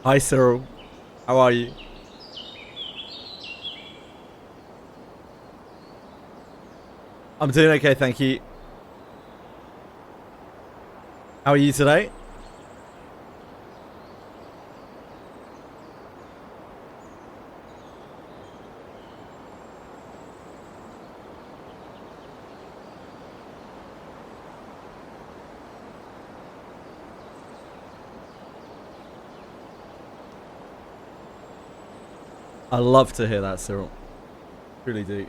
Hi Cyril, how are you? I'm doing okay, thank you. How are you today? I love to hear that, Cyril. Really do.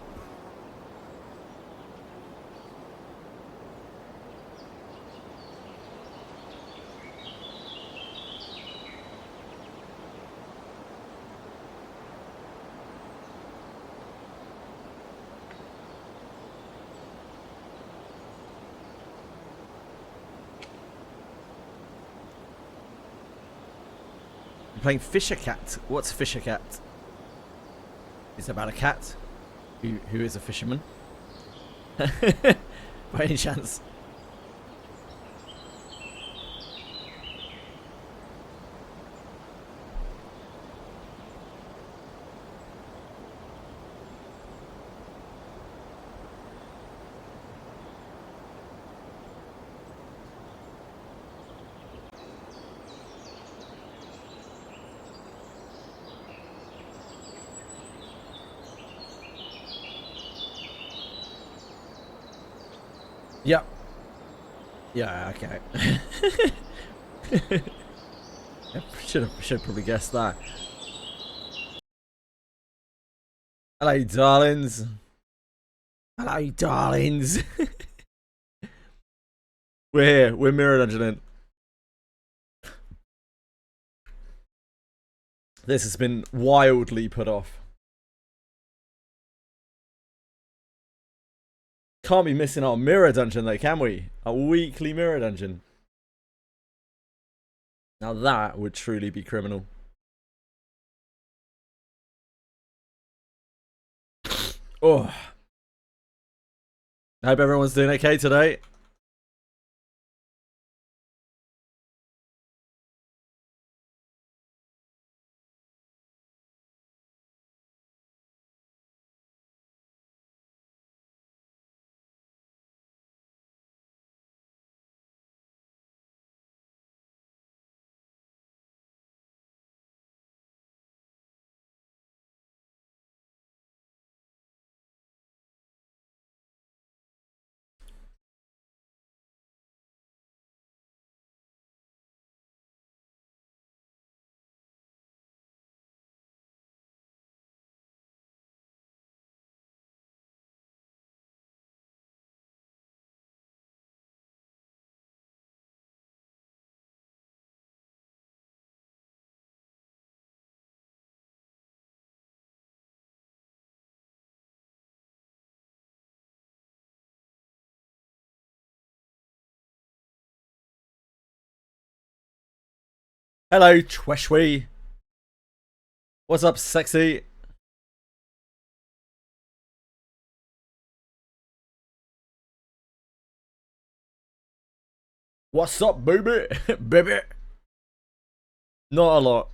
I'm playing Fisher Cat. What's Fisher Cat? It's about a cat who is a fisherman. By any chance? Yep. Yeah, okay. should probably guessed that. Hello, darlings. Hello, darlings. We're here. We're mirror dungeoning. This has been wildly put off. Can't be missing our mirror dungeon though, can we? A weekly mirror dungeon. Now that would truly be criminal. Oh. I hope everyone's doing okay today. Hello, Ffxi. What's up, sexy? What's up, baby? Baby. Not a lot.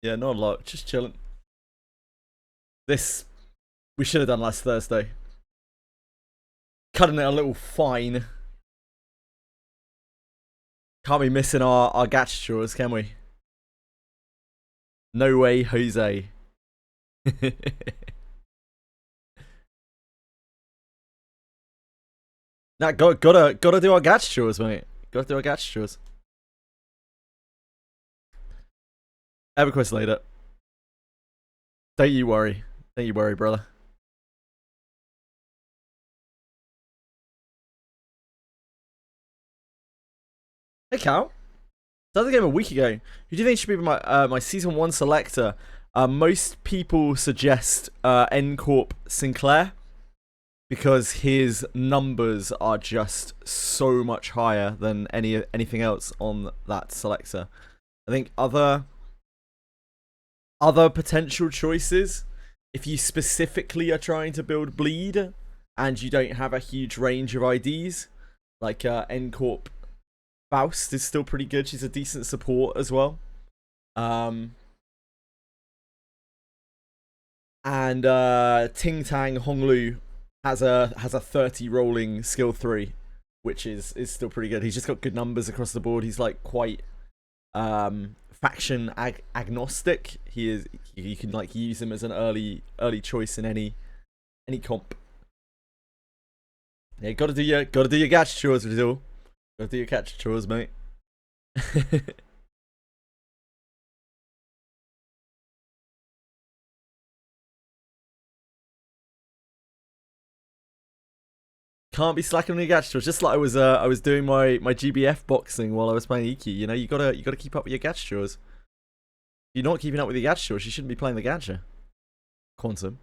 Yeah, not a lot. Just chilling. This we should have done last Thursday. Cutting it a little fine. Can't be missing our gacha chores, can we? No way, Jose. Nah, gotta do our gacha chores, mate. Gotta do our gacha chores. Have a quiz later. Don't you worry. Don't you worry, brother. Hey, Cal. Started the game a week ago. Who do you think should be my season 1 selector? Most people suggest N-Corp Sinclair because his numbers are just so much higher than anything else on that selector. I think other potential choices, if you specifically are trying to build bleed and you don't have a huge range of IDs, like N-Corp Faust is still pretty good. She's a decent support as well. And Ting Tang Honglu has a 30 rolling skill 3, which is still pretty good. He's just got good numbers across the board. He's like quite faction agnostic. You can like use him as an early choice in any comp. Yeah, gotta do your gacha chores, Rizal. Gotta do your gacha chores, mate. Can't be slacking on your gacha chores. Just like I was doing my GBF boxing while I was playing Ffxi. You know, you gotta keep up with your gacha chores. If you're not keeping up with your gacha chores, you shouldn't be playing the gacha. Quantum.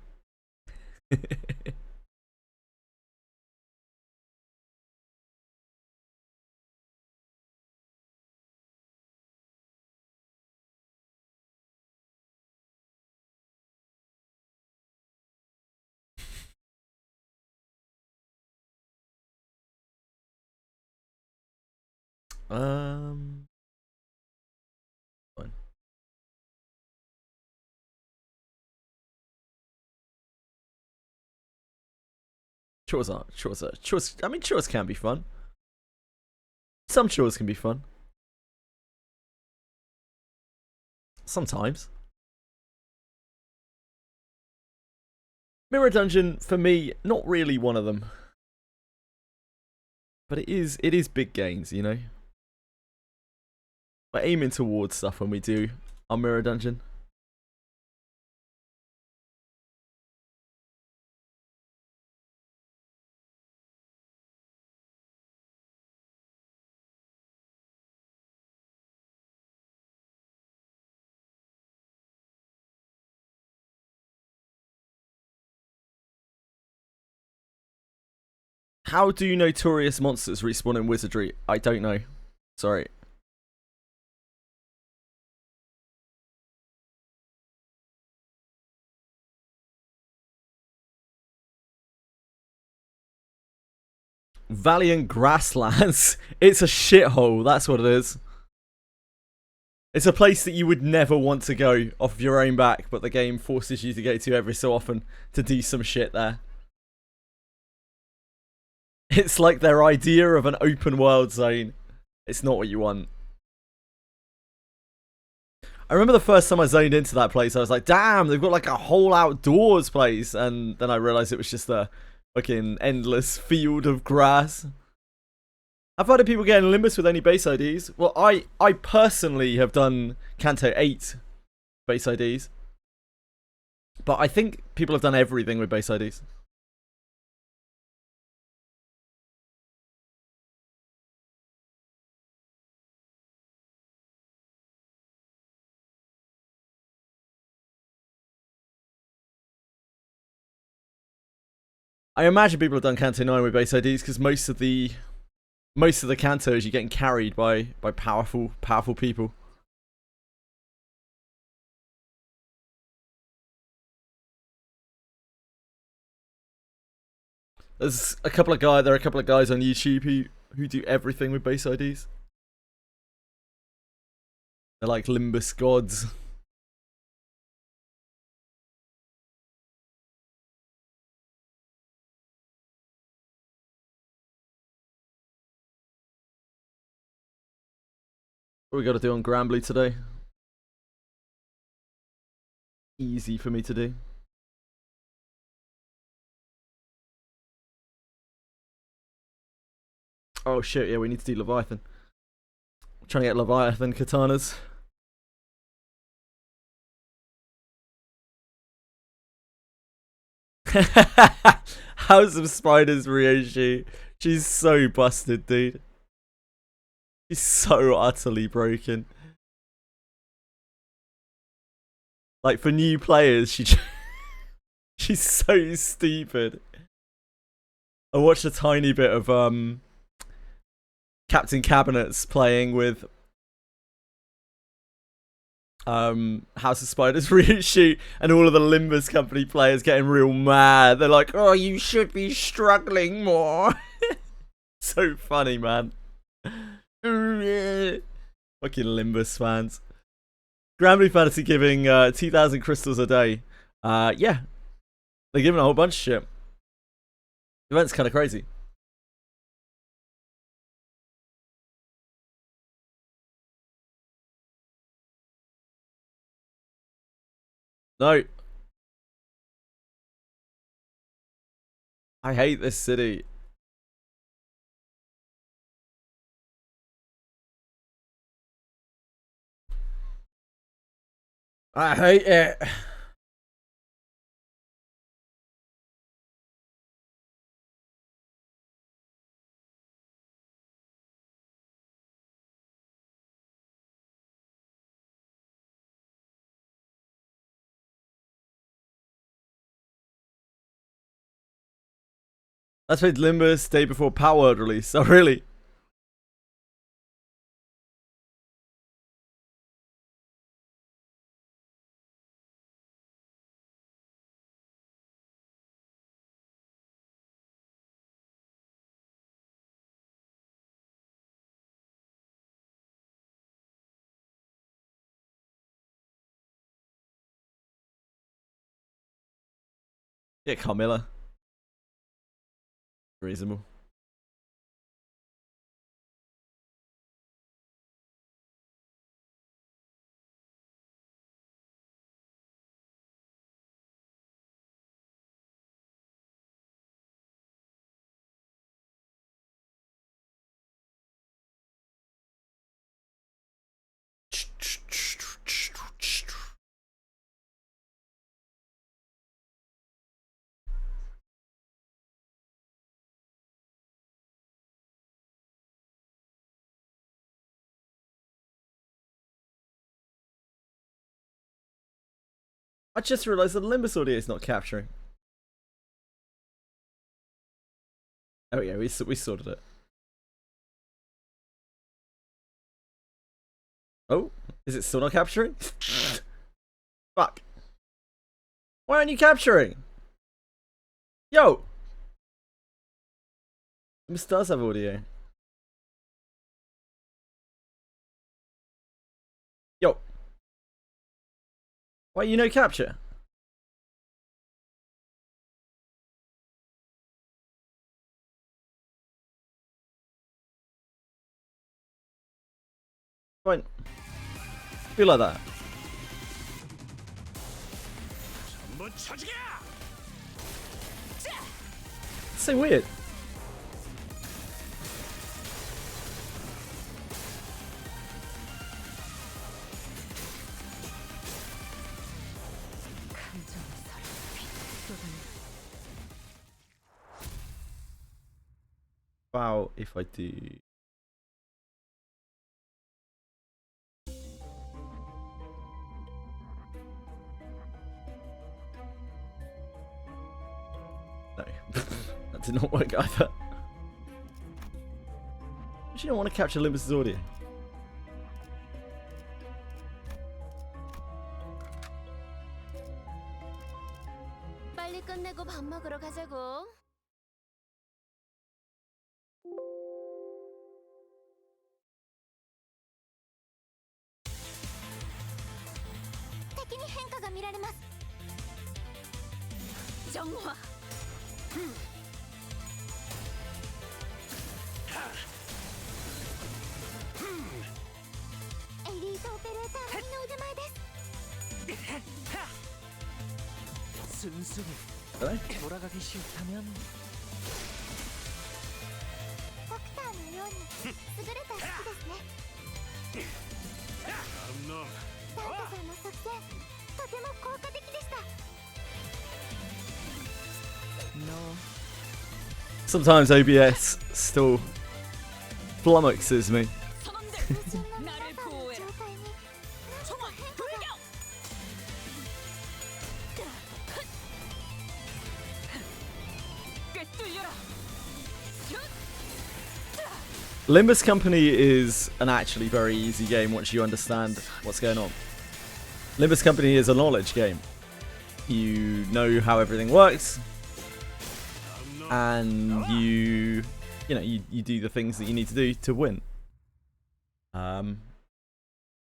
Fine. Chores are. I mean, chores can be fun. Some chores can be fun. Sometimes. Mirror Dungeon, for me, not really one of them. But it is big gains, you know? We're aiming towards stuff when we do our Mirror Dungeon. How do notorious monsters respawn in Wizardry? I don't know. Sorry. Valiant Grasslands. It's a shithole, that's what it is. It's a place that you would never want to go off of your own back, but the game forces you to go to every so often to do some shit there. It's like their idea of an open world zone. It's not what you want. I remember the first time I zoned into that place, I was like, damn, they've got like a whole outdoors place. And then I realized it was just a fucking endless field of grass. I've heard of people getting Limbus with any base IDs. Well, I personally have done Kanto 8 base IDs. But I think people have done everything with base IDs. I imagine people have done Kanto 9 with base IDs because most of the Kantos you're getting carried by powerful people. There are a couple of guys on YouTube who do everything with base IDs. They're like Limbus gods. What we got to do on Granblue today? Easy for me to do. Oh shit, yeah, we need to do Leviathan. I'm trying to get Leviathan katanas. House of Spiders Ryoshi. She's so busted, dude. She's so utterly broken. Like, for new players, she's so stupid. I watched a tiny bit of Captain Cabinets playing with House of Spiders Ryushu, and all of the Limbus Company players getting real mad. They're like, oh, you should be struggling more. So funny, man. Fucking Limbus fans. Granblue Fantasy giving 2,000 crystals a day. Yeah, they're giving a whole bunch of shit. The event's kind of crazy. No. I hate this city. I hate it. I played Limbus day before Power Word release. Oh, really? Yeah, Carmilla. Reasonable. I just realised that the Limbus audio is not capturing. Oh yeah, we sorted it. Oh, is it still not capturing? Fuck. Why aren't you capturing? Yo! Limbus does have audio. Yo! Why you no capture? Fine. Feel like that. It's so weird. Wow, if I do. No, that did not work either. You don't want to capture Limbus's audio. 빨리 끝내고 밥 먹으러 가자고.敵に変化が見られます。정화. 엘리트 오페레이터の腕前です。 순순히 돌아가기 싫다면 ドクターのように優れた式ですね。サンタさんの作戦とても効果的でした。 Sometimes OBS still flummoxes me. Limbus Company is an actually very easy game once you understand what's going on. Limbus Company is a knowledge game. You know how everything works, and you do the things that you need to do to win.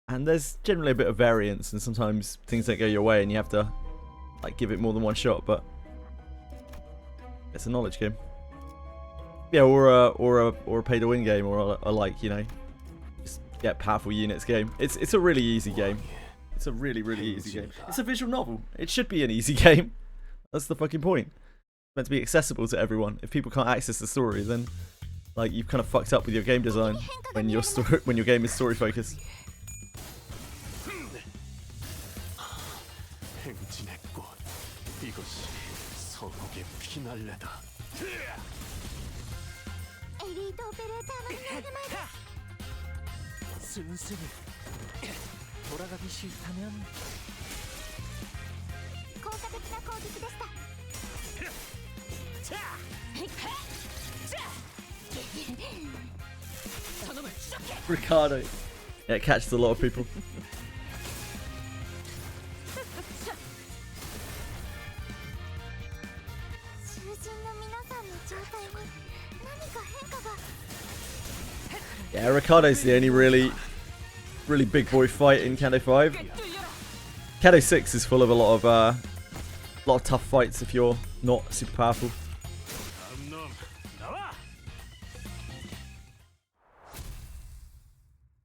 and there's generally a bit of variance, and sometimes things don't go your way, and you have to like give it more than one shot. But it's a knowledge game. Yeah, or a pay-to-win game, or a like, you know, just get powerful units game. It's a really easy game. It's a really easy game. It's a visual novel. It should be an easy game. That's the fucking point. It's meant to be accessible to everyone. If people can't access the story, then like you've kind of fucked up with your game design when your game is story focused. Ricardo. Yeah, it catches a lot of people. Yeah, Ricardo's the only really big boy fight in Kanto 5. Kanto 6 is full of a lot of tough fights if you're not super powerful.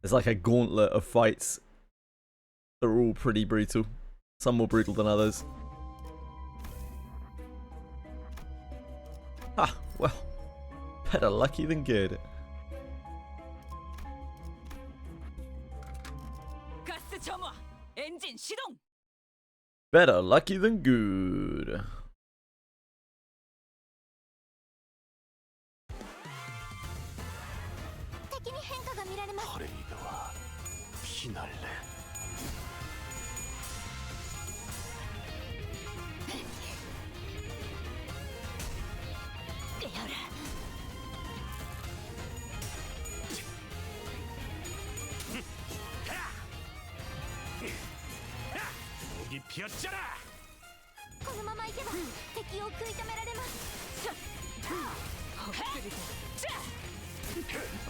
There's like a gauntlet of fights that are all pretty brutal. Some more brutal than others. Ah, well, better lucky than good. Better lucky than good.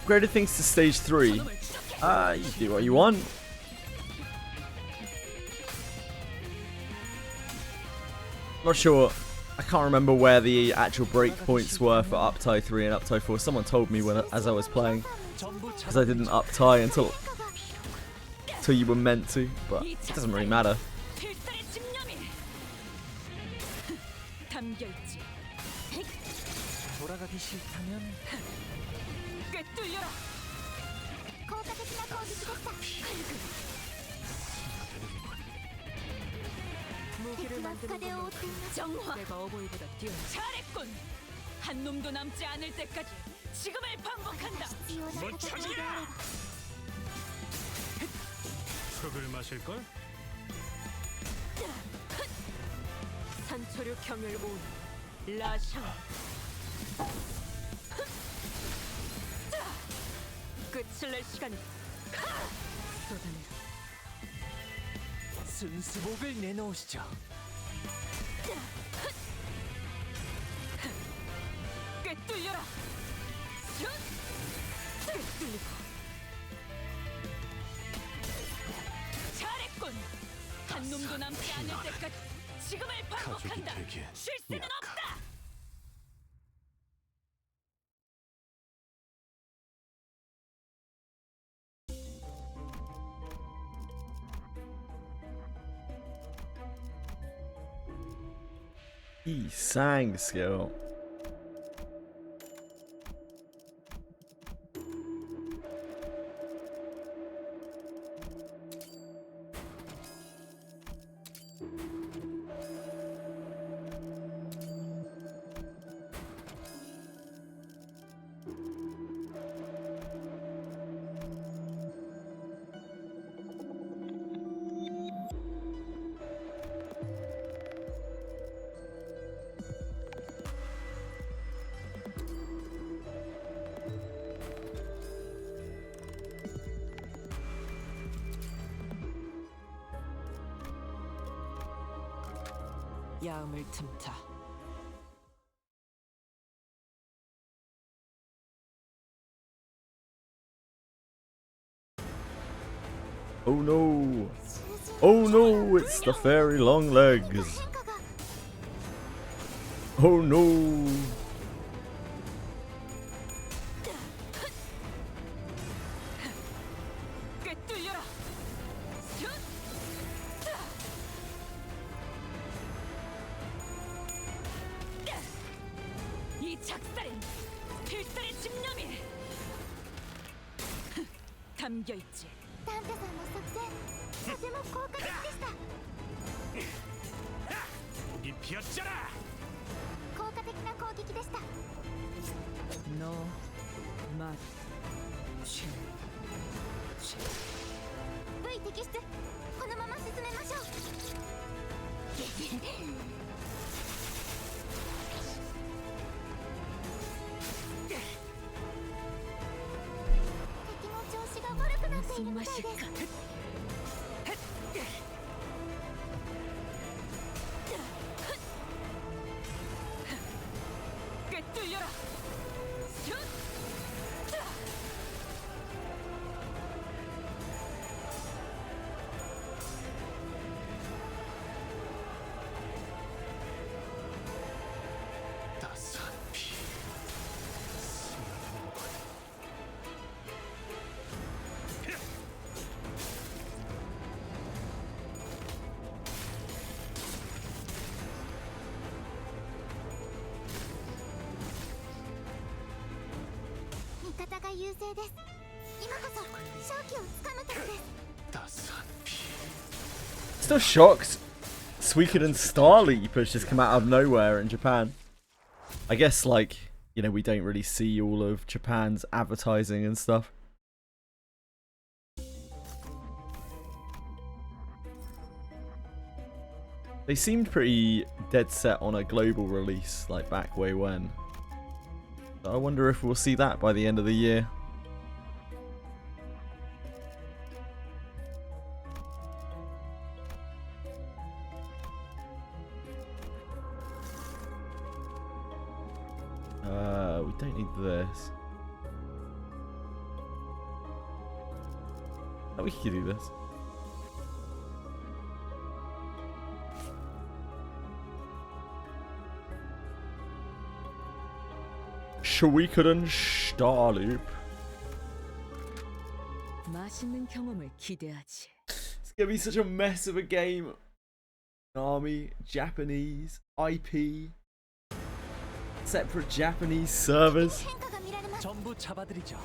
Upgraded things to stage 3. You do what you want. Not sure. I can't remember where the actual breakpoints were for uptie 3 and uptie 4. Someone told me as I was playing, because I didn't uptie until you were meant to, but it doesn't really matter. 끝을 낼 시간이다. 쏟아내라. 순수복을 내놓으시죠. 꿰뚫려라. 꿰뚫리고. 잘했군. 한 놈도 남지 않을 때까지 지금을 반복한다. 쉴 새는 없다. Sang skill. 야음을 틈타. Oh no. Oh no, it's the fairy long legs. Oh no. 꿰뚫려라. 이 작살엔 필살의 집념이 담겨 있지. ダンテさんの作戦とても効果的でした。効果的な攻撃でした。 너 맛. V 摘出。このまま進めましょう。敵の調子が悪くなっているみたいです。 꿰뚫려라. Still shocked Suikoden Star Leap has just come out of nowhere in Japan. I guess, like, you know, we don't really see all of Japan's advertising and stuff. They seemed pretty dead set on a global release, like back way when. So I wonder if we'll see that by the end of the year. We don't need this. Oh, we could do this. Suikoden Star Loop. 맛있는 경험을 기대하지. It's gonna be such a mess of a game. Army, Japanese, IP, separate Japanese servers. 전부 잡아드리죠.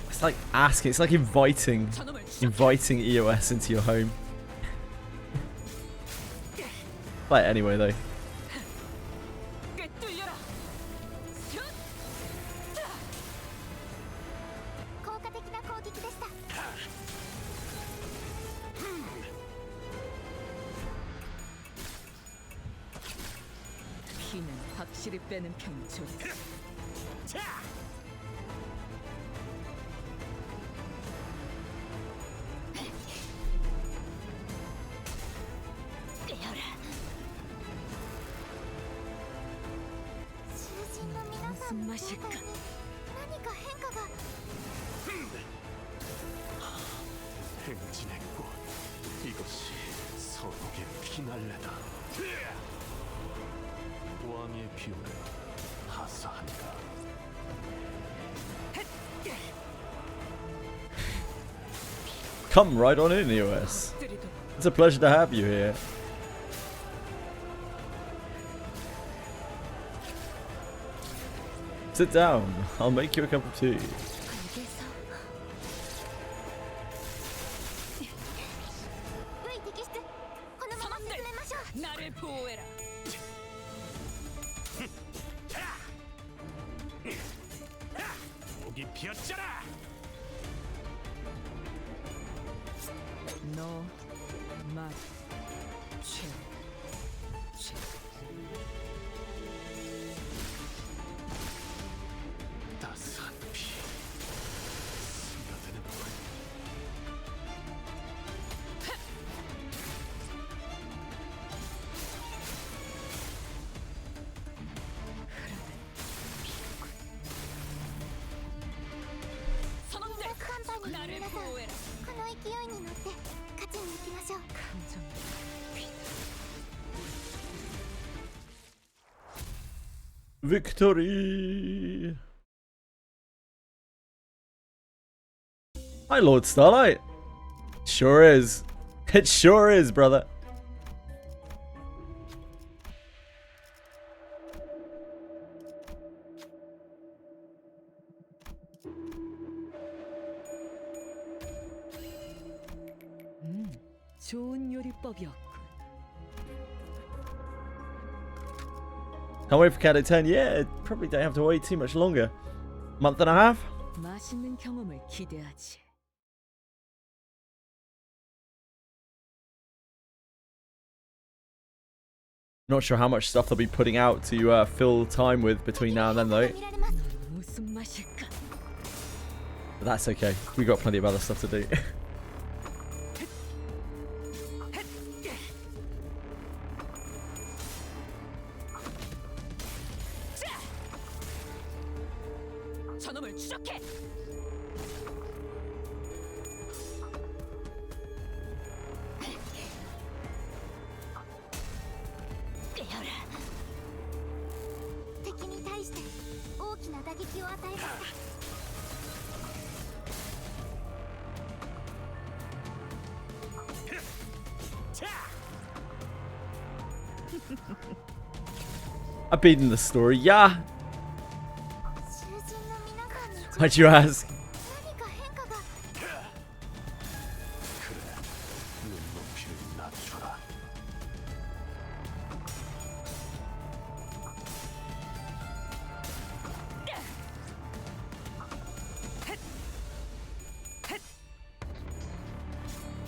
It's like asking, it's like inviting EOS into your home. But anyway though. 피는 확실히 빼는 편이 좋다. 무슨 맛일까? 행진의 꽃, 이것이 서독의 피날레다. 왕의 비호를 하사한다. Come right on in, EOS. It's a pleasure to have you here. Sit down. I'll make you a cup of tea. 나를 보호해라. 목이 피었잖아. 너 맛. 따스한 피 스며드는 물. 선원들 パニーの 나를 皆さん、こ 보호해라. の勢いに乗って勝ちに行きましょう。 감정. Victory! Hi, Lord Starlight. Sure is. It sure is, brother. 좋은 요리법이었군. Can't wait for Cadet 10. Yeah, probably don't have to wait too much longer. Month and a half? 맛있는 경험을 기대하지. Not sure how much stuff they'll be putting out to fill time with between now and then, though. 見られます。 무슨 맛일까? But that's okay. We've got plenty of other stuff to do. 저놈을 추적해. 깨어라. 敵に対して大きな打撃を与えました。 I've beaten the story. Yeah. 囚人の皆さんに Why'd you ask? 何か変化が。 그래, 눈높이를 낮춰라.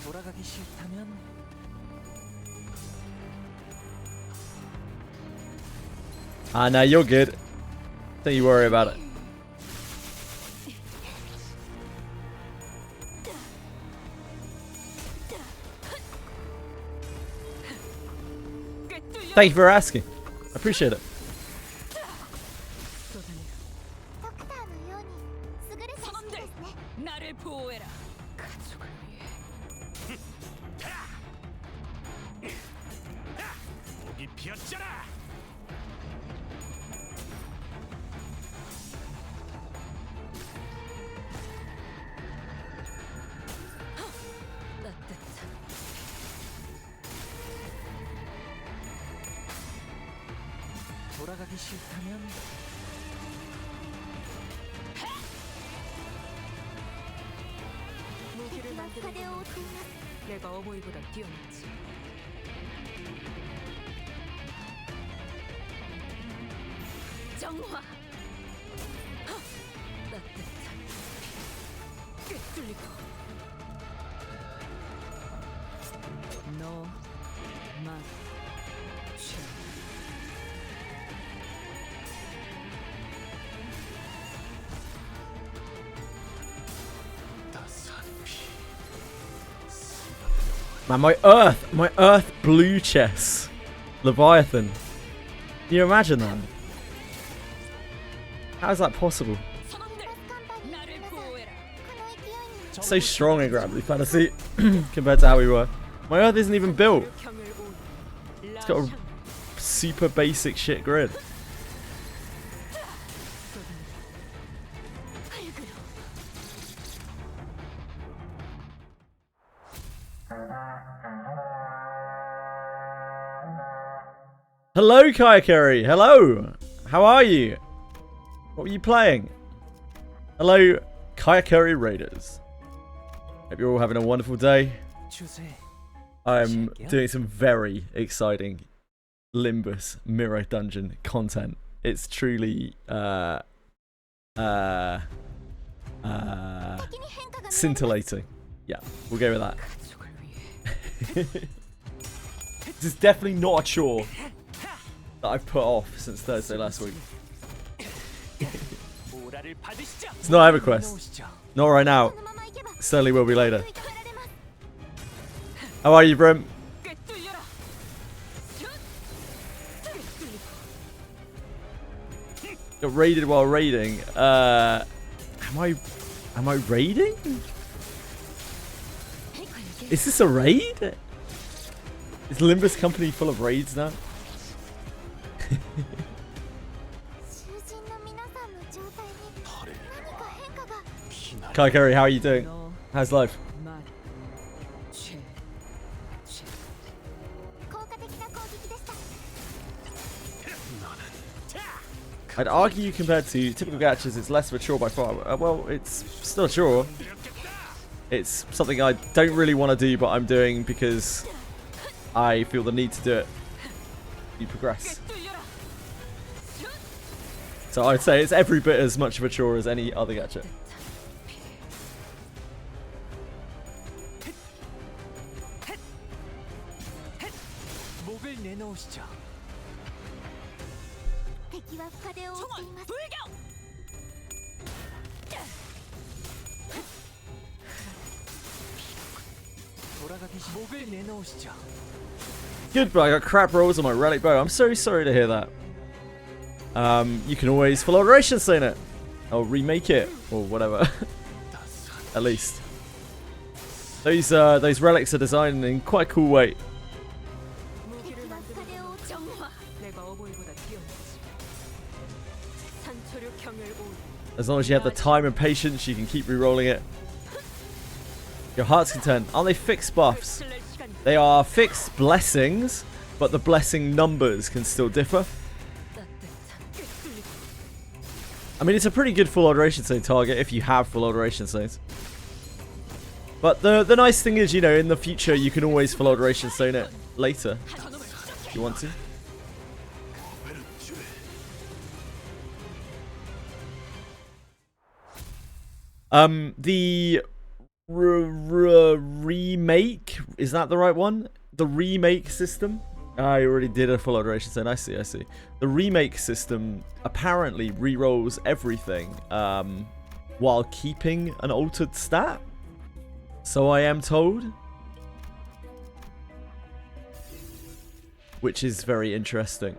돌아가기 싫다면 Ah, no, you're good. Don't you worry about it. Thank you for asking. I appreciate it. ドクターのように優れた式ですね。 나를 보호해라. 가족을 위해. 목이 피었잖아. 따뜻한. 돌아가기 싫다면 무기를 敵は 만드는 風を追っています。 내가 어머니보다 뛰어났지. 정화. 따뜻한. 꿰뚫리고. 너 맞춰. 따스한 피. Man, my Earth blue chess. Leviathan. Can you imagine that? How is that possible? 선원들 カンパニーの 나를 皆さん、 보호해라. この勢いに So strong in Granblue Fantasy compared to how we were. My Earth isn't even built. it's got a- Super basic shit grid. Hello, Kayakeri. Hello. How are you? What were you playing? Hello, Kayakeri Raiders. Hope you're all having a wonderful day. 주세. I'm doing some very exciting Limbus Mirror Dungeon content. It's truly 敵に変化が見られます。 scintillating. Yeah, we'll go with that. 가족을 위해. This is definitely not a chore that I've put off since Thursday last week. 오라를 받으시죠. It's not EverQuest. 오시죠. Not right now. このままいけば Certainly will be later. 食い止められます。 How are you, Brim? 꿰뚫려라. 꿰뚫리고. Got raided while raiding. Am I Am I raiding? Is this a raid? Is Limbus Company full of raids now? 囚人の皆さんの状態に何か変化が。 Kaikari, how are you doing? 너 How's life? 말. 최. 効果的な攻撃でした。 I'd argue compared to typical gachas, it's less mature by far. Well, it's still mature. It's something I don't really want to do, but I'm doing because I feel the need to do it. You progress. 뚫려라. So I'd say it's every bit as much mature as any other gacha. 목을 내놓으시죠. 敵は深手を負っています。 불경. 돌아가기 목을 내놓으시죠. Good, but I got crap rolls on my relic bow. I'm so sorry to hear that. You can always full alteration in it. Or remake it. Or whatever. At least. Those relics are designed in quite a cool way. 무기를 만드는 정화. 내가 어버이보다 뛰어났지. 산초류 경혈 올. As long as you have the time and patience, you can keep re-rolling it. Your heart's content. Aren't they fixed buffs? 칠낼 시간. They are fixed blessings, but the blessing numbers can still differ. 따뜻한 꿰뚫리고. I mean, it's a pretty good full alteration stone target if you have full alteration stones. But the nice thing is, you know, in the future you can always full alteration stone it later if you want to. The remake, is that the right one? The remake system? I already did a full alteration stone. I see. The remake system apparently re-rolls everything while keeping an altered stat. So I am told. Which is very interesting.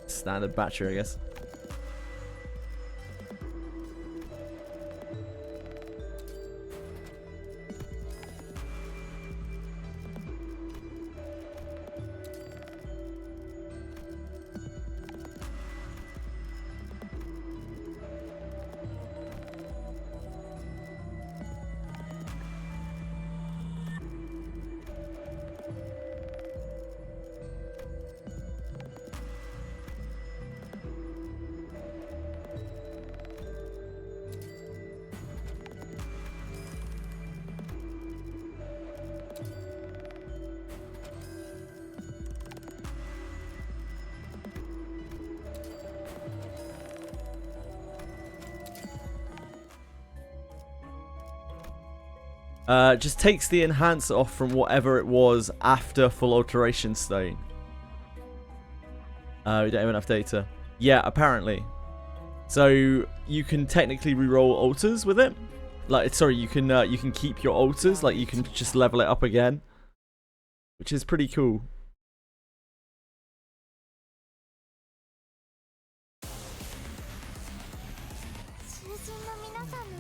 Standard battery, I guess. Just takes the enhancer off from whatever it was after full alteration stone. We don't have enough data. Yeah, apparently. So you can technically reroll altars with it. Like, sorry, you can keep your altars. Like, you can just level it up again, which is pretty cool.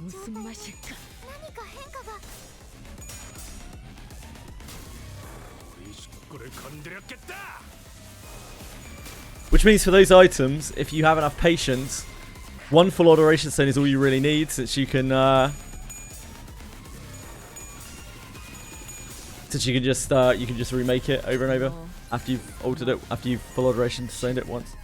무슨 맛일까? Which means for those items, if you have enough patience, one full alteration stone is all you really need, since you can just remake it over and over after you've altered it, after you've full alteration stoned it once.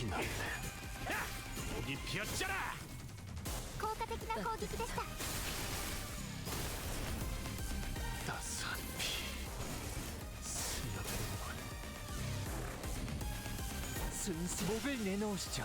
死なんで扇ピョッチャラ効果的な攻撃でした。ダサンピ스며드는 순수 목을 내놓으시죠.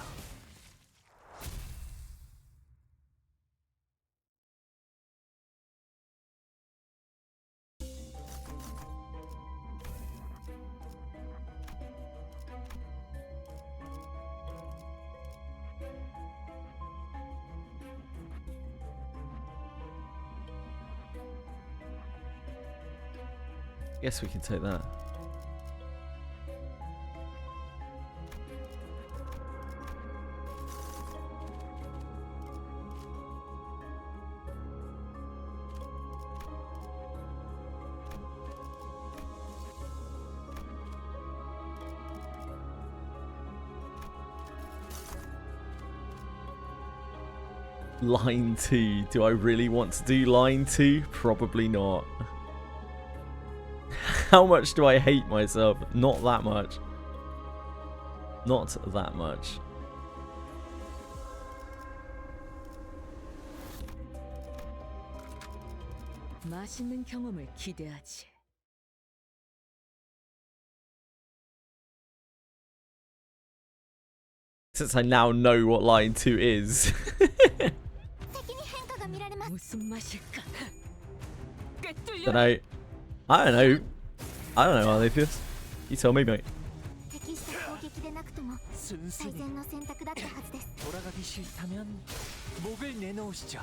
Guess we can take that. Line 2. Do I really want to do line 2? Probably not. How much do I hate myself? Not that much. Not that much. 맛있는 경험을 기대하지. Since I now know what line 2 is. 敵に変化が見られます。 무슨 맛일까? 꿰뚫려. Don't know. I don't know. I don't know, Alephius. You tell me, mate. 適した攻撃でなくとも最 순순히 善の選択だったはずです。 돌아가기 싫다면 목을 내놓으시죠.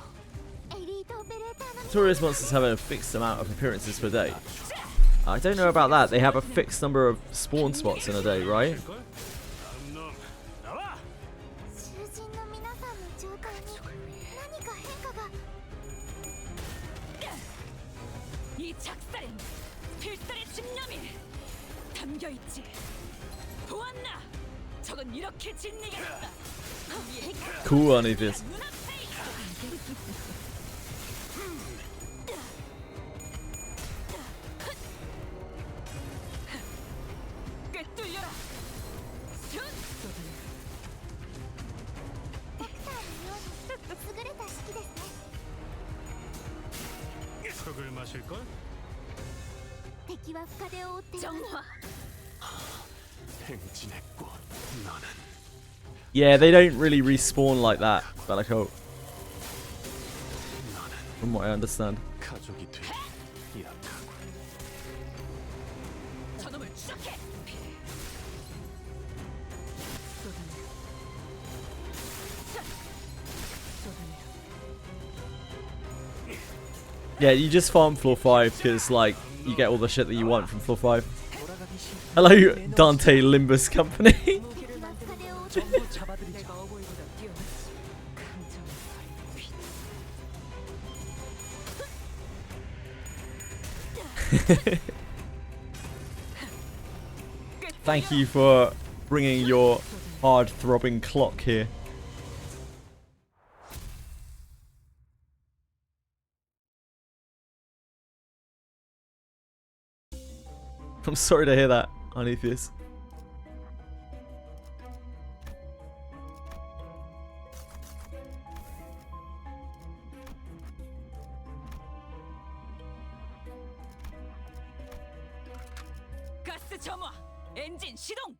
エリートオペレーターの Tourist monsters have a fixed amount of appearances per day. I don't know about that. They have a fixed number of spawn spots in a day, right? 걸? 다음 놈 나와 囚人の皆さんの状態に何か変化が。 이 작살엔 필살의 집념이 담겨 있지. 보았나? 저건 이렇게 진리겠다. Cool, Alephius. 꿰뚫려라. 슛! ドクターのように優れた式ですね。 흙을 마실걸? 敵は深手を負っています。 정화. 행진했고 너는 Yeah, they don't really respawn like that, Bellico. From what I understand. 가족이 되기 약하고 저놈을 추적해. Yeah, you just farm floor 5 because, like, you get all the shit that you want from floor 5. 돌아가기 싫다면 Hello, 내놓으시죠. Dante Limbus Company. 敵は深手を負って 전부 잡아드리죠. 내가 어버이보다 뛰어났지. 강정의 Thank you for bringing your hard-throbbing clock here. I'm sorry to hear that, Alephius. 가스 점화. 엔진 시동.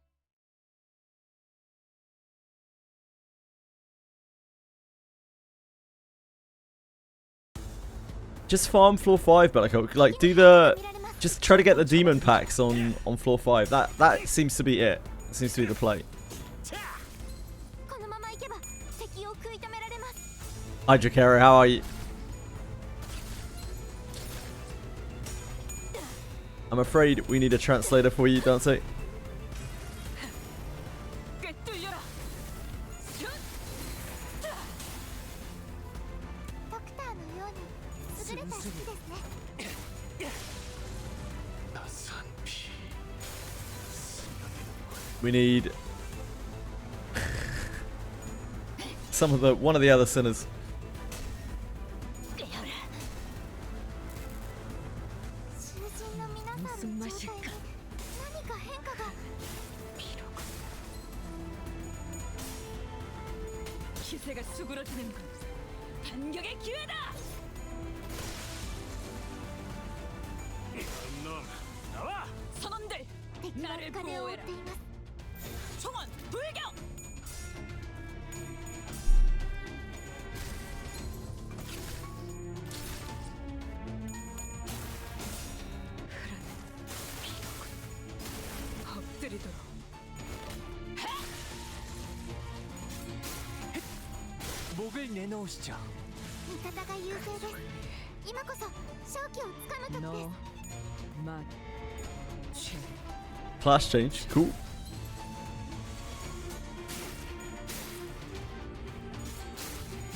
Just farm floor 5, Bellico. Like, do the... 見られます。 Just try to get the demon packs on floor 5. That seems to be it. That seems to be the play. このまま行けば敵を食い止められます。 Hi, Drakera, how are you? I'm afraid we need a translator for you, Dante. 꿰뚫려라. 슛! ドクターのように優れた式ですね。 나산 피 We need one of the other sinners. 囚人の皆さんの状態に何か変化が。 기세가 수그러지는군. 반격의 기회다. 놈 나와. 선원들, 敵は 나를 深手を追っ 보호해라. ています 총원 불격. 엎드리도록. 목을 내놓으시죠. 味方が優勢です今こそ勝機をつかむ時です 너, 만, 죄. Class change. Cool.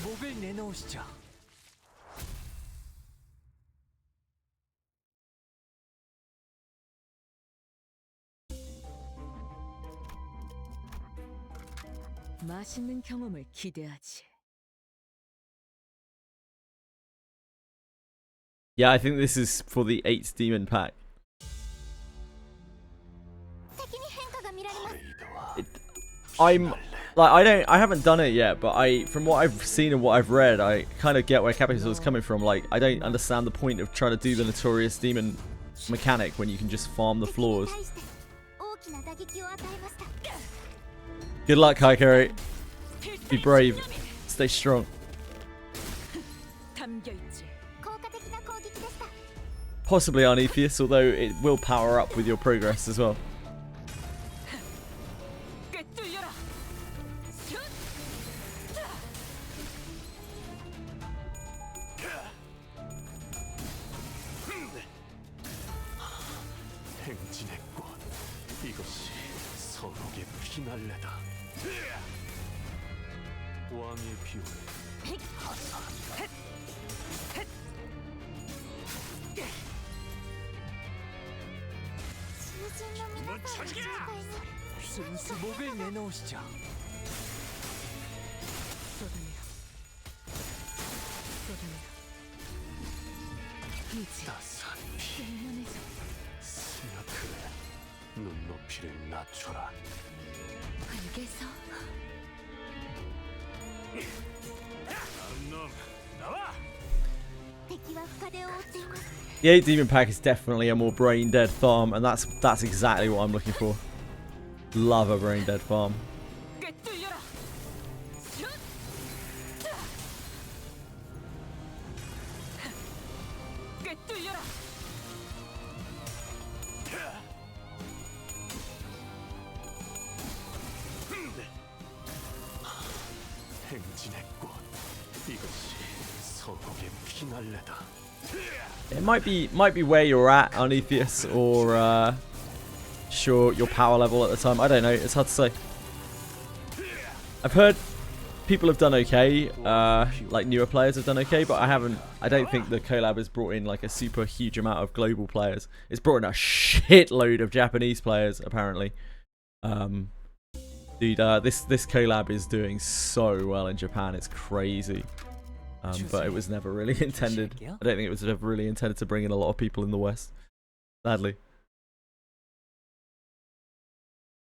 목을 내놓으시죠. 맛있는 경험을 기대하지. Yeah, I think this is for the 8th demon pack. 敵に変化が見られます I'm like I haven't done it yet, but from what I've seen and what I've read, I kind of get where Capital is coming from. Like, I don't understand the point of trying to do the notorious demon mechanic when you can just farm the 敵に floors. 対して大きな打撃を与えました Good luck, Kaikari. Be brave. Stay strong. 담겨 있지. 効果的な攻撃でした Possibly on Ffxi, although it will power up with your progress as well. 꿰뚫려라. 슛! 행진의 꽃. 이것이 서록의 피날레다. 왕의 비율. 하산. 순수 목을 내놓으시죠. 쏟아내라. 쏟아내라. 이제 따스한 피. 쓸만해져. 스며들어. 눈높이를 낮춰라. 알겠어. 놈 나와. 敵は深手を追っています The 8th demon pack is definitely a more brain dead farm, and that's exactly what I'm looking for. Love a brain dead farm. 꿰뚫려라. 슛! 꿰뚫려라. 행진의 꽃. 이것이 서록의 피날레다. It might be where you're at on Ffxi, or sure, your power level at the time. I don't know. It's hard to say. I've heard people have done okay. Like newer players have done okay, but I don't think the collab has brought in like a super huge amount of global players. It's brought in a shitload of Japanese players apparently. Dude, this collab is doing so well in Japan. It's crazy. But it was never really intended. I don't think it was ever really intended to bring in a lot of people in the West. Sadly.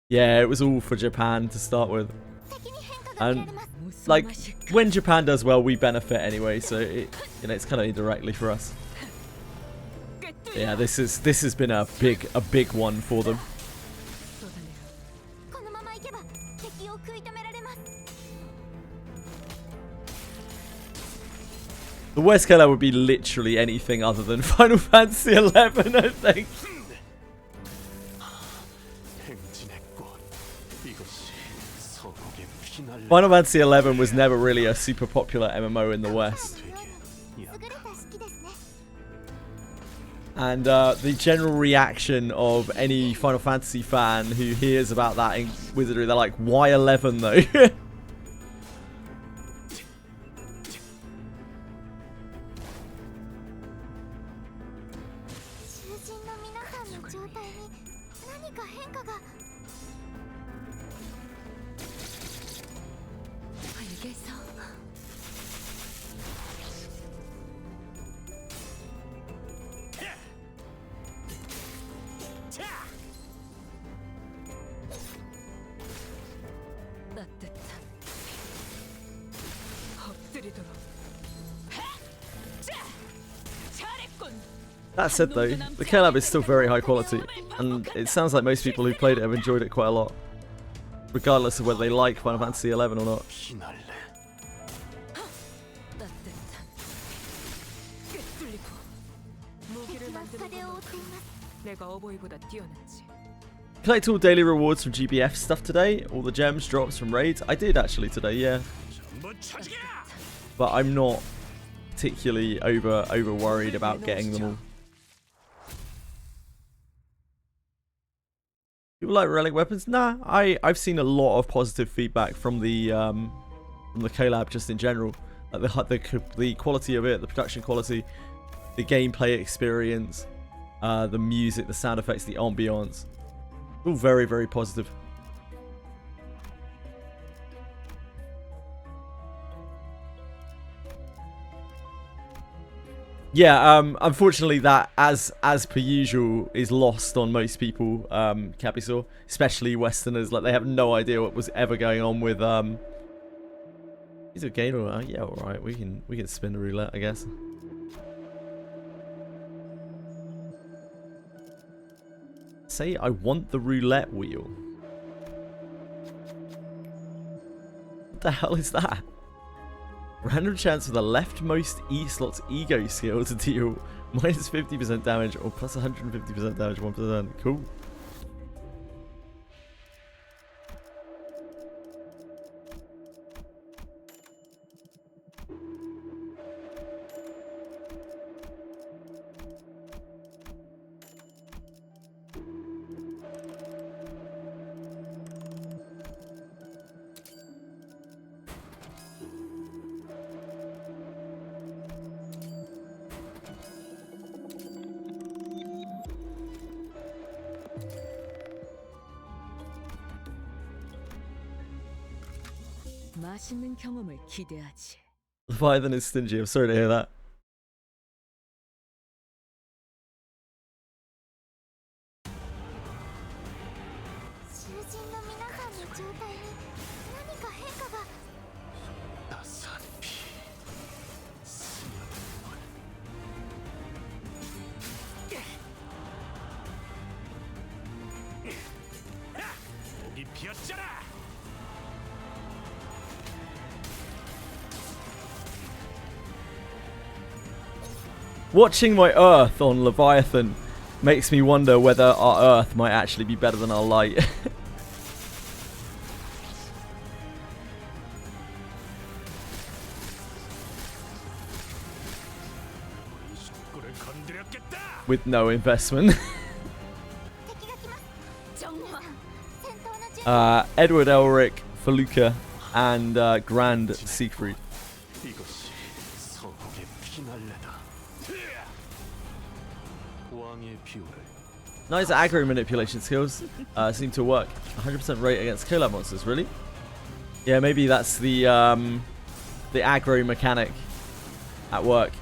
Yeah, it was all for Japan to start with. 敵に変化が見られます 무슨 Like, 맛일까? when Japan does well, we benefit anyway, so it's kind of indirectly for us. Yeah, this has been a big one for them. 쏟아내라. このままいけば敵を食い止められます The West collab would be literally anything other than Final Fantasy 11, I think. 행진의 꽃. 이것이 서록의 피날레. Final Fantasy 11 was never really a super popular MMO in the West. 優れた式ですね And the general reaction of any Final Fantasy fan who hears about that in Wizardry, they're like, why 11 though? 囚人の皆さんの状態に何か変化が 알겠어. 따뜻한 That said though, the collab is still very high quality, and it sounds like most people who played it have enjoyed it quite a lot, regardless of whether they like Final Fantasy XI or not. 피날래. 따뜻한 꿰뚫리고 무기를 真っ赤で 만드는 覆っています 내가 어버이보다 뛰어났지. Collect all daily rewards from GBF stuff today, all the gems, drops from raids. I did actually today, yeah. 전부 처지게. But I'm not particularly over worried about getting them all. People like relic weapons? Nah, I've seen a lot of positive feedback from the collab just in general. Like the quality of it, the production quality, the gameplay experience, the music, the sound effects, the ambiance. All very, very positive. Yeah, unfortunately that, as per usual, is lost on most people, Capisaur, especially Westerners. Like, they have no idea what was ever going on with, Is it a game or yeah, alright, we can spin the roulette, I guess. Say I want the roulette wheel. What the hell is that? Random chance for the leftmost E-slot's ego skill to deal minus 50% damage or plus 150% damage 1%. Cool. 맛있는 경험을 기대하지. Leviathan is stingy. I'm sorry to hear that. 따스한 피. 스며드는 물. 목이 피었잖아. Watching my Earth on Leviathan makes me wonder whether our Earth might actually be better than our light. 우리 식구를 건드렸겠다. With no investment. Edward Elric, Feluca, and Grand Siegfried. 이것이 서곡의 피날레다. 왕의 비호를 Nice aggro manipulation skills seem to work. 100% rate against collab monsters, really? Yeah, maybe that's the aggro mechanic at work.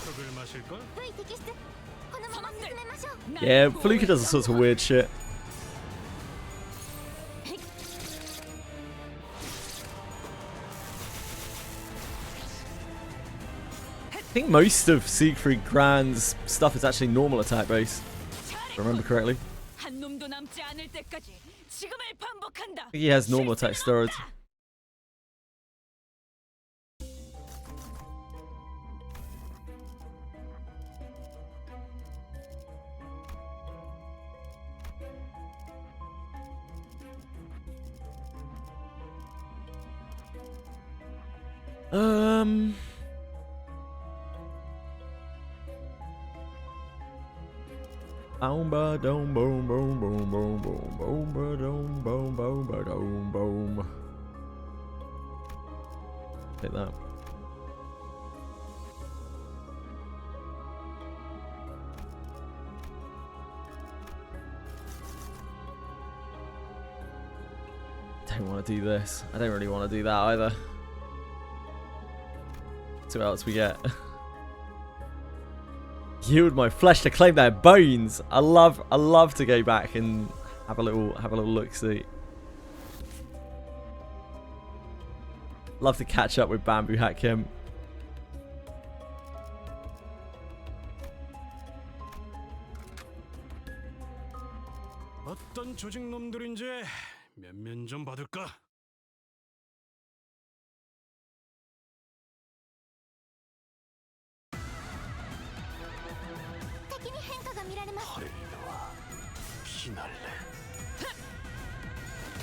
턱을 마실까? Yeah, Feluca does all sorts of weird shit. I think most of Siegfried Grand's stuff is actually normal attack base, if I remember correctly. 한 놈도 남지 않을 때까지 지금을 반복한다. I think he has normal attack steroids. Boom ba dum boom boom boom boom boom boom ba dum boom boom ba dum boom. Take that. don't want to do this. I don't really want to do that either. So what else we get? Yield my flesh to claim their bones. I love to go back and have a little look see. Love to catch up with Bamboo Hakim. 어떤 조직 놈들인지 면면 좀 받을까?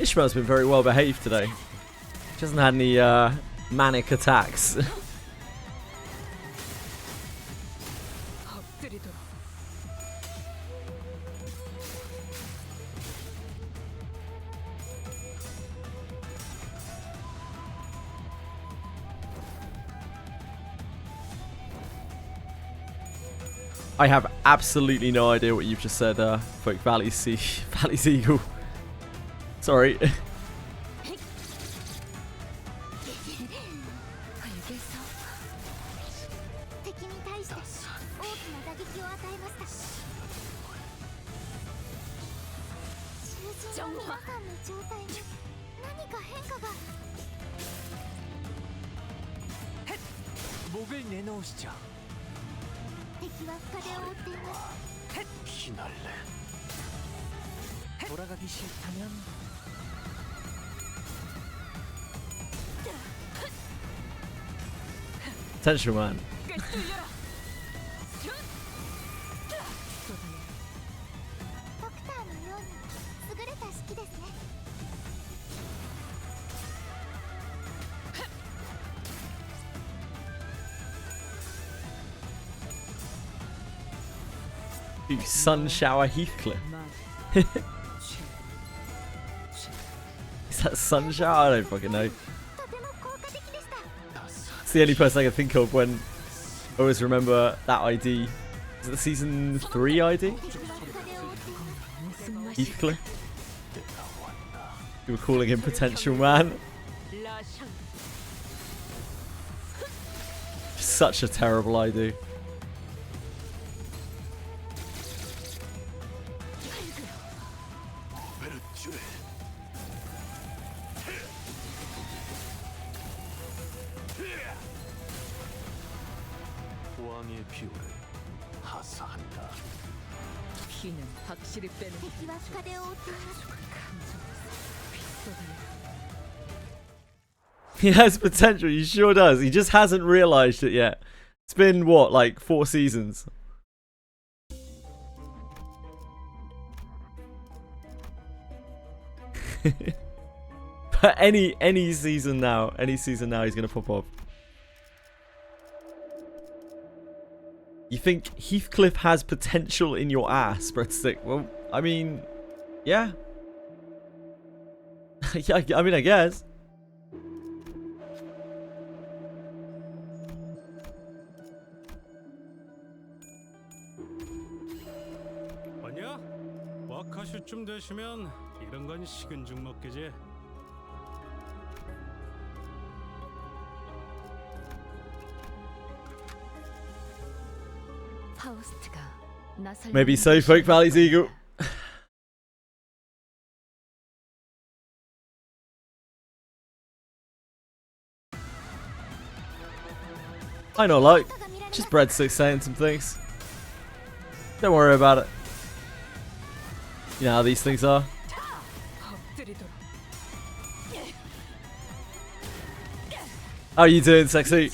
Ishmael's been very well behaved today. She hasn't had any manic attacks. 엎드리도록. I have absolutely no idea what you've just said, Folk Valley's Eagle. Sorry. 목을 내놓으시죠. 돌아가기 싫다면 Potential man. Ooh, Sun Shower Heathcliff. Is that Sun Shower? I don't fucking know. It's the only person I can think of when I always remember that ID. Is it the season 3 ID? Heathcliff? You were calling him Potential Man. Such a terrible ID. 왕의 피오를 하사한다. 피는 확실히 빼는. He has potential, he sure does. He just hasn't realised it yet. It's been, what, like 4 seasons? But any season now he's going to pop off. You think Heathcliff has potential in your ass, Breadstick? Well, I mean, yeah. Yeah, I mean, I guess. 아니야? 와카슈쯤 되시면 이런 건 식은 죽 먹기지. Maybe so, Folk Valley's Eagle. I know, like, just Breadstick saying some things. Don't worry about it. You know how these things are. How are you doing, Sexy?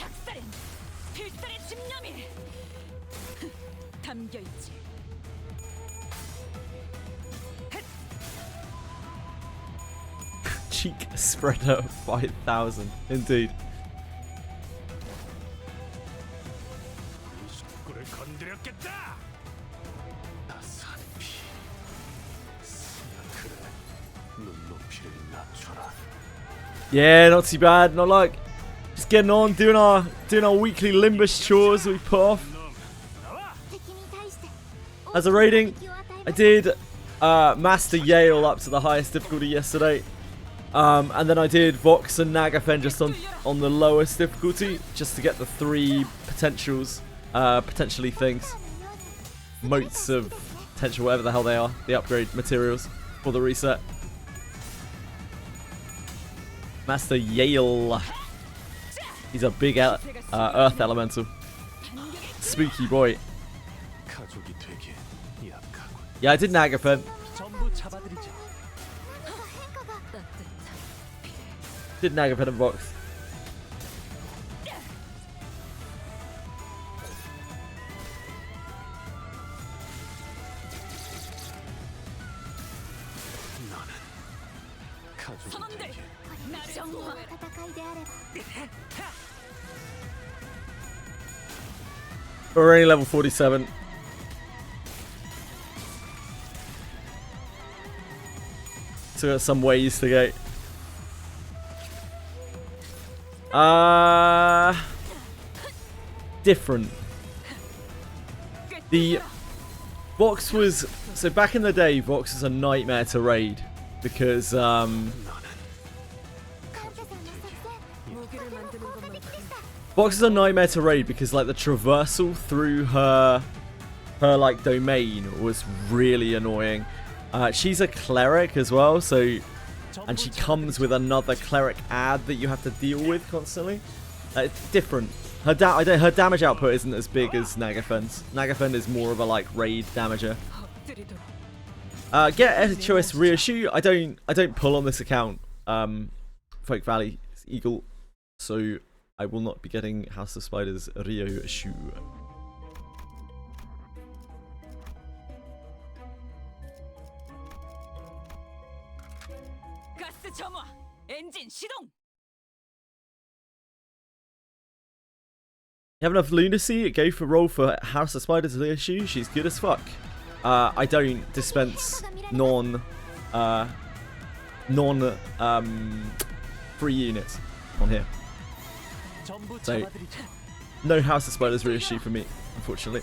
Cheek spreader 5,000, indeed. 식구를 건드렸겠다. 나산 피. 그래. 눈높이를 낮춰라. Yeah, not too bad. Not like just getting on, doing our weekly Limbus chores that we put off. As a rating, I did Master Yale up to the highest difficulty yesterday. And then I did Vox and Nagafen just on the lowest difficulty, just to get the 3 potentials, potentially things, motes of potential, whatever the hell they are, the upgrade materials for the reset. Master Yale. He's a big earth elemental. Spooky boy. Yeah, I did Nagafen. 전부 잡아드리죠. Did Nagafen and Vox. 선원들 나를 정화 戦いであれば We're only level 47. So got some ways to go. Different. The Vox was, so back in the day, Vox was a nightmare to raid because 患者さんの作戦 무기를 만드는 것만큼 Vox is a nightmare to raid because like the traversal through her like domain was really annoying. She's a cleric as well, so, and she comes with another cleric ad that you have to deal with constantly. It's different. Her damage output isn't as big as Nagafen's. Nagafen is more of a like raid damager. 엎드리도록 Get HOS reissue. I don't pull on this account. Folk Valley Eagle, so I will not be getting House of Spiders reissue. 가스 점화 엔진 시동. You have enough lunacy? Go for roll for House of Spiders reissue. She's good as fuck. I don't dispense free units on here. 전부 So 잡아드리죠. no House of Spiders reissue for me, unfortunately.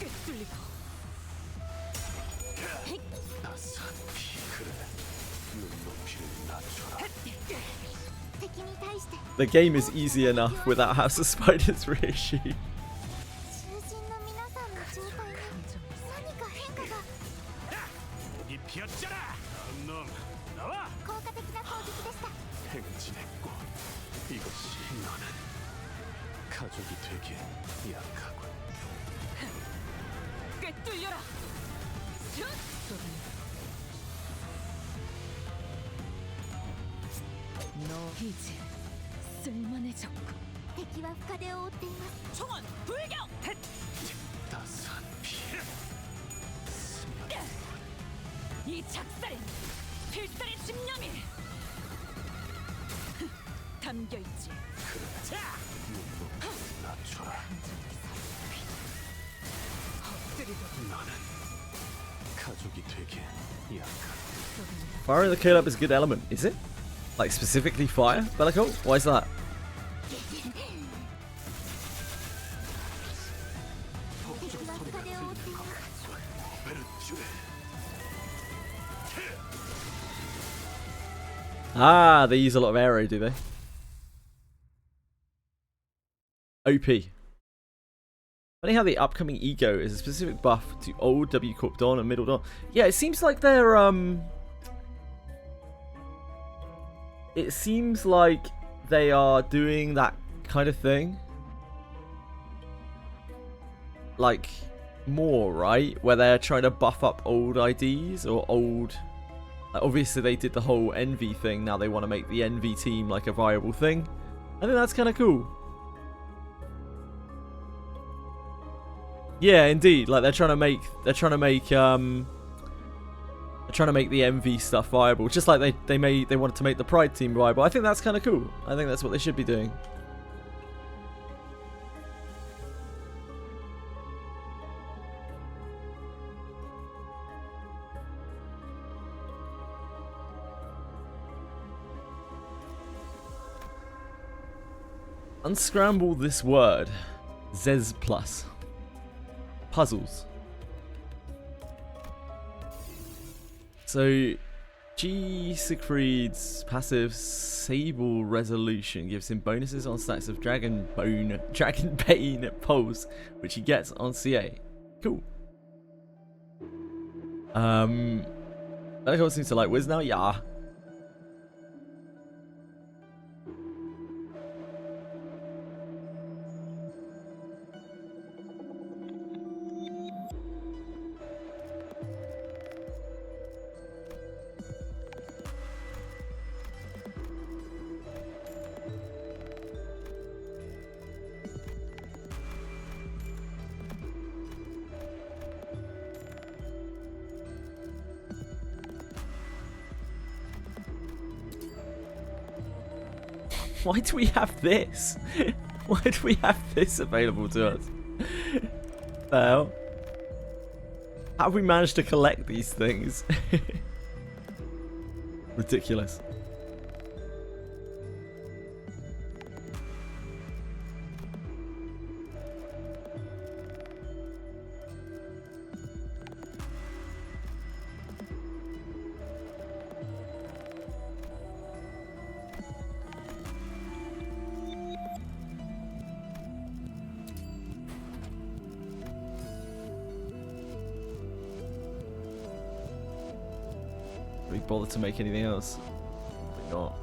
꿰뚫리고 The game is easy enough without House of Spiders reissue. 囚人の皆さんの状態に何か変化が 이 피었잖아. 놈 나와. 効果的な攻撃でした 행진했고 이것이 너는 가족이 되기에 약하군. 꿰뚫려라. 너 이제 쓸만해졌고 敵は深手を負っています 총원 불격. 따스한 피 이 작살엔 필살의 집념이 담겨있지. 낮춰라. 엎드리도록 너는 가족이 되기에 약하군. Fire in the Collab is a good element, is it? Like specifically fire? Bellicolt? Why is that? Ah, they use a lot of arrow, do they? OP. Funny how the upcoming Ego is a specific buff to old W Corp Dawn and Middle Dawn. Yeah, it seems like they're it seems like they are doing that kind of thing. Like more, right? Where they're trying to buff up old IDs or old. Like, obviously, they did the whole Envy thing. Now they want to make the Envy team like a viable thing. I think that's kind of cool. Yeah, indeed. Like they're trying to make the Envy stuff viable, just like they wanted to make the Pride team viable. I think that's kind of cool. I think that's what they should be doing. Unscramble this word. Zez plus. Puzzles. So, G. Siegfried's passive Sable Resolution gives him bonuses on stacks of Dragon Bane pulse, which he gets on CA. Cool. Relic seems to like Wiz now. Yeah. Why do we have this? Why do we have this available to us? The hell? How have we managed to collect these things? Ridiculous. We bother to make anything else? Probably not.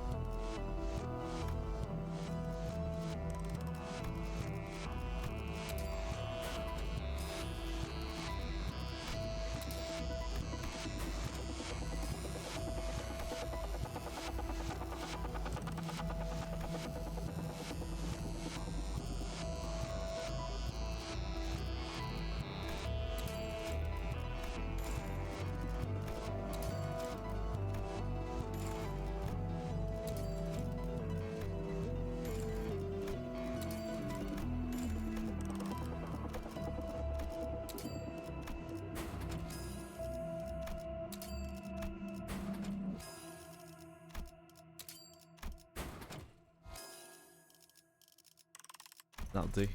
That'll do.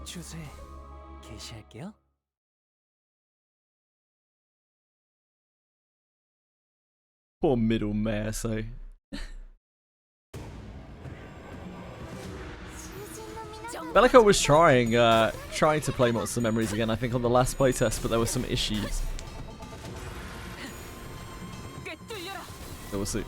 주소에 게시할게요. Poor middle mare, so. Bellico was trying to play Monster Memories again, I think, on the last playtest, but there were some issues. So we'll see.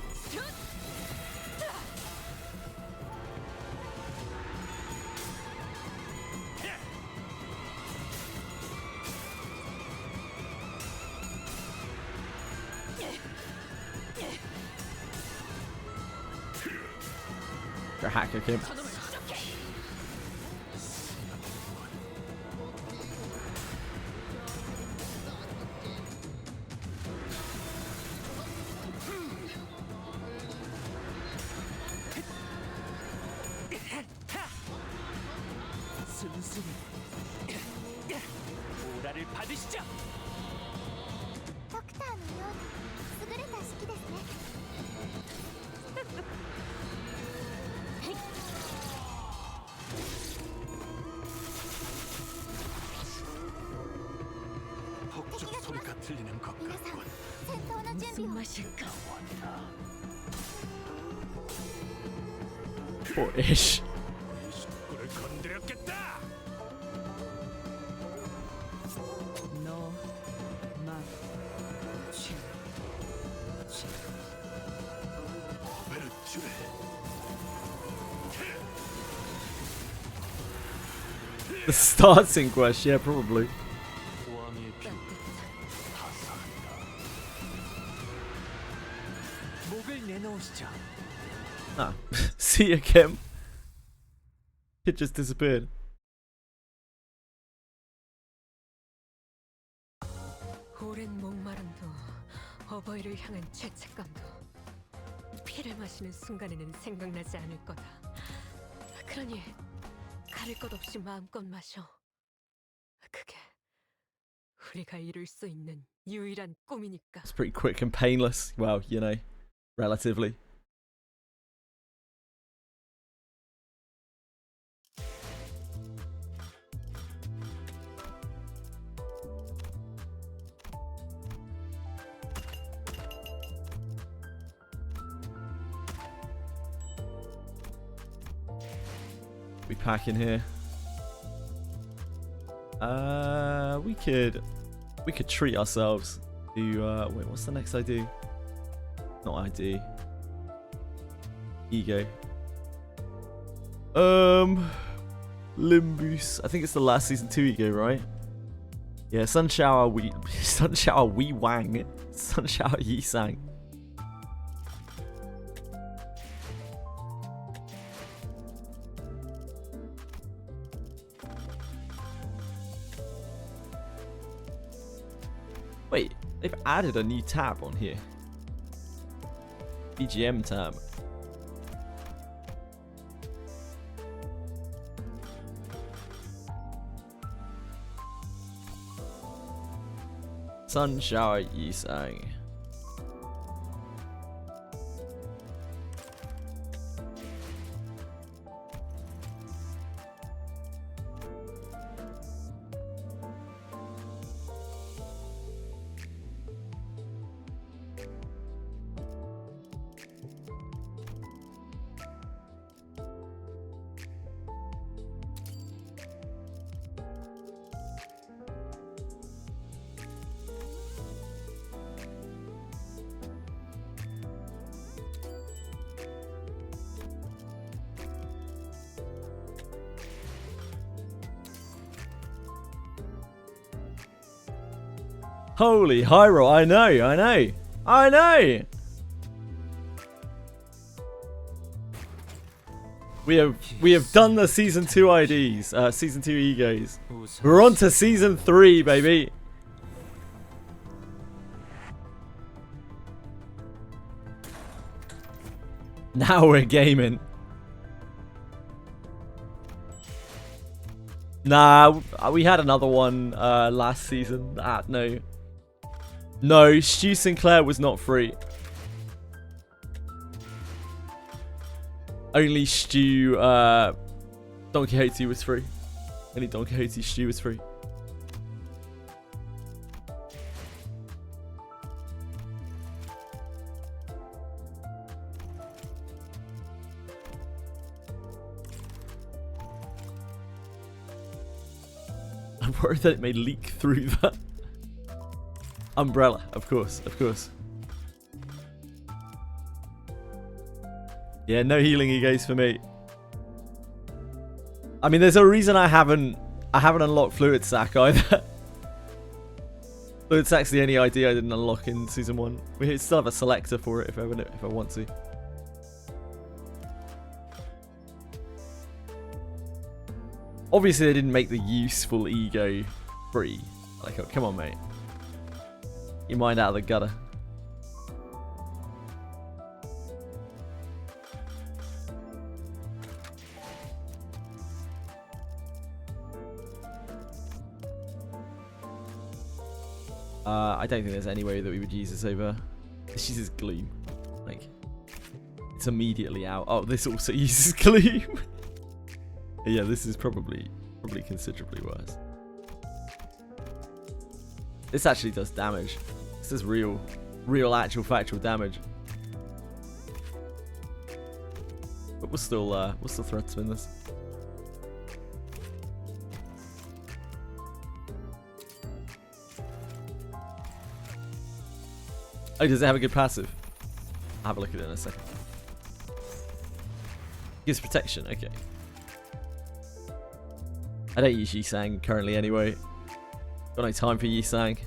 Your hacker came. 오라를 받으시죠. ドクターのような優れた式ですね。 폭죽 소리가 들리는 것 皆さん 같군. 戦闘の準備を。 맛일까? Poor Ish. 이 식구를 건드렸겠다. 너, 나, 치. 베르츄레. The start sync yeah, probably. 왕의 피 하사한다. 목을 내놓으시죠. Ah, see you, Kim. It just disappeared. 오랜 목마름도 어버이를 향한 죄책감도 피를 마시는 순간에는 생각나지 않을 거다. 그러니 가릴 것 없이 마음껏 마셔. 그게 우리가 이룰 수 있는 유일한 꿈이니까. It's pretty quick and painless. Well, you know, relatively. We pack in here. We could treat ourselves to wait, what's the next ID? Not ID. Ego. Limbus. I think it's the last season 2 ego, right? Yeah, Sun Shower Wee Wang. Sun Shower Yi Sang. Wait, they've added a new tab on here. BGM tab. Sun Shower Yi Sang. Holy Hyro, I know. We have done the season 2 IDs, season 2 egos. We're on to season 3, baby. Now we're gaming. Nah, we had another one last season. No, Stu Sinclair was not free. Only Stu Don Quixote was free. Only Don Quixote Stu was free. I'm worried that it may leak through the umbrella, of course. Yeah, no healing egos for me. I mean, there's a reason I haven't unlocked Fluid Sack either. Fluid Sack's the only ID I didn't unlock in season 1. We still have a selector for it if I want to. Obviously, they didn't make the useful ego free. Like, oh, come on, mate. Your mind out of the gutter. I don't think there's any way that we would use this over. This uses Gloom. Like, it's immediately out. Oh, this also uses Gloom. Yeah, this is probably considerably worse. This actually does damage. This is real actual factual damage. But we'll still thread spin this. Oh, does it have a good passive? I'll have a look at it in a second. Gives protection, okay. I don't use Yi-Sang currently anyway. Got no time for Yi-Sang.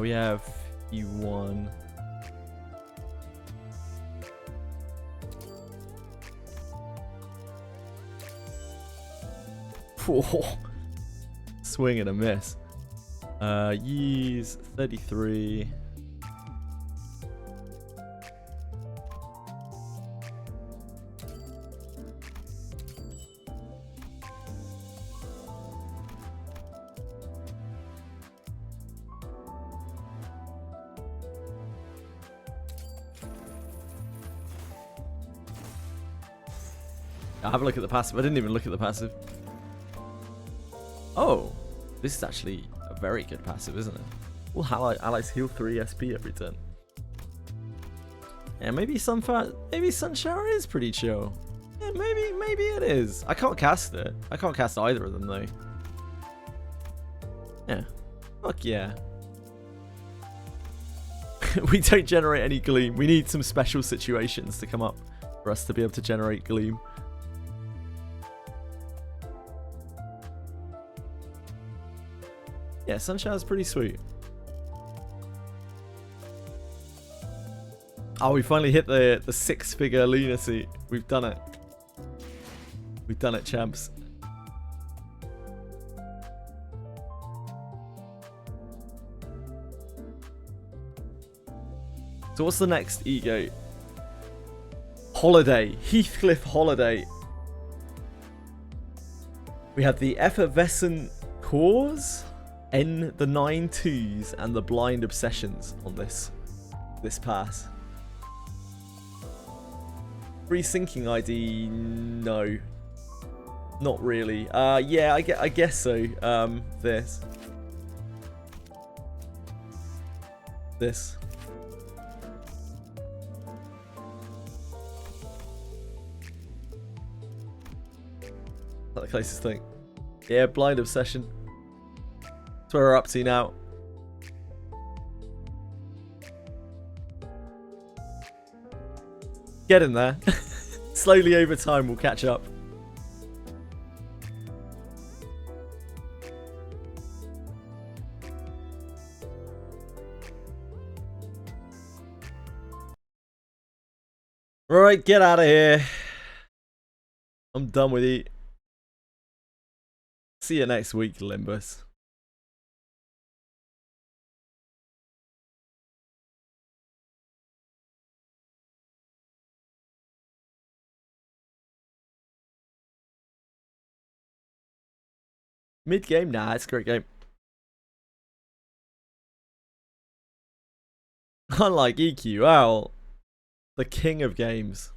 We have U1. Swing and a miss. Use 33. I'll have a look at the passive. I didn't even look at the passive. Oh, this is actually a very good passive, isn't it? All allies heal 3 SP every turn. Yeah, maybe Sun Shower is pretty chill. Yeah, maybe it is. I can't cast it. I can't cast either of them though. Yeah. Fuck yeah. We don't generate any Gleam. We need some special situations to come up for us to be able to generate Gleam. Yeah, Sun Shower's pretty sweet. Oh, we finally hit the 6-figure lunacy. We've done it. We've done it, champs. So what's the next ego? Holiday. Heathcliff Holiday. We have the Effervescent Cause, the 9-2s, and the Blind Obsessions on this pass. Free syncing ID? No. Not really. Yeah, I guess so. This. This. Is that the closest thing? Yeah, Blind Obsession. That's where we're up to now. Get in there. Slowly over time we'll catch up. Alright, get out of here. I'm done with you. See you next week, Limbus. Mid-game? Nah, it's a great game. Unlike EQ, wow. The king of games.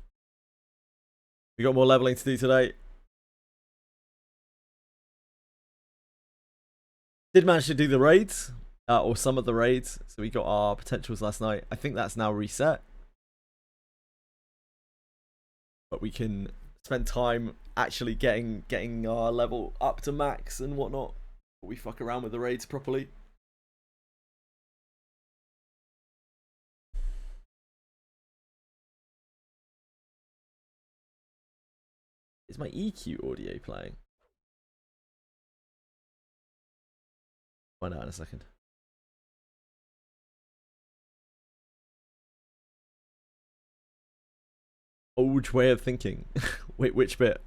We got more leveling to do today. Did manage to do the raids, or some of the raids. So we got our potentials last night. I think that's now reset. But we can spend time actually getting our level up to max and whatnot. But we fuck around with the raids properly. Is my EQ audio playing? Find out in a second. Old way of thinking. Wait, which bit?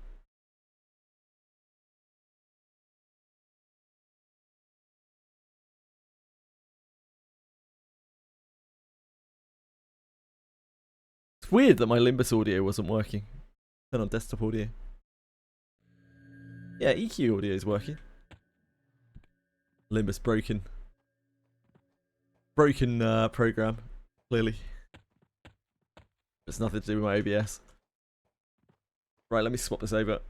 It's weird that my Limbus audio wasn't working. Turn on desktop audio. Yeah, EQ audio is working. Limbus broken. Broken program, clearly. It's nothing to do with my OBS. Right, let me swap this over.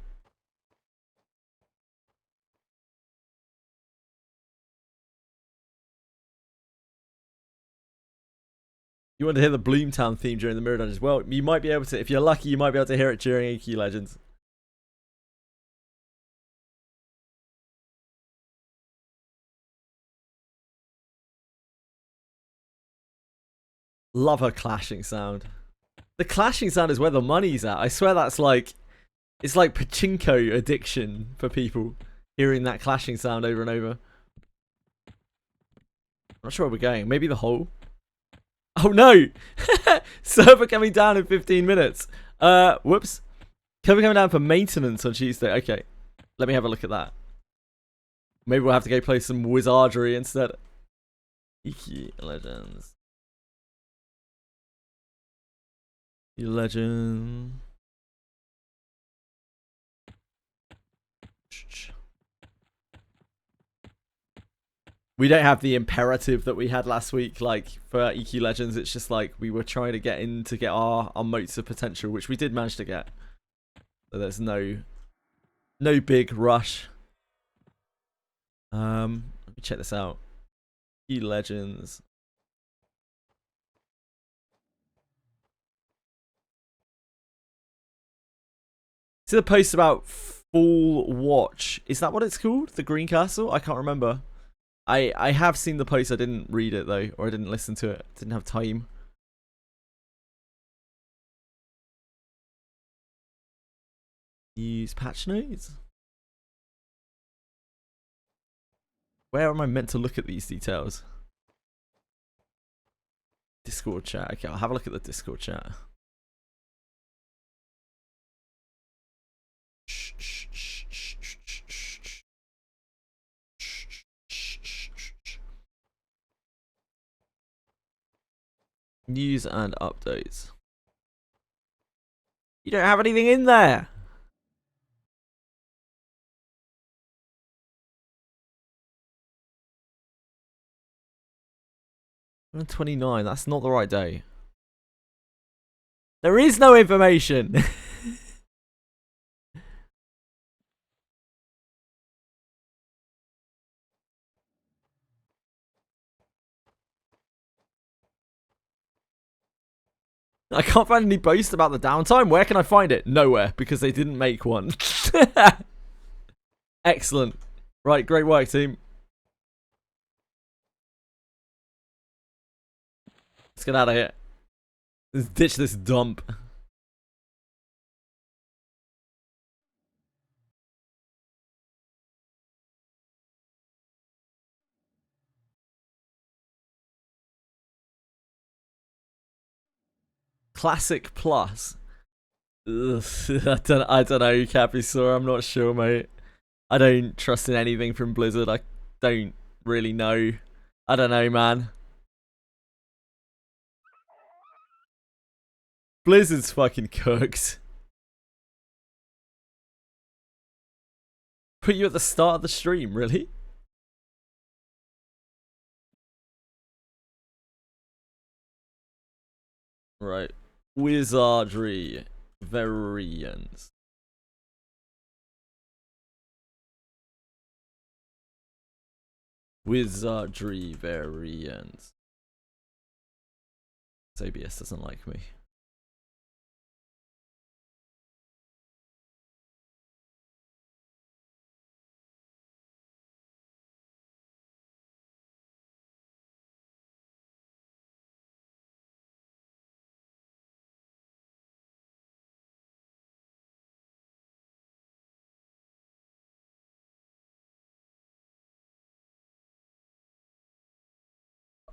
You want to hear the Bloomtown theme during the Mirror Dungeons? Well, you might be able to, if you're lucky, you might be able to hear it during AQ Legends. Love her clashing sound. The clashing sound is where the money's at. I swear that's like, it's like pachinko addiction for people, hearing that clashing sound over and over. I'm not sure where we're going. Maybe the hole? Oh no! Server coming down in 15 minutes. Whoops. Server coming down for maintenance on Tuesday. Okay. Let me have a look at that. Maybe we'll have to go play some Wizardry instead. EQ Legends. Legend. We don't have the imperative that we had last week, like for EQ Legends. It's just like we were trying to get in to get our motes of potential, which we did manage to get. So there's no big rush. Let me check this out. Key legends. See the post about Full Watch. Is that what it's called? The Green Castle? I can't remember. I have seen the post. I didn't read it though, or I didn't listen to it. Didn't have time. Use patch notes. Where am I meant to look at these details? Discord chat. Okay, I'll have a look at the Discord chat. News and updates. You don't have anything in there. I'm 29. That's not the right day. There is no information. I can't find any post about the downtime. Where can I find it? Nowhere, because they didn't make one. Excellent. Right, great work, team. Let's get out of here. Let's ditch this dump. Classic Plus. Ugh, I don't know, Capisor. I'm not sure, mate. I don't trust in anything from Blizzard. I don't really know. I don't know, man. Blizzard's fucking cooked. Put you at the start of the stream, really? Right. Wizardry variants. Wizardry variants. OBS doesn't like me.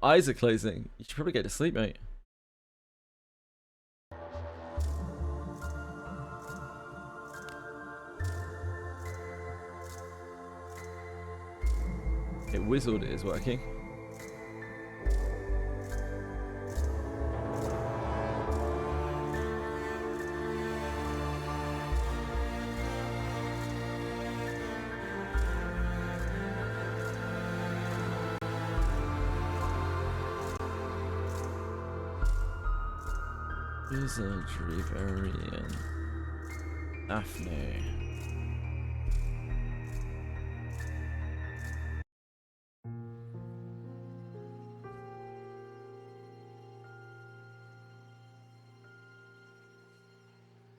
Eyes are closing. You should probably go to sleep, mate. Okay, Wizard is working. Wizardry variant. Daphne.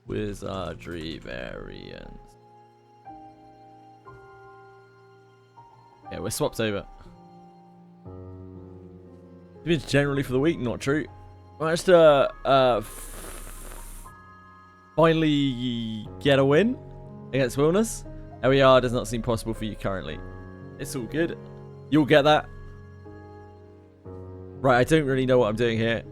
Wizardry variant. Yeah, we're swapped over. It's generally for the week, not true. I managed to finally get a win against Wilderness. LER does not seem possible for you currently. It's all good. You'll get that. Right, I don't really know what I'm doing here.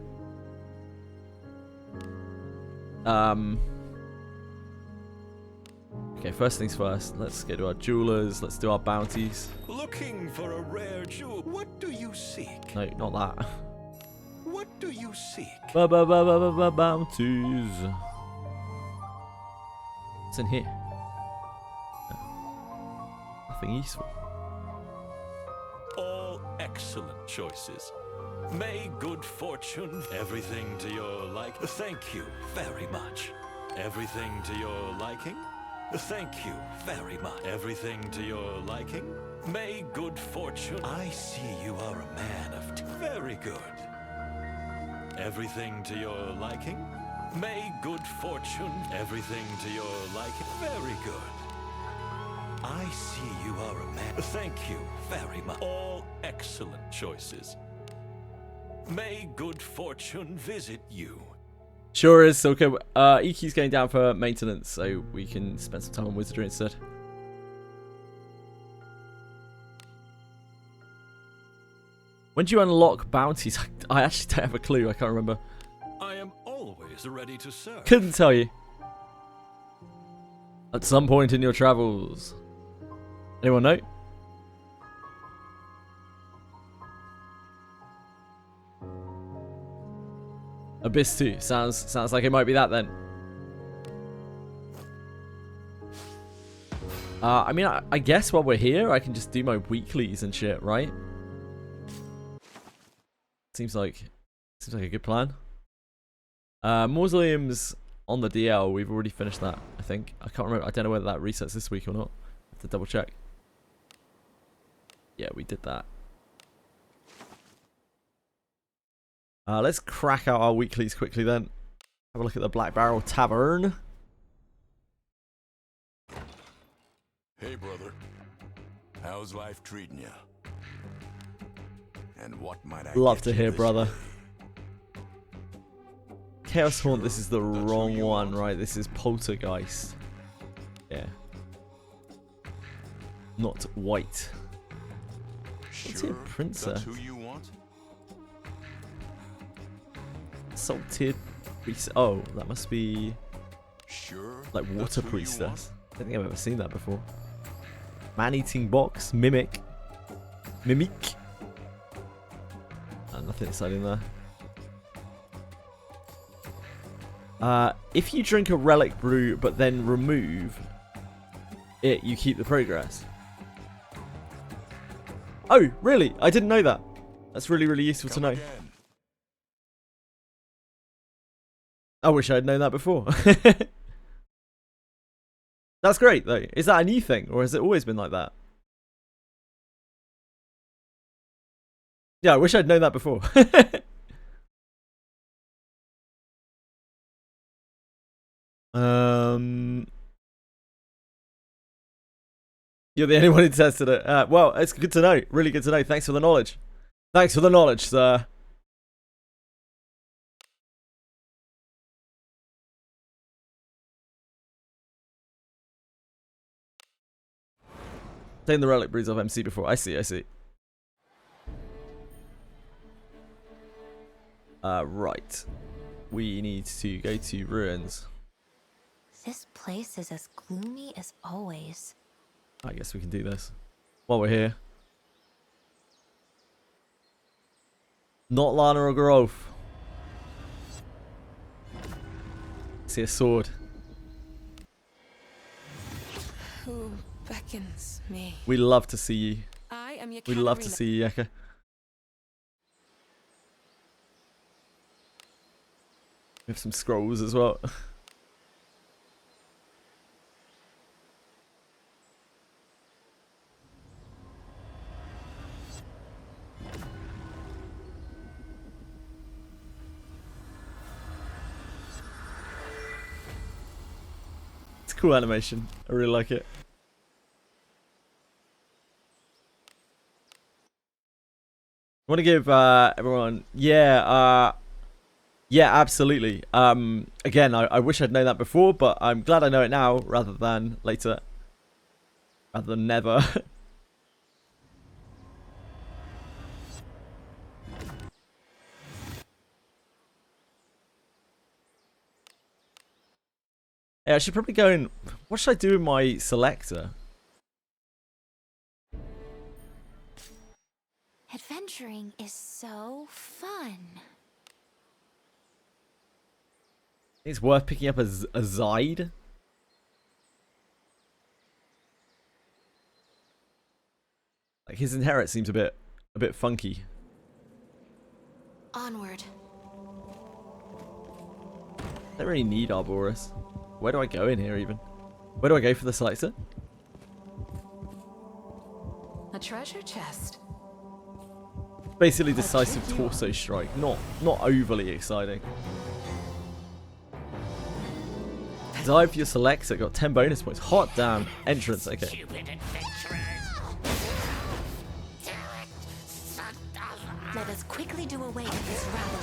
Okay, first things first. Let's go to our jewelers. Let's do our bounties. Looking for a rare jewel. What do you seek? No, not that. What do you seek? Bounties. What's in here? Nothing useful. All excellent choices. May good fortune, everything to your like. Thank you very much. Everything to your liking? Thank you very much. Everything to your liking? May good fortune. I see you are a man of very good. Everything to your liking? May good fortune. Everything to your liking? Very good. I see you are a man. Thank you very much. All excellent choices. May good fortune visit you. Sure is. Okay, EQ's going down for maintenance, so we can spend some time on Wizardry instead. When do you unlock bounties? I actually don't have a clue. I can't remember. I am always ready to serve. Couldn't tell you. At some point in your travels. Anyone know? Abyss 2. Sounds like it might be that then. I mean, I guess while we're here, I can just do my weeklies and shit, right? Seems like a good plan. Mausoleums on the DL. We've already finished that, I think. I can't remember. I don't know whether that resets this week or not. Have to double check. Yeah, we did that. Let's crack out our weeklies quickly then. Have a look at the Black Barrel Tavern. Hey, brother. How's life treating you? And what might I Love get to you hear, this brother. day? Chaos Haunt, Sure, this is the that's who wrong you one, want. right? This is Poltergeist. Yeah. Not white. Salted Sure, Princess. that's who you want? Salted Priest. Oh, that must be Sure. like that's Water who you Priestess. I don't think I've ever seen that before. Man-eating box. Mimic. Mimic. Nothing exciting there. If you drink a relic brew but then remove it, you keep the progress. Oh, really? I didn't know that. That's really, really useful to Come know. again. I wish I had known that before. That's great, though. Is that a new thing, or has it always been like that? Yeah, I wish I'd known that before. You're the only one who tested it. Well, it's good to know. Really good to know. Thanks for the knowledge. Thanks for the knowledge, sir. Taking the relic breeds off MC before. I see. Right. We need to go to ruins. This place is as gloomy as always. I guess we can do this while we're here. Not Lana or Grove. See a sword. Who beckons me? We love to see you. I am your We love to see you, Yeka. We have some scrolls as well. It's cool animation. I really like it. I want to give everyone, yeah, absolutely. Again, I wish I'd known that before, but I'm glad I know it now rather than later, rather than never. Yeah, I should probably go in. What should I do with my selector? Adventuring is so fun. It's worth picking up a Zide. Like his inherit seems a bit funky. Onward. I don't really need Arboreus. Where do I go in here even? Where do I go for the selector? A treasure chest. Basically decisive torso strike. Not overly exciting. Dive for your selector. Got 10 bonus points. Hot damn. Entrance. Okay. Let us quickly do away with this rabble.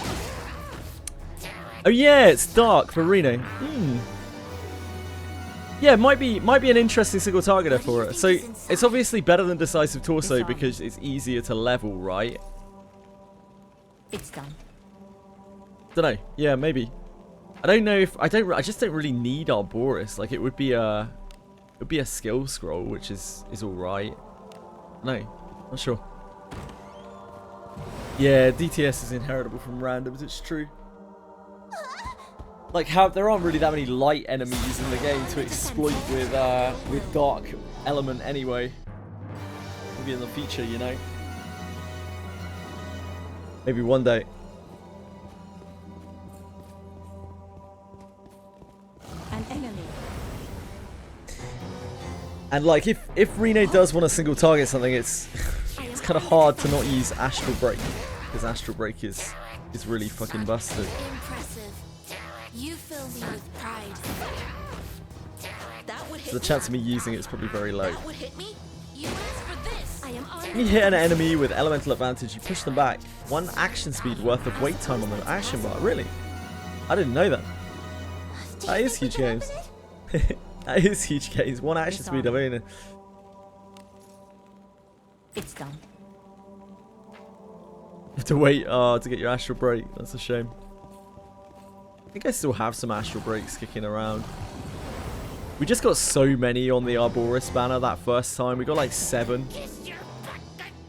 Oh yeah, it's dark for Reno. Yeah, might be an interesting single targeter for it. So it's obviously better than decisive torso because it's easier to level, right? It's done. Don't know. Yeah, maybe. I don't know if I just don't really need Arboris. Like it would be a skill scroll, which is all right. No, not sure. Yeah, DTS is inheritable from randoms. It's true. Like there aren't really that many light enemies in the game to exploit with dark element anyway. Maybe in the future, you know. Maybe one day. An enemy. And like if Reno does want to single target something, it's kind of hard to not use Astral Break because Astral Break is really fucking busted. Impressive. You fill me with pride. That would hit So the chance of me using it is probably very low. That would hit me. You asked for this. I am on. When you hit an enemy with elemental advantage, you push them back 1 action speed worth of wait time on the action bar. Really? I didn't know that. That is huge games. That is huge games. 1 action speed. I mean, It's done. you have to wait to get your Astral Break. That's a shame. I think I still have some Astral Breaks kicking around. We just got so many on the Arboris banner that first time. We got like 7.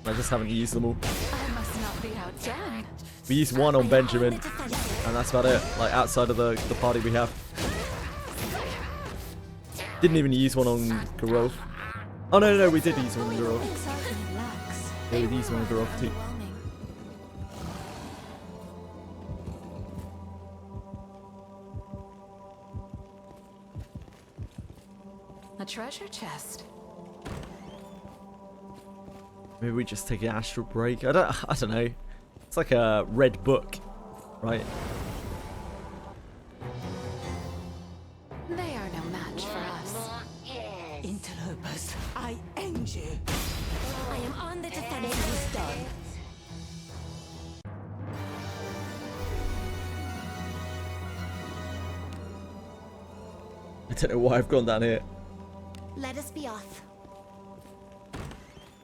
I just haven't used them all. I must not be outdone. We used 1 on Benjamin, and that's about it. Like outside of the party we have. Didn't even use 1 on Garov. Oh no, we did use 1 on Garov. Excitement lacks. Yeah, we used 1 on Garov too. Overwhelming. A treasure chest. Maybe we just take an Astral Break. I don't know. It's like a red book, right? They are no match for us. Interlopers, I end you. I am on the defensive. Done. I don't know why I've gone down here. Let us be off.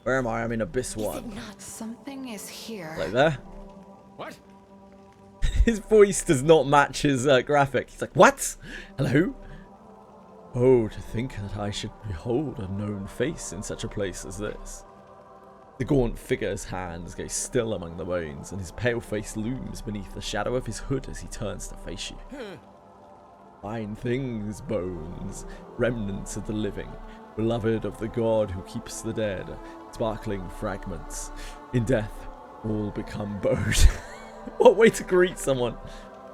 Where am I? I'm in Abyss Is 1. it not? Something is here. Like there. What? His voice does not match his graphic. He's like, what? Hello? Oh, to think that I should behold a known face in such a place as this. The gaunt figure's hands go still among the bones, and his pale face looms beneath the shadow of his hood as he turns to face you. Fine things, bones, remnants of the living, beloved of the god who keeps the dead, sparkling fragments. In death, all become bone. What way to greet someone?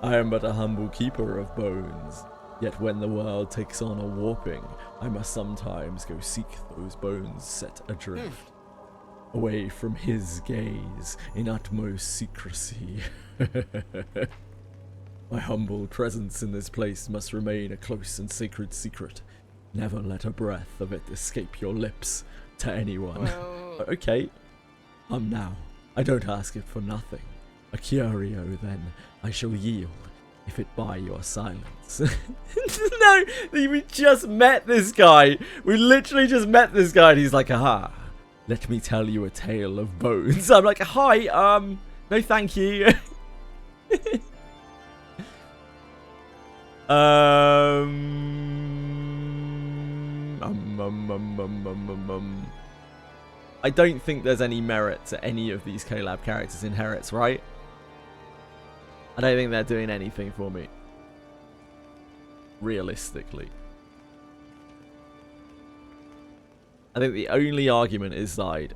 I am but a humble keeper of bones. Yet when the world takes on a warping, I must sometimes go seek those bones set adrift. Away from his gaze, in utmost secrecy. My humble presence in this place must remain a close and sacred secret. Never let a breath of it escape your lips to anyone. Okay. Now. I don't ask it for nothing. A curio, then, I shall yield, if it buy your silence. No! We just met this guy! We literally just met this guy and he's like, aha, let me tell you a tale of bones. I'm like, hi, no thank you. I don't think there's any merit to any of these collab characters in Herits, right? I don't think they're doing anything for me. Realistically. I think the only argument is Zide.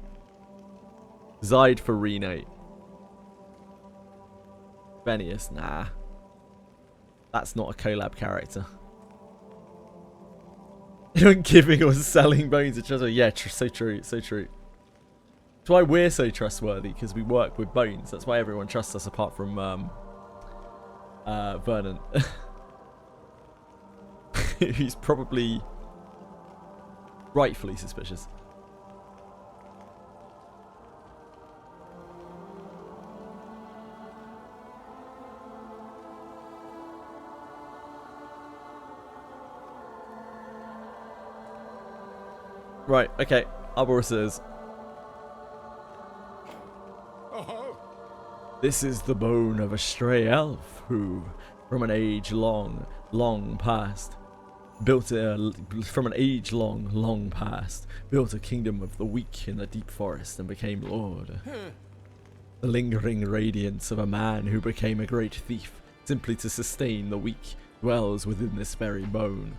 Zide for Renate. Venius, nah. That's not a collab character. You're not giving or selling bones to trustworthy. Yeah, so true, so true. That's why we're so trustworthy, because we work with bones. That's why everyone trusts us apart from Vernon. He's probably rightfully suspicious. Right, okay. Arbor says, this is the bone of a stray elf who, from an age long past, built a kingdom of the weak in the deep forest and became lord. The lingering radiance of a man who became a great thief simply to sustain the weak dwells within this very bone.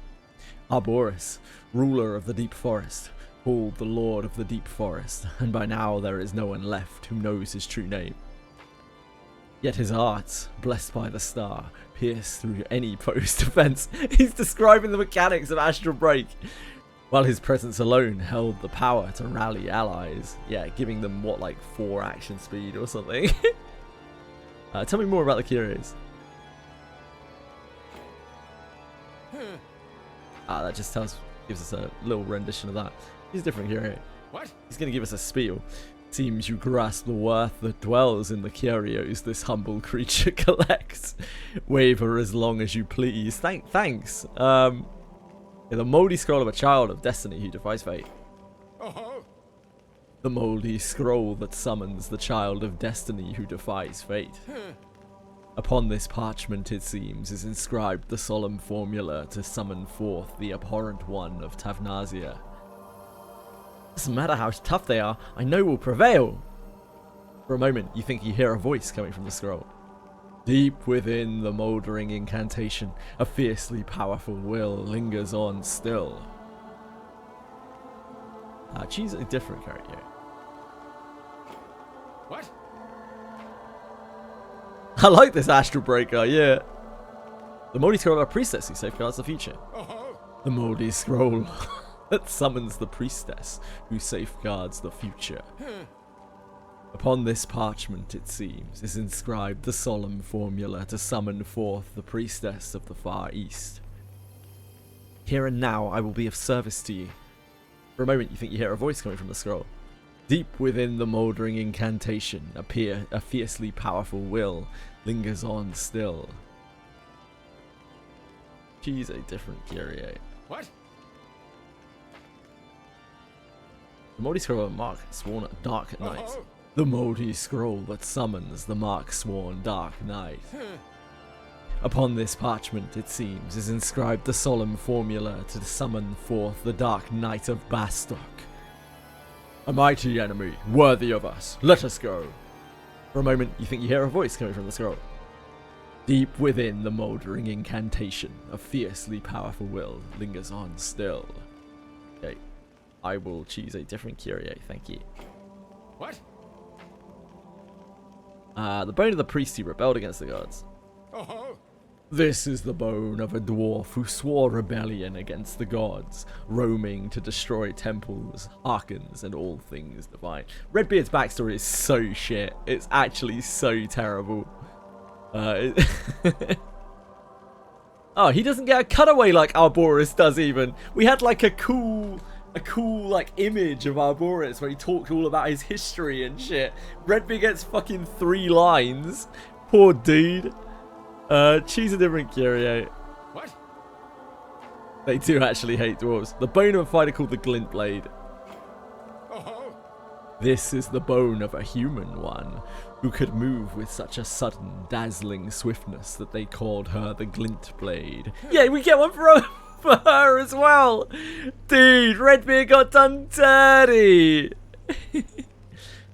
Arboris, ruler of the deep forest, called the Lord of the Deep Forest, and by now there is no one left who knows his true name. Yet his arts, blessed by the star, pierce through any post defense. He's describing the mechanics of Astral Break, while his presence alone held the power to rally allies. Yeah, giving them, what, like 4 action speed or something? Tell me more about the Curios. That just gives us a little rendition of that. He's a different hero. What? He's going to give us a spiel. Seems you grasp the worth that dwells in the curios this humble creature collects. Waver as long as you please. Thanks. Yeah, the moldy scroll of a child of destiny who defies fate. The moldy scroll that summons the child of destiny who defies fate. Upon this parchment, it seems, is inscribed the solemn formula to summon forth the abhorrent one of Tavnasia. Doesn't matter how tough they are, I know will prevail. For a moment, you think you hear a voice coming from the scroll. Deep within the mouldering incantation, a fiercely powerful will lingers on still. Choose a different character. What? I like this Astral Breaker, yeah. The moldy scroll of a priestess who safeguards the future. The moldy scroll that summons the priestess who safeguards the future. Upon this parchment, it seems, is inscribed the solemn formula to summon forth the priestess of the Far East. Here and now, I will be of service to you. For a moment, you think you hear a voice coming from the scroll. Deep within the mouldering incantation, a fiercely powerful will lingers on still. Choose a different Kyrie. What? The moldy scroll of Mark sworn at dark at night. The moldy scroll that summons the mark sworn dark night. Upon this parchment, it seems, is inscribed the solemn formula to summon forth the dark night of Bastok. A mighty enemy, worthy of us. Let us go. For a moment, you think you hear a voice coming from the scroll. Deep within the mouldering incantation, a fiercely powerful will lingers on still. Okay. I will choose a different Kyrie, thank you. What? The bone of the priest who rebelled against the gods. This is the bone of a dwarf who swore rebellion against the gods, roaming to destroy temples, Arkans, and all things divine. Redbeard's backstory is so shit. It's actually so terrible. Oh, he doesn't get a cutaway like Arboris does even. We had like a cool like image of Arboris where he talked all about his history and shit. Redbeard gets fucking 3 lines. Poor dude. Choose a different Kyrie. What? They do actually hate dwarves. The bone of a fighter called the Glint Blade. This is the bone of a human one who could move with such a sudden, dazzling swiftness that they called her the Glint Blade. Yeah, we get one for her as well. Dude, Redbeard got done dirty.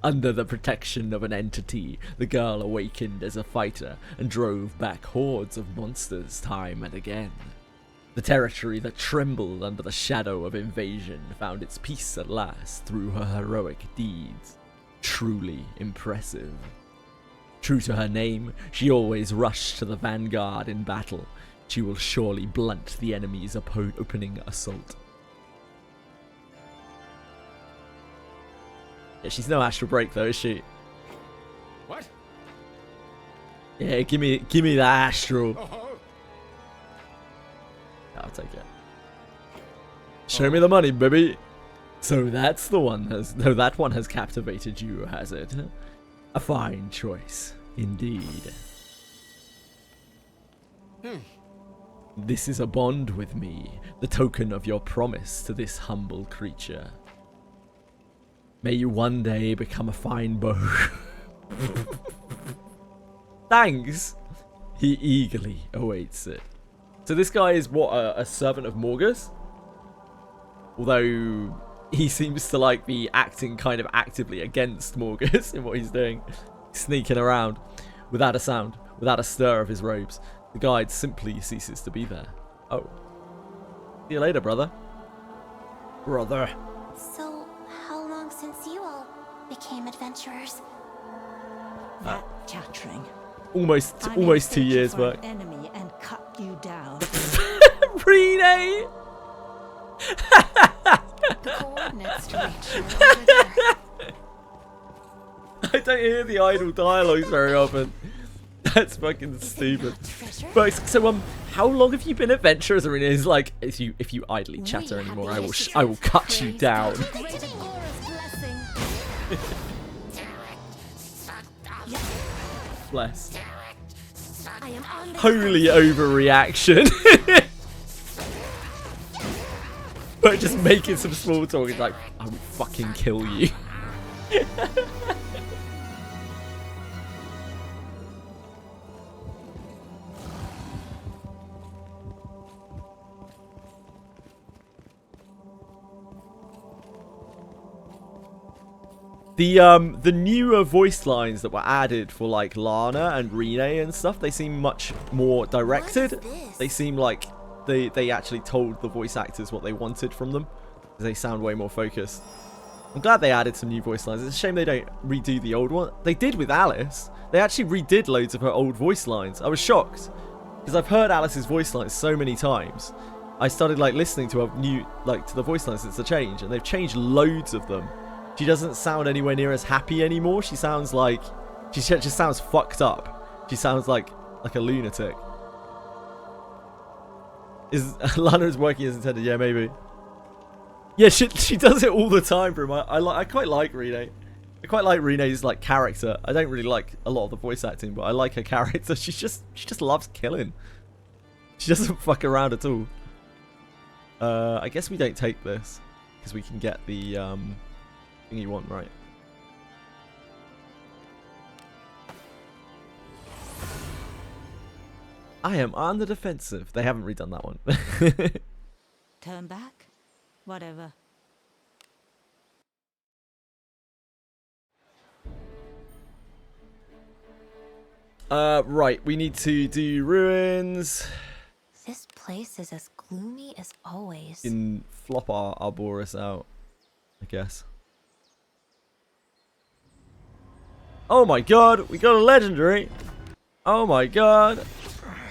Under the protection of an entity, the girl awakened as a fighter and drove back hordes of monsters time and again. The territory that trembled under the shadow of invasion found its peace at last through her heroic deeds. Truly impressive. True to her name, she always rushed to the vanguard in battle. She will surely blunt the enemy's opening assault. Yeah, she's no Astral Break though, is she? What? Yeah, give me that Astral. Oh, I'll take it. Show me the money, baby. So that's the one that one has captivated you, has it? A fine choice, indeed. This is a bond with me, the token of your promise to this humble creature. May you one day become a fine bow. Thanks. He eagerly awaits it. So this guy is what, a servant of Morgus? Although he seems to like be acting kind of actively against Morgus in what he's doing. Sneaking around without a sound, without a stir of his robes. The guide simply ceases to be there. Oh. See you later, brother. Brother. So, how long since you all became adventurers? That chattering. Almost I 2 made years for an work. enemy and cut you down. Rene! The coordinates to reach you over there. I don't hear the idle dialogues very often. That's fucking stupid. Treasure? But so how long have you been adventurers? Arena is like if you idly chatter We have anymore, the I will cut you Praise down. God. Great Agora's blessing. Bless. I am on the Holy overreaction. But just making some small talk is like, I will fucking kill you. The newer voice lines that were added for like Lana and Rene and stuff, they seem much more directed. What is this? They seem like they actually told the voice actors what they wanted from them. They sound way more focused. I'm glad they added some new voice lines. It's a shame they don't redo the old one. They did with Alice. They actually redid loads of her old voice lines. I was shocked because I've heard Alice's voice lines so many times. I started like listening to her new to the voice lines since the change, and they've changed loads of them. She doesn't sound anywhere near as happy anymore. She sounds like she just sounds fucked up. She sounds like a lunatic. Is Lana is working as intended? Yeah, maybe. Yeah, she does it all the time, bro. I quite like Rene. I quite like Rene's like character. I don't really like a lot of the voice acting, but I like her character. She just loves killing. She doesn't fuck around at all. I guess we don't take this because we can get the thing you want, right? I am on the defensive. They haven't redone that one. Turn back? Whatever. Right, we need to do ruins. This place is as gloomy as always. Can flop our Arboris out, I guess. Oh my god, we got a legendary. Oh my god.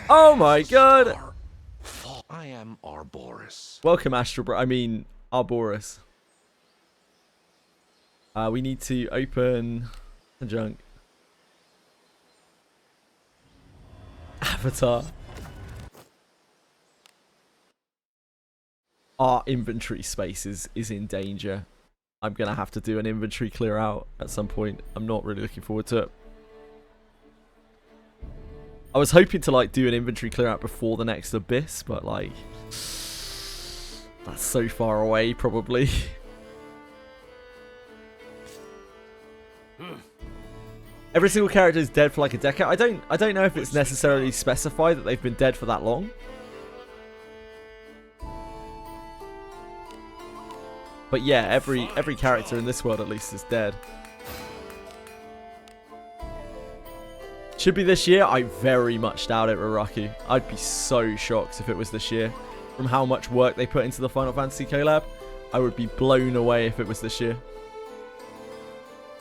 Oh my god. I am Arboris. Welcome, Arboris. We need to open the junk. Avatar. Our inventory space is in danger. I'm gonna have to do an inventory clear out at some point. I'm not really looking forward to it. I was hoping to like do an inventory clear out before the next abyss, but like that's so far away probably. Every single character is dead for like a decade. I don't know if it's necessarily specified that they've been dead for that long. But yeah, every character in this world at least is dead. Should be this year? I very much doubt it, Raraku. I'd be so shocked if it was this year. From how much work they put into the Final Fantasy collab, I would be blown away if it was this year.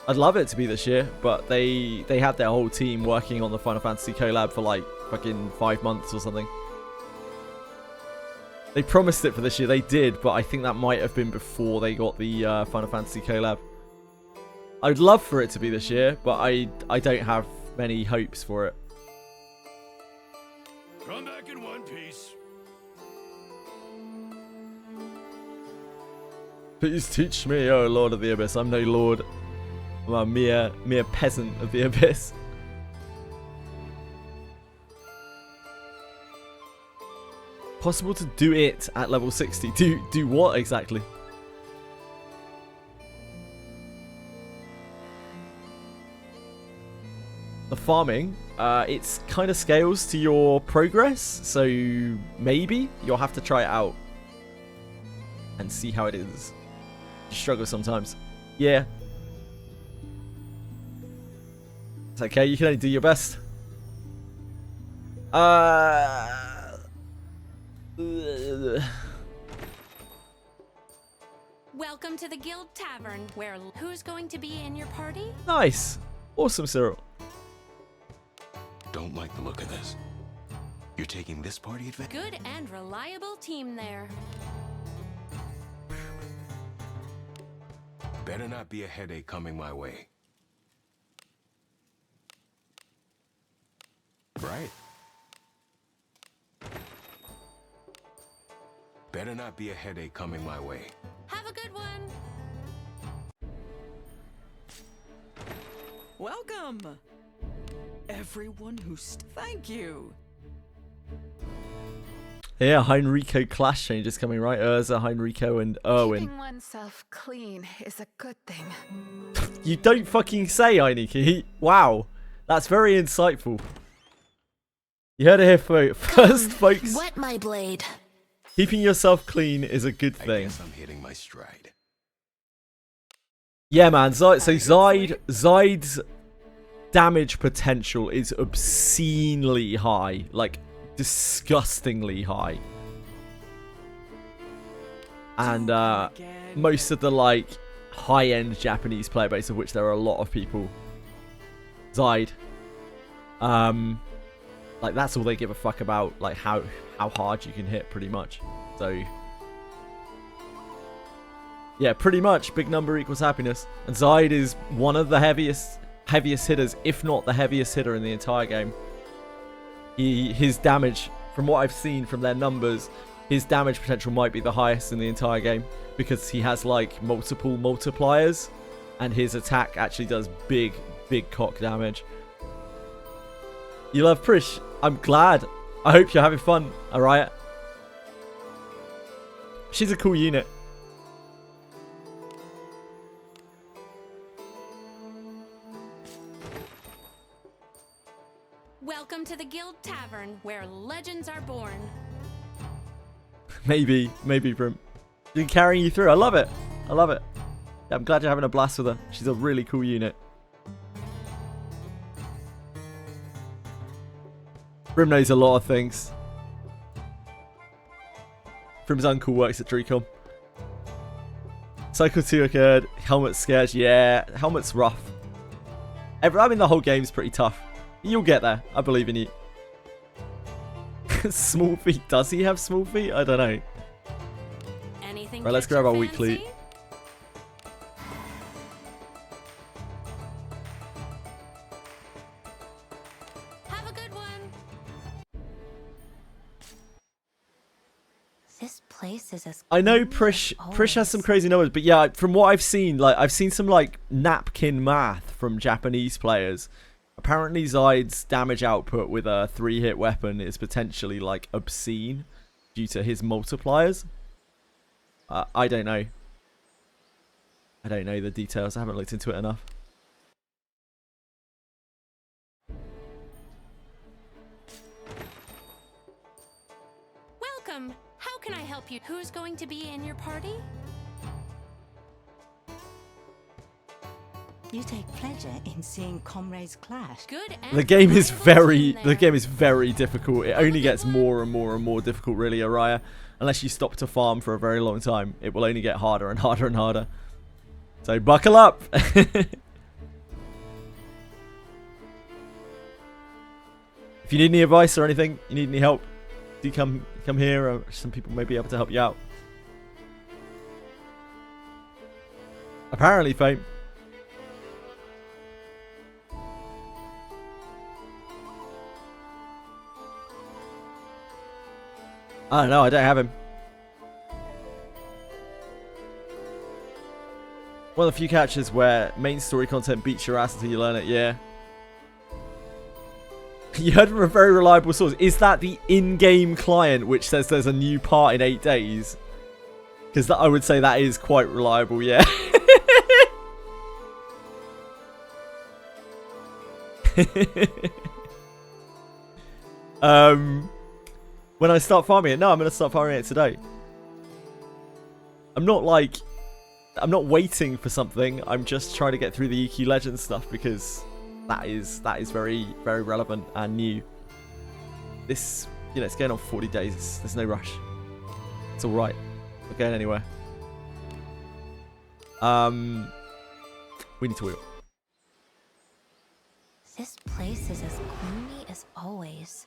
I'd love it to be this year, but they had their whole team working on the Final Fantasy collab for like fucking 5 months or something. They promised it for this year, they did, but I think that might have been before they got the Final Fantasy collab. I'd love for it to be this year, but I don't have many hopes for it. Come back in one piece. Please teach me, oh Lord of the Abyss. I'm no lord. I'm a mere peasant of the Abyss. Possible to do it at level 60. Do what exactly? The farming, it's kind of scales to your progress, so maybe you'll have to try it out and see how it is. You struggle sometimes. Yeah. It's okay, you can only do your best. Welcome to the Guild Tavern, where who's going to be in your party? Nice. Awesome, Cyril. Don't like the look of this. You're taking this party advantage? Good and reliable team there. Better not be a headache coming my way. Right. Better not be a headache coming my way. Have a good one. Welcome, everyone thank you. Yeah, Heinrico clash changes coming, right? Urza, Heinrico, and Erwin. Keeping oneself clean is a good thing. You don't fucking say, Heineke. Wow. That's very insightful. You heard it here first, folks. Wet my blade. Keeping yourself clean is a good I thing. guess I'm hitting my stride. Yeah, man. Zeid's damage potential is obscenely high. Like, disgustingly high. And most of the, like, high-end Japanese player base, of which there are a lot of people, Zeid, like, that's all they give a fuck about, like, how hard you can hit, pretty much. So, yeah, pretty much, big number equals happiness. And Zeid is one of the heaviest hitters, if not the heaviest hitter in the entire game. His damage, from what I've seen from their numbers, his damage potential might be the highest in the entire game, because he has, like, multiple multipliers, and his attack actually does big cock damage. You love Prish. I'm glad. I hope you're having fun, alright? She's a cool unit. Welcome to the Guild Tavern, where legends are born. Maybe, Brim. She's carrying you through. I love it. I love it. Yeah, I'm glad you're having a blast with her. She's a really cool unit. Brim knows a lot of things. Brim's uncle works at Dreecom. Cycle 2 occurred. Helmet's scared. Yeah, Helmet's rough. I mean, the whole game's pretty tough. You'll get there. I believe in you. Small feet. Does he have small feet? I don't know. Anything Right, let's catch grab your our weekly. fancy? Have a good one. This place is as I know clean as Prish has some always. crazy numbers, but yeah, from what I've seen, like, I've seen some, like, napkin math from Japanese players. Apparently Zeid's damage output with a 3-hit weapon is potentially, like, obscene due to his multipliers. I don't know. I don't know the details. I haven't looked into it enough. Welcome. How can I help you? Who's going to be in your party? You take pleasure in seeing comrades clash. Good and The game is reliable team very difficult. It only gets more and more difficult, really, Araya. Unless you stop to farm for a very long time, it will only get harder and harder and harder. So buckle up. If you need any advice or anything, you need any help, do come here. Or some people may be able to help you out. Apparently, Fame. I don't know, I don't have him. One of the few catches where main story content beats your ass until you learn it, yeah. You heard from a very reliable source. Is that the in-game client which says there's a new part in 8 days? Because I would say that is quite reliable, yeah. When I start farming it, no, I'm going to start farming it today. I'm not waiting for something. I'm just trying to get through the EQ Legends stuff because that is very, very relevant and new. This, you know, it's going on for 40 days. There's no rush. It's all right. Not going anywhere. We need to wheel. This place is as gloomy as always.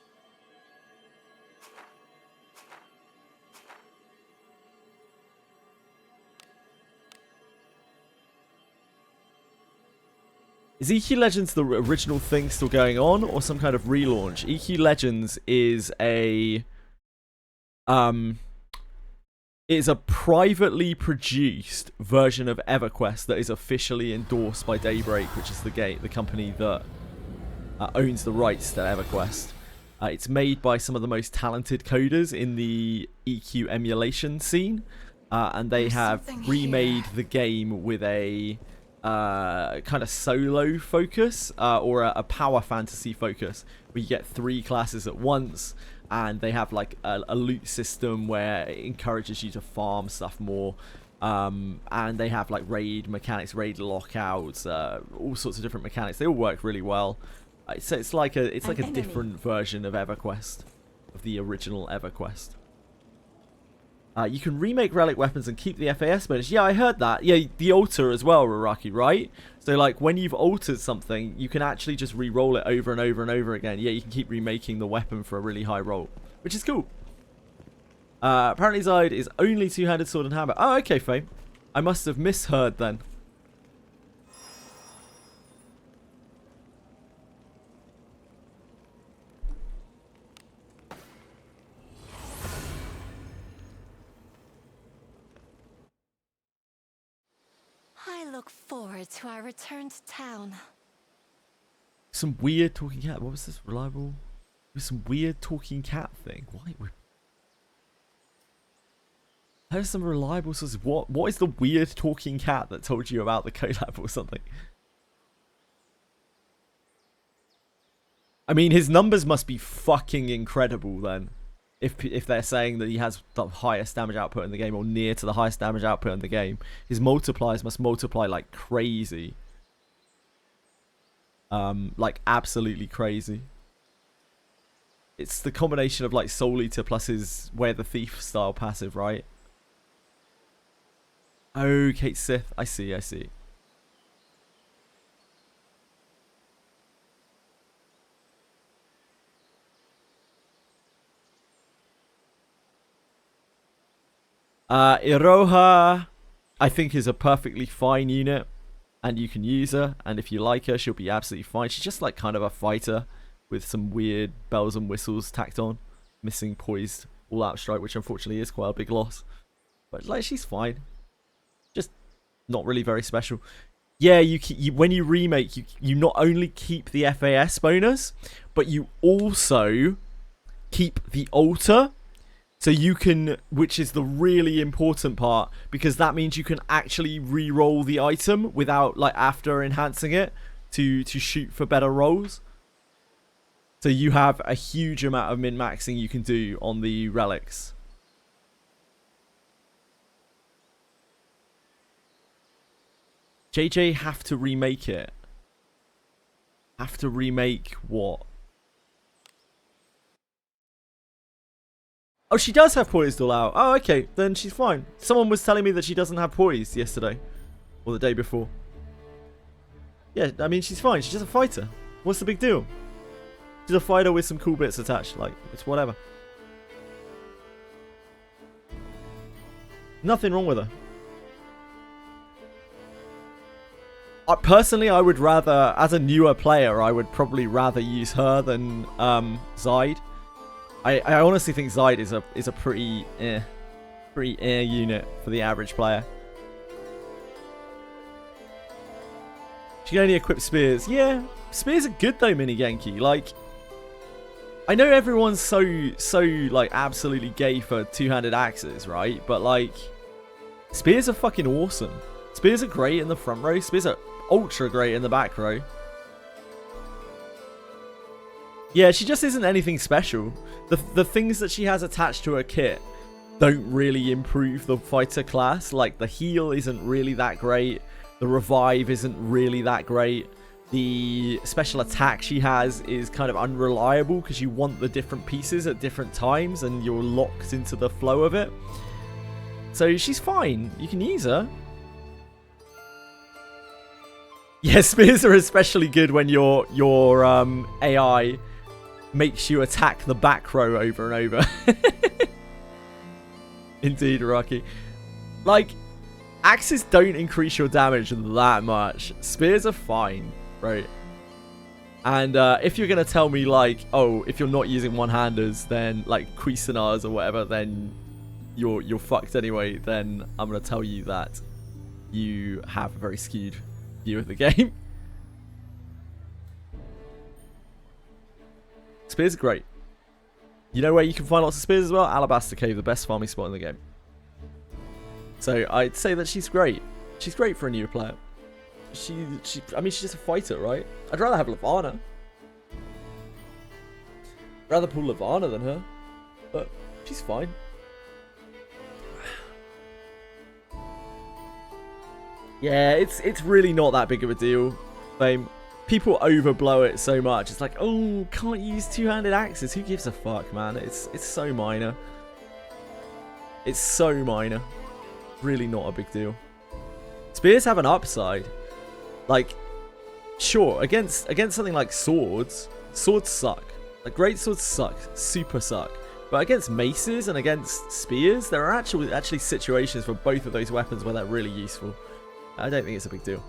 Is EQ Legends the original thing still going on, or some kind of relaunch? EQ Legends is a privately produced version of EverQuest that is officially endorsed by Daybreak, which is the company that owns the rights to EverQuest. It's made by some of the most talented coders in the EQ emulation scene, and they have remade the game with a kind of solo focus or a power fantasy focus, where you get 3 classes at once, and they have like a loot system where it encourages you to farm stuff more, and they have like raid mechanics, raid lockouts, all sorts of different mechanics. They all work really well. So it's like a different version of EverQuest, of the original EverQuest. You can remake relic weapons and keep the FAS bonus. Yeah, I heard that. Yeah, the alter as well, Raraki, right? So, like, when you've altered something, you can actually just re-roll it over and over and over again. Yeah, you can keep remaking the weapon for a really high roll, which is cool. Apparently Zide is only two-handed sword and hammer. Oh, okay, Faye. I must have misheard then. I look forward to our return to town. Some weird talking cat. What was this? Reliable? With some weird talking cat thing. Why? There's some reliable sources. What is the weird talking cat that told you about the collab or something? I mean, his numbers must be fucking incredible then. If they're saying that he has the highest damage output in the game, or near to the highest damage output in the game, his multipliers must multiply like crazy. Like absolutely crazy. It's the combination of like Soul Eater plus his Where the Thief style passive, right? Oh, Kate Sith. I see. Iroha, I think, is a perfectly fine unit, and you can use her, and if you like her, she'll be absolutely fine. She's just like kind of a fighter with some weird bells and whistles tacked on, missing poised all-out strike, which unfortunately is quite a big loss. But like, she's fine, just not really very special. Yeah, when you remake, you not only keep the FAS bonus, but you also keep the alter. So you can, which is the really important part, because that means you can actually re-roll the item without, like, after enhancing it to shoot for better rolls. So you have a huge amount of min-maxing you can do on the relics. JJ have to remake it. Have to remake what? Oh, she does have poised all out. Oh, okay. Then she's fine. Someone was telling me that she doesn't have poised yesterday. Or the day before. Yeah, I mean, she's fine. She's just a fighter. What's the big deal? She's a fighter with some cool bits attached. Like, it's whatever. Nothing wrong with her. Personally, I would rather, as a newer player, I would probably rather use her than Zide. I honestly think Zide is a pretty unit for the average player. She can only equip spears. Yeah, spears are good though, Mini Genki. Like, I know everyone's so like absolutely gay for two-handed axes, right? But like, spears are fucking awesome. Spears are great in the front row. Spears are ultra great in the back row. Yeah, she just isn't anything special. The things that she has attached to her kit don't really improve the fighter class. Like, the heal isn't really that great. The revive isn't really that great. The special attack she has is kind of unreliable because you want the different pieces at different times and you're locked into the flow of it. So she's fine. You can use her. Yeah, spears are especially good when your AI makes you attack the back row over and over. Indeed, Rocky. Like, axes don't increase your damage that much. Spears are fine, right? And if you're going to tell me, like, oh, if you're not using one-handers, then, like, Cuisinards or whatever, then you're fucked anyway, then I'm going to tell you that you have a very skewed view of the game. Spears are great. You know where you can find lots of spears as well? Alabaster Cave, the best farming spot in the game. So I'd say that she's great. She's great for a new player. I mean, she's just a fighter, right? I'd rather have Lavana. Rather pull Lavana than her. But she's fine. Yeah, it's really not that big of a deal. People overblow it so much. It's like, oh, can't use two-handed axes. Who gives a fuck, man? It's so minor. It's so minor. Really not a big deal. Spears have an upside. Like, sure, against something like swords suck. Like, great swords suck. Super suck. But against maces and against spears, there are actually situations for both of those weapons where they're really useful. I don't think it's a big deal.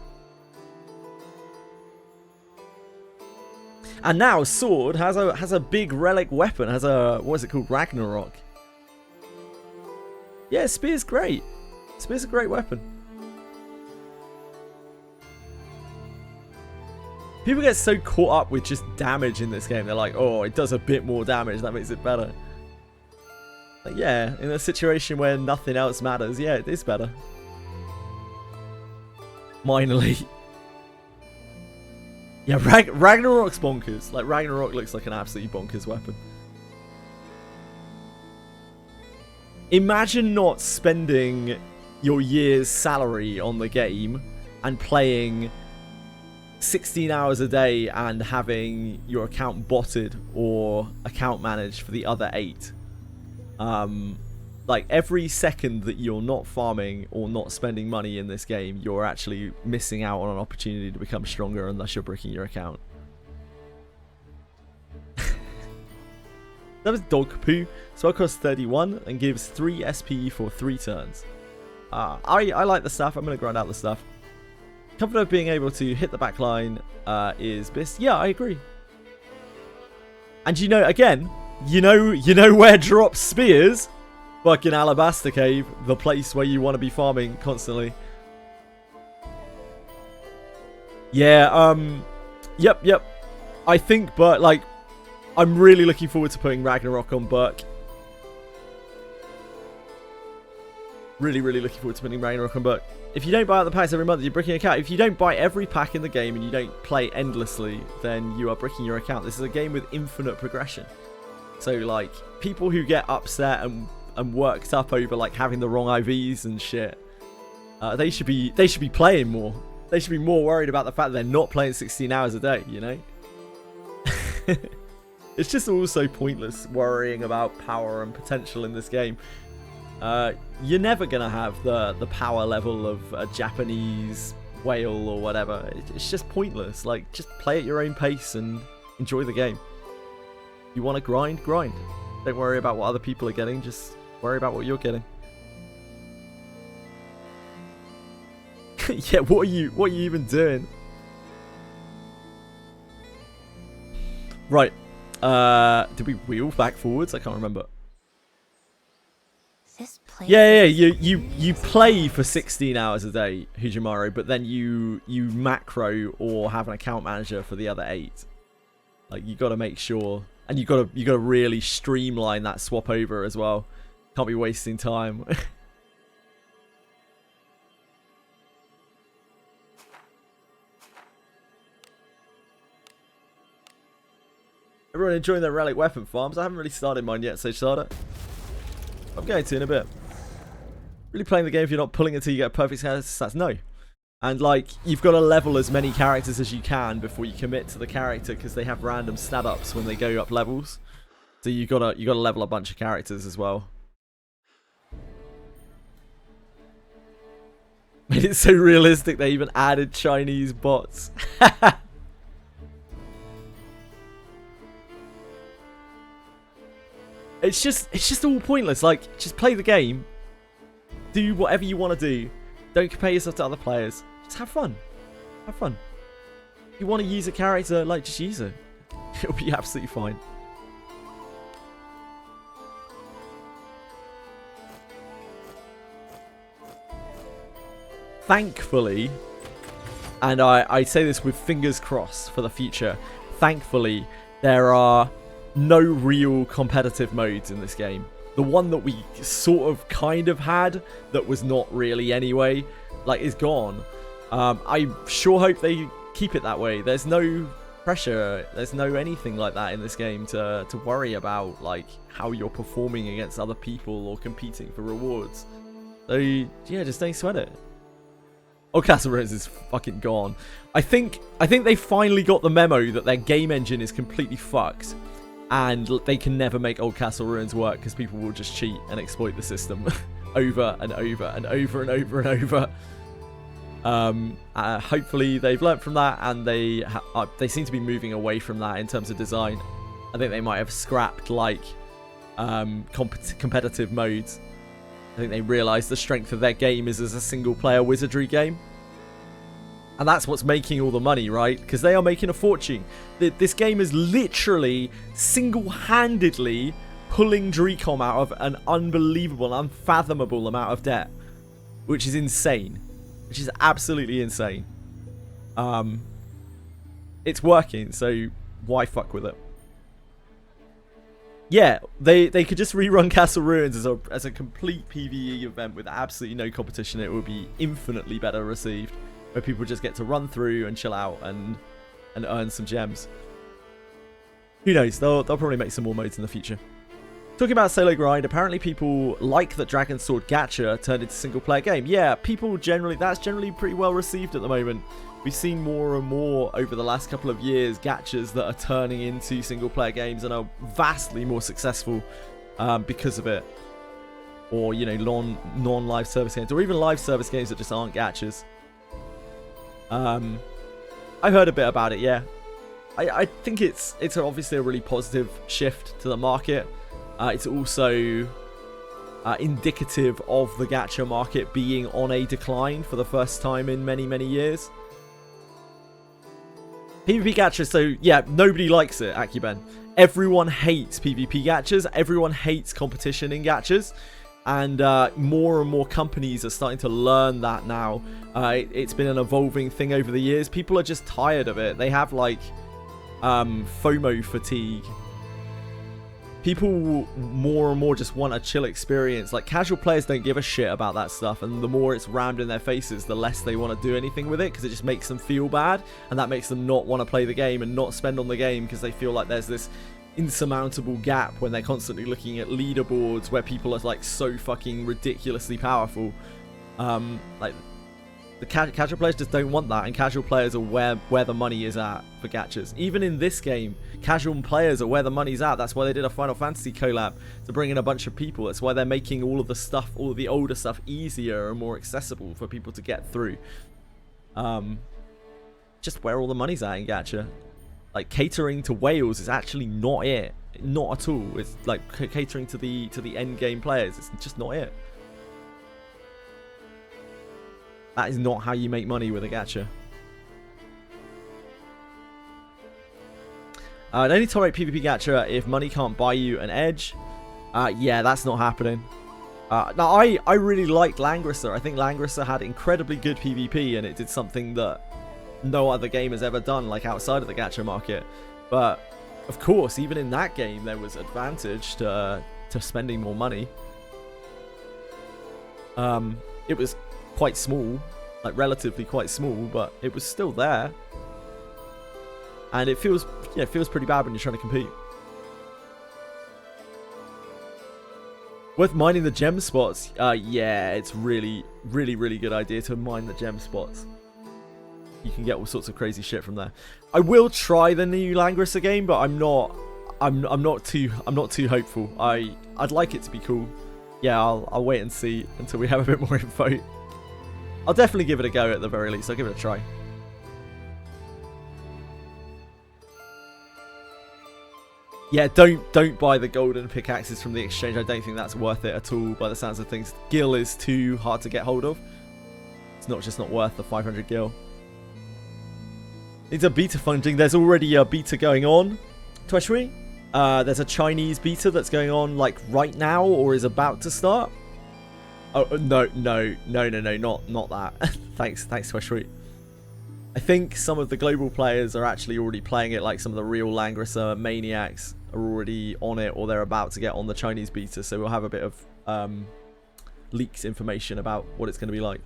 And now Sword has a big relic weapon, has a, what is it called, Ragnarok. Yeah, Spear's great. Spear's a great weapon. People get so caught up with just damage in this game. They're like, oh, it does a bit more damage, that makes it better. Like, yeah, in a situation where nothing else matters, yeah, it is better. Minorly. Yeah, Ragnarok's bonkers. Like, Ragnarok looks like an absolutely bonkers weapon. Imagine not spending your year's salary on the game and playing 16 hours a day and having your account botted or account managed for the other 8. Like, every second that you're not farming or not spending money in this game, you're actually missing out on an opportunity to become stronger unless you're bricking your account. That was dog poo. So it costs 31 and gives 3 SPE for 3 turns. I like the stuff. I'm going to grind out the stuff. Comfort of being able to hit the back line is best. Yeah, I agree. And you know, again, you know where drops spears? Fucking Alabaster Cave, the place where you want to be farming constantly. Yeah, yep. I think, but like, I'm really looking forward to putting Ragnarok on Burke. Really looking forward to putting Ragnarok on Burke. If you don't buy out the packs every month, you're bricking your account. If you don't buy every pack in the game and you don't play endlessly, then you are bricking your account. This is a game with infinite progression. So, like, people who get upset and worked up over like having the wrong IVs and shit, they should be playing more. They should be more worried about the fact that they're not playing 16 hours a day, you know? It's just also pointless worrying about power and potential in this game. You're never gonna have the power level of a Japanese whale or whatever. It's just pointless. Like, just play at your own pace and enjoy the game. You want to grind? Don't worry about what other people are getting, just worry about what you're getting. Yeah, what are you even doing? Right. Did we wheel back forwards? I can't remember. This place Yeah, is you play for 16 hours a day, Hujimaro, but then you macro or have an account manager for the other 8. Like, you got to make sure, and you got to really streamline that swap over as well. Can't be wasting time. Everyone enjoying their relic weapon farms? I haven't really started mine yet, so start it. I'm going to in a bit. Really playing the game if you're not pulling until you get a perfect stats? No. And like, you've got to level as many characters as you can before you commit to the character, because they have random stat ups when they go up levels. So you gotta level a bunch of characters as well. Made it so realistic they even added Chinese bots. It's just all pointless. Like, just play the game. Do whatever you want to do. Don't compare yourself to other players. Just have fun. Have fun. If you want to use a character, like, just use it. It'll be absolutely fine. Thankfully, and I say this with fingers crossed for the future, thankfully, there are no real competitive modes in this game. The one that we sort of kind of had that was not really anyway, like, is gone. I sure hope they keep it that way. There's no pressure, there's no anything like that in this game to worry about, like, how you're performing against other people or competing for rewards. So yeah, just don't sweat it. Oh, Castle Ruins is fucking gone. I think they finally got the memo that their game engine is completely fucked, and they can never make Old Castle Ruins work because people will just cheat and exploit the system over and over and over and over and over. Hopefully they've learnt from that, and they seem to be moving away from that in terms of design. I think they might have scrapped, like, competitive modes. I think they realised the strength of their game is as a single-player Wizardry game. And that's what's making all the money, right? Because they are making a fortune. This game is literally, single-handedly pulling Dreecom out of an unbelievable, unfathomable amount of debt. Which is insane. Which is absolutely insane. It's working, so why fuck with it? Yeah, they could just rerun Castle Ruins as a complete PvE event with absolutely no competition. It would be infinitely better received, where people just get to run through and chill out and earn some gems. Who knows? They'll probably make some more modes in the future. Talking about solo grind, apparently people like that Dragon Sword Gacha turned into a single player game. Yeah, that's generally pretty well received at the moment. We've seen more and more over the last couple of years gachas that are turning into single player games and are vastly more successful because of it. Or, you know, non-live service games, or even live service games that just aren't gachas. I've heard a bit about it, yeah. I think it's obviously a really positive shift to the market. It's also indicative of the gacha market being on a decline for the first time in many, many years. PvP gachas, so yeah, nobody likes it, Akuben. Everyone hates PvP gachas. Everyone hates competition in gachas. And more and more companies are starting to learn that now. It's been an evolving thing over the years. People are just tired of it. They have, like, FOMO fatigue. People more and more just want a chill experience. Like, casual players don't give a shit about that stuff, and the more it's rammed in their faces, the less they want to do anything with it, because it just makes them feel bad, and that makes them not want to play the game and not spend on the game, because they feel like there's this insurmountable gap when they're constantly looking at leaderboards where people are, like, so fucking ridiculously powerful. Like, the casual players just don't want that, and casual players are where the money is at for gachas. Even in this game, casual players are where the money's at. That's why they did a Final Fantasy collab to bring in a bunch of people. That's why they're making all of the stuff, all of the older stuff, easier and more accessible for people to get through. Just where all the money's at in gacha. Like, catering to whales is actually not it. Not at all. It's like catering to the end game players. It's just not it. That is not how you make money with a gacha. An only tolerate PvP gacha if money can't buy you an edge. Yeah, that's not happening. Now, I really liked Langrisser. I think Langrisser had incredibly good PvP, and it did something that no other game has ever done, like outside of the gacha market. But, of course, even in that game, there was advantage to spending more money. It was quite small, like relatively quite small, but it was still there. And it feels pretty bad when you're trying to compete. Worth mining the gem spots. Yeah, it's really good idea to mine the gem spots. You can get all sorts of crazy shit from there. I will try the new Langrisser game, but I'm not too hopeful. I'd like it to be cool. Yeah, I'll wait and see until we have a bit more info. I'll definitely give it a go at the very least. I'll give it a try. Yeah, don't buy the golden pickaxes from the exchange. I don't think that's worth it at all by the sounds of things. Gil is too hard to get hold of. It's just not worth the 500 gil. Needs a beta funding. There's already a beta going on. Ffxi? There's a Chinese beta that's going on like right now or is about to start. Oh no, not that. thanks Ffxi. I think some of the global players are actually already playing it, like some of the real Langrisser maniacs are already on it, or they're about to get on the Chinese beta, so we'll have a bit of leaks information about what it's going to be like.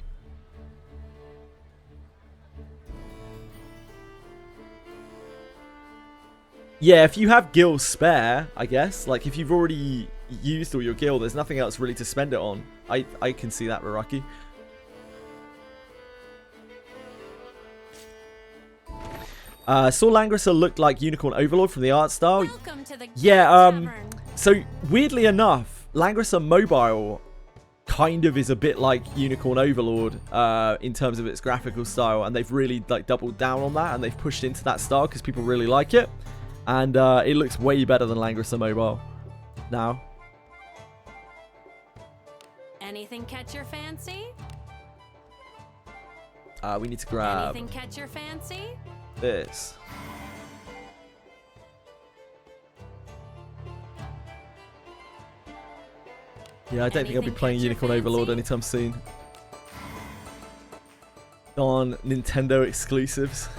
Yeah, if you have gil spare, I guess, like if you've already used all your gil, there's nothing else really to spend it on. I can see that, Raraki. Saw Langrisser looked like Unicorn Overlord from the art style. Yeah, so weirdly enough, Langrisser Mobile kind of is a bit like Unicorn Overlord in terms of its graphical style, and they've really like doubled down on that, and they've pushed into that style because people really like it, and it looks way better than Langrisser Mobile now. Anything catch your fancy? We need to grab Anything catch your fancy? this. Yeah, I don't think I'll be playing Unicorn Overlord anytime soon. On Nintendo exclusives.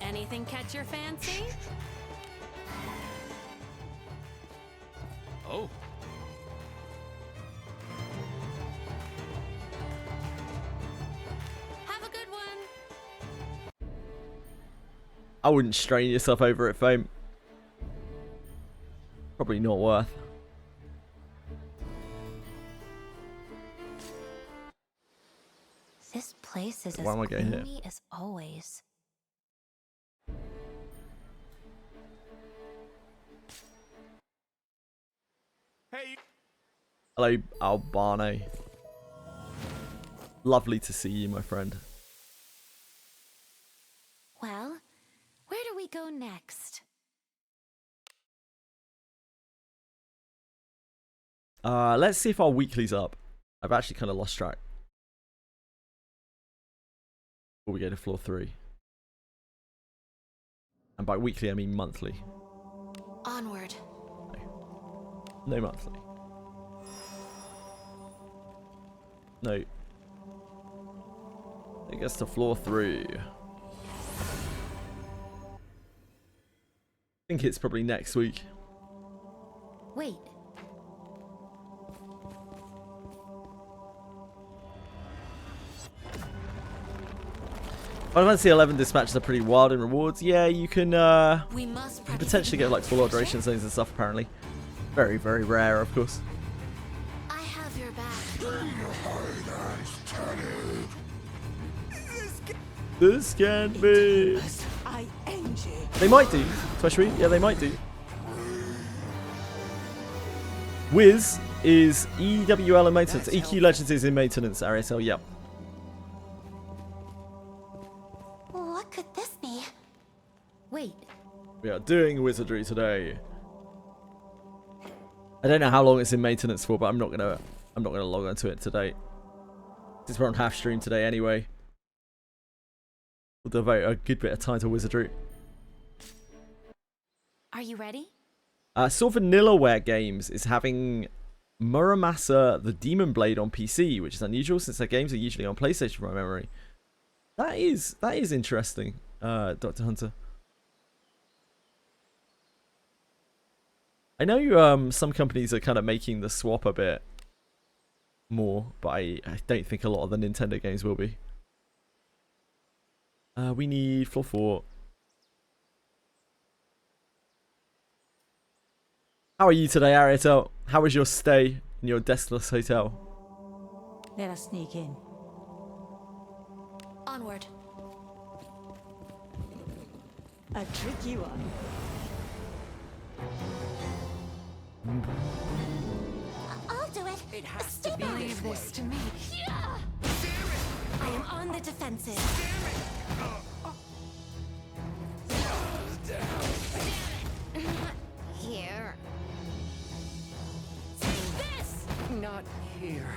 Anything catch your fancy? Oh. Have a good one. I wouldn't strain yourself over it, Fame. Probably not worth. This place is Why am I as going here? gloomy as always. Hey. Hello, Albano. Lovely to see you, my friend. Well, where do we go next? Let's see if our weekly's up. I've actually kind of lost track. Before we go to floor 3. And by weekly, I mean monthly. Onward. No monthly. No. It gets to floor 3. I think it's probably next week. Wait. Final Fantasy 11 dispatches are pretty wild in rewards. Yeah, you can We must potentially get like full alteration zones and stuff apparently. Very, very rare, of course. I have your back. This can be. I end you. They might do. Ffxi, yeah, they might do. Wiz is EWL in maintenance. EQ Legends is in maintenance. RSL, yep. What could this be? Wait. We are doing Wizardry today. I don't know how long it's in maintenance for, but I'm not gonna log onto it today. Since we're on half stream today anyway. We'll devote a good bit of time to Wizardry. Are you ready? Sort of Vanillaware Games is having Muramasa the Demon Blade on PC, which is unusual since their games are usually on PlayStation from my memory. That is interesting, Dr. Hunter. I know some companies are kind of making the swap a bit more, but I don't think a lot of the Nintendo games will be. We need floor 4. How are you today, Ariel? How was your stay in your deskless hotel? Let us sneak in. Onward. A tricky one. I'll do it. It has Stay to be back. leave this to me. I am on the defensive. Here. This! Not here.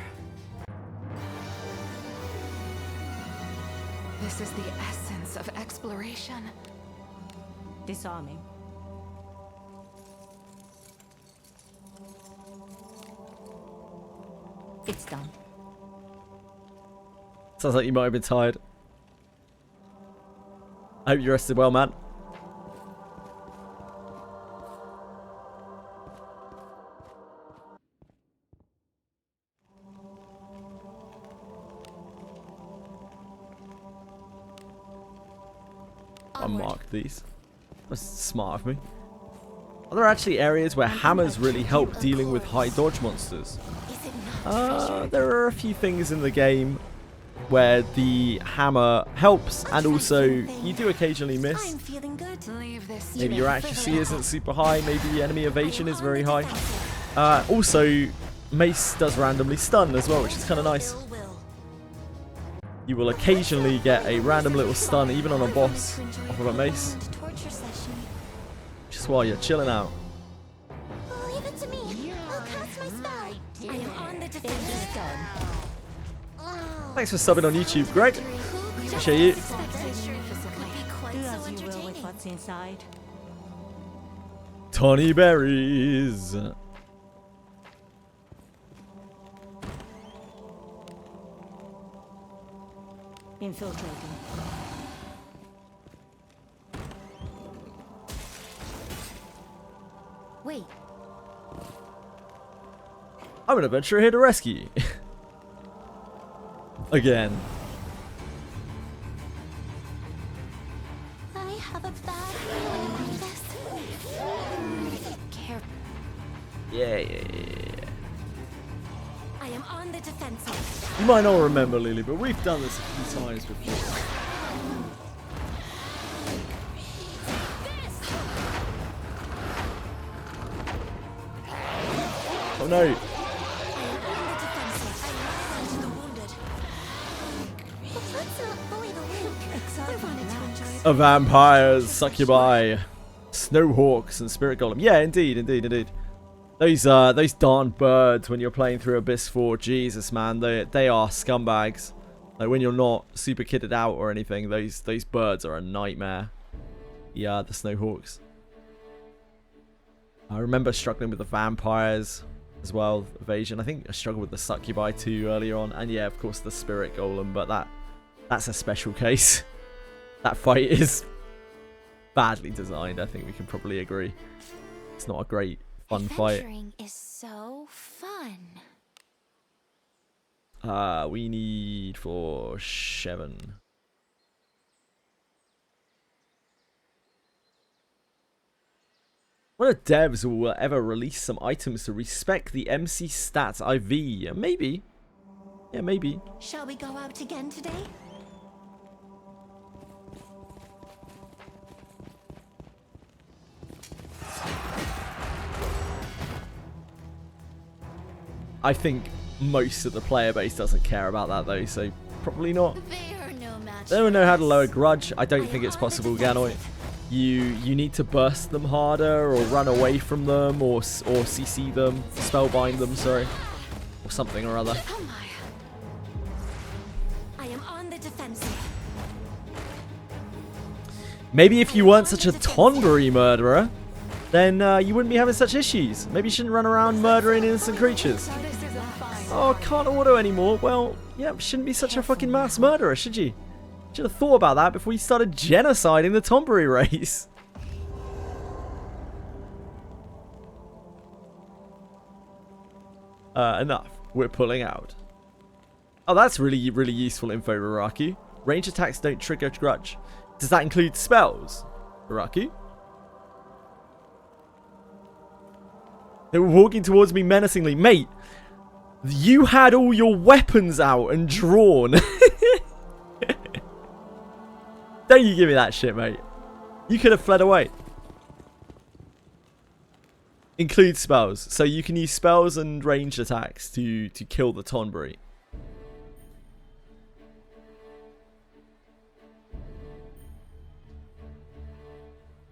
This is the essence of exploration. Disarming. It's done. Sounds like you might have been tired. I hope you rested well, man. Unmark these. That's smart of me. Are there actually areas where hammers really help dealing with high dodge monsters? Is it not There are a few things in the game where the hammer helps, and also you do occasionally miss. I'm feeling good. Leave this. Maybe your accuracy isn't super high, maybe enemy evasion is very high. Also, mace does randomly stun as well, which is kind of nice. You will occasionally get a random little stun, even on a boss, off of a mace, just while you're chilling out. Leave it to me. I'll cast my spell. I am on the defensive. Thanks for subbing on YouTube, Greg. Appreciate you. Do as you will with what's inside. Tawny berries. Infiltrating. Wait. I'm an adventurer here to rescue you. Again. I have a bad feeling about this. Care. Yeah. I am on the defensive. You might not remember, Lily, but we've done this a few times before. Oh no! I am on the defensive. I am to the wounded. Let's not bully the weak. I wanted to enjoy it. Vampires, succubi, snowhawks, and spirit golem. Yeah, indeed. Those darn birds when you're playing through Abyss 4, Jesus man, they are scumbags. Like when you're not super kitted out or anything, those birds are a nightmare. Yeah, the snowhawks. I remember struggling with the vampires as well, evasion. I think I struggled with the succubi too earlier on, and yeah, of course the spirit golem, but that's a special case. That fight is badly designed. I think we can probably agree. It's not a great fun fight. Adventuring is so fun. We need for 7. Wonder if devs will ever release some items to respec the MC stats IV. Maybe. Yeah, maybe. Shall we go out again today? I think most of the player base doesn't care about that though, so probably not. They are no match. They don't know how to lower grudge. I don't think it's possible, Ganoi. You need to burst them harder, or run away from them, or CC them, spellbind them, sorry, or something or other. Oh my. I am on the defensive. Maybe if you weren't such a Tonberry murderer, then you wouldn't be having such issues. Maybe you shouldn't run around murdering innocent creatures. Oh, can't auto anymore. Well, yeah, shouldn't be such a fucking mass murderer, should you? Should have thought about that before you started genociding the Tombury race. Enough. We're pulling out. Oh, that's really, really useful info, Raraku. Range attacks don't trigger grudge. Does that include spells, Raraku? They were walking towards me menacingly. Mate, you had all your weapons out and drawn. Don't you give me that shit, mate. You could have fled away. Include spells. So you can use spells and ranged attacks to kill the Tonbury.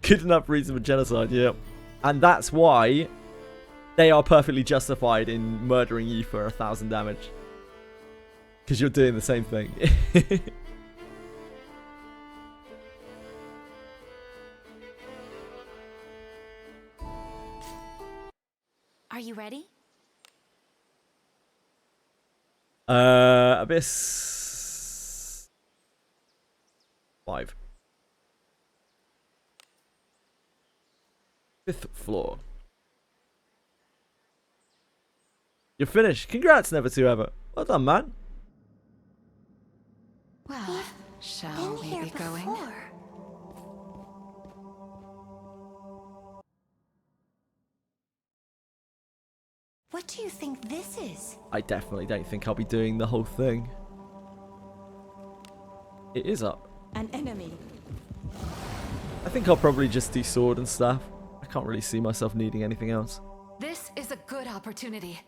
Good enough reason for genocide, yeah. And that's why they are perfectly justified in murdering you for 1,000 damage. Because you're doing the same thing. Are you ready? Abyss 5. 5th floor. You're finished. Congrats, Never to Ever. Well done, man. Well, Shall we be going? What do you think this is? I definitely don't think I'll be doing the whole thing. It is up. An enemy. I think I'll probably just do sword and stuff. I can't really see myself needing anything else. This is a good opportunity.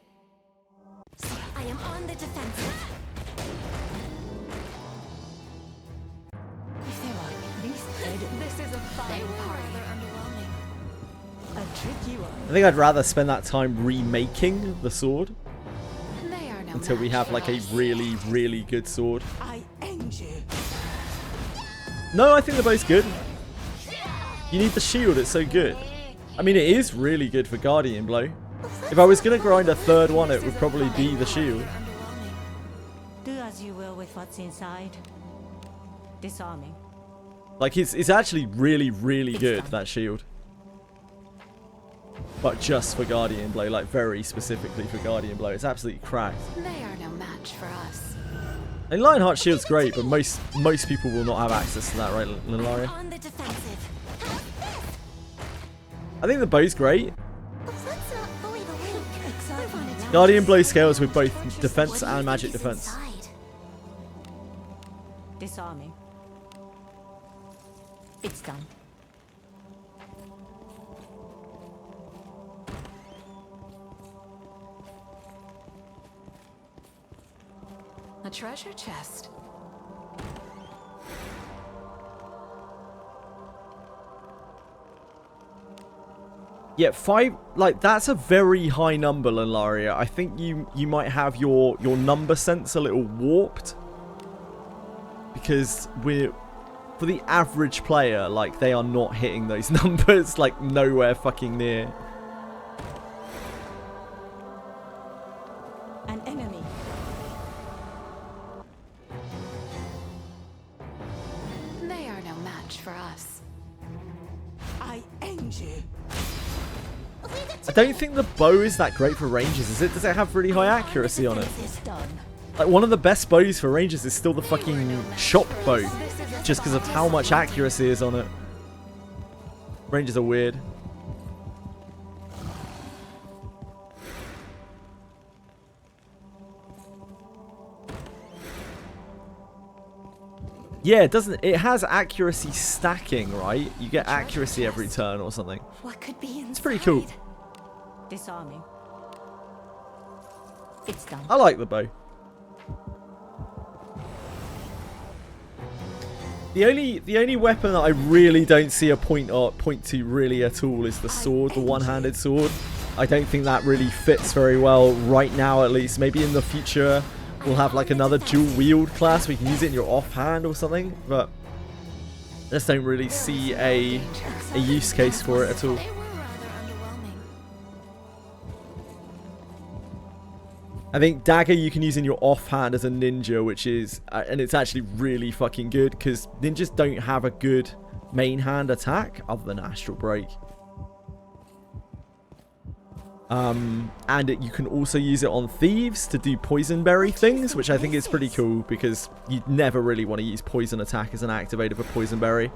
I am on the defensive. If they were at least dead, This is a fine party. a tricky one. I think I'd rather spend that time remaking the sword They are no until we match have for like a us. really, really good sword. I end you. No, I think the bow's good. You need the shield, it's so good. I mean, it is really good for Guardian Blow. If I was going to grind a third one, it would probably be the shield. Do as you will with what's inside. Disarming. Like, it's actually really, really good, that shield. But just for Guardian Blow, like very specifically for Guardian Blow. It's absolutely cracked. They are no match for us. And Lionheart Shield's great, but most people will not have access to that, right, Lilaria? On the defensive. I think the bow's great. Let's not bully the weak. Move on to Guardian Blow scales with both defense and magic What's defense. inside? Disarming. It's done. A treasure chest. Yeah, 5, like, that's a very high number, Lilaria. I think you might have your number sense a little warped. Because for the average player, like, they are not hitting those numbers, like, nowhere fucking near. An enemy. They are no match for us. I end you. I don't think the bow is that great for ranges, is it? Does it have really high accuracy on it? It's done. Like, one of the best bows for ranges is still the fucking shop bow. Just because of how much accuracy is on it. Ranges are weird. Yeah, it has accuracy stacking, right? You get accuracy every turn or something. What could be inside? It's pretty cool. Disarming. It's done. I like the bow. The only weapon that I really don't see a point to really at all is the sword, the one-handed sword. I don't think that really fits very well right now, at least. Maybe in the future we'll have like another dual wield class. We can use it in your offhand or something, but I just don't really see a use case for it at all. They were rather I think dagger you can use in your offhand as a ninja, which is, and it's actually really fucking good because ninjas don't have a good main hand attack other than astral break. And you can also use it on thieves to do poison berry things, which I think is pretty cool because you never really want to use poison attack as an activator for poison berry.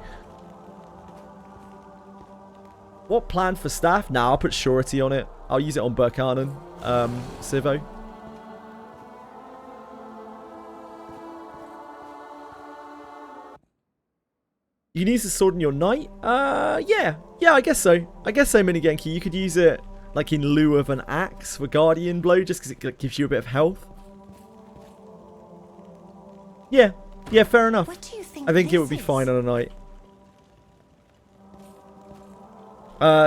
What plan for staff? Now I'll put surety on it. I'll use it on Burkanen, Civo. You can use the sword in your knight? Yeah, I guess so. I guess so, Mini Genki. You could use it like in lieu of an axe for Guardian Blow, just because it gives you a bit of health. Yeah, fair enough. What do you think I think it would be fine on a knight.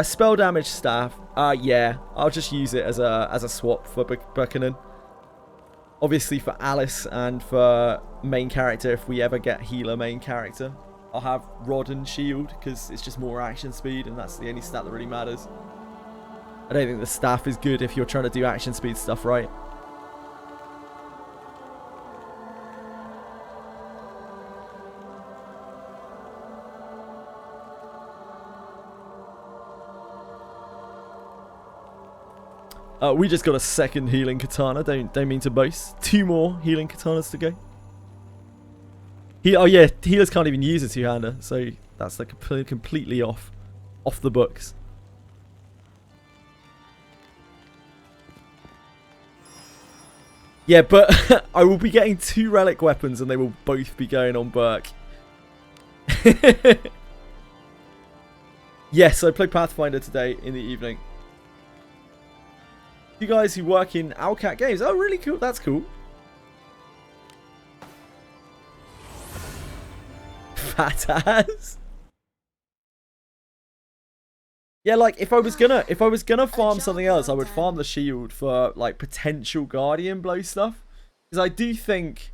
Spell damage staff. Yeah, I'll just use it as a swap for Burkanen. Obviously for Alice and for main character, if we ever get healer main character, I'll have Rod and Shield because it's just more action speed and that's the only stat that really matters. I don't think the staff is good if you're trying to do action speed stuff right. We just got a second healing katana. Don't mean to boast. 2 more healing katanas to go. Oh yeah, healers can't even use a two-hander, so that's like completely off the books. Yeah, but I will be getting 2 relic weapons, and they will both be going on Burke. Yes, I played Pathfinder today in the evening. You guys who work in Owlcat Games. Oh, really cool. That's cool. Fat ass. Yeah, like if I was gonna farm something else, I would farm the shield for like potential Guardian Blow stuff. Because I do think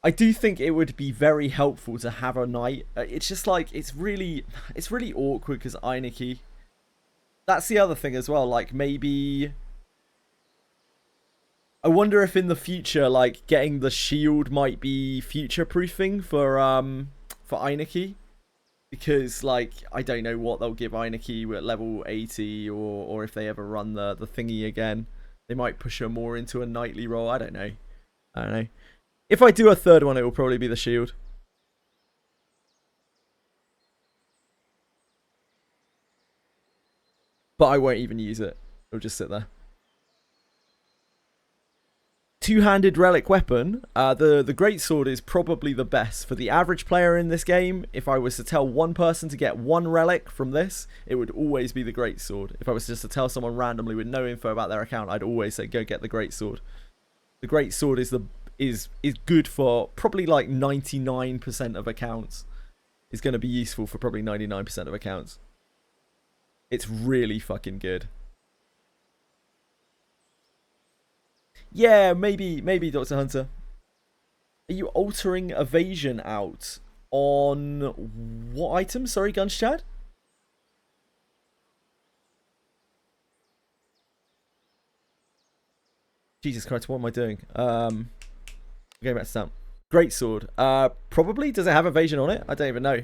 it would be very helpful to have a knight. It's just like it's really awkward because Eineke. That's the other thing as well, like maybe I wonder if in the future like getting the shield might be future proofing for Eineke, because like I don't know what they'll give Eineke at level 80 or if they ever run the thingy again. They might push her more into a knightly role. I don't know. If I do a third one, it will probably be the shield. But I won't even use it. It'll just sit there. Two-handed relic weapon. The greatsword is probably the best for the average player in this game. If I was to tell one person to get 1 relic from this, it would always be the greatsword. If I was just to tell someone randomly with no info about their account, I'd always say go get the greatsword. The greatsword is good for probably like 99% of accounts. It's going to be useful for probably 99% of accounts. It's really fucking good. Yeah, maybe Dr. Hunter. Are you altering evasion out on what item? Sorry, Guns Chad? Jesus Christ, what am I doing? Going back to Stamp. Greatsword. Probably. Does it have evasion on it? I don't even know.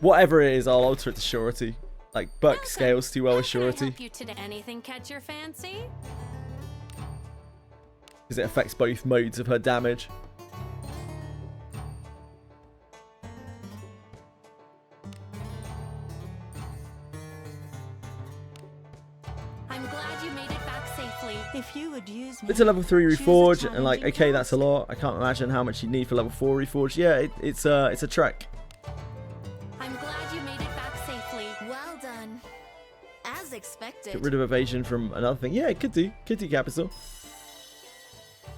Whatever it is, I'll alter it to surety. Like, Buck scales too well with surety. Anything catch your fancy? Because it affects both modes of her damage. I'm glad you made it back safely. If you would use me, It's a level 3 choose a reforge, and like, challenging okay, that's a task. lot. I can't imagine how much you need for level 4 reforge. Yeah, it's a trek. I'm glad you made it back safely. Well done. As expected. Get rid of evasion from another thing. Yeah, it could do Capital.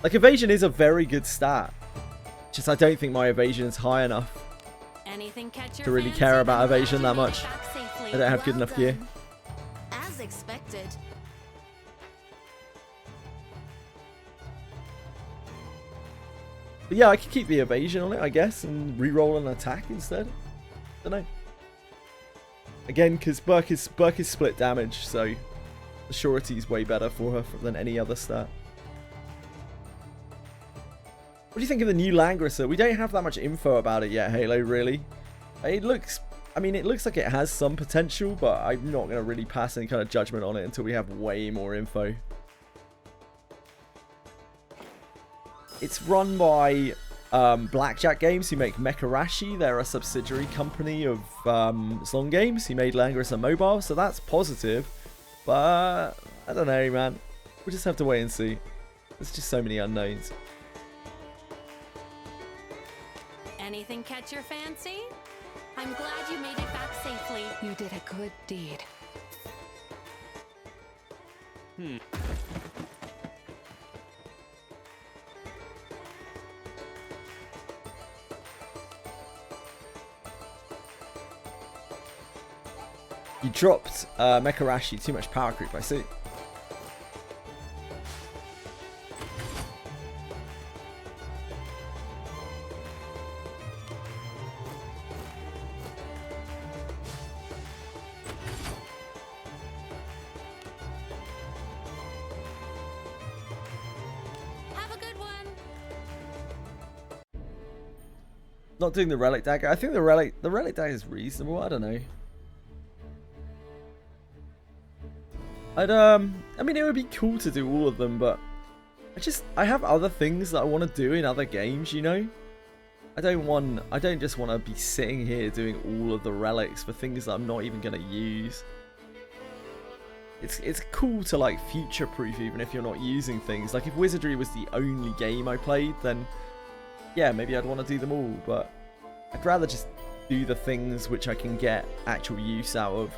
Like, evasion is a very good stat. Just I don't think my evasion is high enough Anything catch your to really fancy? care about I'm glad evasion you that made it much. back safely. I don't have good enough gear. done. As expected. But yeah, I could keep the evasion on it, I guess, and re-roll an attack instead. Don't know. Again, because Burke is split damage, so The surety's way better for her than any other stat. What do you think of the new Langrisser? We don't have that much info about it yet, Halo, really. It looks... I mean, it looks like it has some potential, but I'm not going to really pass any kind of judgment on it until we have way more info. It's run by Blackjack Games, who make Mecharashi. They're a subsidiary company of Slong Games, who made Langrisser Mobile, so that's positive. But I don't know, man. We'll just have to wait and see. There's just so many unknowns. Anything catch your fancy? I'm glad you made it back safely. You did a good deed. You dropped Mecharashi, too much power creep, I see. Have a good one. Not doing the Relic Dagger. I think the Relic Dagger is reasonable. I don't know. I mean, it would be cool to do all of them, but I have other things that I want to do in other games, you know? I don't just want to be sitting here doing all of the relics for things that I'm not even going to use. It's cool to, like, future-proof even if you're not using things. Like, if Wizardry was the only game I played, then yeah, maybe I'd want to do them all, but I'd rather just do the things which I can get actual use out of.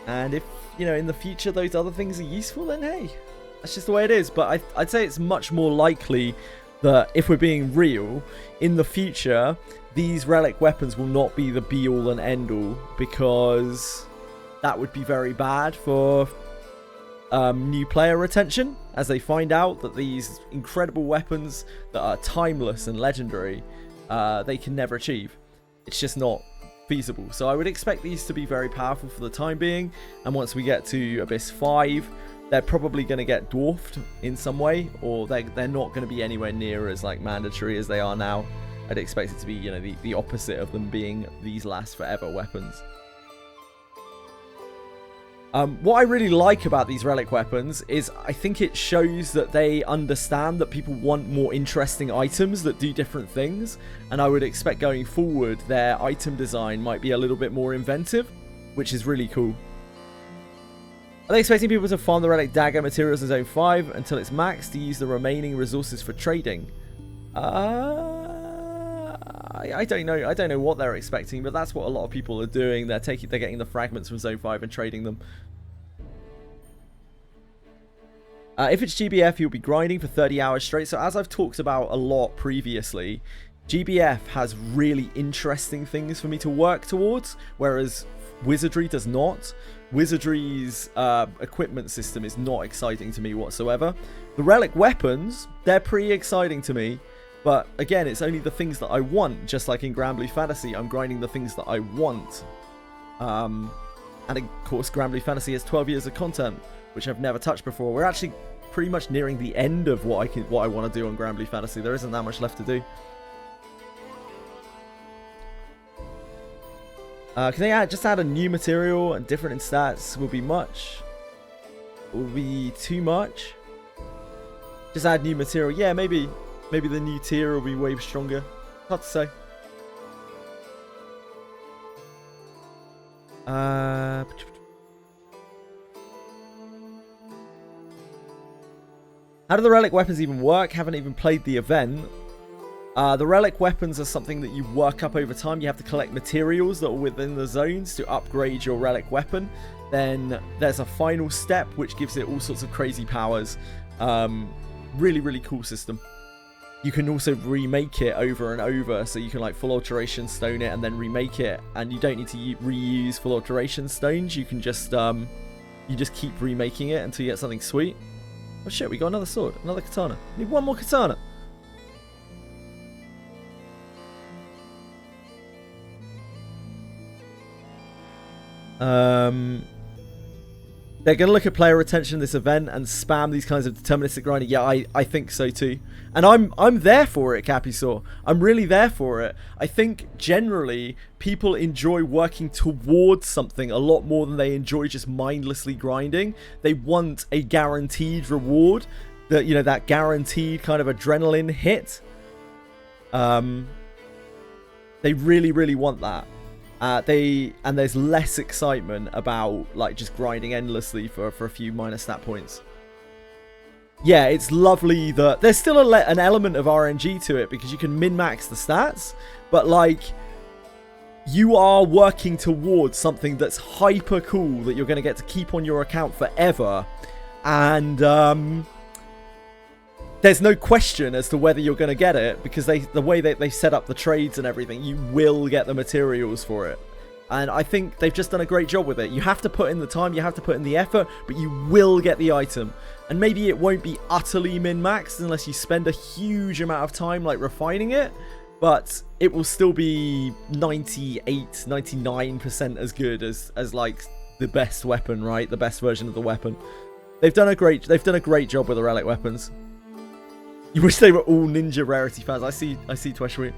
And if, you know, in the future those other things are useful, then hey, that's just the way it is. But I'd say it's much more likely that, if we're being real, in the future, these relic weapons will not be the be-all and end-all, because that would be very bad for new player retention, as they find out that these incredible weapons that are timeless and legendary, they can never achieve. It's just not feasible. So I would expect these to be very powerful for the time being, and once we get to Abyss 5, they're probably going to get dwarfed in some way, or they're not going to be anywhere near as, like, mandatory as they are now. I'd expect it to be, you know, the opposite of them being these last forever weapons. What I really like about these relic weapons is I think it shows that they understand that people want more interesting items that do different things, and I would expect going forward their item design might be a little bit more inventive, which is really cool. Are they expecting people to farm the relic dagger materials in Zone 5 until it's maxed to use the remaining resources for trading? I don't know. I don't know what they're expecting, but that's what a lot of people are doing. They're getting the fragments from Zone 5 and trading them. If it's GBF, you'll be grinding for 30 hours straight. So as I've talked about a lot previously, GBF has really interesting things for me to work towards, whereas Wizardry does not. Wizardry's equipment system is not exciting to me whatsoever. The relic weapons, they're pretty exciting to me. But again, it's only the things that I want. Just like in Granblue Fantasy, I'm grinding the things that I want. And of course, Granblue Fantasy has 12 years of content, which I've never touched before. We're actually pretty much nearing the end of what I want to do on Granblue Fantasy. There isn't that much left to do. Can they just add a new material and different in stats? Will be much. Will be too much. Just add new material. Yeah, maybe. Maybe the new tier will be way stronger. Hard to say. How do the relic weapons even work? Haven't even played the event. The relic weapons are something that you work up over time. You have to collect materials that are within the zones to upgrade your relic weapon. Then there's a final step which gives it all sorts of crazy powers. Really, really cool system. You can also remake it over and over, so you can, like, full alteration stone it and then remake it, and you don't need to reuse full alteration stones. You can just keep remaking it until you get something sweet. Oh shit, we got another sword, another katana. We need one more katana. they're going to look at player retention in this event and spam these kinds of deterministic grinding. Yeah, I think so too. And I'm there for it, Capisaur. I'm really there for it. I think generally people enjoy working towards something a lot more than they enjoy just mindlessly grinding. They want a guaranteed reward, that, you know, that guaranteed kind of adrenaline hit. They really, really want that. And there's less excitement about like just grinding endlessly for a few minor stat points. Yeah, it's lovely that there's still an element of RNG to it because you can min-max the stats, but like you are working towards something that's hyper cool that you're going to get to keep on your account forever, and there's no question as to whether you're going to get it because the way that they set up the trades and everything, you will get the materials for it. And I think they've just done a great job with it. You have to put in the time, you have to put in the effort, but you will get the item. And maybe it won't be utterly min-maxed unless you spend a huge amount of time like refining it, but it will still be 98, 99% as good as like the best weapon, right? The best version of the weapon. They've done a great job with the relic weapons. You wish they were all ninja rarity fans. I see Tweshweet.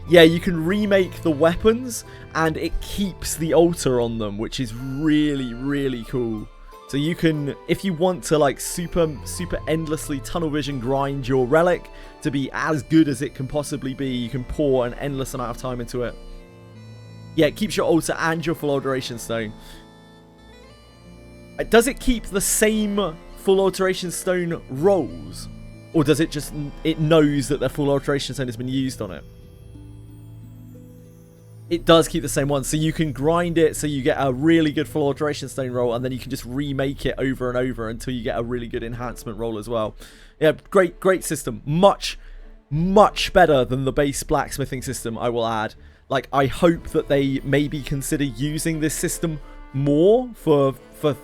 Yeah, you can remake the weapons and it keeps the altar on them, which is really, really cool. So you can, if you want to like super endlessly tunnel vision grind your relic to be as good as it can possibly be, you can pour an endless amount of time into it. Yeah, it keeps your altar and your full alteration stone. Does it keep the same full alteration stone rolls, or does it just, it knows that the full alteration stone has been used on it? It does keep the same one, so you can grind it so you get a really good full alteration stone roll, and then you can just remake it over and over until you get a really good enhancement roll as well. Yeah, great system. Much better than the base blacksmithing system, I will add. Like, I hope that they maybe consider using this system more for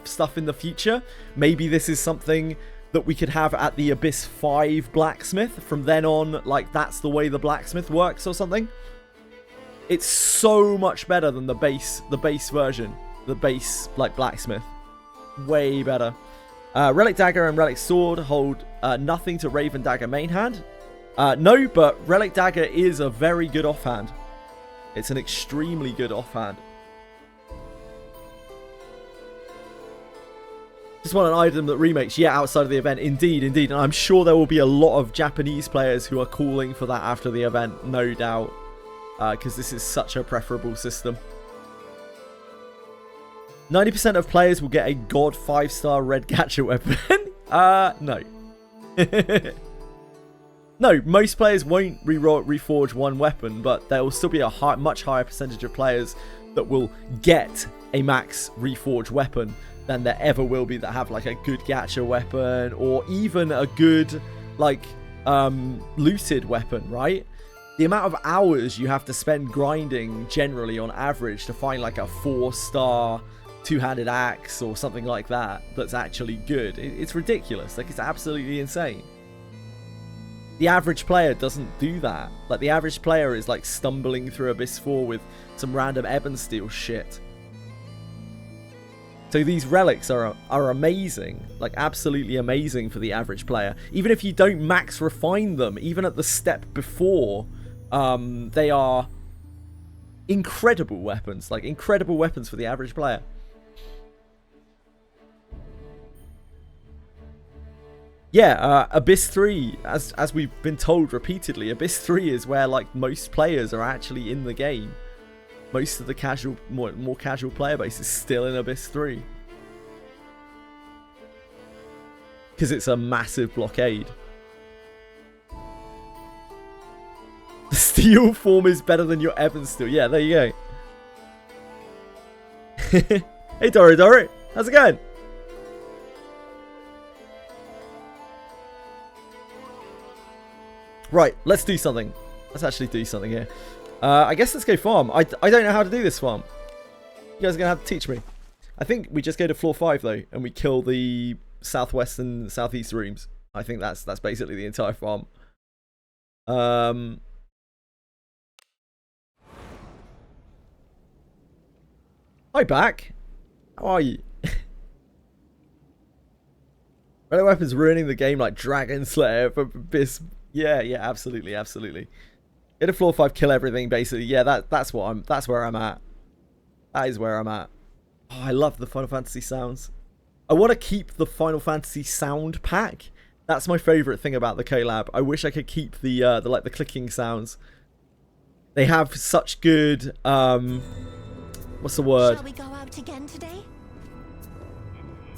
stuff in the future. Maybe this is something that we could have at the Abyss 5 blacksmith. From then on, like, that's the way the blacksmith works or something. It's so much better than the base version. The base, like, blacksmith. Way better. Relic Dagger and Relic Sword hold nothing to Raven Dagger main hand. No, but Relic Dagger is a very good offhand. It's an extremely good offhand. Just want an item that remakes, yeah, outside of the event. Indeed. And I'm sure there will be a lot of Japanese players who are calling for that after the event, no doubt. Because this is such a preferable system. 90% of players will get a God 5-star red gacha weapon. No. No, most players won't reforge one weapon, but there will still be a much higher percentage of players that will get a max reforge weapon than there ever will be that have like a good gacha weapon or even a good like looted weapon, right? The amount of hours you have to spend grinding generally on average to find like a 4-star two-handed axe or something like that that's actually good, it's ridiculous. Like, it's absolutely insane. The average player doesn't do that. Like, the average player is like stumbling through Abyss 4 with some random Ebon Steel shit. So these relics are amazing, like absolutely amazing for the average player. Even if you don't max refine them, even at the step before, they are incredible weapons, like incredible weapons for the average player. Yeah, Abyss 3, as we've been told repeatedly, Abyss 3 is where like most players are actually in the game. Most of the casual, more casual player base is still in Abyss 3. Because it's a massive blockade. The steel form is better than your Ebon Steel. Yeah, there you go. Hey Dory, how's it going? Right, let's do something. Let's actually do something here. I guess let's go farm. I don't know how to do this farm. You guys are going to have to teach me. I think we just go to floor 5 though, and we kill the southwest and southeast rooms. I think that's basically the entire farm. Hi, back. How are you? Relic weapons ruining the game like Dragon Slayer for Abyss. Yeah, absolutely. Get a floor 5, kill everything, basically. Yeah, that's where I'm at. That is where I'm at. Oh, I love the Final Fantasy sounds. I want to keep the Final Fantasy sound pack. That's my favorite thing about the collab. I wish I could keep the like the clicking sounds. They have such good what's the word? Shall we go out again today?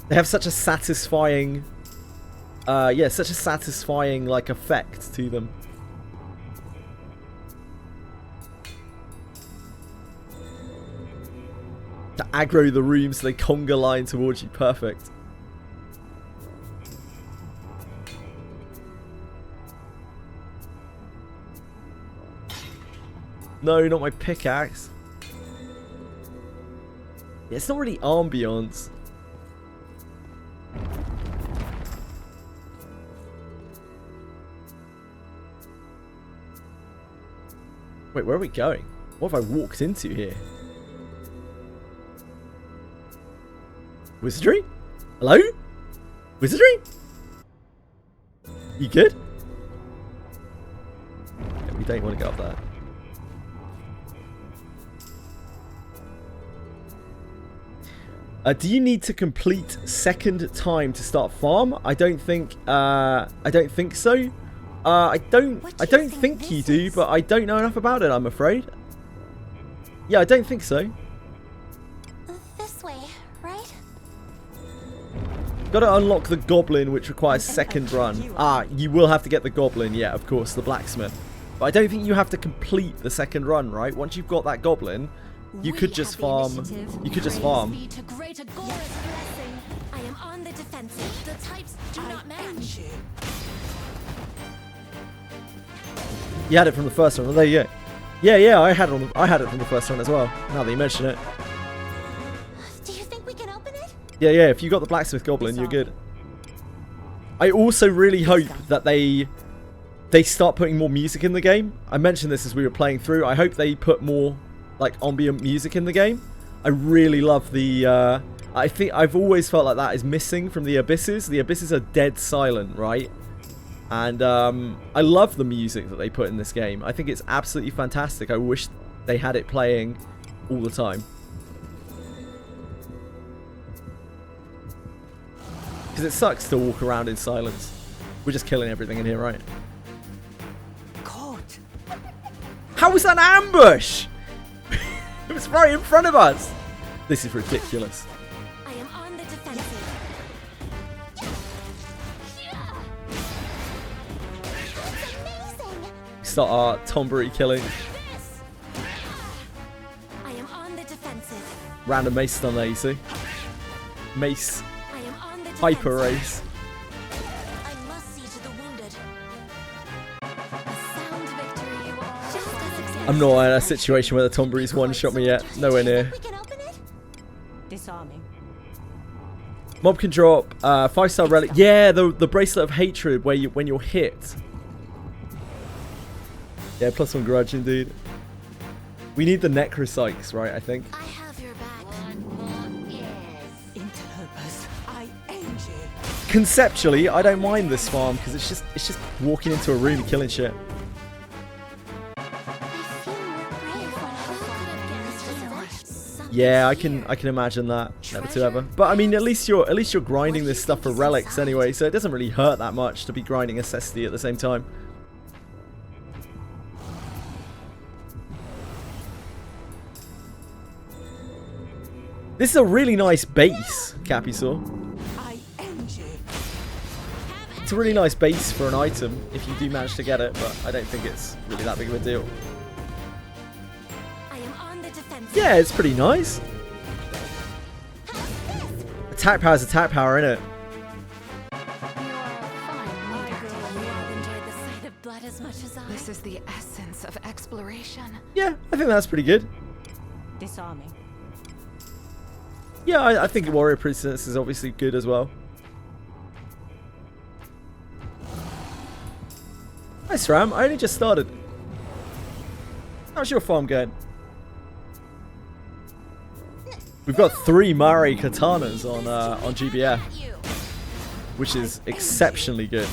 They have such a satisfying such a satisfying like effect to them. To aggro the room so they conga line towards you. Perfect. No, not my pickaxe. Yeah, it's not really ambiance. Wait, where are we going? What have I walked into here? Wizardry? Hello? Wizardry? You good? Yeah, we don't want to go up there. Do you need to complete second time to start farm? I don't think so. I don't think you do, but I don't know enough about it, I'm afraid. Yeah, I don't think so. This way, right? Got to unlock the goblin, which requires second run. Ah, you will have to get the goblin, yeah, of course, the blacksmith. But I don't think you have to complete the second run, right? Once you've got that goblin, you could just farm. You could just farm. I am on the defensive. The types do not match. You had it from the first one. Well, there you go. Yeah, I had it from the first one as well. Now that you mention it. Do you think we can open it? Yeah. If you got the blacksmith goblin, you're good. I also really hope that they start putting more music in the game. I mentioned this as we were playing through. I hope they put more like ambient music in the game. I really love the I think I've always felt like that is missing from the Abysses. The Abysses are dead silent, right? And I love the music that they put in this game. I think it's absolutely fantastic. I wish they had it playing all the time. Because it sucks to walk around in silence. We're just killing everything in here, right? Caught. How was that an ambush? It was right in front of us. This is ridiculous. I am on the defensive. That's amazing. Start our Tombury killing. I am on the defensive. Random mace stun there, you see. Mace. I am on the Hyper defensive. race. I must see to the wounded. A sound victory, you all. Just as expected. I'm not in a situation where the Tombury's one-shot me yet. Nowhere near. We can open it? Disarming. Mob can drop 5-star relic. Yeah, the bracelet of hatred where when you're hit. Yeah, +1 grudge indeed. We need the necropsychs, right? I think. I have your back. Interlopers. I aim you. Conceptually, I don't mind this farm because it's just walking into a room and killing shit. Yeah, I can imagine that. Never to ever. But I mean, at least you're grinding this stuff for relics anyway, so it doesn't really hurt that much to be grinding necessity at the same time. This is a really nice base, Cappy saw. I aim you. It's a really nice base for an item if you do manage to get it, but I don't think it's really that big of a deal. I am on the defensive. Yeah, it's pretty nice. Attack power is attack power, innit? This is the essence of exploration. Yeah, I think that's pretty good. Disarming. Yeah, I think Warrior Princess is obviously good as well. Nice, Ram. I only just started. How's your farm going? We've got 3 Mare katanas on GBF. which is exceptionally good.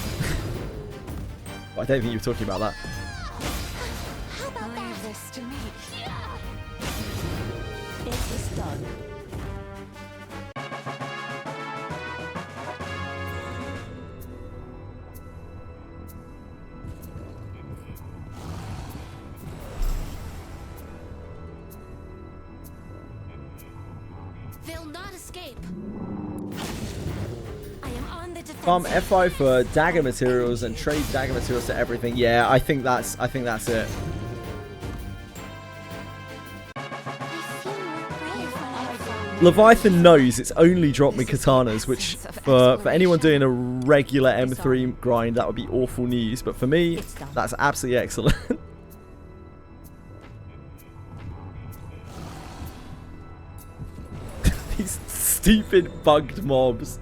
But I don't think you were talking about that. Leave this to me. It is done. They'll not escape. I am on the defensive. Farm F5 for dagger materials and trade dagger materials to everything. Yeah, I think that's it. I feel more brave. Leviathan knows it's only drop me katanas, which for anyone doing a regular M3 grind, that would be awful news. But for me, that's absolutely excellent. These stupid bugged mobs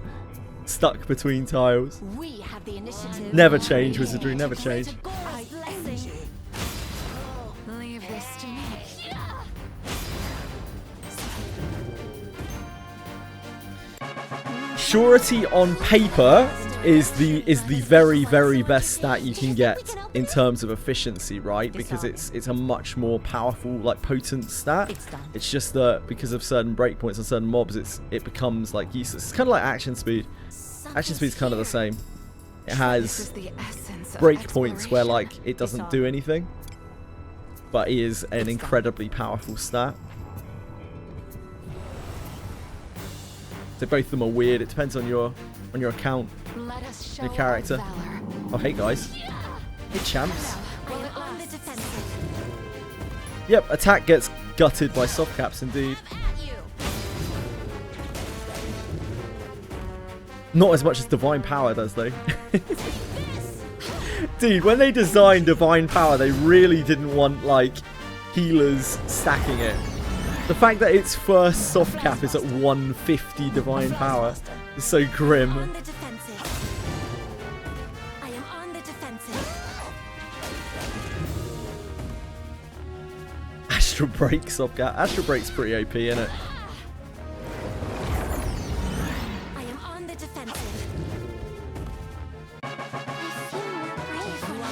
stuck between tiles. We have the initiative. Never change, Wizardry, never change. Leave this to me. Surety on paper is the very, very best stat you can get in terms of efficiency, right? Because it's a much more powerful, like potent stat. It's just that because of certain breakpoints on certain mobs, it becomes like useless. It's kind of like action speed. Action speed's kind of the same. It has breakpoints where like it doesn't do anything, but it is an incredibly powerful stat. So both of them are weird. It depends on your account, Let us show your character. our valor. Oh, hey guys. Hey champs. I am on the defensive. Yep, attack gets gutted by soft caps indeed. At you. Not as much as Divine Power does though. Dude, when they designed Divine Power, they really didn't want like healers stacking it. The fact that its first soft cap is at 150 Divine Power is so grim. On the defensive. I am on the defensive. Astral Break soft cap. Astral Break's pretty OP, isn't it? I am on the defensive. I feel more brave when I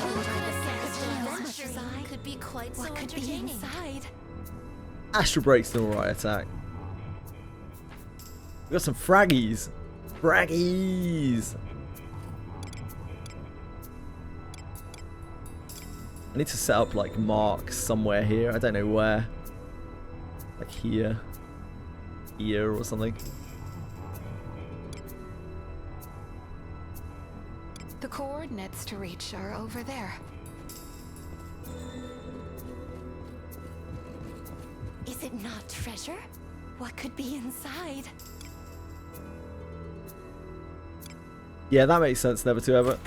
enter the side. Could be quite so entertaining. Astral Break's an alright attack. We got some fraggies. Fraggies! I need to set up like marks somewhere here. I don't know where. Like here. Here or something. The coordinates to reach are over there. Is it not treasure? What could be inside? Yeah, that makes sense, never to ever.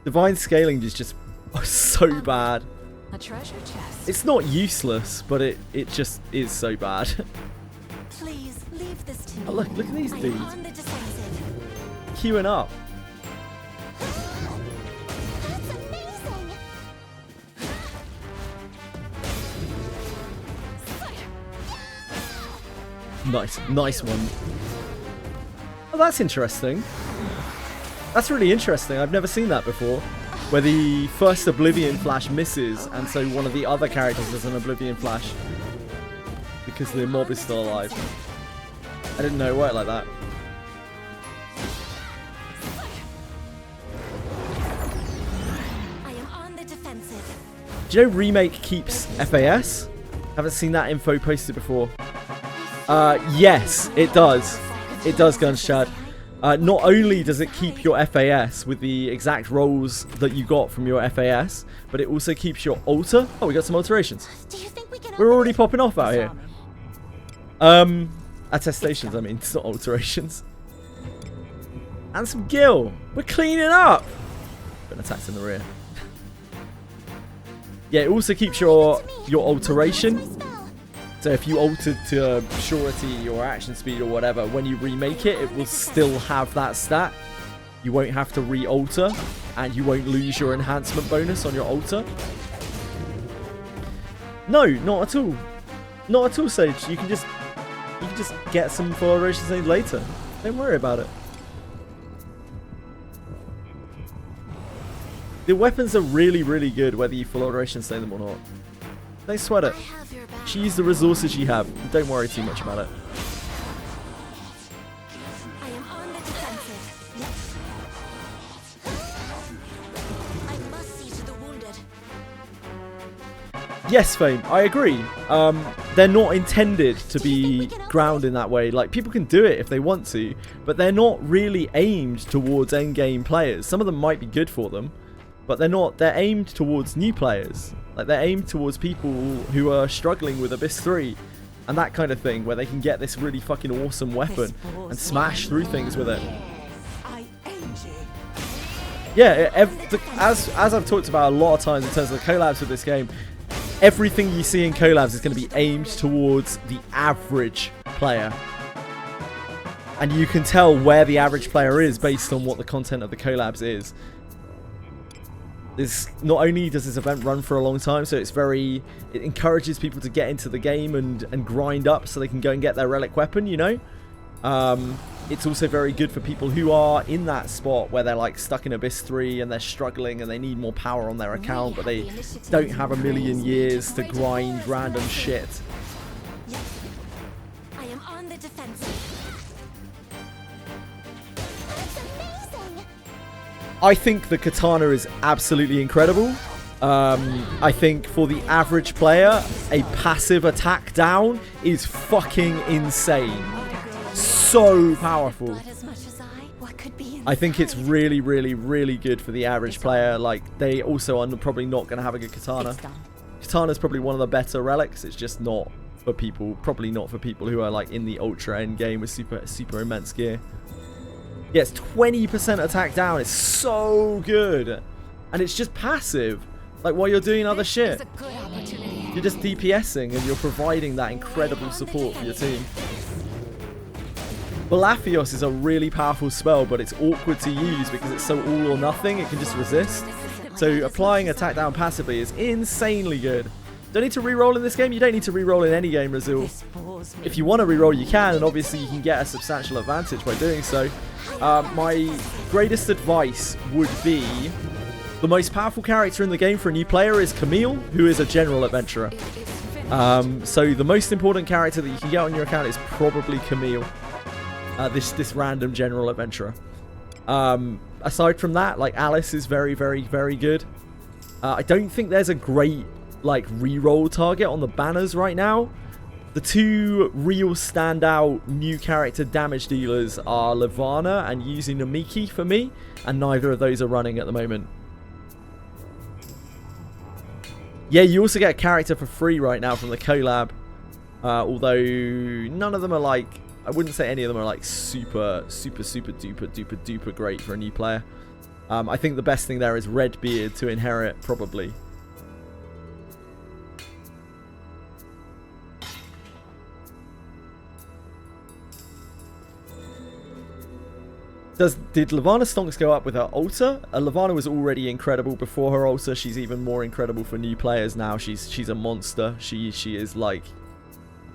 Divine Scaling is just so bad. A treasure chest. It's not useless, but it just is so bad. Please leave this to me. Oh, look at these I am dudes. on the defensive. Queuing up. That's amazing. Nice one. Oh, that's interesting. That's really interesting. I've never seen that before. Where the first Oblivion Flash misses, and so one of the other characters does an Oblivion Flash. Because the mob is still alive. I didn't know it worked like that. I am on the defensive. Do you know Remake keeps FAS? Haven't seen that info posted before. Yes, it does. It does, Gunshad. Not only does it keep your FAS with the exact rolls that you got from your FAS, but it also keeps your alter. Oh, we got some alterations. Do you think we can We're open already it? popping off out here. Attestations, I mean, it's not alterations. And some gil. We're cleaning up. Been attacked in the rear. Yeah, it also keeps your alteration. So if you altered to surety or action speed or whatever, when you remake it, it will still have that stat. You won't have to re-alter, and you won't lose your enhancement bonus on your alter. No, not at all. Not at all, Sage. You can just get some full alteration later. Don't worry about it. The weapons are really, really good whether you full alteration stay them or not. Don't sweat it. I have your back. She used the resources you have. Don't worry too much about it. I am on the defensive. I must see to the wounded. Yes, Fame, I agree. They're not intended to be ground in that way. Like, people can do it if they want to, but they're not really aimed towards endgame players. Some of them might be good for them, but they're not. They're aimed towards new players. Like, they're aimed towards people who are struggling with Abyss 3 and that kind of thing, where they can get this really fucking awesome weapon and smash through things with it. Yeah, as I've talked about a lot of times in terms of the collabs with this game, everything you see in collabs is going to be aimed towards the average player. And you can tell where the average player is based on what the content of the collabs is. Not only does this event run for a long time, so it encourages people to get into the game and grind up so they can go and get their relic weapon, you know? It's also very good for people who are in that spot where they're like stuck in Abyss 3 and they're struggling and they need more power on their account, but they don't have a million years to grind random shit. I am on the defensive. That's amazing. I think the katana is absolutely incredible. I think for the average player, a passive attack down is fucking insane. So powerful. As much as what could be I think it's really, really, really good for the average player. Like, they also are probably not going to have a good katana. Katana's probably one of the better relics. It's just not for people, probably not for people who are like in the ultra end game with super immense gear. Yeah, it's 20% attack down. It's so good. And it's just passive. Like, while you're doing other shit. You're just DPSing and you're providing that incredible support for your team. Balafios is a really powerful spell, but it's awkward to use because it's so all or nothing. It can just resist. So applying attack down passively is insanely good. Don't need to reroll in this game. You don't need to reroll in any game, Razul. If you want to reroll, you can, and obviously you can get a substantial advantage by doing so. My greatest advice would be the most powerful character in the game for a new player is Camille, who is a general adventurer. So the most important character that you can get on your account is probably Camille. This random general adventurer. Aside from that, like, Alice is very, very, very good. I don't think there's a great like reroll target on the banners right now. The two real standout new character damage dealers are Levana and Yuzu Namiki for me, and neither of those are running at the moment. Yeah, you also get a character for free right now from the collab, although none of them are like, I wouldn't say any of them are like super duper great for a new player. I think the best thing there is Redbeard to inherit, probably. Did Levana Stonks go up with her altar? Levana was already incredible before her altar. She's even more incredible for new players now. She's a monster. She is like,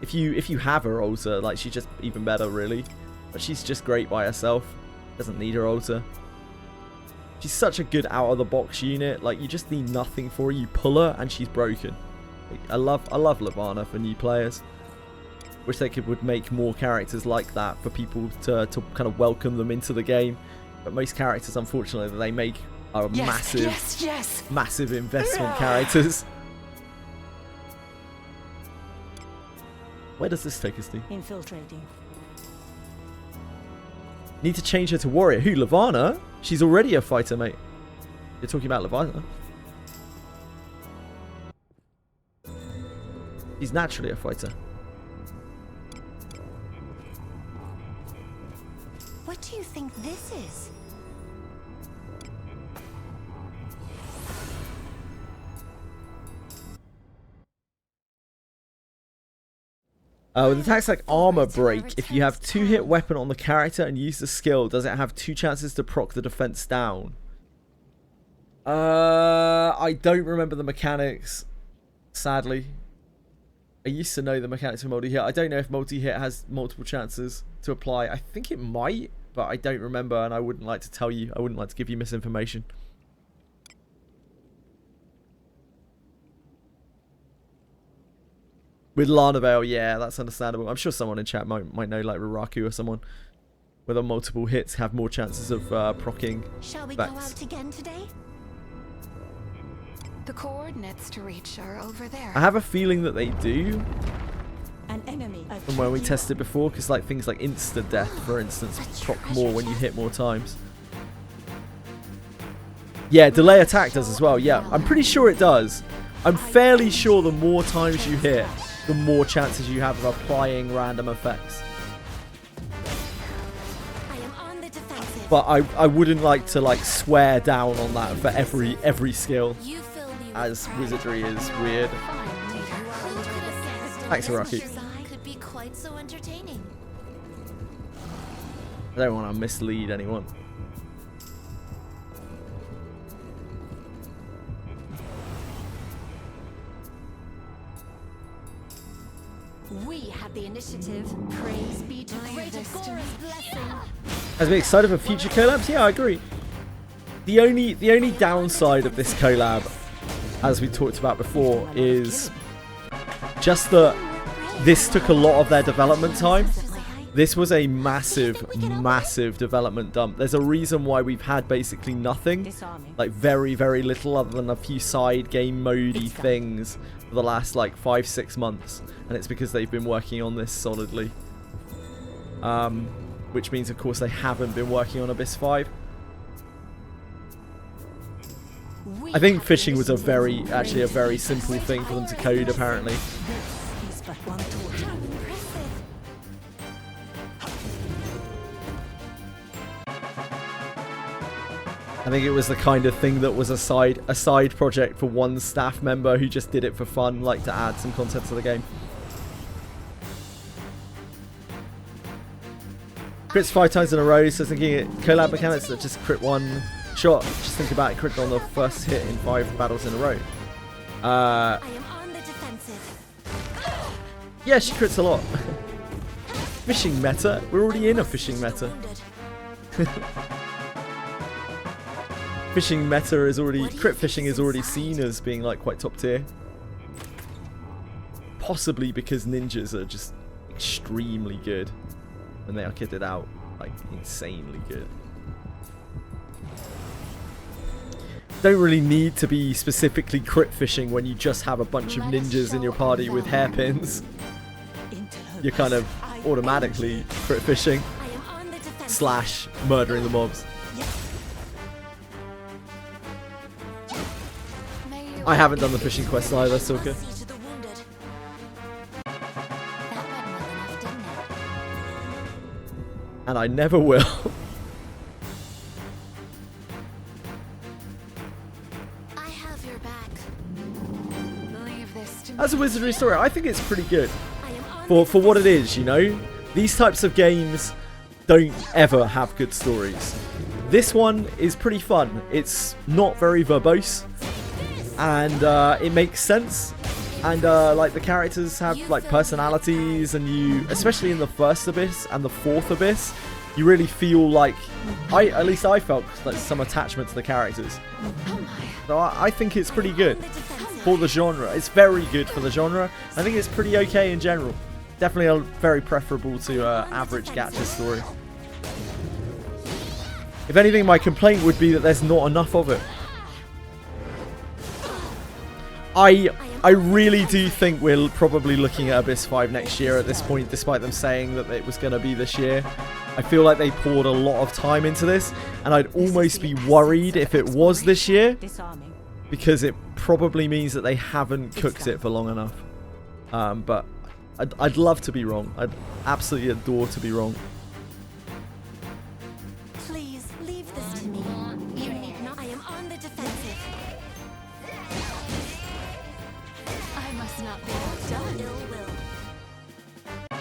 if you have her altar, like, she's just even better, really. But she's just great by herself. Doesn't need her altar. She's such a good out of the box unit. Like, you just need nothing for her. You pull her and she's broken. Like, I love Levana for new players. Wish they would make more characters like that for people to kind of welcome them into the game. But most characters, unfortunately, that they make are massive investment characters. Where does this take us to? Infiltrating. Need to change her to warrior. Who, Levana? She's already a fighter, mate. You're talking about Levana. She's naturally a fighter. What do you think this is? With attacks like Armor Break, if you have 2-hit weapon on the character and use the skill, does it have 2 chances to proc the defense down? I don't remember the mechanics, sadly. I used to know the mechanics of multi-hit. I don't know if multi-hit has multiple chances to apply. I think it might, but I don't remember, and I wouldn't like to tell you. I wouldn't like to give you misinformation. With Larnavale, yeah, that's understandable. I'm sure someone in chat might know, like Ruraku or someone, whether multiple hits have more chances of proccing. Shall we go out again today? The coordinates to reach are over there. I have a feeling that they do An enemy. from where we tested before, because like things like insta death, for instance, proc more when you hit more times. Yeah, delay attack does as well. Yeah, I'm pretty sure it does. I'm fairly sure the more times you hit, the more chances you have of applying random effects. I am on the defensive. But I wouldn't like to like swear down on that for every skill, You fill me with as pride. Wizardry is weird. Thanks, Rocky. Could be quite so entertaining. I don't want to mislead anyone. We have the initiative. Praise be to great Agora's blessing. Has been excited for future collabs? Yeah, I agree. The only downside of this collab, as we talked about before, is just that this took a lot of their development time. This was a massive development dump. There's a reason why we've had basically nothing, Disarming. like very little, other than a few side game modey things for the last like 5-6 months, and it's because they've been working on this solidly. Which means, of course, they haven't been working on Abyss 5. I think fishing was actually a very simple thing for them to code, apparently. He's but one tool. How impressive. I think it was the kind of thing that was a side project for one staff member who just did it for fun, like to add some content to the game. Crits 5 times in a row, so thinking it collab mechanics that just crit one shot. Just think about it, crit on the first hit in 5 battles in a row. I am on the defensive. Yeah, she crits a lot. Fishing meta? We're already in a fishing meta. Fishing meta is already, crit fishing is already seen as being like quite top tier. Possibly because ninjas are just extremely good when they are kitted out, like insanely good. Don't really need to be specifically crit fishing when you just have a bunch of ninjas in your party with hairpins. You're kind of automatically crit fishing I am on the / defensive. murdering the mobs. I haven't done the fishing quest either, Silka. See to the wounded. That went well enough, didn't it? And I never will. I have your back. Leave this to me. As a Wizardry story, I think it's pretty good. I am on For what it is, you know? These types of games don't ever have good stories. This one is pretty fun. It's not very verbose, and it makes sense. And like the characters have like personalities, and you, especially in the first Abyss and the fourth Abyss, you really feel like, at least I felt like some attachment to the characters. So I think it's pretty good for the genre. It's very good for the genre. I think it's pretty okay in general. Definitely very preferable to average gacha story. If anything, my complaint would be that there's not enough of it. I really do think we're probably looking at Abyss 5 next year at this point, despite them saying that it was going to be this year. I feel like they poured a lot of time into this, and I'd almost be worried if it was this year, Disarming. because it probably means that they haven't cooked it for long enough. But I'd love to be wrong. I'd absolutely adore to be wrong. Please leave this to me. You need not. I am on the defensive. I must not be outdone. Ill will. I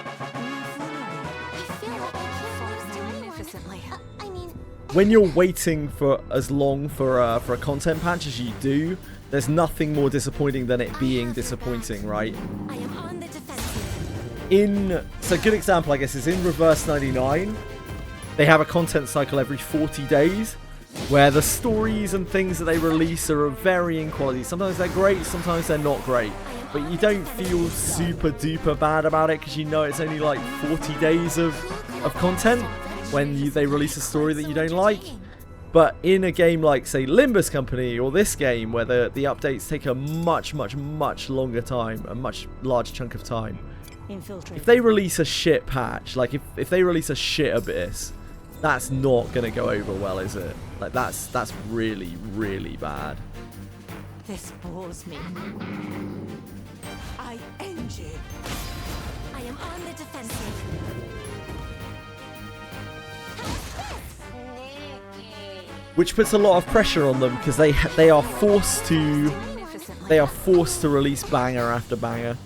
feel like I can't lose to magnificently. I mean, When you're waiting for as long for a content patch as you do, there's nothing more disappointing than it being disappointing, right? I am on the defensive. So a good example, I guess, is in Reverse 99. They have a content cycle every 40 days, where the stories and things that they release are of varying quality. Sometimes they're great, sometimes they're not great. but you don't feel super duper bad about it because you know it's only like 40 days of content when they release a story that you don't like. But in a game like, say, Limbus Company or this game, where the updates take a much longer time, a much larger chunk of time, if they release a shit patch, like if they release a shit Abyss, that's not going to go over well, is it? Like, that's really, really bad. This bores me. I end you. I am on the defensive. Which puts a lot of pressure on them because they are forced to release banger after banger.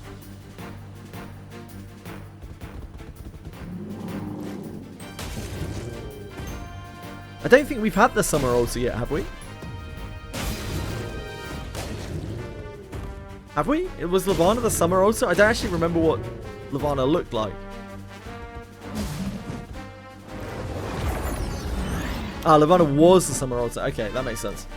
I don't think we've had the summer altar yet, have we? Have we? It was Lavana the summer altar? I don't actually remember what Lavana looked like. Ah, Lavana was the summer altar. Okay, that makes sense.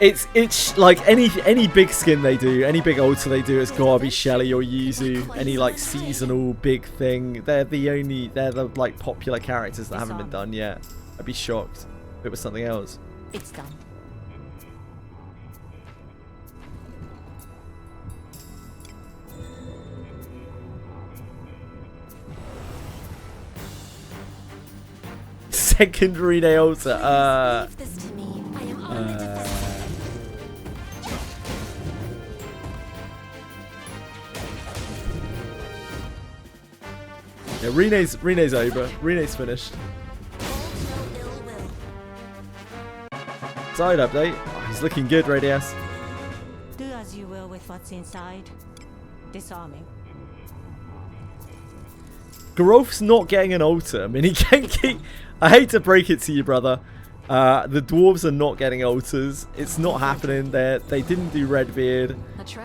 It's like any big skin they do, any big altar they do, it's gotta be Shelly or Yuzu. Any like seasonal big thing, they're the like popular characters that haven't been done yet. I'd be shocked if it was something else. It's done. Secondary day altar. Leave this to me. I am on the defensive. Yeah, Rene's over. Rene's finished. Side update. Oh, he's looking good, Radius. Do as you will with what's inside. Disarming. Garof's not getting an altar. I mean, he can't keep... I hate to break it to you, brother. The dwarves are not getting altars. It's not happening. They didn't do Redbeard.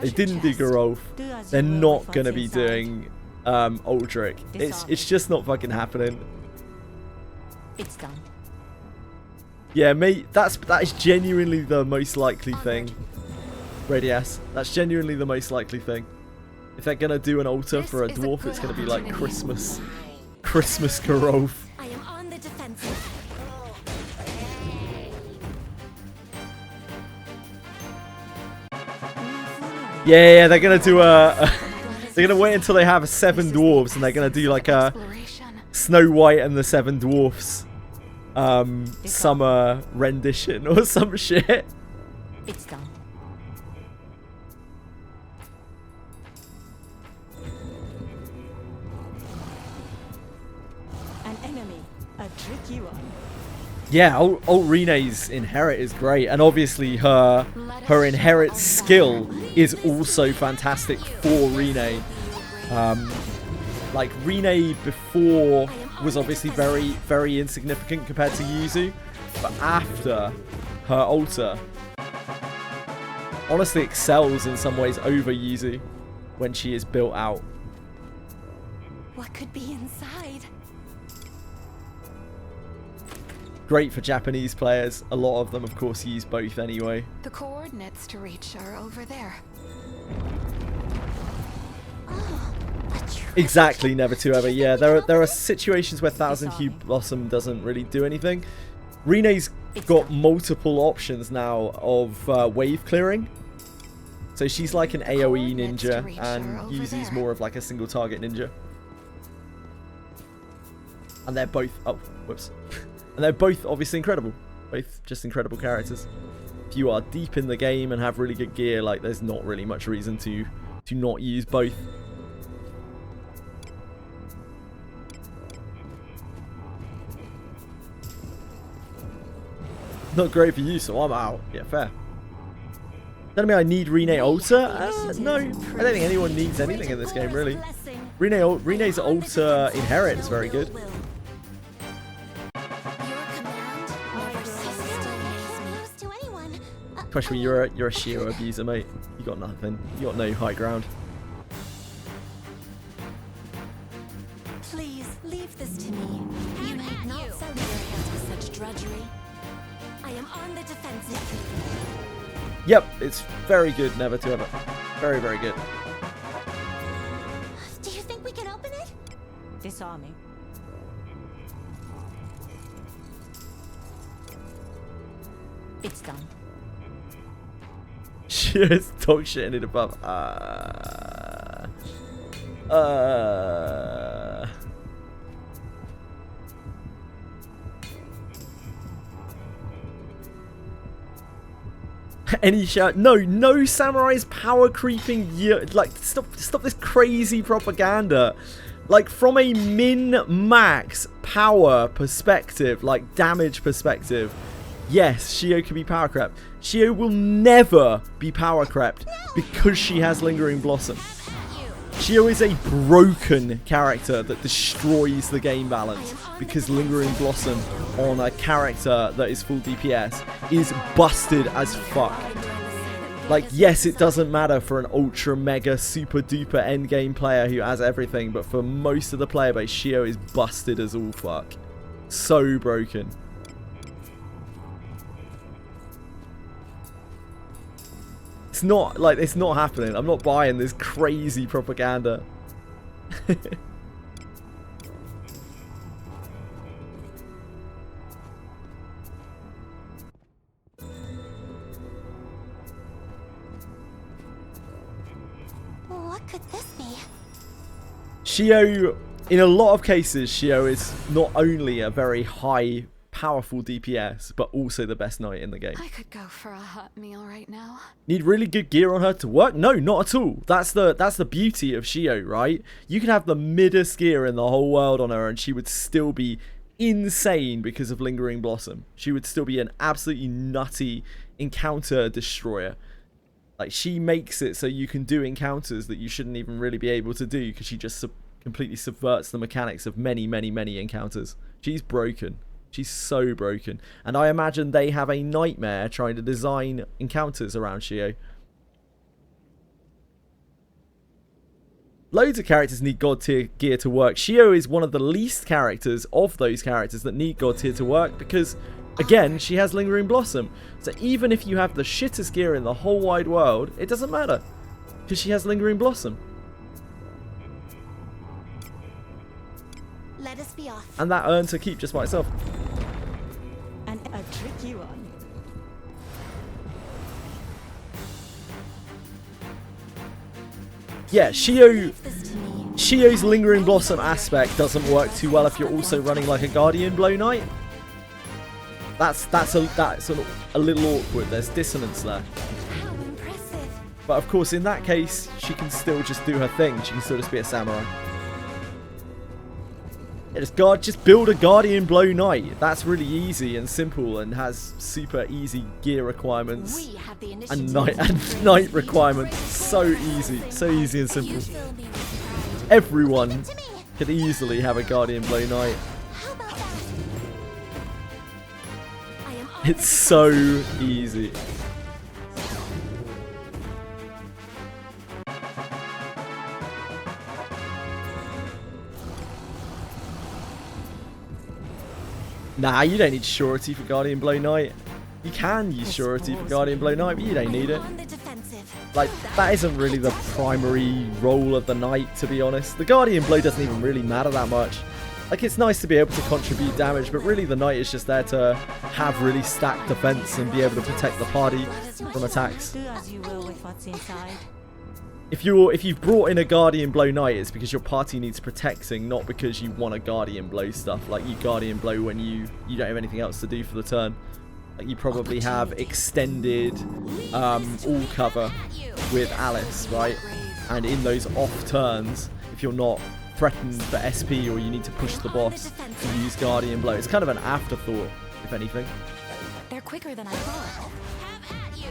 They didn't do Garof. They're not going to be doing Aldrich. It's just not fucking happening. It's done. Yeah, mate, that is genuinely the most likely thing. Radius. That's genuinely the most likely thing. If they're gonna do an altar for a dwarf, it's gonna be like Christmas Garof. I am on the defensive. Yeah, they're gonna do a they're gonna wait until they have 7 dwarves, and they're gonna do like a Snow White and the 7 Dwarfs summer rendition or some shit. It's done. An enemy, a tricky one. Yeah, Alt Rene's Inherit is great, and obviously her Inherit skill is also fantastic for Rene. Like, Rene before was obviously very insignificant compared to Yuzu, but after her altar, honestly excels in some ways over Yuzu when she is built out. What could be inside? Great for Japanese players. A lot of them, of course, use both anyway. The coordinates to reach are over there. Exactly, never to ever. Yeah, there are situations where Thousand Hue Blossom doesn't really do anything. Rene's got multiple options now of wave clearing. So she's like an AoE ninja, and Yuzu's more of like a single target ninja. And they're both... Oh, whoops. And they're both obviously incredible. Both just incredible characters. If you are deep in the game and have really good gear, like, there's not really much reason to not use both. Not great for you, so I'm out. Yeah, fair. Doesn't mean I need Rene Altar. No, I don't think anyone needs anything in this game, really. Rene's Altar Inherit is very good. Question, you're a Shio abuser, mate. You got nothing. You got no high ground. Please leave this to me. You may drudgery. I am on the defensive. Yep, it's very good, never to ever. Very, very good. Do you think we can open it? Disarming. It's done. She is dog shitting it above. Any shout? No samurai's power creeping. Like, stop this crazy propaganda. Like, from a min-max power perspective, like damage perspective, yes, Shio can be power crept. Shio will never be power crept because she has Lingering Blossom. Shio is a broken character that destroys the game balance because Lingering Blossom on a character that is full DPS is busted as fuck. Like, yes, it doesn't matter for an ultra mega super duper endgame player who has everything, but for most of the player base, Shio is busted as all fuck. So broken. It's not happening. I'm not buying this crazy propaganda. What could this be? Shio, in a lot of cases, Shio is not only a very high, powerful DPS, but also the best knight in the game. I could go for a hot meal right now. Need really good gear on her to work? No, not at all. That's the beauty of Shio, right? You can have the middest gear in the whole world on her and she would still be insane because of Lingering Blossom. She would still be an absolutely nutty encounter destroyer. Like, she makes it so you can do encounters that you shouldn't even really be able to do because she just completely subverts the mechanics of many, many, many encounters. She's broken. She's so broken. And I imagine they have a nightmare trying to design encounters around Shio. Loads of characters need God tier gear to work. Shio is one of the least characters of those characters that need God tier to work because, again, she has Lingering Blossom. So even if you have the shittest gear in the whole wide world, it doesn't matter because she has Lingering Blossom. Let us be off. And that earns her keep just by itself. And a tricky one. Yeah, Shio's Lingering Blossom aspect doesn't work too well if you're also running like a Guardian Blow Knight. That's a little awkward. There's dissonance there. How impressive. But of course, in that case, she can still just do her thing. She can still just be a samurai. Yeah, just build a Guardian Blow Knight. That's really easy and simple and has super easy gear requirements We have the and initiative. night requirements. So easy and simple. You fill me with pride. Everyone To me. could easily have a Guardian Blow Knight. How about that? I am on It's so easy. Nah, you don't need surety for Guardian Blow Knight. You can use surety for Guardian Blow Knight, but you don't need it. on the defensive. Like, that isn't really the primary role of the Knight, to be honest. The Guardian Blow doesn't even really matter that much. Like, it's nice to be able to contribute damage, but really the Knight is just there to have really stacked defense and be able to protect the party from attacks. Do as you will with what's inside. If you've brought in a Guardian Blow Knight, it's because your party needs protecting, not because you want to Guardian Blow stuff. Like, you Guardian Blow when you don't have anything else to do for the turn. Like, you probably have extended all cover with Alice, right? And in those off turns, if you're not threatened for SP or you need to push the boss to use Guardian Blow, it's kind of an afterthought, if anything. They're quicker than I thought.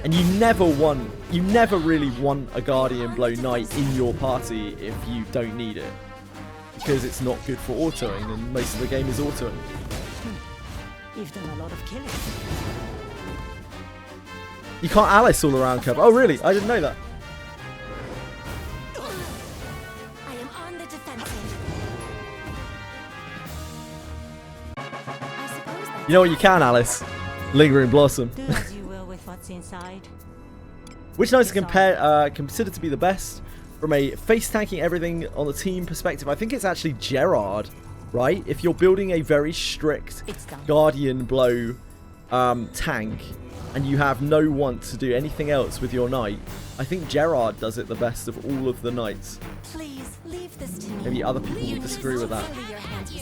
And you never really want a Guardian Blow Knight in your party if you don't need it. Because it's not good for autoing, and most of the game is autoing. You've done a lot of killing. You can't Alice all around cover. Oh really? I didn't know that. I am on the defensive. I suppose that's You know what you can, Alice? Lingering Blossom. Do as you will with what's inside. Which knights considered to be the best from a face tanking everything on the team perspective? I think it's actually Gerard, right? If you're building a very strict Guardian Blow tank and you have no want to do anything else with your knight, I think Gerard does it the best of all of the knights. Please leave this to me. Maybe other people will disagree with that.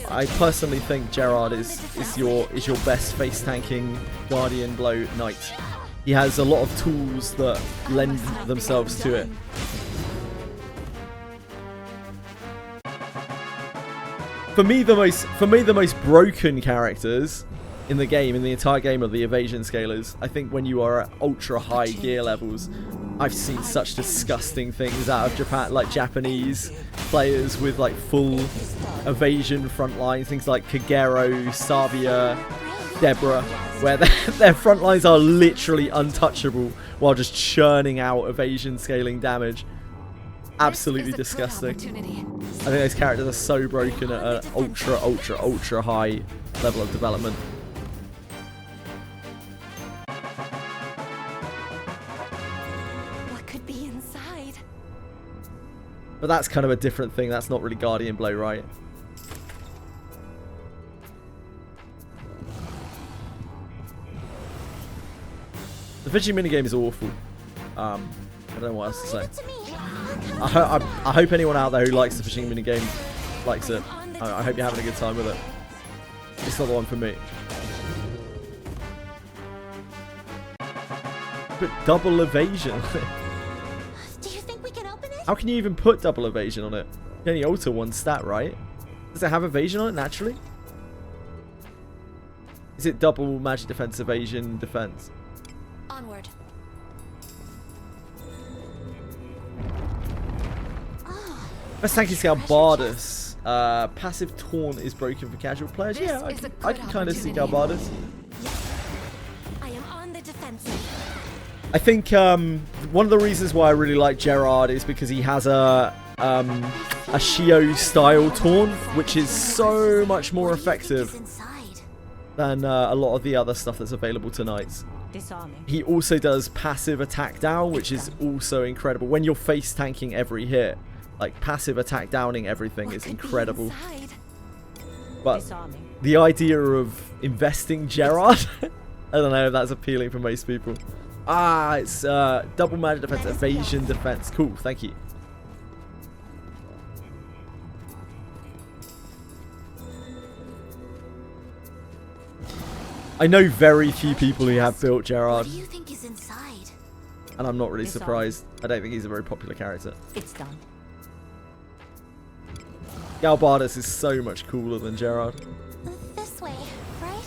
I personally think Gerard is your best face tanking Guardian Blow knight. He has a lot of tools that lend themselves to it. For me, the most broken characters in the game, in the entire game, are the evasion scalers. I think when you are at ultra high gear levels, I've seen such disgusting things out of Japan, like Japanese players with like full evasion front lines, things like Kagero, Savia, Deborah, where their front lines are literally untouchable while just churning out evasion scaling damage. Absolutely disgusting. I think those characters are so broken at an ultra high level of development. What could be inside? But that's kind of a different thing. That's not really Guardian Blow, right? The fishing minigame is awful. I don't know what else to say. I hope anyone out there who likes the fishing minigame likes it. I hope you're having a good time with it. It's not the one for me. But double evasion. Do you think we can open it? How can you even put double evasion on it? You can only alter one stat, right? Does it have evasion on it naturally? Is it double magic defense, evasion, defense? Onward. Best tanky scale Bardus. Passive taunt is broken for casual players. Yeah, I can kind of see Galbardus. I am on the defensive. I think one of the reasons why I really like Gerard is because he has a Shio style taunt, which is so much more effective than a lot of the other stuff that's available tonight. He also does passive attack down, which is also incredible. When you're face tanking every hit, like passive attack downing everything is incredible. But the idea of investing Gerard, I don't know if that's appealing for most people. Ah, it's double magic defense, evasion defense. Cool, thank you. I know very few people who have built Gerard. What do you think is inside? And I'm not really surprised. I don't think he's a very popular character. It's done. Galbardus is so much cooler than Gerard. This way, right?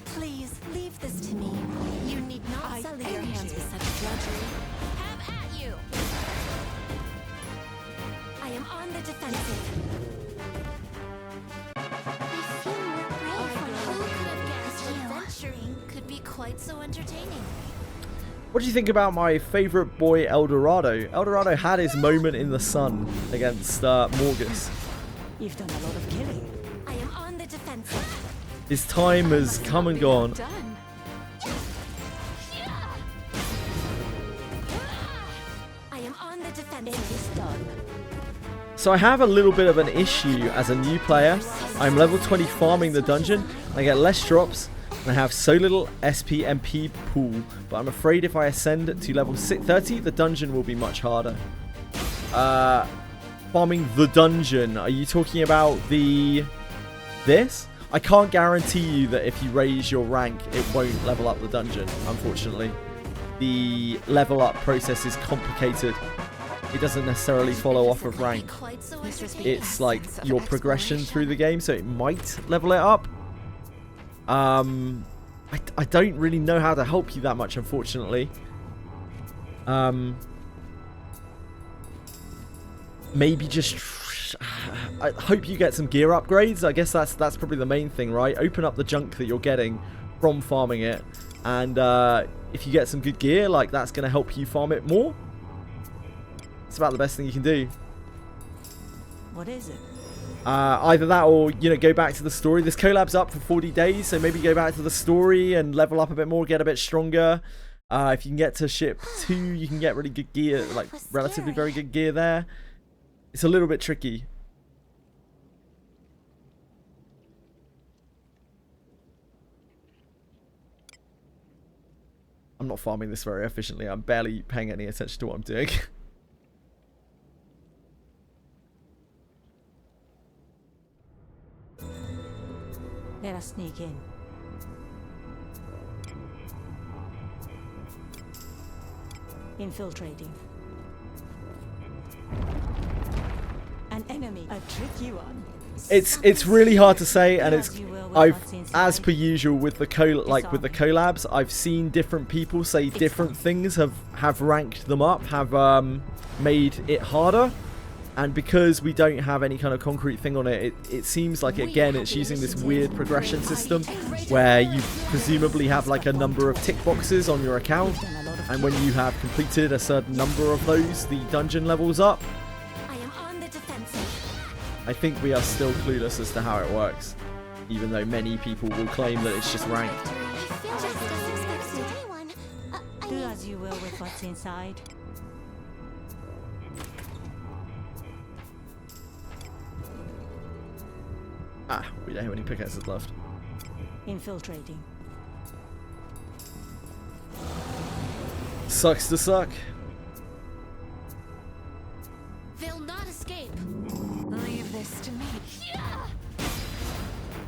Please leave this to me. You need not sully your hands with such drudgery. Have at you! I am on the defensive. I feel more brave when who could have guessed adventuring could be quite so entertaining. What do you think about my favorite boy, Eldorado? Eldorado had his moment in the sun against Morgus. You've done a lot of killing. I am on the defensive. His time has come and gone. I am on the defensive. So I have a little bit of an issue as a new player. I'm level 20 farming the dungeon. I get less drops. And I have so little SP MP pool, but I'm afraid if I ascend to level 30, the dungeon will be much harder. Farming the dungeon, are you talking about this? I can't guarantee you that if you raise your rank, it won't level up the dungeon, unfortunately. The level up process is complicated. It doesn't necessarily follow off of rank. It's like your progression through the game, so it might level it up. I don't really know how to help you that much, unfortunately. Maybe just I hope you get some gear upgrades. I guess that's probably the main thing, right? Open up the junk that you're getting from farming it, and if you get some good gear, like, that's going to help you farm it more. It's about the best thing you can do. What is it? Either that or, you know, go back to the story. This collab's up for 40 days, so maybe go back to the story and level up a bit more, get a bit stronger. If you can get to ship 2, you can get really good gear, like relatively very good gear there. It's a little bit tricky. I'm not farming this very efficiently. I'm barely paying any attention to what I'm doing. Let us sneak in. Infiltrating. An enemy, a tricky one. It's really hard to say, and as per usual with the collabs, I've seen different people say different things have ranked them up, have made it harder. And because we don't have any kind of concrete thing on it, it seems like, again, it's using this weird progression system where you presumably have like a number of tick boxes on your account, and when you have completed a certain number of those, the dungeon levels up. I am on the defensive. I think we are still clueless as to how it works, even though many people will claim that it's just ranked. I feel just as expected. Anyone? Do as you will with what's inside. Ah, we don't have any pickaxes left. Infiltrating. Sucks to suck. They'll not escape. Leave this to me.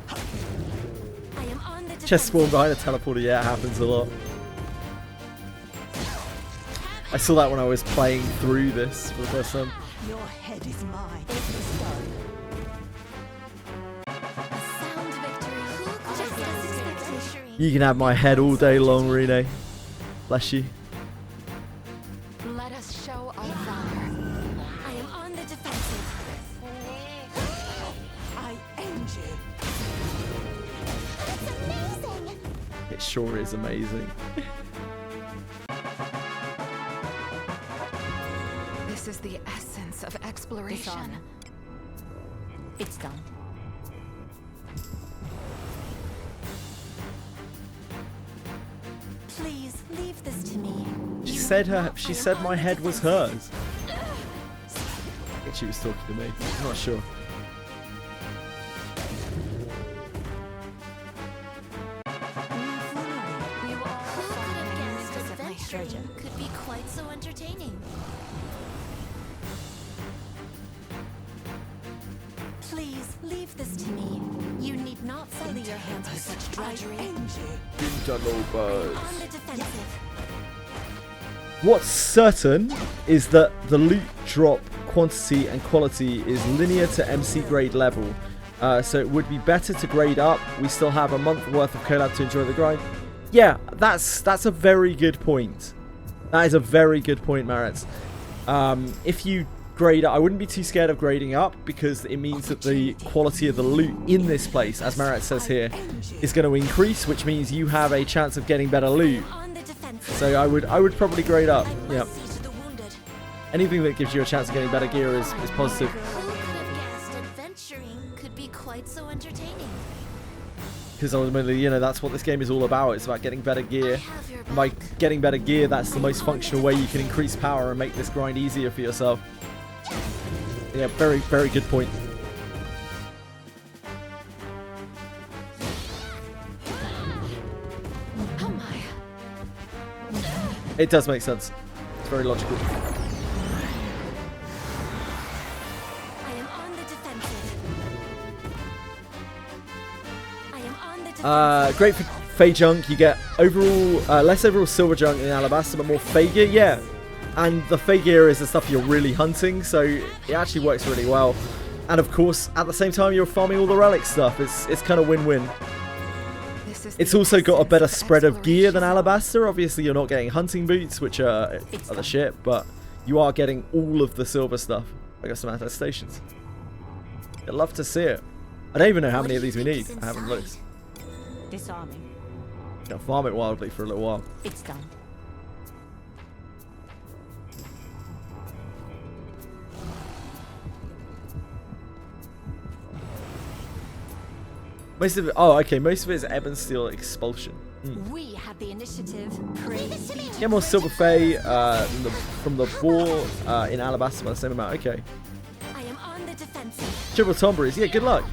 I am on the defensive. Chest spawn behind a teleporter, yeah, it happens a lot. I saw that when I was playing through this for the first time. Your head is mine. You can have my head all day long, Rene. Bless you. Let us show our valor. I am on the defensive. I end you. That's amazing. It sure is amazing. This is the essence of exploration. Dishonor. It's done. Please leave this to me. She said my head was hers. I think she was talking to me. I'm not sure. Who could have guessed adventuring could be quite so entertaining? Please leave this to me. You need not sully your hands with such drudgery. Internal birds. On the defensive. What's certain is that the loot drop quantity and quality is linear to MC grade level. So it would be better to grade up. We still have a month worth of collab to enjoy the grind. Yeah, that's a very good point. That is a very good point, Maritz. If you grade up, I wouldn't be too scared of grading up, because it means that the quality of the loot in this place, as Maritz says here, is going to increase, which means you have a chance of getting better loot. So I would probably grade up. Yeah. Anything that gives you a chance of getting better gear is positive. Who could have guessed adventuring could be quite so entertaining? Because ultimately, you know, that's what this game is all about. It's about getting better gear. And by getting better gear, that's the most functional way you can increase power and make this grind easier for yourself. Yeah, very, very good point. Oh my. It does make sense. It's very logical. I am on the defensive. I am on the defensive. Great for Fey junk. You get overall less overall silver junk in Alabaster, but more Fey gear. Yeah, and the Fey gear is the stuff you're really hunting, so it actually works really well. And of course, at the same time, you're farming all the relic stuff. It's kind of win-win. It's also got a better spread of gear than Alabaster. Obviously, you're not getting hunting boots, which are the shit, but you are getting all of the silver stuff. I got some attestations. I'd love to see it. I don't even know how many of these we need. I haven't looked. Disarming. Gonna farm it wildly for a little while. It's done. Most of it. Oh, okay. Most of it is Ebon Steel Expulsion. We have the initiative. Get more Silver Fey from the ball in Alabaster by the same amount. Okay. I am on the defensive. Triple Tomberries. Yeah, good luck.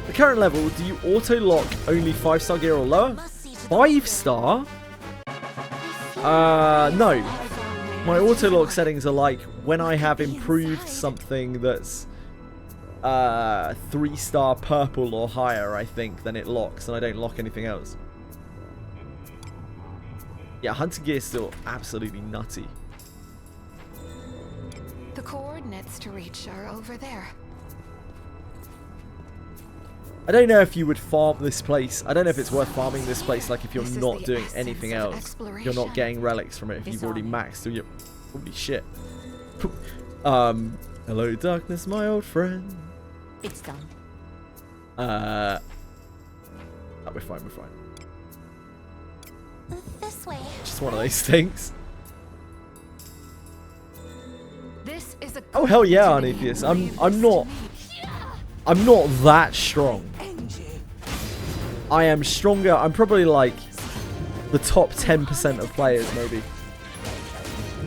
The current level, do you auto-lock only 5-star gear or lower? 5-star? No. My auto-lock settings are like when I have improved something that's 3-star purple or higher, I think, then it locks, and I don't lock anything else. Yeah, hunting gear is still absolutely nutty. The coordinates to reach are over there. I don't know if you would farm this place. I don't know if it's worth farming this place, like if you're This is not the doing essence anything of else. You're not getting relics from it if you've already maxed your... Holy shit. Hello darkness, my old friend. It's done. Oh, we're fine, we're fine. This way. Just one of those things. This is a Oh hell yeah, Arnetheus. I'm not that strong. I am stronger. I'm probably like the top 10% of players, maybe.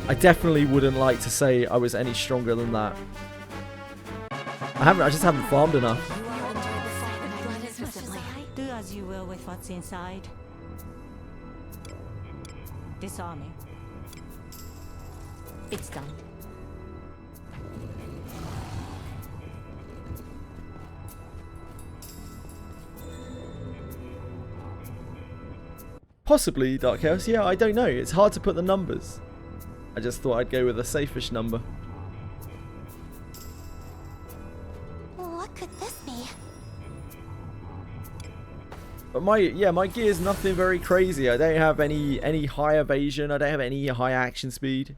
I definitely wouldn't like to say I was any stronger than that. I just haven't farmed enough. Do as you will with what's inside. Disarming. It's done. Possibly Dark Chaos. Yeah, I don't know. It's hard to put the numbers. I just thought I'd go with a safe-ish number. What could this be? But my gear's nothing very crazy. I don't have any high evasion. I don't have any high action speed.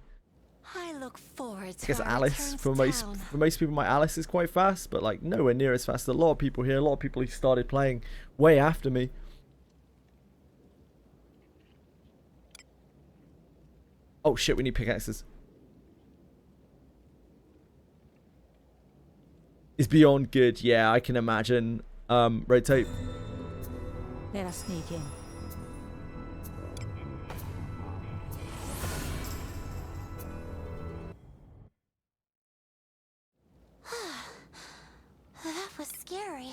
I look forward to I guess our Alice returns for down. most people, my Alice is quite fast, but like nowhere near as fast as a lot of people here. A lot of people who started playing way after me. Oh shit, we need pickaxes. Is beyond good. Yeah, I can imagine. Red tape. Let us sneak in. That was scary.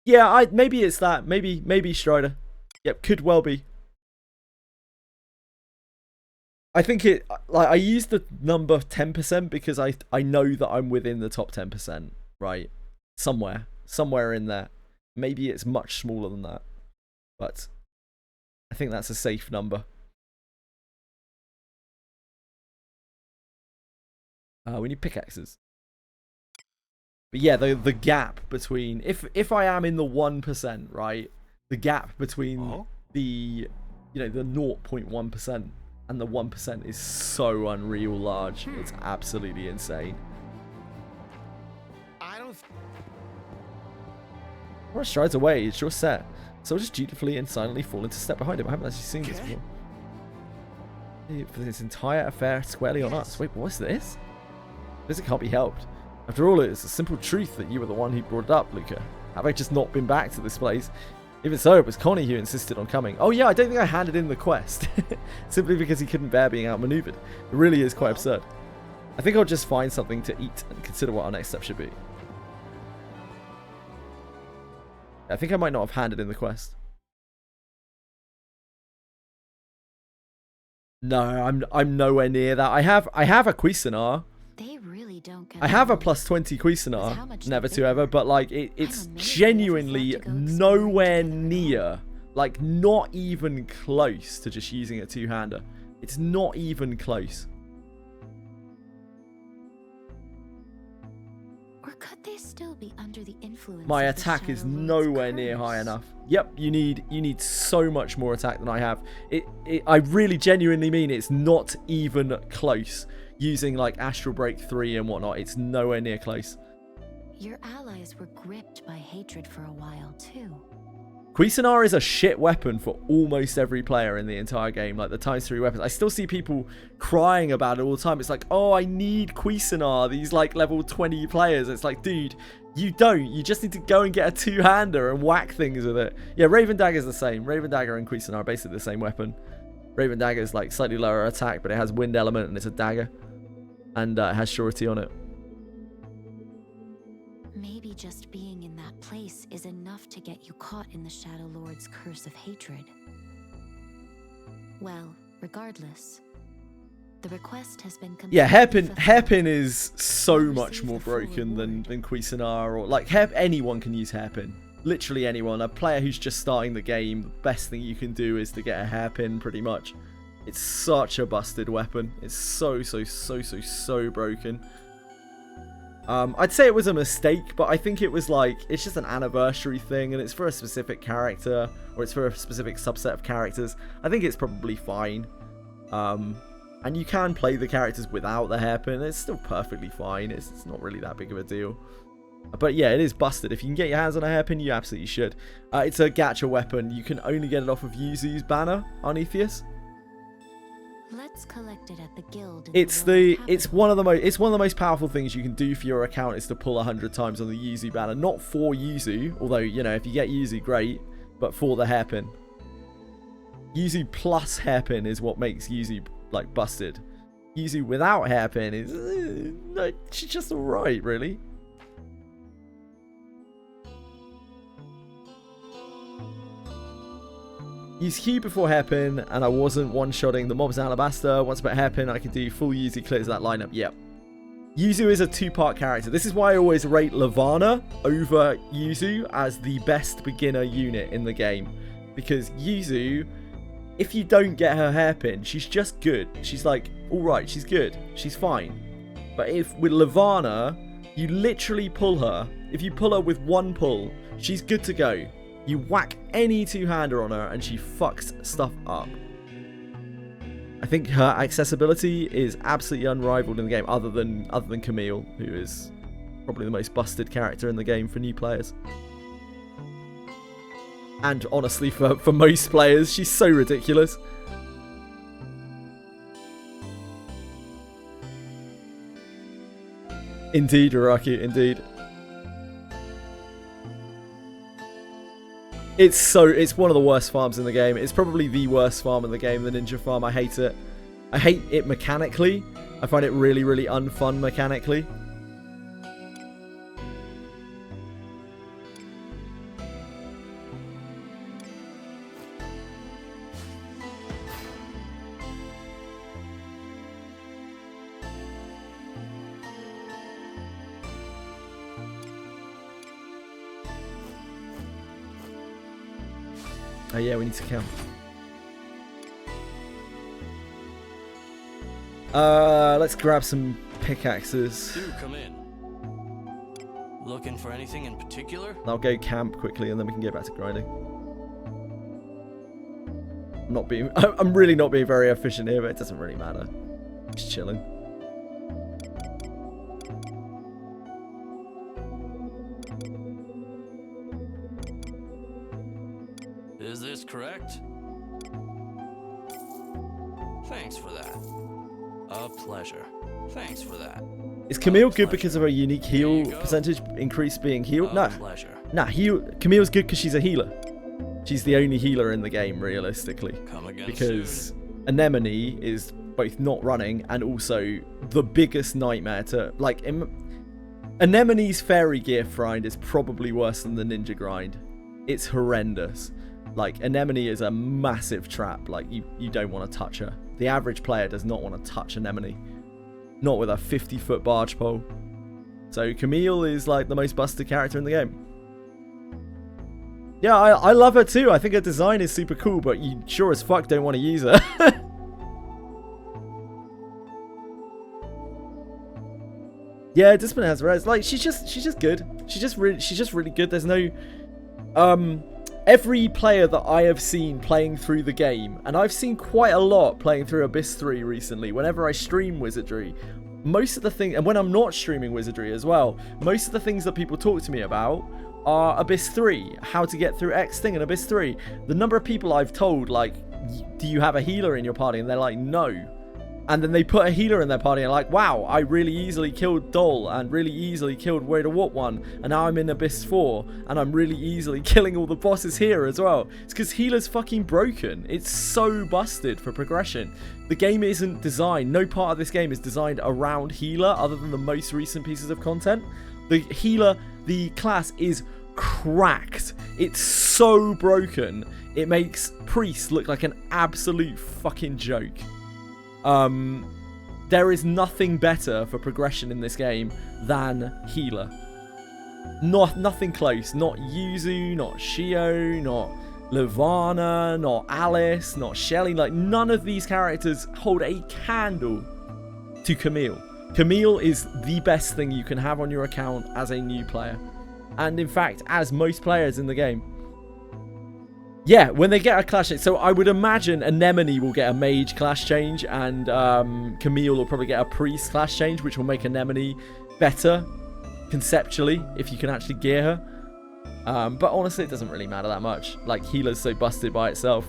Yeah, maybe it's that. Maybe Strider. Yep, could well be. I think I used the number 10% because I know that I'm within the top 10%, right? Somewhere in there. Maybe it's much smaller than that, but I think that's a safe number. We need pickaxes. But yeah, the gap between if I am in the 1%, right? The gap between the the 0.1% and the 1% is so unreal large. It's absolutely insane. Or strides away, it's your set. So I'll just dutifully and silently fall into step behind him. I haven't actually seen this before. For this entire affair squarely on us. Wait, what's this? This can't be helped. After all, it's a simple truth that you were the one who brought it up, Luca. Have I just not been back to this place? Even so, it was Connie who insisted on coming. Oh yeah, I don't think I handed in the quest. Simply because he couldn't bear being outmaneuvered. It really is quite absurd. I think I'll just find something to eat and consider what our next step should be. I think I might not have handed in the quest. No, I'm nowhere near that. I have a Cuisinart. They really don't get I have a plus 20 Cuisinart, never to ever, but like it's genuinely nowhere near, like not even close to just using a two-hander. It's not even close. Or could they still be under the influence? My of the attack is Shadow Lord's nowhere near high curse? enough. Yep, you need so much more attack than I have. I really genuinely mean it's not even close. Using like Astral Break 3 and whatnot, it's nowhere near close. Your allies were gripped by hatred for a while too. Cuisinart is a shit weapon for almost every player in the entire game, like the ×3 weapons. I still see people crying about it all the time. It's like, oh, I need Cuisinart, these like level 20 players. It's like, dude, you don't. You just need to go and get a two-hander and whack things with it. Yeah, Raven Dagger is the same. Raven Dagger and Cuisinart are basically the same weapon. Raven Dagger is like slightly lower attack, but it has wind element and it's a dagger. And it has surety on it. Maybe just being in that place is enough to get you caught in the Shadow Lord's curse of hatred. Well, regardless, the request has been completed. Yeah, hairpin is so much more broken than Cuisinart, or like anyone can use hairpin. Literally anyone. A player who's just starting the game, the best thing you can do is to get a hairpin pretty much. It's such a busted weapon. It's so broken. I'd say it was a mistake, but I think it was like, it's just an anniversary thing and it's for a specific character, or it's for a specific subset of characters. I think it's probably fine. And you can play the characters without the hairpin. It's still perfectly fine. It's not really that big of a deal. But yeah, it is busted. If you can get your hands on a hairpin, you absolutely should. It's a gacha weapon. You can only get it off of Yuzu's banner on Ffxi. Let's collect it at the guild. It's one of the most powerful things you can do for your account is to pull 100 times on the Yuzu banner. Not for Yuzu, although, you know, if you get Yuzu, great, but for the hairpin. Yuzu plus hairpin is what makes Yuzu like busted. Yuzu without hairpin is she's just alright, really. Use Hue before hairpin, and I wasn't one-shotting the mobs in Alabaster. Once about hairpin, I can do full Yuzu clears that lineup. Yep. Yuzu is a two-part character. This is why I always rate Lavana over Yuzu as the best beginner unit in the game. Because Yuzu, if you don't get her hairpin, she's just good. She's like, alright, she's good. She's fine. But if with Lavana, you literally pull her. If you pull her with one pull, she's good to go. You whack any two-hander on her and she fucks stuff up. I think her accessibility is absolutely unrivaled in the game, other than Camille, who is probably the most busted character in the game for new players. And honestly, for most players, she's so ridiculous. Indeed, Araki, indeed. It's one of the worst farms in the game. It's probably the worst farm in the game, the ninja farm. I hate it. I hate it mechanically. I find it really, really unfun mechanically. Oh yeah, we need to count. Let's grab some pickaxes. Do come in. Looking for anything in particular? I'll go camp quickly and then we can get back to grinding. I'm really not being very efficient here, but it doesn't really matter. Just chilling. Is this correct? Thanks for that. A pleasure. Thanks for that. Is Camille good because of her unique heal percentage increase being healed? No. Nah, Camille's good because she's a healer. She's the only healer in the game, realistically. Because Anemone is both not running and also the biggest nightmare to... Like, Anemone's fairy gift grind is probably worse than the ninja grind. It's horrendous. Like, Anemone is a massive trap. Like, you don't want to touch her. The average player does not want to touch Anemone. Not with a 50-foot barge pole. So Camille is like the most busted character in the game. Yeah, I love her too. I think her design is super cool, but you sure as fuck don't want to use her. Yeah, Discipline has res. Like, she's just good. She's just really good. There's no every player that I have seen playing through the game, and I've seen quite a lot playing through Abyss 3 recently, whenever I stream Wizardry, most of the things, and when I'm not streaming Wizardry as well, most of the things that people talk to me about are Abyss 3. How to get through X thing in Abyss 3. The number of people I've told, like, do you have a healer in your party? And they're like, no. And then they put a healer in their party and like, wow, I really easily killed Dol and really easily killed Way to Warp 1. And now I'm in Abyss 4 and I'm really easily killing all the bosses here as well. It's because healer's fucking broken. It's so busted for progression. The game isn't designed, no part of this game is designed around healer other than the most recent pieces of content. The healer, the class is cracked. It's so broken. It makes priest look like an absolute fucking joke. There is nothing better for progression in this game than healer. Nothing close. Not Yuzu, not Shio, not Levana, not Alice, not Shelly. Like, none of these characters hold a candle to Camille. Camille is the best thing you can have on your account as a new player. And in fact, as most players in the game. Yeah, when they get a class change. So I would imagine Anemone will get a mage class change. And Camille will probably get a priest class change, which will make Anemone better conceptually, if you can actually gear her. But honestly, it doesn't really matter that much. Like, healer's so busted by itself.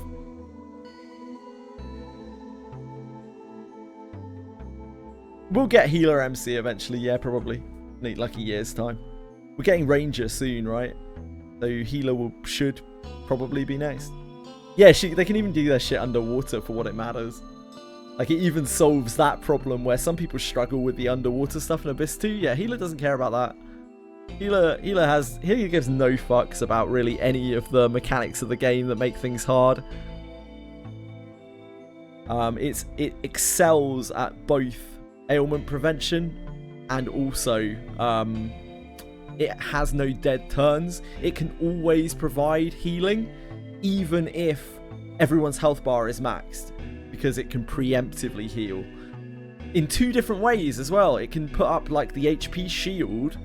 We'll get healer MC eventually, yeah, probably. In like a year's time. We're getting ranger soon, right? So healer should probably be next. Yeah, they can even do their shit underwater for what it matters. Like, it even solves that problem where some people struggle with the underwater stuff in Abyss 2. Yeah, healer doesn't care about that. Healer gives no fucks about really any of the mechanics of the game that make things hard. It excels at both ailment prevention and also it has no dead turns. It can always provide healing even if everyone's health bar is maxed, because it can preemptively heal in two different ways as well. It can put up like the HP shield,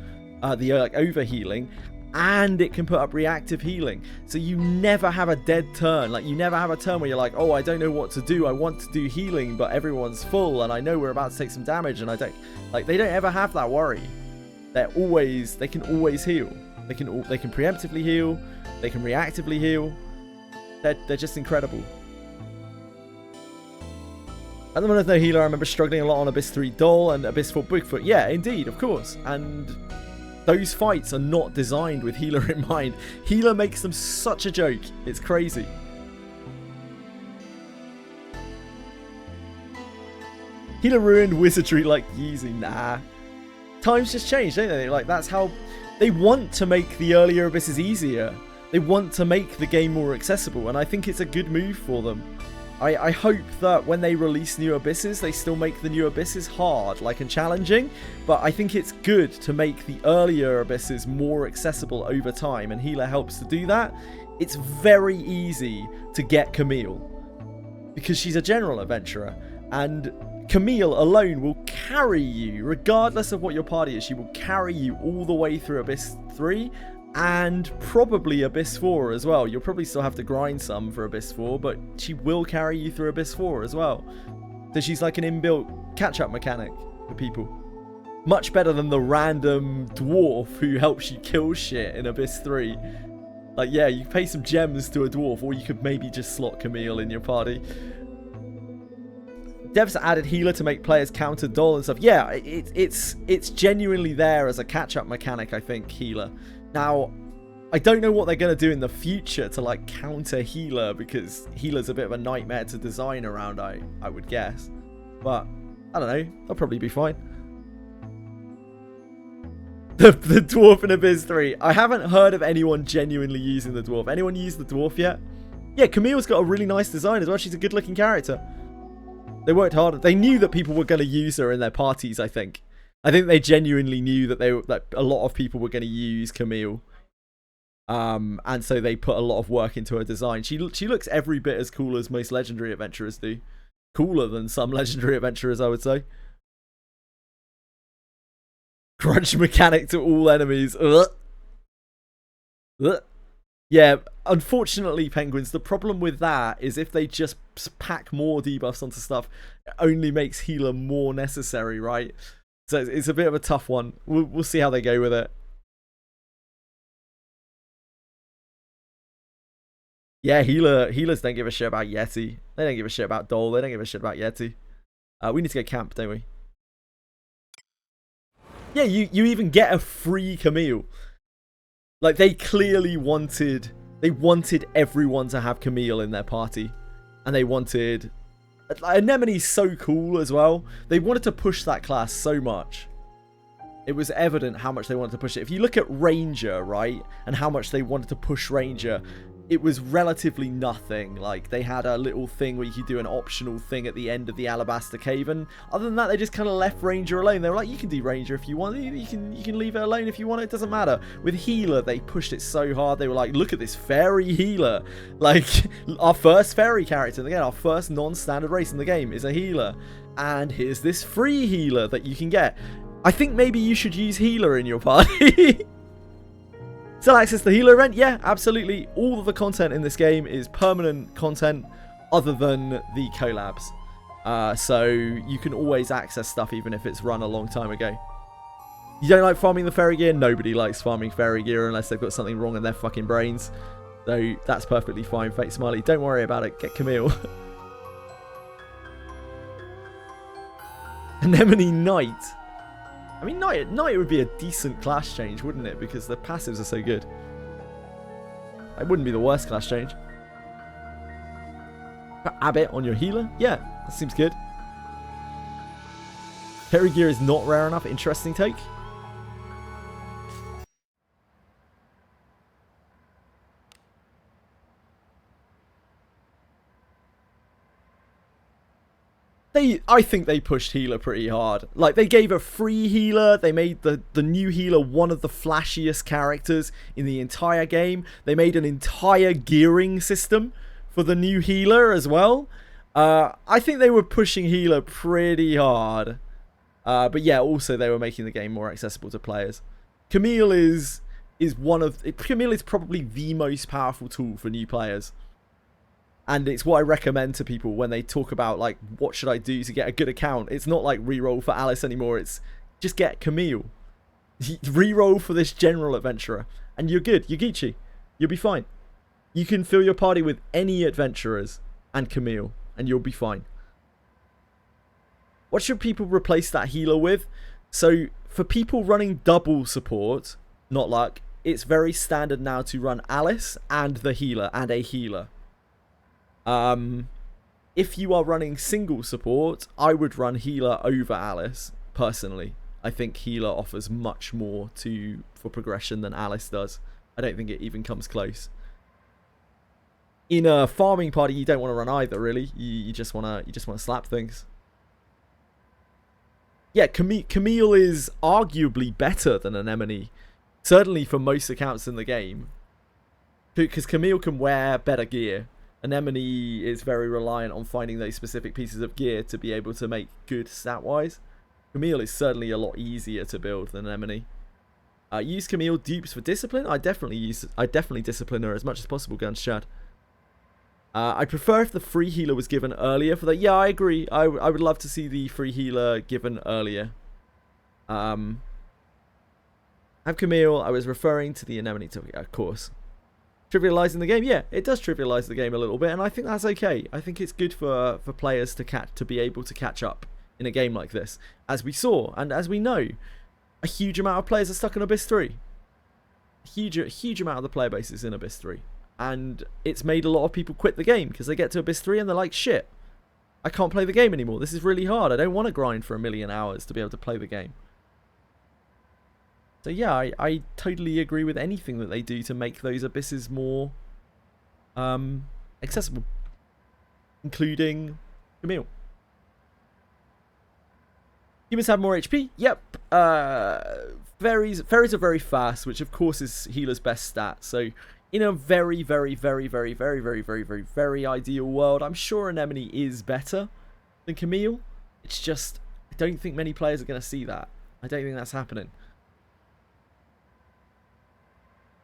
the like overhealing, and it can put up reactive healing. So you never have a dead turn. Like, you never have a turn where you're like, oh, I don't know what to do. I want to do healing, but everyone's full, and I know we're about to take some damage, and I don't. Like, they don't ever have that worry. They can always heal. They can preemptively heal. They can reactively heal. They're just incredible. At the moment of no healer, I remember struggling a lot on Abyss 3 Dol and Abyss 4 Bigfoot. Yeah, indeed, of course. And those fights are not designed with healer in mind. Healer makes them such a joke. It's crazy. Healer ruined Wizardry like Yeezy. Nah. Times just changed, don't they? Like, that's how they want to make the earlier Abysses easier. They want to make the game more accessible, and I think it's a good move for them. I hope that when they release new Abysses, they still make the new Abysses hard, like, and challenging, but I think it's good to make the earlier Abysses more accessible over time, and Healer helps to do that. It's very easy to get Camille, because she's a general adventurer, and Camille alone will carry you, regardless of what your party is. She will carry you all the way through Abyss 3 and probably Abyss 4 as well. You'll probably still have to grind some for Abyss 4, but she will carry you through Abyss 4 as well. So she's like an inbuilt catch-up mechanic for people. Much better than the random dwarf who helps you kill shit in Abyss 3. Like, yeah, you pay some gems to a dwarf, or you could maybe just slot Camille in your party. Devs added healer to make players counter Dol and stuff. Yeah, it's genuinely there as a catch-up mechanic, I think, healer. Now, I don't know what they're going to do in the future to, like, counter healer, because healer's a bit of a nightmare to design around, I would guess. But, I don't know, they'll probably be fine. The dwarf in Abyss 3. I haven't heard of anyone genuinely using the dwarf. Anyone use the dwarf yet? Yeah, Camille's got a really nice design as well. She's a good-looking character. They worked hard. They knew that people were going to use her in their parties, I think. I think they genuinely knew that that a lot of people were going to use Camille. And so they put a lot of work into her design. She looks every bit as cool as most legendary adventurers do. Cooler than some legendary adventurers, I would say. Crunch mechanic to all enemies. Ugh. Ugh. Yeah, unfortunately, Penguins, the problem with that is if they just pack more debuffs onto stuff, it only makes healer more necessary, right? So it's a bit of a tough one. We'll see how they go with it. Yeah, healers don't give a shit about Yeti. They don't give a shit about Dole. They don't give a shit about Yeti. We need to go camp, don't we? Yeah, you even get a free Camille. Like, they clearly wanted everyone to have Camille in their party. And they wanted... Anemone's so cool as well. They wanted to push that class so much. It was evident how much they wanted to push it. If you look at Ranger, right, and how much they wanted to push Ranger, it was relatively nothing. Like, they had a little thing where you could do an optional thing at the end of the Alabaster Cave, and other than that, they just kind of left Ranger alone. They were like, you can do Ranger if you want. You can leave it alone if you want. It doesn't matter. With Healer, they pushed it so hard. They were like, look at this fairy healer. Like, our first fairy character, again, our first non-standard race in the game is a healer. And here's this free healer that you can get. I think maybe you should use Healer in your party. Still access the Healer event? Yeah, absolutely. All of the content in this game is permanent content other than the collabs. So you can always access stuff even if it's run a long time ago. You don't like farming the fairy gear? Nobody likes farming fairy gear unless they've got something wrong in their fucking brains. So that's perfectly fine, Fake Smiley. Don't worry about it. Get Camille. Anemone Knight. I mean, Knight would be a decent class change, wouldn't it? Because the passives are so good. It wouldn't be the worst class change. Put Abbott on your healer? Yeah, that seems good. Fairy gear is not rare enough. Interesting take. I think they pushed healer pretty hard. Like, they gave a free healer. They made the new healer one of the flashiest characters in the entire game. They made an entire gearing system for the new healer as well. I think they were pushing healer pretty hard. But yeah, also they were making the game more accessible to players. Camille is probably the most powerful tool for new players. And it's what I recommend to people when they talk about, like, what should I do to get a good account. It's not like reroll for Alice anymore. It's just get Camille. Reroll for this general adventurer. And you're good. You're Geechee. You'll be fine. You can fill your party with any adventurers and Camille. And you'll be fine. What should people replace that healer with? So, for people running double support, not luck, it's very standard now to run Alice and the healer and a healer. If you are running single support, I would run healer over Alice, personally. I think healer offers much more for progression than Alice does. I don't think it even comes close. In a farming party, you don't want to run either, really. You just want to slap things. Yeah, Camille is arguably better than Anemone. Certainly for most accounts in the game. Because Camille can wear better gear. Anemone is very reliant on finding those specific pieces of gear to be able to make good stat-wise. Camille is certainly a lot easier to build than Anemone. Use Camille dupes for discipline. I definitely discipline her as much as possible, Guns Chad. I prefer if the free healer was given earlier for that. Yeah, I agree. I would love to see the free healer given earlier. Have Camille. I was referring to the Anemone topic, of course. Trivializing the game, yeah, it does trivialize the game a little bit, and I think that's okay. I think it's good for players to be able to catch up in a game like this, as we saw and as we know, a huge amount of players are stuck in Abyss 3. A huge amount of the player base is in Abyss 3, and it's made a lot of people quit the game because they get to Abyss 3 and they're like, shit, I can't play the game anymore. This is really hard. I don't want to grind for 1,000,000 hours to be able to play the game. So yeah, I totally agree with anything that they do to make those abysses more accessible, including Camille. Humans have more HP. Yep. Fairies are very fast, which of course is healer's best stat. So in a very ideal world, I'm sure Anemone is better than Camille. It's just I don't think many players are going to see that. I don't think that's happening.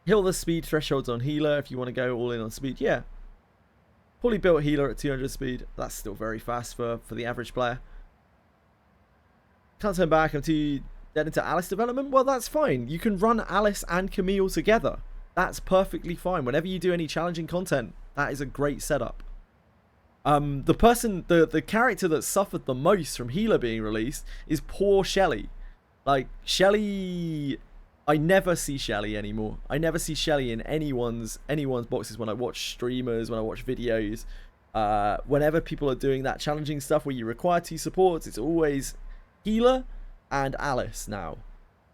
Hill the speed thresholds on healer if you want to go all in on speed. Yeah. Poorly built healer at 200 speed. That's still very fast for the average player. Can't turn back. I'm too dead into Alice development. Well, that's fine. You can run Alice and Camille together. That's perfectly fine. Whenever you do any challenging content, That is a great setup. The character that suffered the most from healer being released is poor Shelly. Like, Shelly, I never see Shelly anymore. I never see Shelly in anyone's boxes when I watch streamers, when I watch videos. Whenever people are doing that challenging stuff where you require 2 supports, it's always healer and Alice now.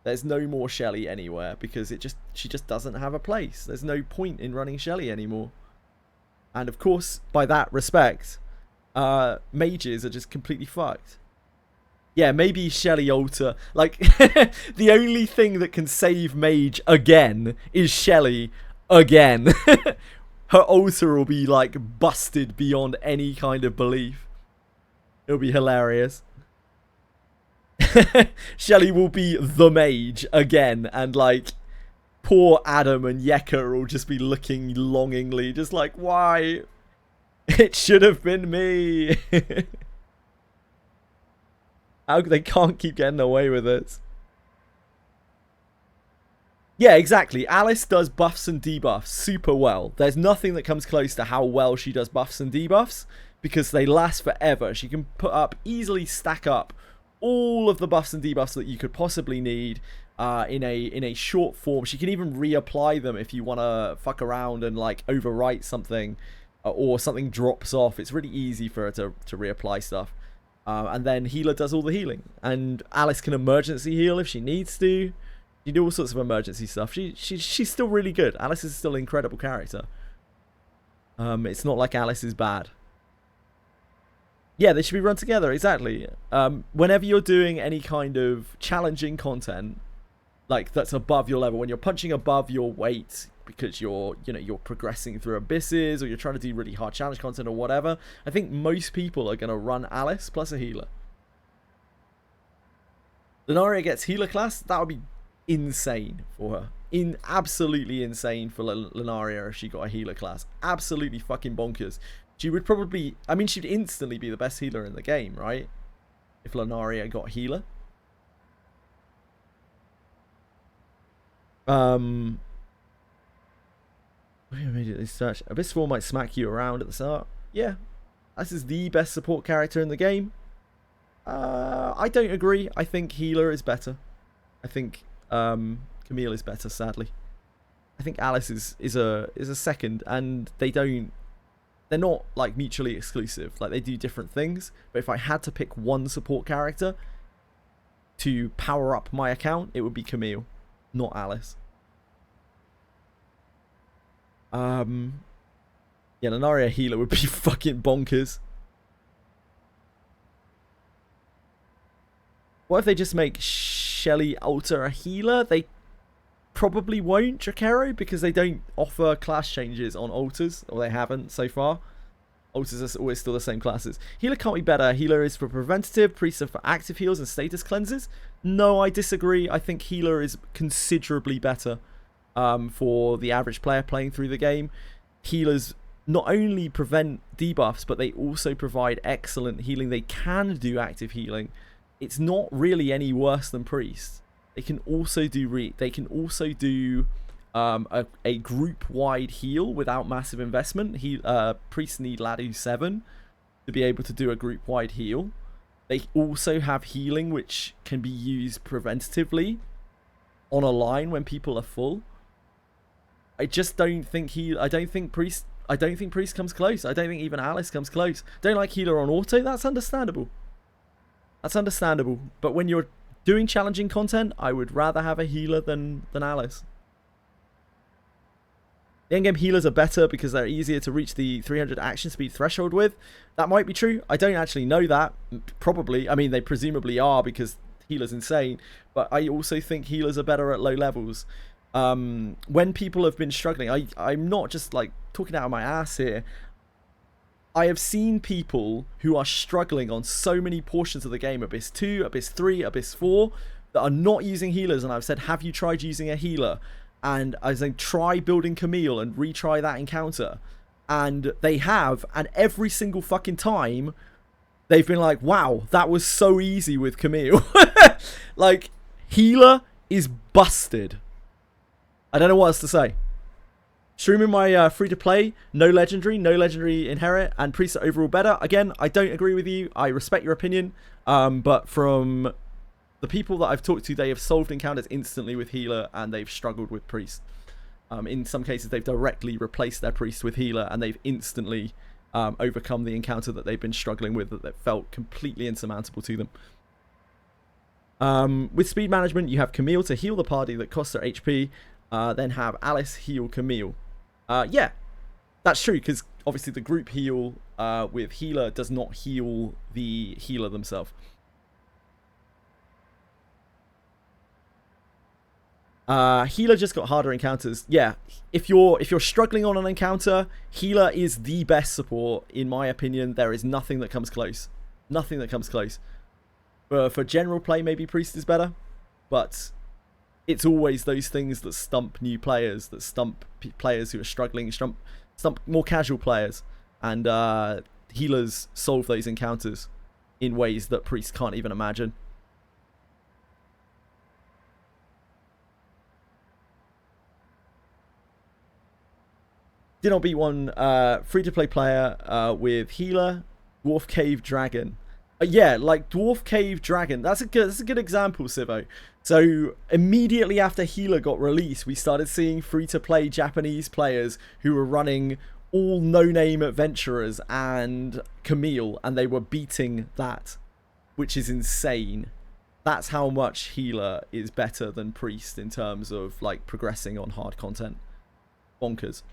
There's no more Shelly anywhere because she just doesn't have a place. There's no point in running Shelly anymore. And of course, by that respect, mages are just completely fucked. Yeah, maybe Shelly alter. Like, the only thing that can save mage again is Shelly again. Her altar will be, like, busted beyond any kind of belief. It'll be hilarious. Shelly will be the mage again, and, like, poor Adam and Yeka will just be looking longingly, just like, why? It should have been me. How they can't keep getting away with it. Yeah, exactly. Alice does buffs and debuffs super well. There's nothing that comes close to how well she does buffs and debuffs because they last forever. She can easily stack up all of the buffs and debuffs that you could possibly need in a short form. She can even reapply them if you want to fuck around and like overwrite something or something drops off. It's really easy for her to reapply stuff. And then healer does all the healing. And Alice can emergency heal if she needs to. You do all sorts of emergency stuff. She's still really good. Alice is still an incredible character. It's not like Alice is bad. Yeah, they should be run together, exactly. Whenever you're doing any kind of challenging content, like that's above your level, when you're punching above your weight because you're progressing through abysses or you're trying to do really hard challenge content or whatever, I think most people are going to run Alice plus a healer. Lunaria gets healer class, that would be insane for her. Absolutely insane for Lunaria if she got a healer class. Absolutely fucking bonkers. She would probably, I mean, she'd instantly be the best healer in the game, right? If Lunaria got healer. Immediately search. Abyss 4 might smack you around at the start. Yeah. This is the best support character in the game. I don't agree. I think healer is better. I think Camille is better, sadly. I think Alice is a second, and they're not like mutually exclusive. Like, they do different things. But if I had to pick one support character to power up my account, it would be Camille, not Alice. Yeah, Lunaria healer would be fucking bonkers. What if they just make Shelly alter a healer? They probably won't, Drakero, because they don't offer class changes on altars, or they haven't so far. Altars are always still the same classes. Healer can't be better. Healer is for preventative, priest are for active heals and status cleanses. No, I disagree. I think healer is considerably better for the average player playing through the game. Healers not only prevent debuffs, but they also provide excellent healing. They can do active healing. It's not really any worse than priest. They can also do a group-wide heal without massive investment. Priests need Ladu 7 to be able to do a group-wide heal. They also have healing which can be used preventatively on a line when people are full. I just don't think priest comes close. I don't think even Alice comes close. Don't like healer on auto. That's understandable. That's understandable. But when you're doing challenging content, I would rather have a healer than Alice. The endgame healers are better because they're easier to reach the 300 action speed threshold with. That might be true. I don't actually know that. Probably. I mean, they presumably are because healer's insane. But I also think healers are better at low levels. When people have been struggling, I'm not just like talking out of my ass here. I have seen people who are struggling on so many portions of the game, Abyss 2, Abyss 3, Abyss 4, that are not using healers, and I've said, have you tried using a healer? And I was saying, try building Camille and retry that encounter. And they have, and every single fucking time, they've been like, wow, that was so easy with Camille. Like, healer is busted. I don't know what else to say. Streaming my free-to-play, no legendary inherit, and priests are overall better. Again, I don't agree with you. I respect your opinion. But from the people that I've talked to, they have solved encounters instantly with healer, and they've struggled with priest. In some cases, they've directly replaced their priest with healer, and they've instantly overcome the encounter that they've been struggling with, that felt completely insurmountable to them. With speed management, you have Camille to heal the party that costs her HP, then have Alice heal Camille. Yeah, that's true, because obviously the group heal with healer does not heal the healer themselves. Healer just got harder encounters. Yeah, if you're struggling on an encounter, healer is the best support in my opinion. There is nothing that comes close. Nothing that comes close. For general play, maybe priest is better, but it's always those things that stump new players, that stump players who are struggling, stump more casual players, and healers solve those encounters in ways that priests can't even imagine. Did not beat one free-to-play player with healer, Dwarf Cave Dragon. Yeah, like Dwarf Cave Dragon. That's a good example, Sivo. So immediately after healer got released, we started seeing free-to-play Japanese players who were running all no-name adventurers and Camille, and they were beating that, which is insane. That's how much healer is better than priest in terms of like progressing on hard content. Bonkers.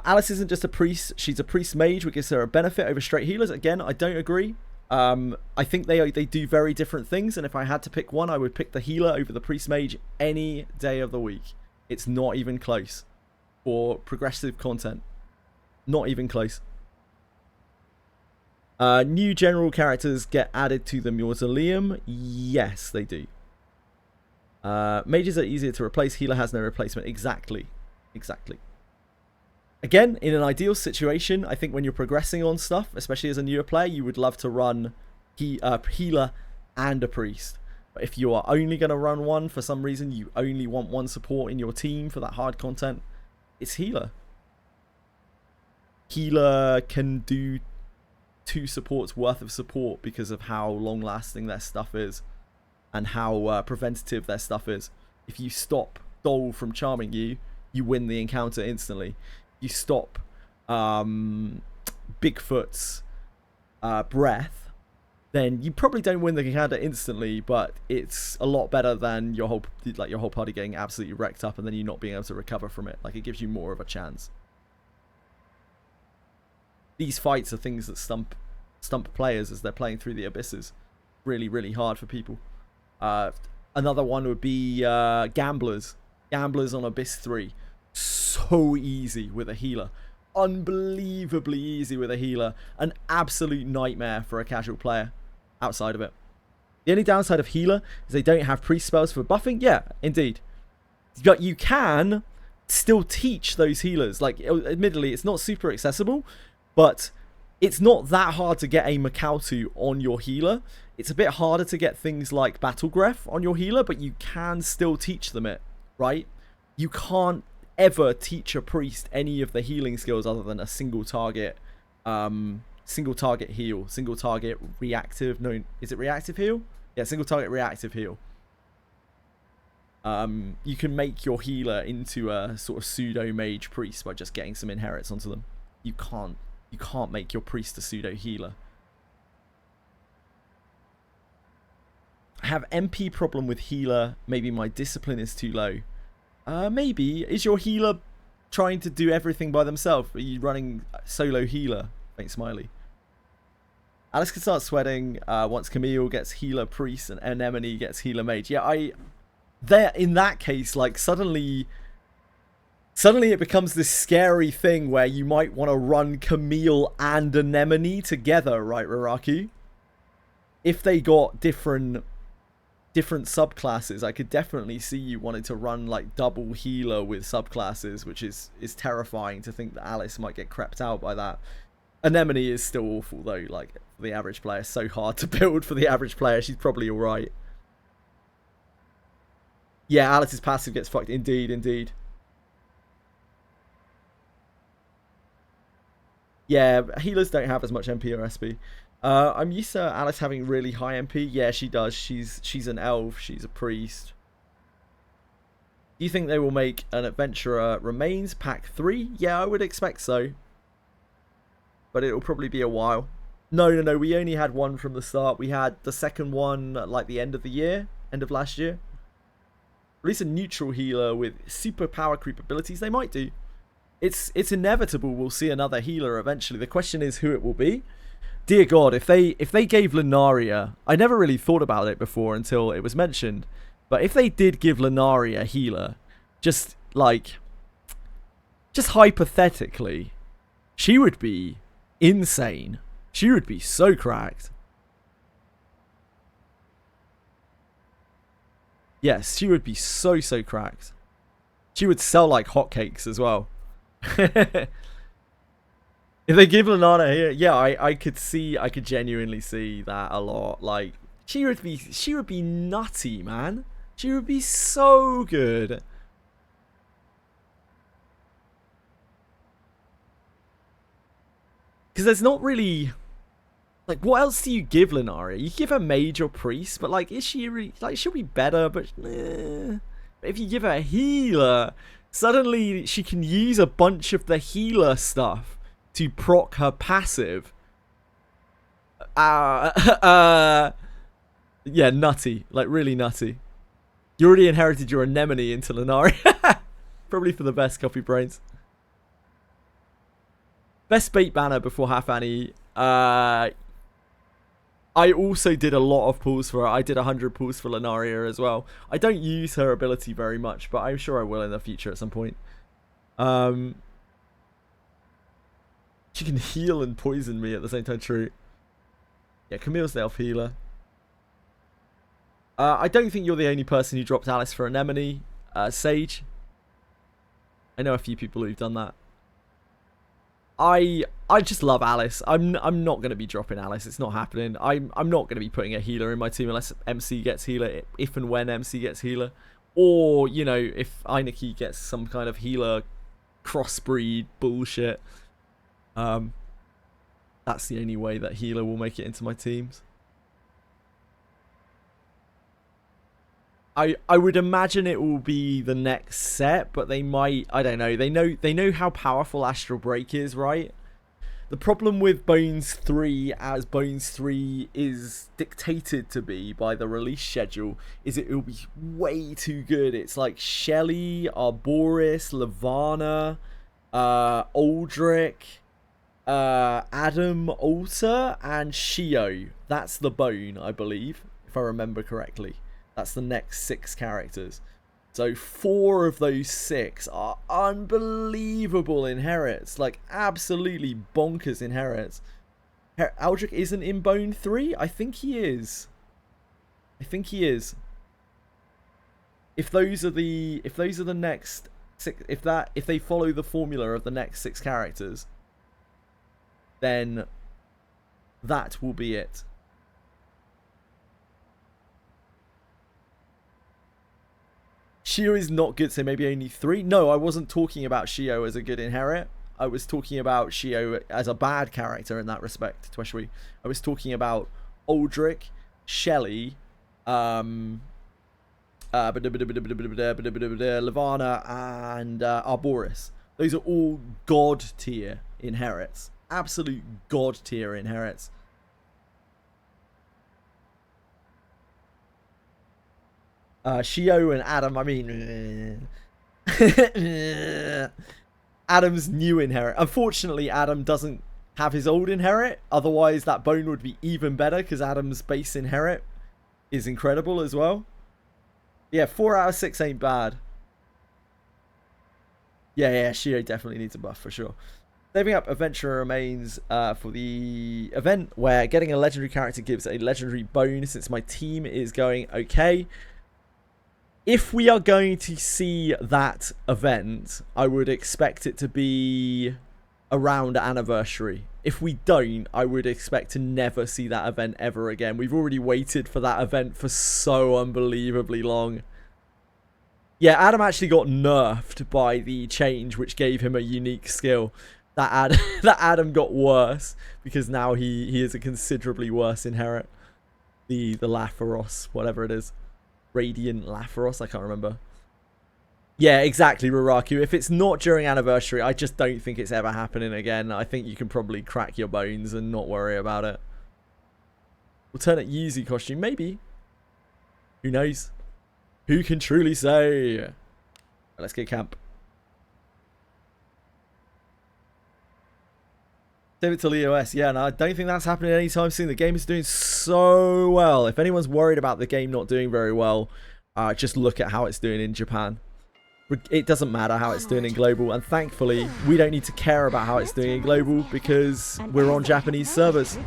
Alice isn't just a priest, she's a priest mage, which gives her a benefit over straight healers. Again, I don't agree. I think they do very different things, and if I had to pick one, I would pick the healer over the priest mage any day of the week. It's not even close for progressive content. Not even close. New general characters get added to the Mausoleum. Yes, they do. Mages are easier to replace. Healer has no replacement. Exactly. Exactly. Again, in an ideal situation, I think when you're progressing on stuff, especially as a newer player, you would love to run healer and a priest. But if you are only going to run one, for some reason, you only want one support in your team for that hard content, it's healer. Healer can do 2 supports worth of support because of how long-lasting their stuff is and how preventative their stuff is. If you stop Dole from charming you, you win the encounter instantly. You stop Bigfoot's breath, then you probably don't win the encounter instantly, but it's a lot better than your whole party getting absolutely wrecked up and then you not being able to recover from it. Like, it gives you more of a chance. These fights are things that stump players as they're playing through the abysses. Really, really hard for people. Another one would be Gamblers. Gamblers on Abyss 3. So easy with a healer. Unbelievably easy with a healer. An absolute nightmare for a casual player outside of it. The only downside of healer is they don't have priest spells for buffing. Yeah, indeed. But you can still teach those healers. Like, admittedly, it's not super accessible, but it's not that hard to get a Makautu on your healer. It's a bit harder to get things like Battle Greph on your healer, but you can still teach them it, right? You can't ever teach a priest any of the healing skills other than a single target heal, single target reactive, no, is it reactive heal? Yeah, single target reactive heal. You can make your healer into a sort of pseudo mage priest by just getting some inherits onto them. You can't make your priest a pseudo healer. I have MP problem with healer. Maybe my discipline is too low. Maybe. Is your healer trying to do everything by themselves? Are you running solo healer? Thanks, Smiley. Alice can start sweating once Camille gets healer priest and Anemone gets healer mage. Yeah, in that case, like, suddenly it becomes this scary thing where you might want to run Camille and Anemone together, right, Raraku? If they got different subclasses, I could definitely see you wanting to run like double healer with subclasses, which is terrifying to think that Alice might get crept out by that. Anemone is still awful though, like for the average player. So hard to build for the average player. She's probably alright. Yeah, Alice's passive gets fucked. Indeed, indeed. Yeah, healers don't have as much MP or SP. I'm used to Alice having really high MP. Yeah, she does. She's an elf. She's a priest. Do you think they will make an Adventurer Remains Pack 3? Yeah, I would expect so. But it'll probably be a while. No. We only had one from the start. We had the second one at like the end of the year. End of last year. Release a neutral healer with super power creep abilities. They might do. It's inevitable we'll see another healer eventually. The question is who it will be. Dear God, if they gave Lunaria, I never really thought about it before until it was mentioned, but if they did give Lunaria a healer, just hypothetically, she would be insane. She would be so cracked. Yes, she would be so cracked. She would sell like hotcakes as well. If they give Lunana here, yeah, I could genuinely see that a lot. Like, she would be nutty, man. She would be so good. Because there's not really, like, what else do you give Lunaria? You give her mage or priest, but like, is she really, like, she'll be better, but if you give her a healer, suddenly she can use a bunch of the healer stuff to proc her passive. Yeah, nutty. Like, really nutty. You already inherited your anemone into Lunaria. Probably for the best, Copy Brains. Best bait banner before Half Annie. I also did a lot of pulls for her. I did 100 pulls for Lunaria as well. I don't use her ability very much, but I'm sure I will in the future at some point. She can heal and poison me at the same time. True. Yeah, Camille's the elf healer. I don't think you're the only person who dropped Alice for Anemone. Sage. I know a few people who've done that. I just love Alice. I'm not going to be dropping Alice. It's not happening. I'm not going to be putting a healer in my team unless MC gets healer, if and when MC gets healer. Or, you know, if Eineke gets some kind of healer crossbreed bullshit. That's the only way that healer will make it into my teams. I would imagine it will be the next set, but they might, I don't know. They know how powerful Astral Break is, right? The problem with Bones 3, as Bones 3 is dictated to be by the release schedule, is it will be way too good. It's like Shelly, Arboris, Lavana, Aldrich, Adam, Alter, and Shio. That's the bone, I believe, if I remember correctly. That's the next 6 characters. So 4 of those 6 are unbelievable inherits. Like, absolutely bonkers inherits. Aldrich isn't in Bone 3? I think he is. If those are the next 6, if they follow the formula of the next 6 characters, then that will be it. Shio is not good, so maybe only 3? No, I wasn't talking about Shio as a good inherit. I was talking about Shio as a bad character in that respect, Ffxi. I was talking about Aldrich, Shelly, Lavana, and Arboris. Those are all god tier inherits. Absolute god tier inherits. Shio and Adam, I mean, Adam's new inherit. Unfortunately, Adam doesn't have his old inherit. Otherwise, that bone would be even better because Adam's base inherit is incredible as well. Yeah, 4 out of 6 ain't bad. Yeah, Shio definitely needs a buff for sure. Saving up Adventurer Remains for the event where getting a legendary character gives a legendary bone since my team is going okay. If we are going to see that event, I would expect it to be around anniversary. If we don't, I would expect to never see that event ever again. We've already waited for that event for so unbelievably long. Yeah, Adam actually got nerfed by the change, which gave him a unique skill. That Adam got worse because now he is a considerably worse inherit. The Ffxi, whatever it is. Radiant Ffxi, I can't remember. Yeah, exactly, Ruraku. If it's not during anniversary, I just don't think it's ever happening again. I think you can probably crack your bones and not worry about it. Alternate Yuzu costume, maybe. Who knows? Who can truly say? Let's get camp. Save it till EOS. Yeah, no, I don't think that's happening anytime soon. The game is doing so well. If anyone's worried about the game not doing very well, just look at how it's doing in Japan. It doesn't matter how it's doing in global, and thankfully we don't need to care about how it's doing in global because we're on Japanese servers,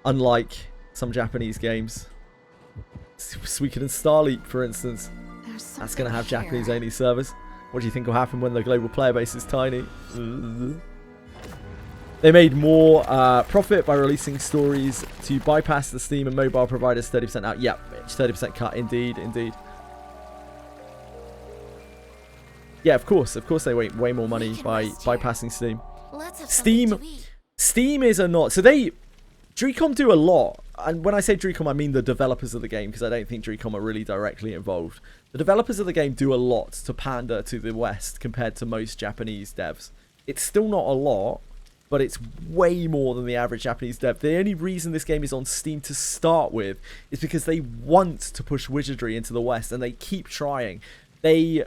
unlike some Japanese games. Suikoden Starleap, for instance, that's going to have Japanese only servers. What do you think will happen when the global player base is tiny? They made more profit by releasing stories to bypass the Steam and mobile providers 30% out. Yep, 30% cut, indeed. Yeah, of course they make way more money by bypassing Steam. Steam is a not. So Dreecom do a lot. And when I say Dreecom, I mean the developers of the game, because I don't think Dreecom are really directly involved. The developers of the game do a lot to pander to the West compared to most Japanese devs. It's still not a lot, but it's way more than the average Japanese dev. The only reason this game is on Steam to start with is because they want to push Wizardry into the West, and they keep trying. They're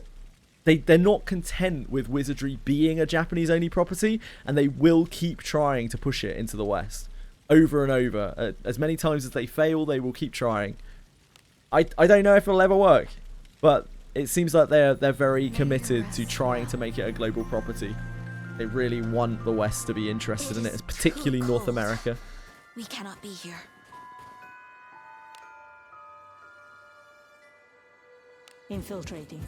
not content with Wizardry being a Japanese-only property, and they will keep trying to push it into the West. Over and over. As many times as they fail, they will keep trying. I don't know if it'll ever work, but it seems like they're very committed to trying to make it a global property. They really want the West to be interested in it, particularly North America. We cannot be here. Infiltrating.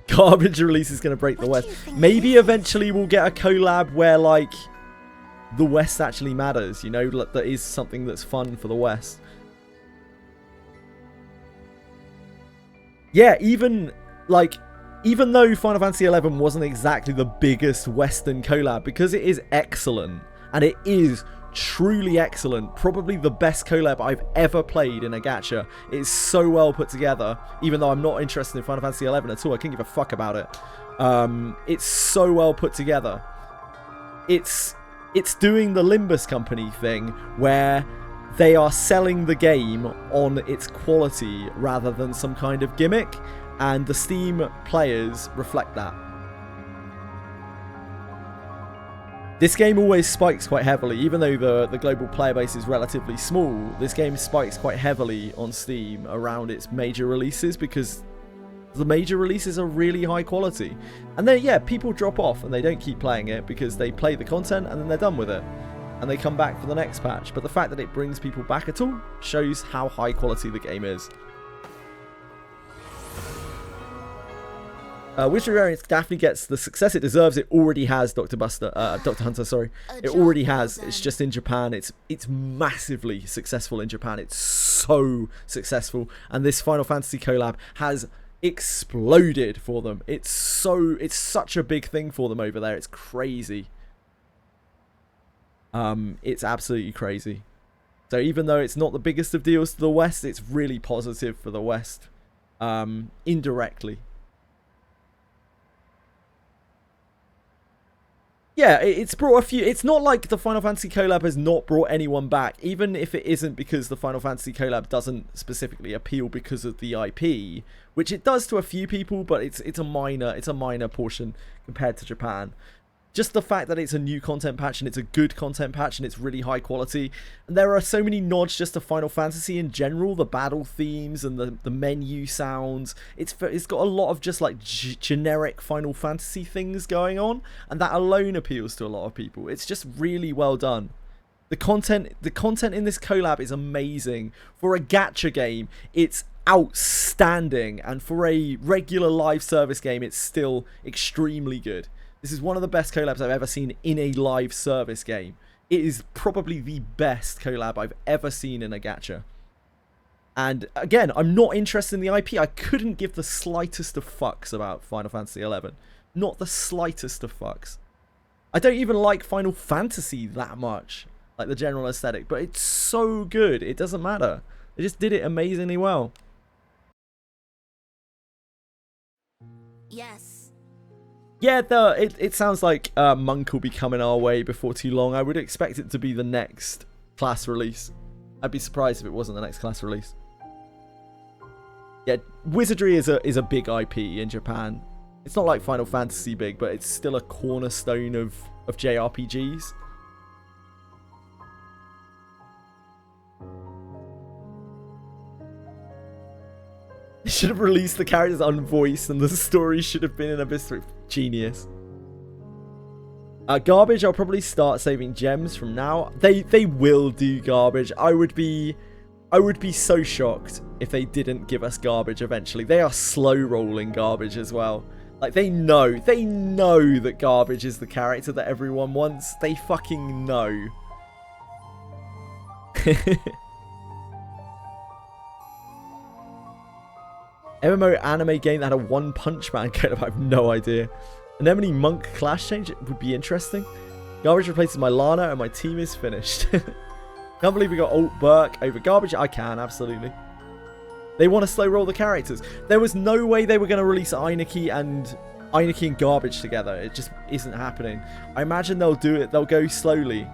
Garbage release is going to break the West. Maybe eventually we'll get a collab where, like, the West actually matters, you know, that is something that's fun for the West. Yeah, even though Final Fantasy XI wasn't exactly the biggest Western collab, because it is excellent, and it is truly excellent, probably the best collab I've ever played in a gacha. It is so well put together, even though I'm not interested in Final Fantasy XI at all. I couldn't give a fuck about it. It's so well put together. It's doing the Limbus Company thing, where they are selling the game on its quality rather than some kind of gimmick, and the Steam players reflect that. This game always spikes quite heavily, even though the global player base is relatively small. This game spikes quite heavily on Steam around its major releases, because the major releases are really high quality. And then, yeah, people drop off and they don't keep playing it because they play the content and then they're done with it. And they come back for the next patch. But the fact that it brings people back at all shows how high quality the game is. Wizardry variants, Daphne gets the success it deserves. It already has, Dr. Hunter, sorry. It already has. It's just in Japan. It's massively successful in Japan. It's so successful. And this Final Fantasy collab has exploded for them. It's such a big thing for them over there. It's crazy. It's absolutely crazy. So even though it's not the biggest of deals to the West, it's really positive for the West. Indirectly. Yeah, it's brought a few. It's not like the Final Fantasy collab has not brought anyone back, even if it isn't because the Final Fantasy collab doesn't specifically appeal because of the IP, which it does to a few people, but it's a minor portion compared to Japan. Just the fact that it's a new content patch and it's a good content patch and it's really high quality. And there are so many nods just to Final Fantasy in general, the battle themes and the menu sounds. It's got a lot of just like generic Final Fantasy things going on, and that alone appeals to a lot of people. It's just really well done. The content in this collab is amazing. For a gacha game, it's outstanding, and for a regular live service game, it's still extremely good. This is one of the best collabs I've ever seen in a live service game. It is probably the best collab I've ever seen in a gacha. And again, I'm not interested in the IP. I couldn't give the slightest of fucks about Final Fantasy XI. Not the slightest of fucks. I don't even like Final Fantasy that much, like the general aesthetic, but it's so good. It doesn't matter. They just did it amazingly well. Yes. Yeah, it sounds like Monk will be coming our way before too long. I would expect it to be the next class release. I'd be surprised if it wasn't the next class release. Yeah, Wizardry is a big IP in Japan. It's not like Final Fantasy big, but it's still a cornerstone of JRPGs. They should have released the characters unvoiced and the story should have been in Abyss. Genius. Garbage, I'll probably start saving gems from now. They will do garbage. I would be so shocked if they didn't give us garbage eventually. They are slow rolling garbage as well. Like they know that garbage is the character that everyone wants. They fucking know. MMO anime game that had a One Punch Man kind of, I have no idea. Anemone Monk clash change would be interesting. Garbage replaces my Lana and my team is finished. Can't believe we got Alt Burke over garbage. I can, absolutely. They want to slow roll the characters. There was no way they were going to release Eineke and garbage together. It just isn't happening. I imagine they'll do it. They'll go slowly.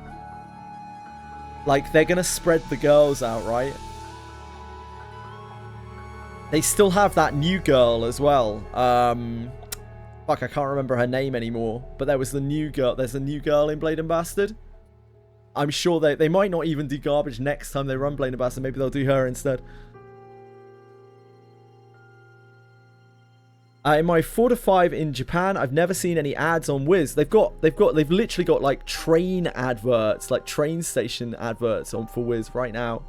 Like, they're going to spread the girls out, right? They still have that new girl as well. Fuck, I can't remember her name anymore. But there was the new girl. There's a new girl in Blade and Bastard. I'm sure they might not even do garbage next time they run Blade and Bastard. Maybe they'll do her instead. In my 4 to 5 in Japan, I've never seen any ads on Wiz. They've literally got like train adverts, like train station adverts on for Wiz right now.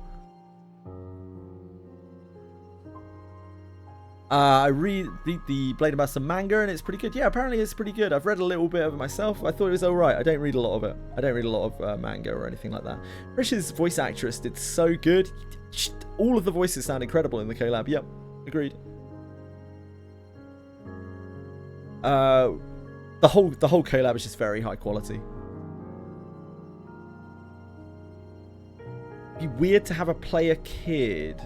I read the Blade and Bastard manga and it's pretty good. Yeah, apparently it's pretty good. I've read a little bit of it myself. I thought it was alright. I don't read a lot of it. I don't read a lot of manga or anything like that. Rish's voice actress did so good. All of the voices sound incredible in the collab. Yep, agreed. The whole collab is just very high quality. It'd be weird to have a player kid.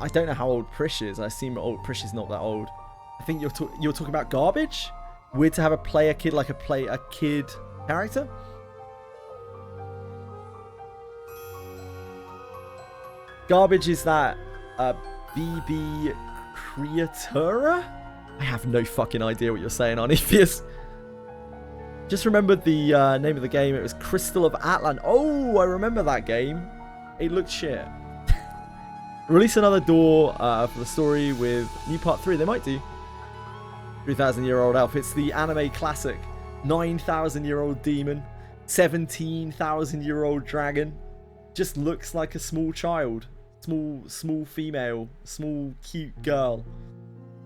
I don't know how old Prish is. I assume Prish is not that old. I think you're talking about garbage. Weird to have a player kid, like a kid character. Garbage is that BB Creatura? I have no fucking idea what you're saying, Arnephius. Just remembered the name of the game. It was Crystal of Atlan. Oh, I remember that game. It looked shit. Release another door for the story with new part 3. They might do. 3,000-year-old elf. It's the anime classic. 9,000-year-old demon. 17,000-year-old dragon. Just looks like a small child. Small female. Small, cute girl.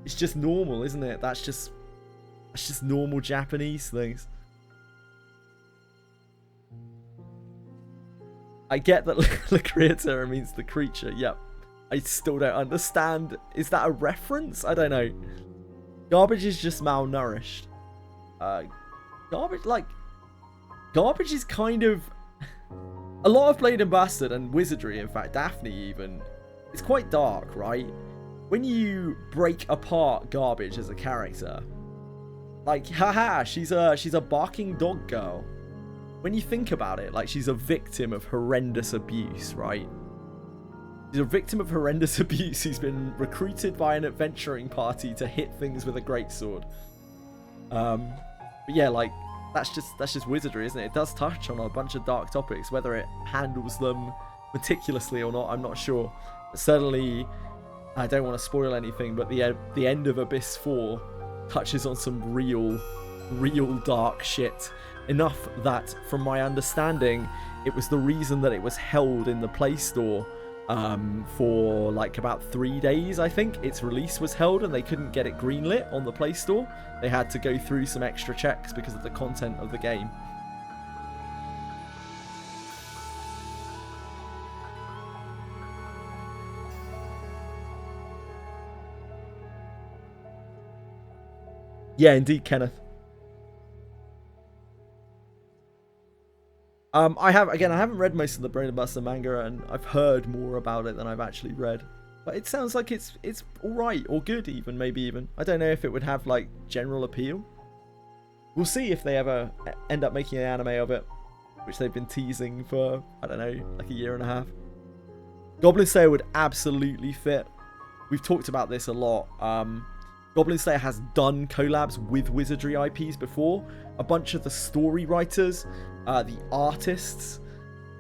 It's just normal, isn't it? That's just normal Japanese things. I get that the creator means the creature. Yep. I still don't understand. Is that a reference? I don't know. Garbage is just malnourished. Garbage is kind of... A lot of Blade and Bastard and Wizardry, in fact, Daphne even, it's quite dark, right? When you break apart Garbage as a character, like, haha, she's a barking dog girl. When you think about it, like, she's a victim of horrendous abuse, right? She's a victim of horrendous abuse. He's been recruited by an adventuring party to hit things with a greatsword. But yeah, like, that's just Wizardry, isn't it? It does touch on a bunch of dark topics. Whether it handles them meticulously or not, I'm not sure. But certainly, I don't want to spoil anything, but the end of Abyss 4 touches on some real dark shit. Enough that, from my understanding, it was the reason that it was held in the Play Store for like about 3 days, I think. Its release was held and they couldn't get it greenlit on the Play Store. They had to go through some extra checks because of the content of the game. Yeah, indeed, Kenneth. I haven't read most of the Brain Buster manga, and I've heard more about it than I've actually read. But it sounds like it's alright, or good even, maybe even. I don't know if it would have, like, general appeal. We'll see if they ever end up making an anime of it, which they've been teasing for, I don't know, like a year and a half. Goblin Slayer would absolutely fit. We've talked about this a lot. Goblin Slayer has done collabs with Wizardry IPs before. A bunch of the story writers, the artists,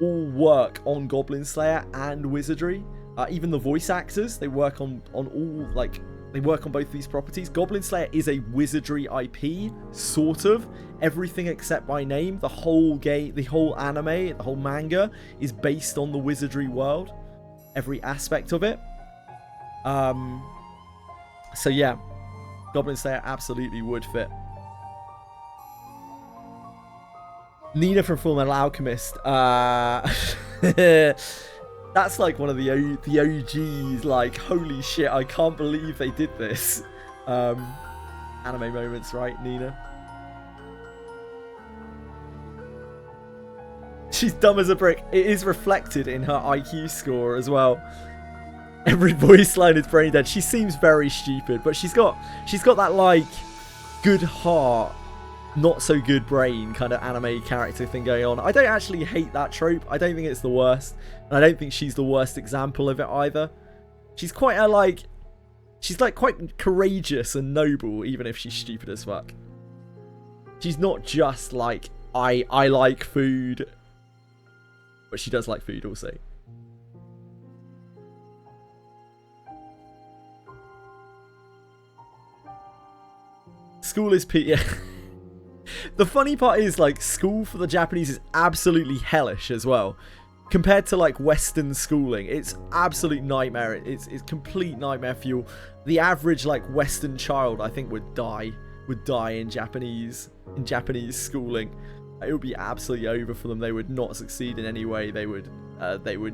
all work on Goblin Slayer and Wizardry. Even the voice actors, they work on all, like, they work on both these properties. Goblin Slayer is a Wizardry IP, sort of. Everything except by name. The whole game, the whole anime, the whole manga is based on the Wizardry world. Every aspect of it. So yeah. Goblin Slayer absolutely would fit. Nina from Fullmetal Alchemist. That's like one of the OGs. Like, holy shit, I can't believe they did this. Anime moments, right, Nina? She's dumb as a brick. It is reflected in her IQ score as well. Every voice line is brain dead. She seems very stupid, but she's got that, like, good heart, not so good brain kind of anime character thing going on. I don't actually hate that trope. I don't think it's the worst. And I don't think she's the worst example of it either. She's quite a, like, she's like quite courageous and noble, even if she's stupid as fuck. She's not just like, I like food, but she does like food also. School is yeah. The funny part is, like, school for the Japanese is absolutely hellish as well. Compared to, like, Western schooling, it's absolute nightmare. It's complete nightmare fuel. The average, like, Western child, I think, would die in Japanese schooling. It would be absolutely over for them. They would not succeed in any way. They would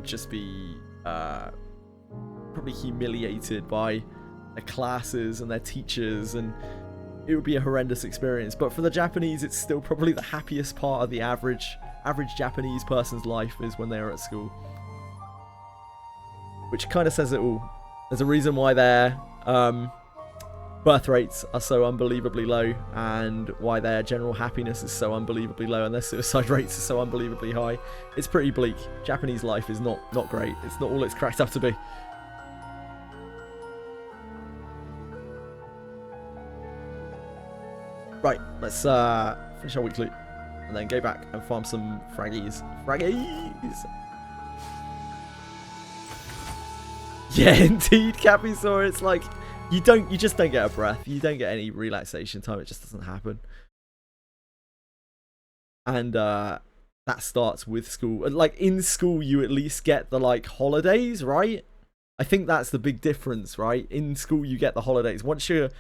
just be probably humiliated by their classes and their teachers, and it would be a horrendous experience. But for the Japanese, it's still probably the happiest part of the average Japanese person's life is when they're at school. Which kind of says it all. There's a reason why their birth rates are so unbelievably low, and why their general happiness is so unbelievably low, and their suicide rates are so unbelievably high. It's pretty bleak. Japanese life is not great. It's not all it's cracked up to be. Right, let's finish our weekly and then go back and farm some fraggies. Yeah, indeed, Capisaur. It's like you just don't get a breath. You don't get any relaxation time. It just doesn't happen. And that starts with school. Like, in school, you at least get the, like, holidays, right? I think that's the big difference, right? In school, you get the holidays. Once you're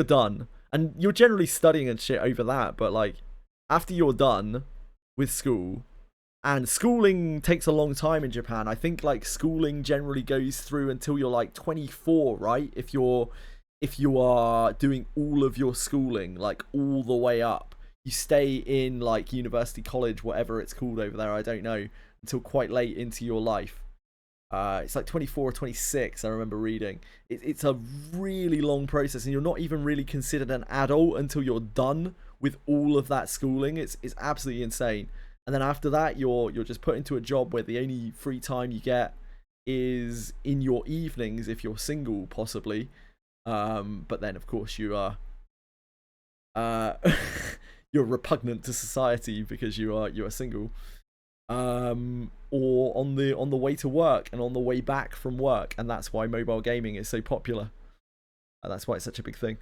done. And you're generally studying and shit over that, but, like, after you're done with school, and schooling takes a long time in Japan. I think, like, schooling generally goes through until you're, like, 24, right? If you are doing all of your schooling, like, all the way up. You stay in, like, university, college, whatever it's called over there, I don't know, until quite late into your life. It's like 24 or 26, I remember reading. It's a really long process, and you're not even really considered an adult until you're done with all of that schooling. It's absolutely insane. And then after that, you're just put into a job where the only free time you get is in your evenings, if you're single, possibly. But then, of course, you are you're repugnant to society because you are single. Or on the way to work and on the way back from work, and that's why mobile gaming is so popular. And that's why it's such a big thing.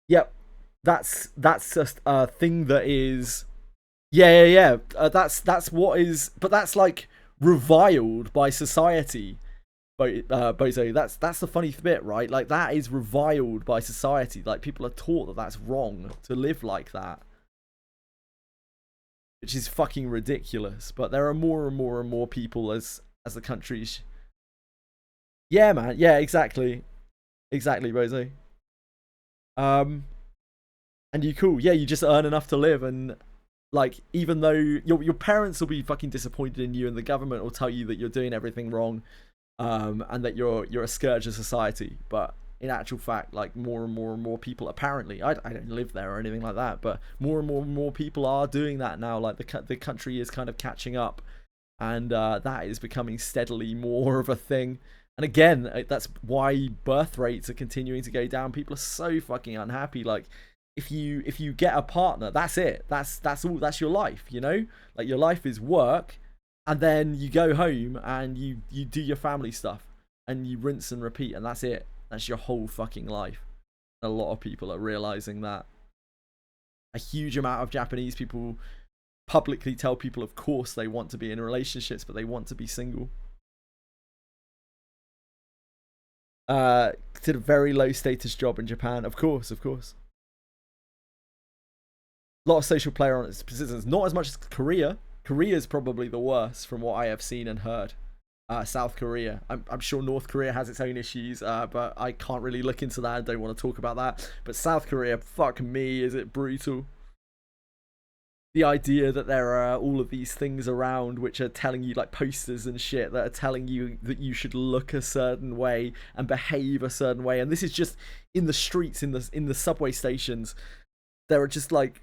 Yep, that's just a thing that is, yeah. That's what is, but that's like reviled by society. Bozo, that's the funny bit, right? Like, that is reviled by society. Like, people are taught that that's wrong to live like that, which is fucking ridiculous. But there are more and more and more people as the countries. Yeah, man. Yeah, exactly, Bozo. And you cool. Yeah, you just earn enough to live, and like, even though your parents will be fucking disappointed in you, and the government will tell you that you're doing everything wrong. And that you're a scourge of society, but in actual fact, like, more and more and more people, apparently, I don't live there or anything like that, but more and more and more people are doing that now. Like, the country is kind of catching up, and that is becoming steadily more of a thing. And again, that's why birth rates are continuing to go down. People are so fucking unhappy. Like, if you get a partner, that's it. That's all. That's your life. You know, like, your life is work. And then you go home and you do your family stuff and you rinse and repeat, and that's it. That's your whole fucking life. A lot of people are realizing that. A huge amount of Japanese people publicly tell people, of course, they want to be in relationships, but they want to be single. Did a very low status job in Japan, of course. A lot of social player on its positions, not as much as Korea. Korea's probably the worst from what I have seen and heard. South Korea. I'm sure North Korea has its own issues, but I can't really look into that. I don't want to talk about that. But South Korea, fuck me, is it brutal. The idea that there are all of these things around which are telling you, like, posters and shit that are telling you that you should look a certain way and behave a certain way. And this is just in the streets, in the subway stations. There are just, like,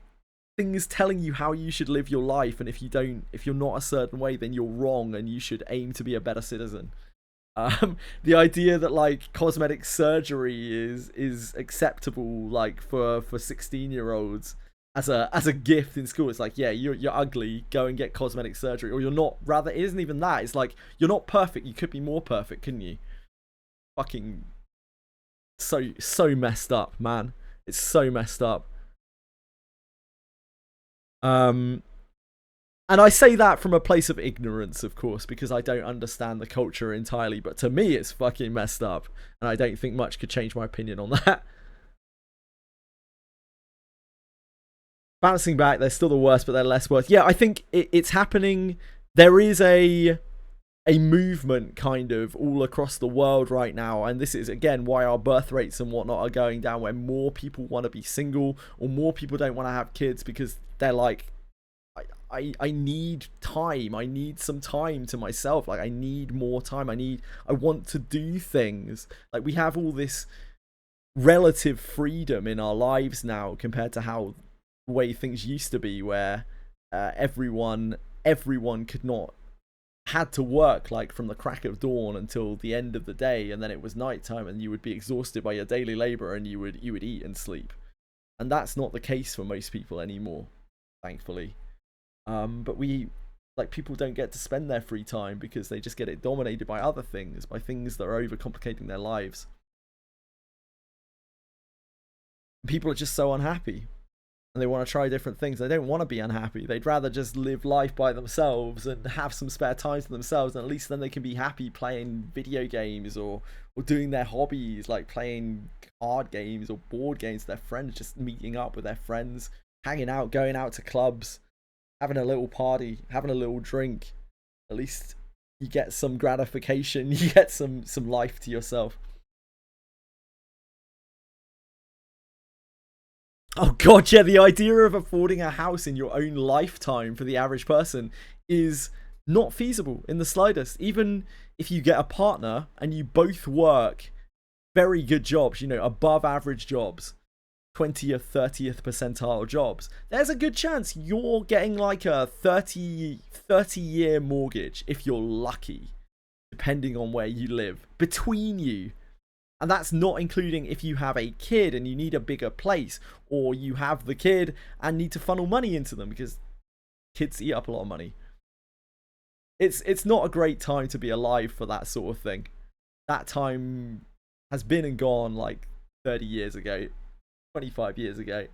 things telling you how you should live your life, and if you're not a certain way, then you're wrong and you should aim to be a better citizen. The idea that, like, cosmetic surgery is acceptable, like, for 16-year-olds as a gift in school. It's like, yeah, you're ugly, go and get cosmetic surgery. Or you're not, rather, it isn't even that. It's like, you're not perfect, you could be more perfect, couldn't you? Fucking so messed up, man. It's so messed up. And I say that from a place of ignorance, of course, because I don't understand the culture entirely, but to me it's fucking messed up, and I don't think much could change my opinion on that. Bouncing back, they're still the worst, but they're less worse. Yeah, I think it's happening. There is a movement kind of all across the world right now, and this is again why our birth rates and whatnot are going down, where more people want to be single, or more people don't want to have kids because they're like, I need time. I need some time to myself. Like, I need more time. I want to do things. Like, we have all this relative freedom in our lives now compared to how the way things used to be, where everyone had to work, like, from the crack of dawn until the end of the day, and then it was nighttime, and you would be exhausted by your daily labor, and you would eat and sleep. And that's not the case for most people anymore, thankfully. But people don't get to spend their free time because they just get it dominated by other things, by things that are overcomplicating their lives. People are just so unhappy, and they want to try different things. They don't want to be unhappy. They'd rather just live life by themselves and have some spare time to themselves, and at least then they can be happy playing video games or doing their hobbies, like playing card games or board games with their friends, just meeting up with their friends, hanging out, going out to clubs, having a little party, having a little drink. At least you get some gratification, you get some life to yourself. Oh god, yeah, the idea of affording a house in your own lifetime for the average person is not feasible in the slightest. Even if you get a partner and you both work very good jobs, above average jobs, 20th, 30th percentile jobs, there's a good chance you're getting like a 30-year mortgage, if you're lucky, depending on where you live, between you. And that's not including if you have a kid and you need a bigger place, or you have the kid and need to funnel money into them, because kids eat up a lot of money. It's not a great time to be alive for that sort of thing. That time has been and gone like 30 years ago, 25 years ago.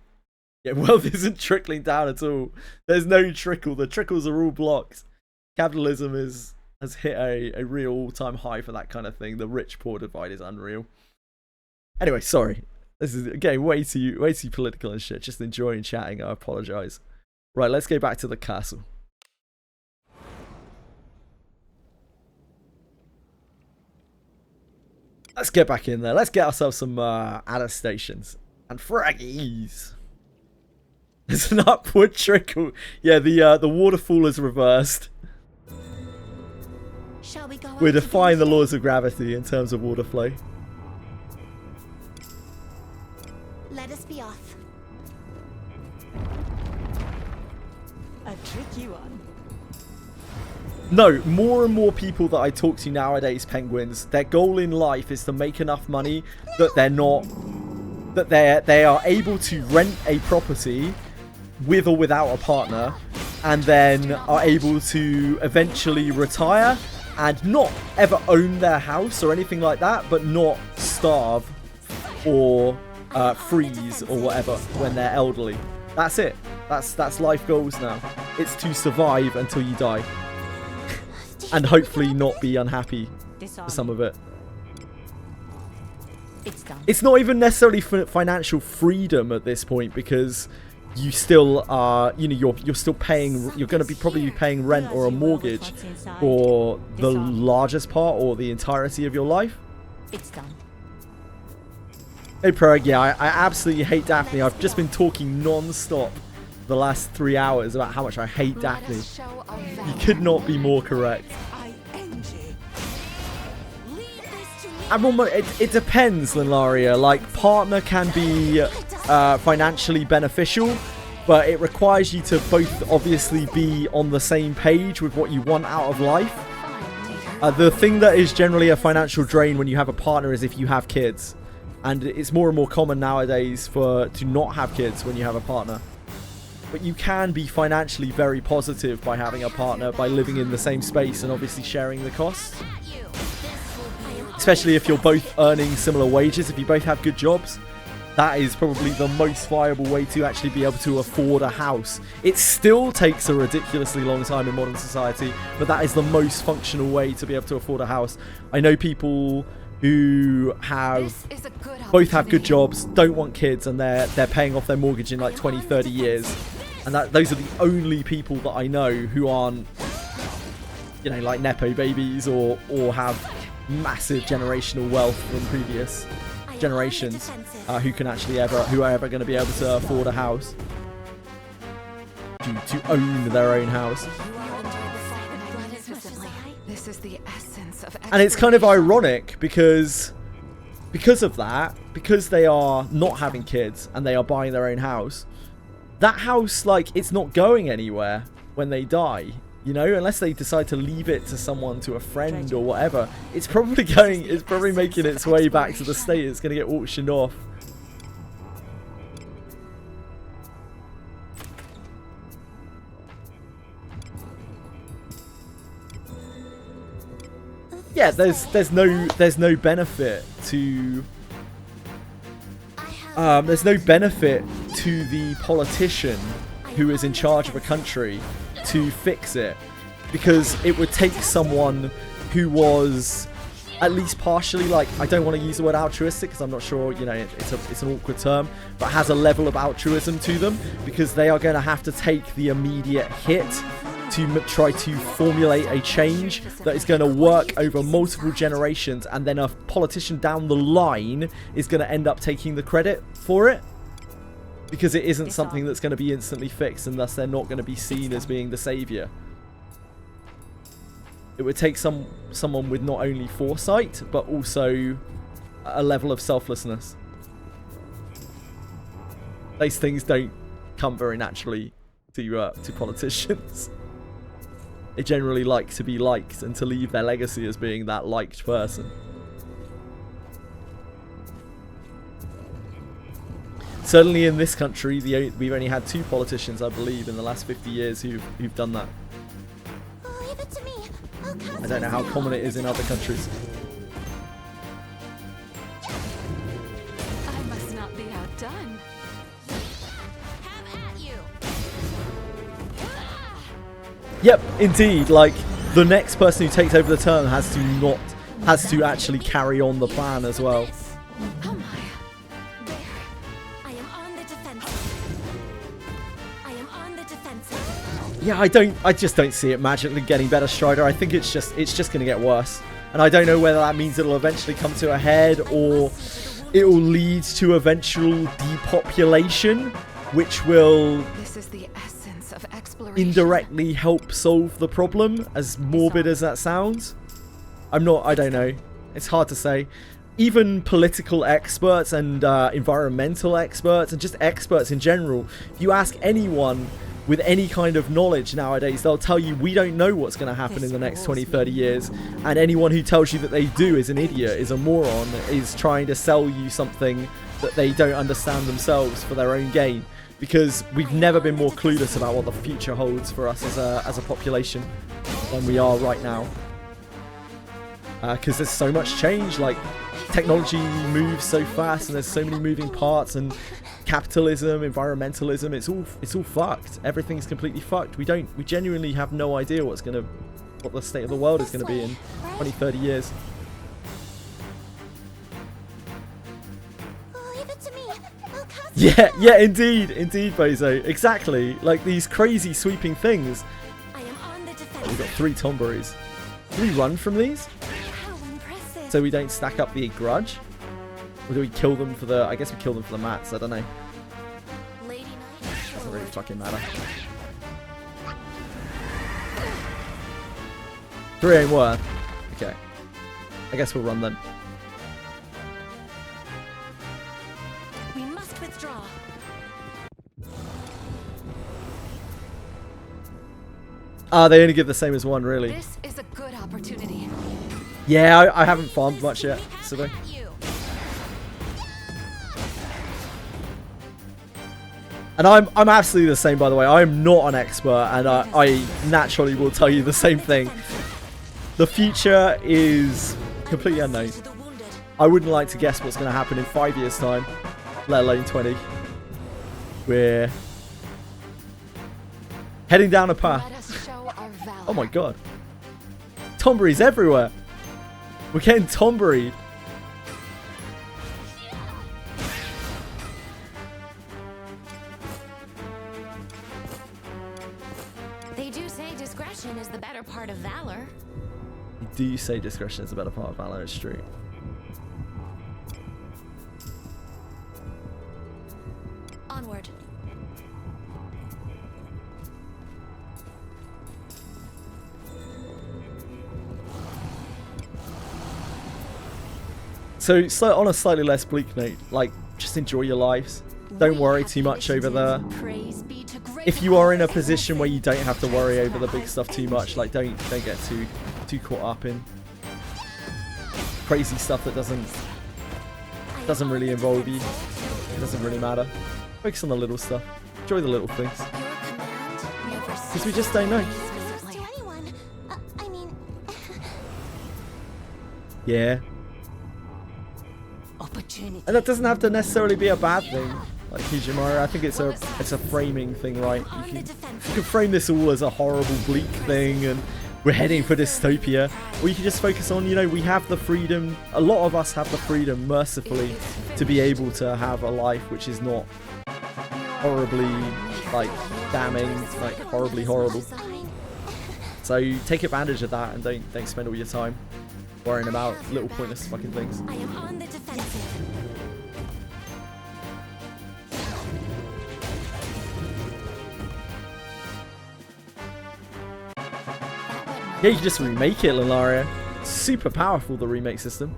Yeah, wealth isn't trickling down at all. There's no trickle. The trickles are all blocked. Capitalism is has hit a real all-time high for that kind of thing. The rich-poor divide is unreal. Anyway, sorry. This is getting way too political and shit. Just enjoying chatting. I apologize. Right, let's go back to the castle. Let's get back in there. Let's get ourselves some attestations and fraggies. There's an upward trickle. Yeah, the waterfall is reversed. Shall we go We're defying the laws of gravity in terms of water flow. Let us be off. A tricky one. No, more and more people that I talk to nowadays, penguins, their goal in life is to make enough money that they are able to rent a property with or without a partner, and then are able to eventually retire and not ever own their house or anything like that, but not starve or freeze or whatever when they're elderly. That's it. That's life goals now. It's to survive until you die. And hopefully not be unhappy for some of it. It's not even necessarily financial freedom at this point, because you still are, you know, you're still paying, you're going to be probably paying rent or a mortgage for the largest part or the entirety of your life. It's done. Hey Preg, yeah, I absolutely hate Daphne. I've just been talking non-stop the last 3 hours about how much I hate Daphne. You could not be more correct. It depends, Linlaria. Like, partner can be financially beneficial, but it requires you to both obviously be on the same page with what you want out of life. The thing that is generally a financial drain when you have a partner is if you have kids. And it's more and more common nowadays to not have kids when you have a partner. But you can be financially very positive by having a partner, by living in the same space and obviously sharing the costs. Especially if you're both earning similar wages, if you both have good jobs. That is probably the most viable way to actually be able to afford a house. It still takes a ridiculously long time in modern society, but that is the most functional way to be able to afford a house. I know people who both have good jobs, don't want kids, and they're paying off their mortgage in like 20, 30 years. And those are the only people that I know who aren't, you know, like Nepo babies or have massive generational wealth from previous generations who are ever going to be able to afford a house, to own their own house. This is the essence of And it's kind of ironic because of that, because they are not having kids and they are buying their own house, that house, like, it's not going anywhere when they die, you know, unless they decide to leave it to someone, to a friend or whatever. It's probably making its way back to the state. It's going to get auctioned off. Yeah, there's no benefit to the politician who is in charge of a country to fix it, because it would take someone who was at least partially, like, I don't want to use the word altruistic because I'm not sure, you know, it's an awkward term, but has a level of altruism to them, because they are going to have to take the immediate hit to try to formulate a change that is going to work over multiple generations, and then a politician down the line is going to end up taking the credit for it, because it isn't something that's going to be instantly fixed, and thus they're not going to be seen as being the savior. It would take someone with not only foresight but also a level of selflessness. Those things don't come very naturally to politicians. They generally like to be liked and to leave their legacy as being that liked person. Certainly in this country, we've only had 2 politicians, I believe, in the last 50 years who've done that. Leave it to me. I don't know how common it is in other countries. I must not be outdone. Have at you. Yep, indeed. Like, the next person who takes over the turn has to actually carry on the plan as well. Oh my. There. I am on the defensive. I am on the defensive. Yeah, I just don't see it magically getting better, Strider. I think it's just going to get worse. And I don't know whether that means it'll eventually come to a head or it will lead to eventual depopulation, which will This is the essence of exploration. indirectly help solve the problem, as morbid as that sounds. I don't know. It's hard to say. Even political experts and environmental experts and just experts in general, if you ask anyone with any kind of knowledge nowadays, they'll tell you we don't know what's going to happen in the next 20, 30 years. And anyone who tells you that they do is an idiot, is a moron, is trying to sell you something that they don't understand themselves for their own gain. Because we've never been more clueless about what the future holds for us as a population than we are right now. Because there's so much change, like technology moves so fast and there's so many moving parts, and capitalism, environmentalism, it's all fucked. Everything's completely fucked. We genuinely have no idea what the state of the world is going to be in 20, 30 years. Leave it to me. I'll cast Yeah, indeed, Bozo. Exactly. Like these crazy sweeping things. I am on the defensive. We've got 3 tomberries. Do we run from these How impressive. so we don't stack up the grudge? Or do we kill them for the... I guess we kill them for the mats, I don't know. Lady Knight. Doesn't really fucking matter. 3 ain't worth. Okay. I guess we'll run then. We must withdraw. They only give the same as 1, really. This is a good opportunity. Yeah, I haven't farmed much yet, so they... And I'm absolutely the same, by the way. I am not an expert, and I naturally will tell you the same thing. The future is completely unknown. I wouldn't like to guess what's going to happen in 5 years' time, let alone 20. We're heading down a path. Let us show our valor. Oh my god. Tomberries everywhere. We're getting tomberied. They do say discretion is the better part of valor. Do you say discretion is the better part of valor? It's true. Onward. So on a slightly less bleak note, like, just enjoy your lives. Don't worry too much over the... If you are in a position where you don't have to worry over the big stuff too much, like, don't get too caught up in crazy stuff that doesn't really involve you. It doesn't really matter. Focus on the little stuff. Enjoy the little things. Because we just don't know. To anyone. I mean, Yeah. Opportunity. And that doesn't have to necessarily be a bad thing. Like Hijimaru, I think it's a framing thing, right? You can frame this all as a horrible, bleak thing, and we're heading for dystopia. Or you can just focus on, you know, we have the freedom. A lot of us have the freedom, mercifully, to be able to have a life which is not horribly, like, damning, like horribly horrible. So take advantage of that and don't spend all your time worrying about little pointless fucking things. I am on the defensive. Yeah, you can just remake it, Lalaria. Super powerful, the remake system.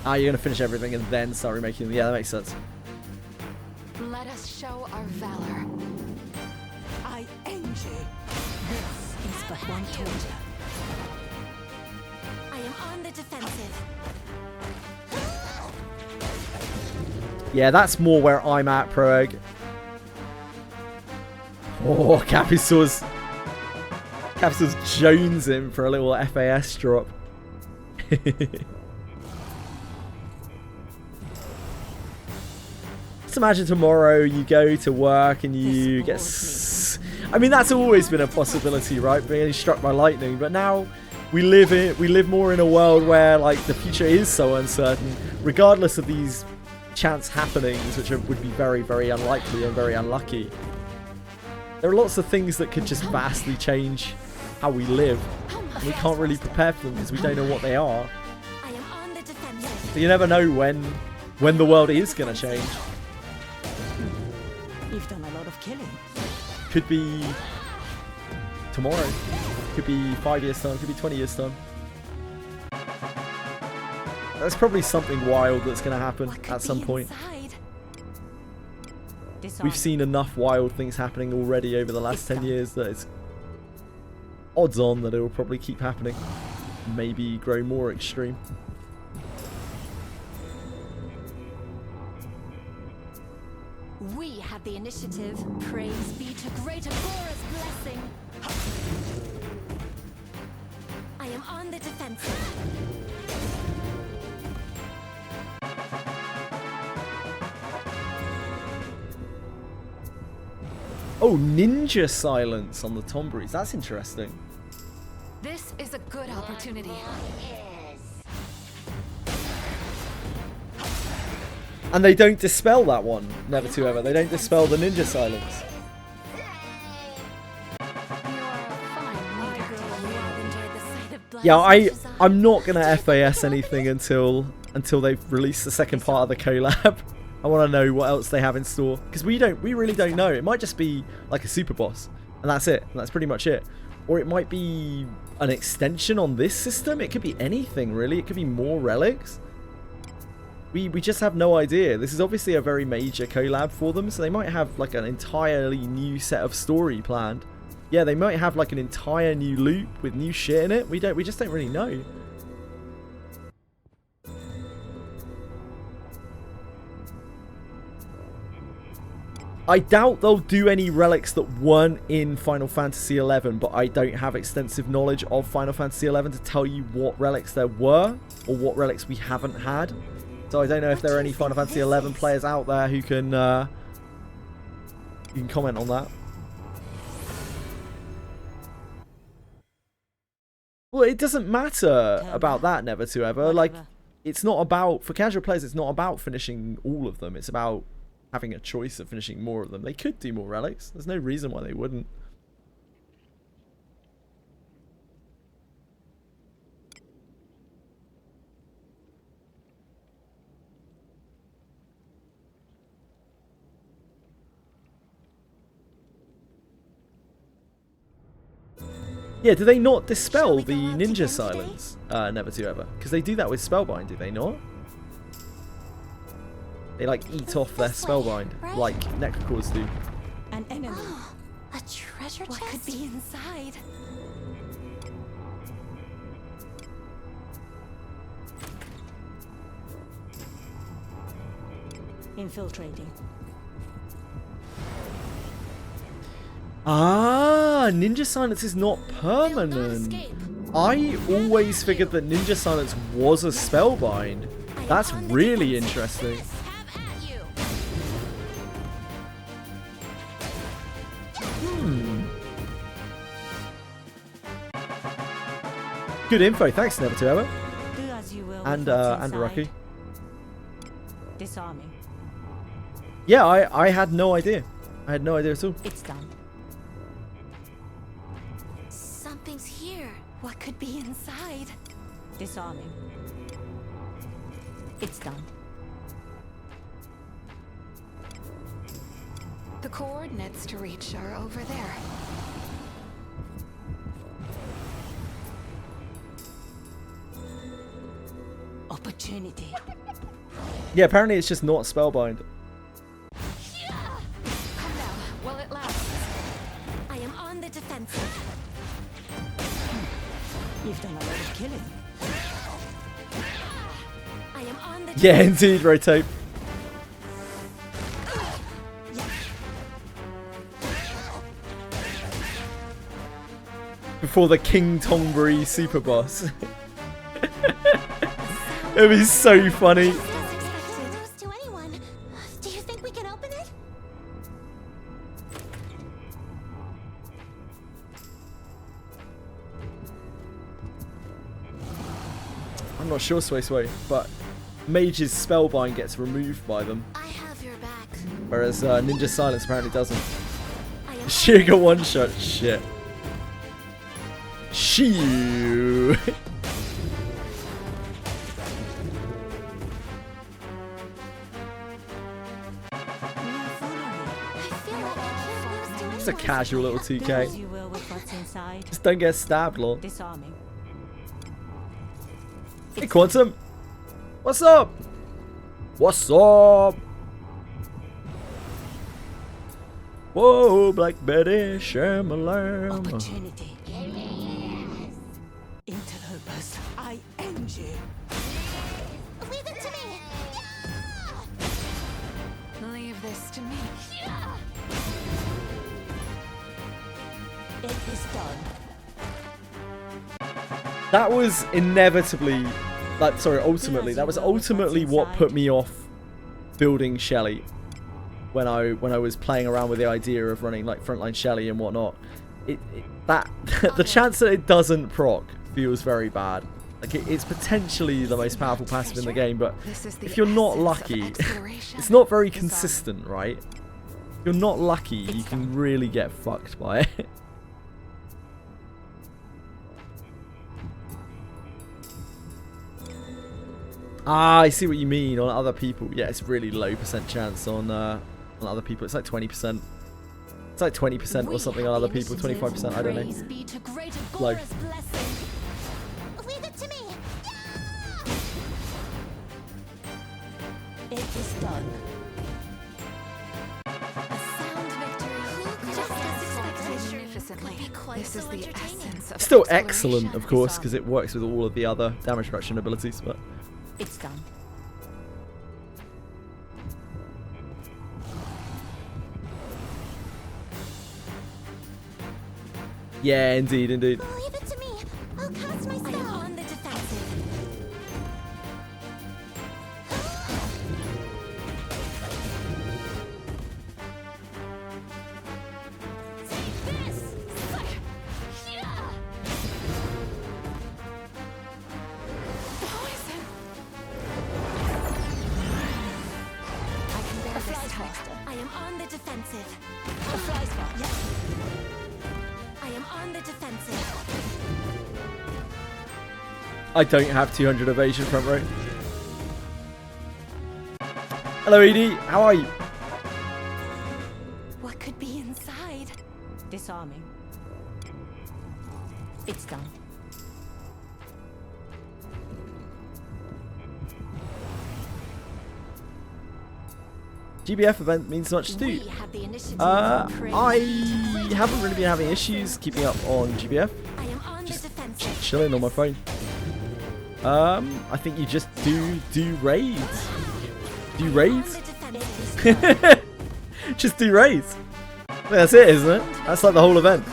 Ah, you're gonna finish everything and then start remaking them. Yeah, that makes sense. Let us show our valor. I enjoy. This is but one torture. I am on the defensive. Yeah, that's more where I'm at, Proeg. Oh, Capital's jonesing for a little FAS drop. Just imagine tomorrow you go to work and you get... I mean, that's always been a possibility, right? Being struck by lightning, but now we live more in a world where like the future is so uncertain, regardless of these chance happenings, which would be very, very unlikely and very unlucky. There are lots of things that could just vastly change how we live, and we can't really prepare for them because we don't know what they are. So you never know when the world is going to change. You've done a lot of killing. Could be tomorrow. Could be 5 years' time. Could be 20 years' time. There's probably something wild that's going to happen at some point. We've seen enough wild things happening already over the last 10 years that it's odds on that it will probably keep happening. Maybe grow more extreme. We have the initiative. Praise be to great Agora's blessing. I am on the defensive. Oh, ninja silence on the Tomberries. That's interesting. This is a good opportunity. And they don't dispel that one, never to ever. They don't dispel the ninja silence. Yeah, I'm not gonna FAS anything until they've released the second part of the collab. I want to know what else they have in store, because we really don't know. It might just be like a super boss, and that's it. And that's pretty much it. Or it might be an extension on this system. It could be anything really. It could be more relics. We just have no idea. This is obviously a very major collab for them, so they might have like an entirely new set of story planned. Yeah, they might have like an entire new loop with new shit in it. We just don't really know. I doubt they'll do any relics that weren't in Final Fantasy XI, but I don't have extensive knowledge of Final Fantasy XI to tell you what relics there were or what relics we haven't had. So I don't know if there are any Final Fantasy XI players out there who can comment on that. Well, it doesn't matter about that, never to ever. Like, it's not about, for casual players, it's not about finishing all of them. It's about having a choice of finishing more of them. They could do more relics. There's no reason why they wouldn't. Yeah, do they not dispel the ninja silence? Never to ever. Because they do that with Spellbind, do they not? They like eat off their Spellbind, like Necrocores do. An enemy. A treasure chest? What could be inside? Infiltrating. Ah, ninja silence is not permanent. I always figured that ninja silence was a Spellbind. That's really interesting. Good info, thanks, never to ever. Do as you will. And inside. Rocky. Disarming. Yeah, I had no idea. I had no idea at all. It's done. Something's here. What could be inside? Disarming. It's done. The coordinates to reach are over there. Opportunity. Yeah, apparently it's just not Spellbind. Come now, while it lasts. I am on the defensive. You've done a lot of killing. I am on the Yeah, indeed, rotate. Before the King Tongbury super boss. It'd be so funny. to anyone. Do you think we can open it? I'm not sure, Sway, but Mage's Spellbind gets removed by them. I have your back. Whereas Ninja Silence apparently doesn't. Sugar one-shot. Shit. Shoo. It's a casual little 2K. You will with what's inside. Just don't get stabbed, lol. Disarming. Hey, Quantum. What's up? What's up? Whoa, Black Betty, Shyamalan. Opportunity. Interlopers, I end you. Leave it to me. Leave this to me. It is done. That was inevitably, ultimately, that was ultimately what put me off building Shelly when I was playing around with the idea of running like frontline Shelly and whatnot. The chance that it doesn't proc feels very bad. Like it's potentially the most powerful passive in the game, but if you're not lucky, it's not very consistent, right? If you're not lucky, you can really get fucked by it. Ah, I see what you mean on other people. Yeah, it's really low % chance on other people. It's like 20%. It's like 20% or something on other people. 25%. I don't know. Low. Leave it to me. It is done. This is the essence of Still excellent, of course, because it works with all of the other damage reduction abilities, but It's done. yeah, indeed. Leave it to me. I'll cast my spell. I am on the defensive. Take this. poison. I can bear this task. I am on the defensive. I am on the defensive. I don't have 200 evasion front row. Hello, Edie. How are you? What could be inside? Disarming. It's done. GBF event means much too. We have the initiative. I haven't really been having issues keeping up on GBF. I am on the defensive. Chilling on my phone. I think you just do raids. Do raids? Just do raids. That's it, isn't it? That's like the whole event.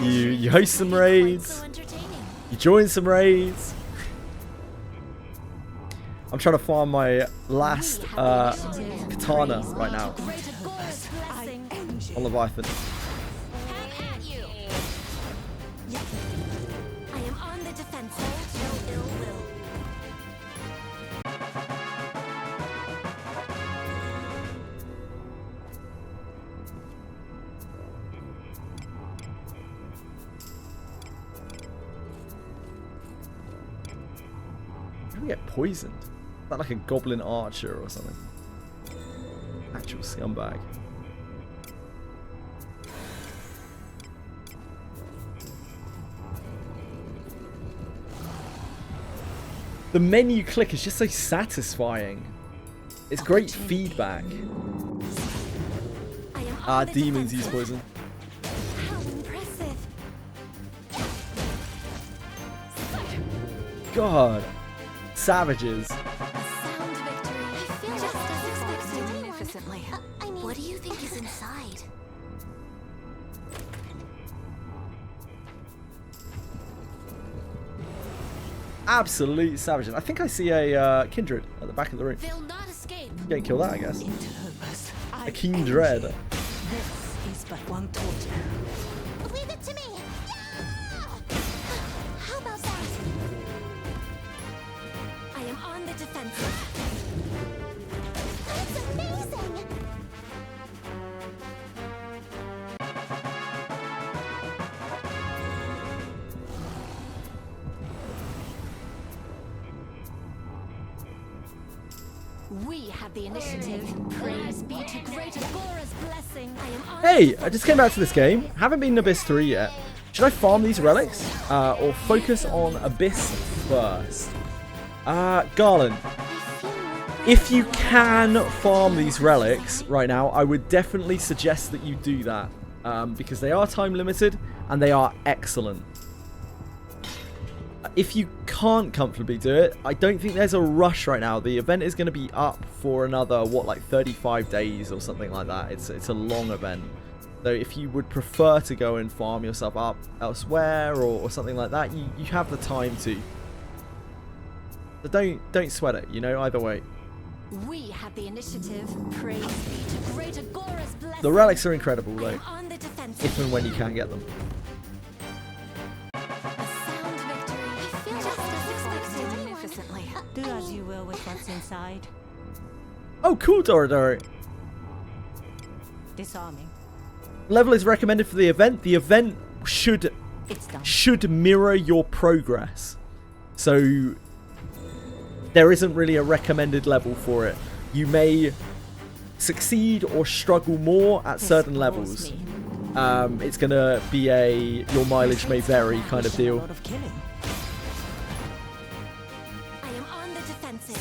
You host some raids. You join some raids. I'm trying to farm my last katana right now on Leviathan. I am on the defensive. No ill will. How do we get poisoned? Is that like a goblin archer or something? Actual scumbag. The menu click is just so satisfying. It's great feedback. Ah, demons use poison. How impressive. God. Savages. A sound victory. I feel just as expected. Magnificently. What do you think is inside? Absolute savages. I think I see a kindred at the back of the room. They'll not escape. Go and kill that, I guess. Interlopers, I A kindred. This is but one torture. Leave it to me. Yeah! How about that? We have the initiative. Praise be to great Agora's blessing. I am on Hey, I just came back to this game. Haven't been in Abyss 3 yet. Should I farm these relics? Or focus on Abyss first? Garland. If you can farm these relics right now, I would definitely suggest that you do that. Because they are time limited and they are excellent. If you can't comfortably do it, I don't think there's a rush right now. The event is going to be up for another, what, like 35 days or something like that. It's a long event. So if you would prefer to go and farm yourself up elsewhere or something like that, you have the time to. So don't sweat it, you know, either way. We have the initiative. Praise be to great Agora's blessing. The relics are incredible I though, am on the defensive. if and when you can get them. A sound victory. I feel just as expected. Magnificently. Do as you will with what's inside. Oh, cool, Dorodoro. Disarming. Level is recommended for the event. The event should It's done. mirror your progress. So there isn't really a recommended level for it. You may succeed or struggle more at certain levels. It's gonna be your mileage may vary kind of deal. I am on the defensive.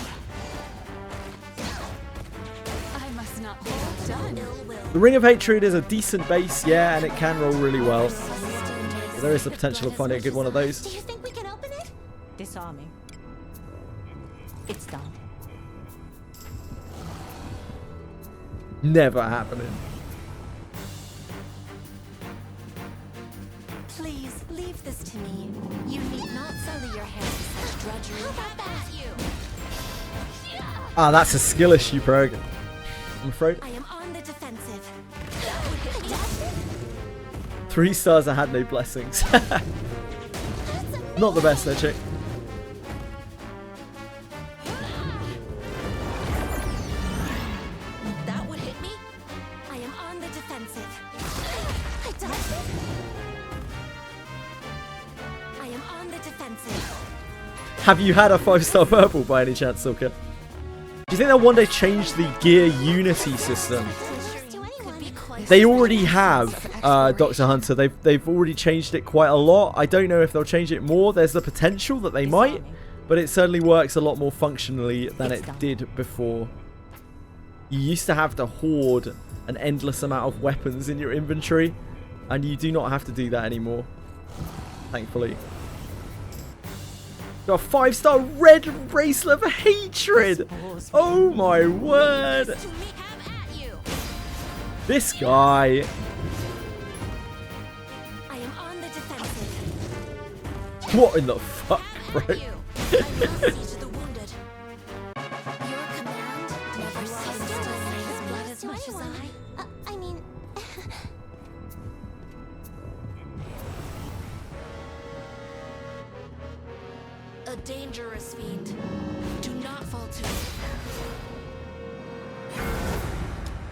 I must not be outdone. Ill will. The Ring of Hatred is a decent base, yeah, and it can roll really well. But there is the potential of finding a good one of Do those. you think we can open it? Disarming. It's done. Never happening. Please leave this to me. You need not sully your hands with such drudgery. How about that, you? Ah, that's a skill issue, Prog. I'm afraid. I am on the defensive. 3 stars, I had no blessings. Not the best there, chick. That would hit me. I am on the defensive. I dodged it. I am on the defensive. Have you had a 5-star purple by any chance, Silka? Do you think they'll one day change the gear unity system? Could be quite They already have, Dr. Hunter. They've already changed it quite a lot. I don't know if they'll change it more. There's the potential that they might, but it certainly works a lot more functionally than it did before. You used to have to hoard an endless amount of weapons in your inventory, and you do not have to do that anymore, thankfully. Got a 5-star red bracelet of hatred. Oh my word! to me have at you. This guy. I am on the defensive. What in the fuck, bro? You. I must see to the wounded. Your command never seems to stain his blood as much as I mean, a dangerous fiend. Do not fall to it.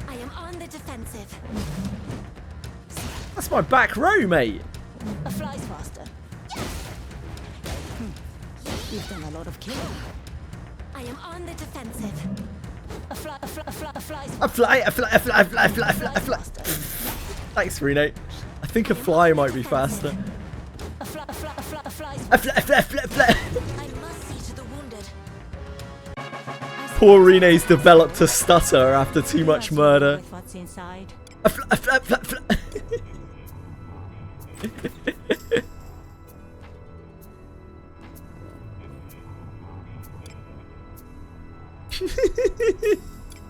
I am on the defensive. That's my back row, mate. A fly's faster. You've done a lot of killing. I am on the defensive. A fly's A fly. faster. Thanks, Rene. I think a fly might be faster. A fly's A fly. I must see to the wounded. Poor Rene's developed a stutter after too much murder. With what's inside. A fly.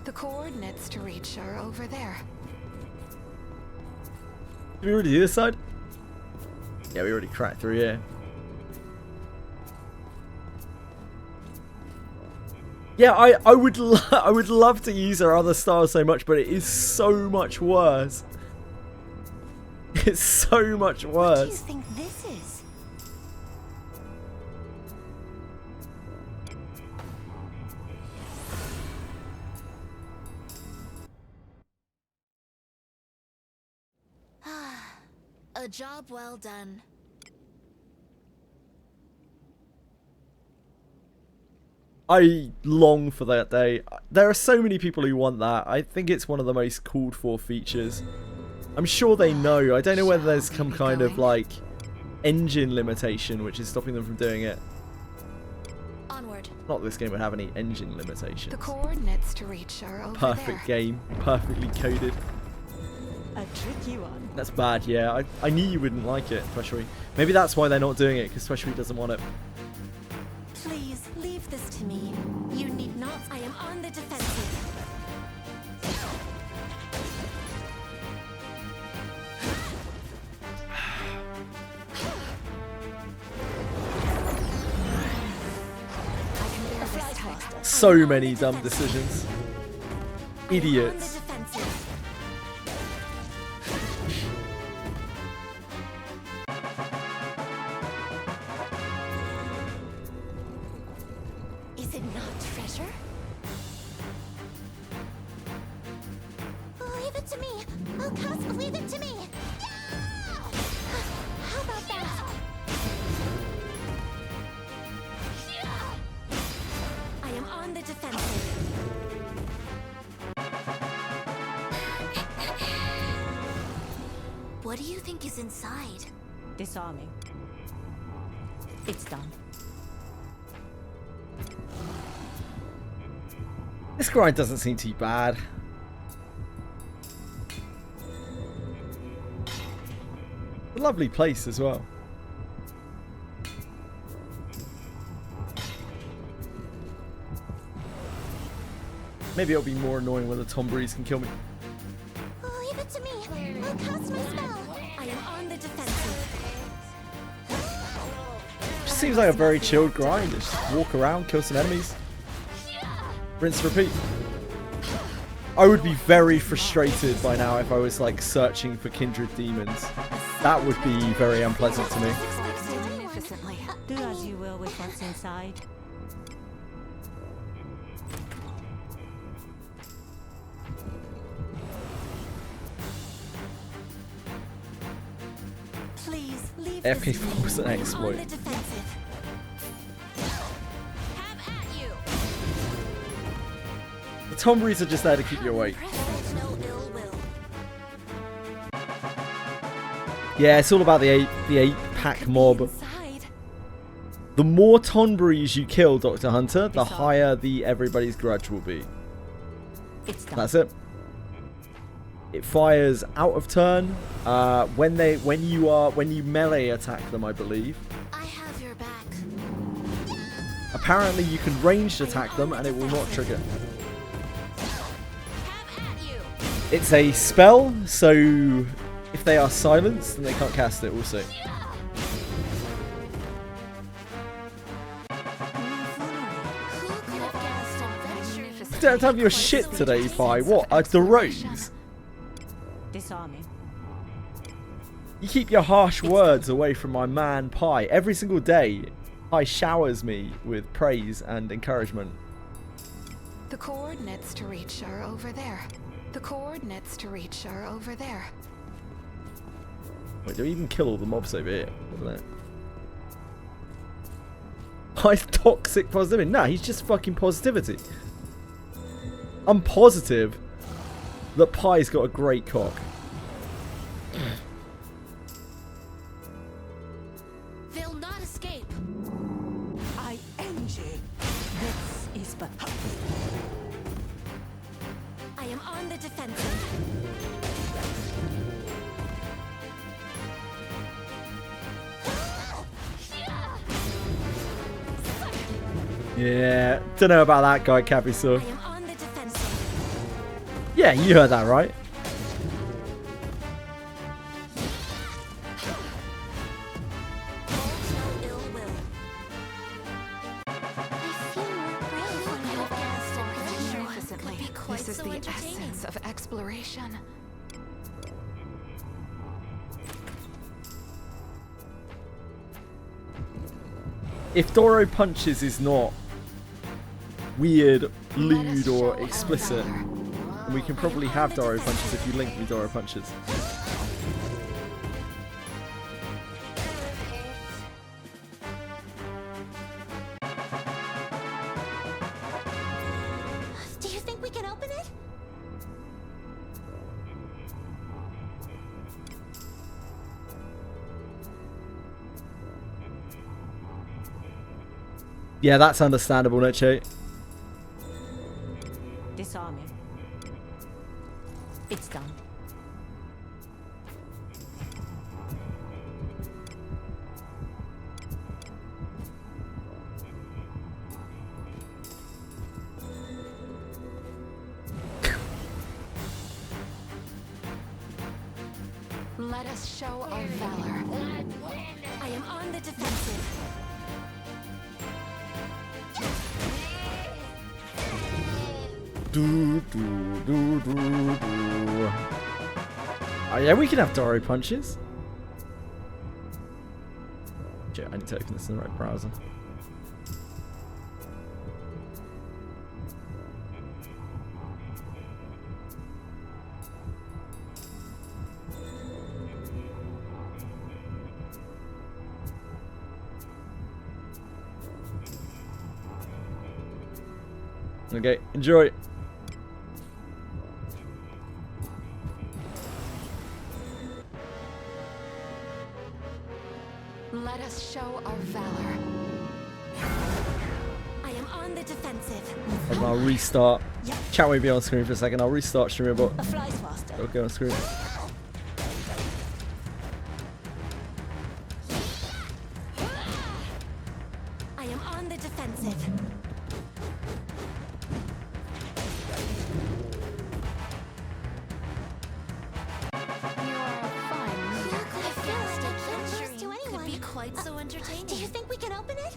The coordinates to reach are over there. Did we already do this side? Yeah, we already cracked through here. Yeah, I would love to use our other stars so much, but it is so much worse. It's so much What do you worse. think this is? A job well done. I long for that day. There are so many people who want that. I think it's one of the most called for features. I'm sure they know. I don't know whether there's some kind of like engine limitation which is stopping them from doing it. Onward. Not that this game would have any engine limitations. The coordinates to reach are over Perfect there. game. Perfectly coded. A tricky one. That's bad, yeah. I knew you wouldn't like it, Ffxi. Maybe that's why they're not doing it, because Ffxi doesn't want it. Please leave this to me. You need not. I am on the defensive. So many dumb decisions. Idiots. Is it not treasure? Leave it to me. Oh, Cosmo, leave it to me. Yeah! How about that? I am on the defensive. What do you think is inside? Disarming. It's done. This grind doesn't seem too bad. A lovely place as well. Maybe it'll be more annoying when the Tomberries can kill me. Leave it to me. I'll cast my spell. I am on the defensive. Just seems like a very chilled grind. Just walk around, kill some enemies. Rinse, repeat. I would be very frustrated by now if I was like searching for kindred demons. That would be very unpleasant to me. Magnificently. Do as you will with what's inside. Please leave FK this to me. Force an I am exploit. on the defensive. Have at you. The Tomberries are just there to keep you awake. No ill will. Yeah, it's all about the eight pack mob. Inside. The more Tonberries you kill, Dr. Hunter, the higher the everybody's grudge will be. It's done. That's it. It fires out of turn. When you melee attack them, I believe. I have your back. Apparently, you can ranged attack them and it will not trigger. Have at you. It's a spell, so if they are silenced, then they can't cast it. Also, Who could have guessed adventure? don't have your shit today, Pi. What? The rose. Disarming. You keep your harsh words away from my man Pi. Every single day, Pi showers me with praise and encouragement. The coordinates to reach are over there. The coordinates to reach are over there. Wait, do we even kill all the mobs over here? Wasn't it? Pi's toxic positivity. Nah, he's just fucking positivity. I'm positive that Pi's got a great cock. They'll not escape. ING. This is but. I am on the defensive. Yeah, don't know about that guy, Capisaur. I am on the defensive. Yeah, you heard that right. Hold no ill will. I feel more brave when you have guessed adventure. Magnificently. Could be quite This is so the entertaining. essence of exploration. If Doro punches is not weird, lewd, or explicit, then we can probably have Doro punches if you link me Doro punches. Yeah, that's understandable, Nietzsche. Disarming. It's done. Let us show our valor. I am on the defensive. Oh yeah, we can have Doro punches. Shit, I need to open this in the right browser. Okay, enjoy. Let us show our valor. I am on the defensive. And I'll restart. Chat won't be on screen for a second. I'll restart streaming, but A fly's faster. it'll go on screen. I am on the defensive. Could be quite so entertaining. Do you think we can open it?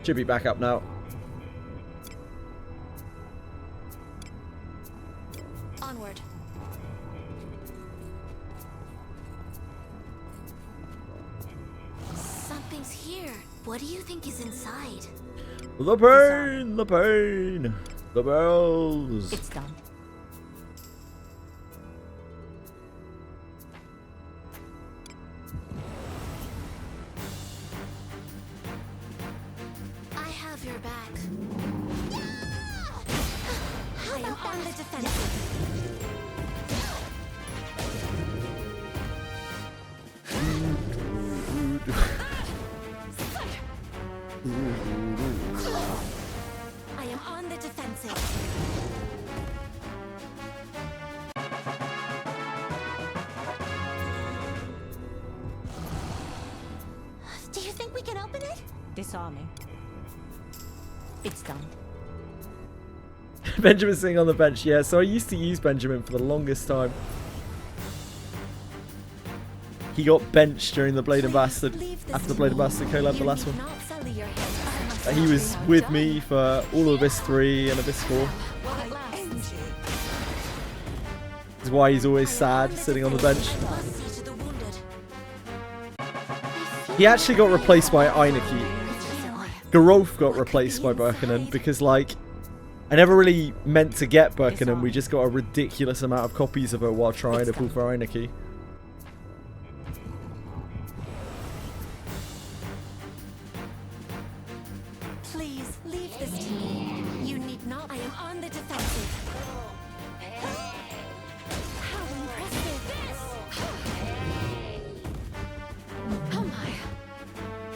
Should be back up now. Onward. Something's here. What do you think is inside? The pain, the pain, the bells. It's done. I have your back. I am on the defensive. I am on the defensive. Do you think we can open it? Disarming. It's done. Benjamin's sitting on the bench. Yeah, so I used to use Benjamin for the longest time. He got benched during the Blade and Bastard, after the Blade and Bastard collab, the last one. He was with me for all of Abyss 3 and Abyss 4. This is why he's always sad, sitting on the bench. He actually got replaced by Eineke. Gerolf got replaced by Birkenan because, like, I never really meant to get Birkenan. We just got a ridiculous amount of copies of her while trying to pull for Eineke. Please leave this to me. You need not. I am on the defensive. How impressive! Oh my!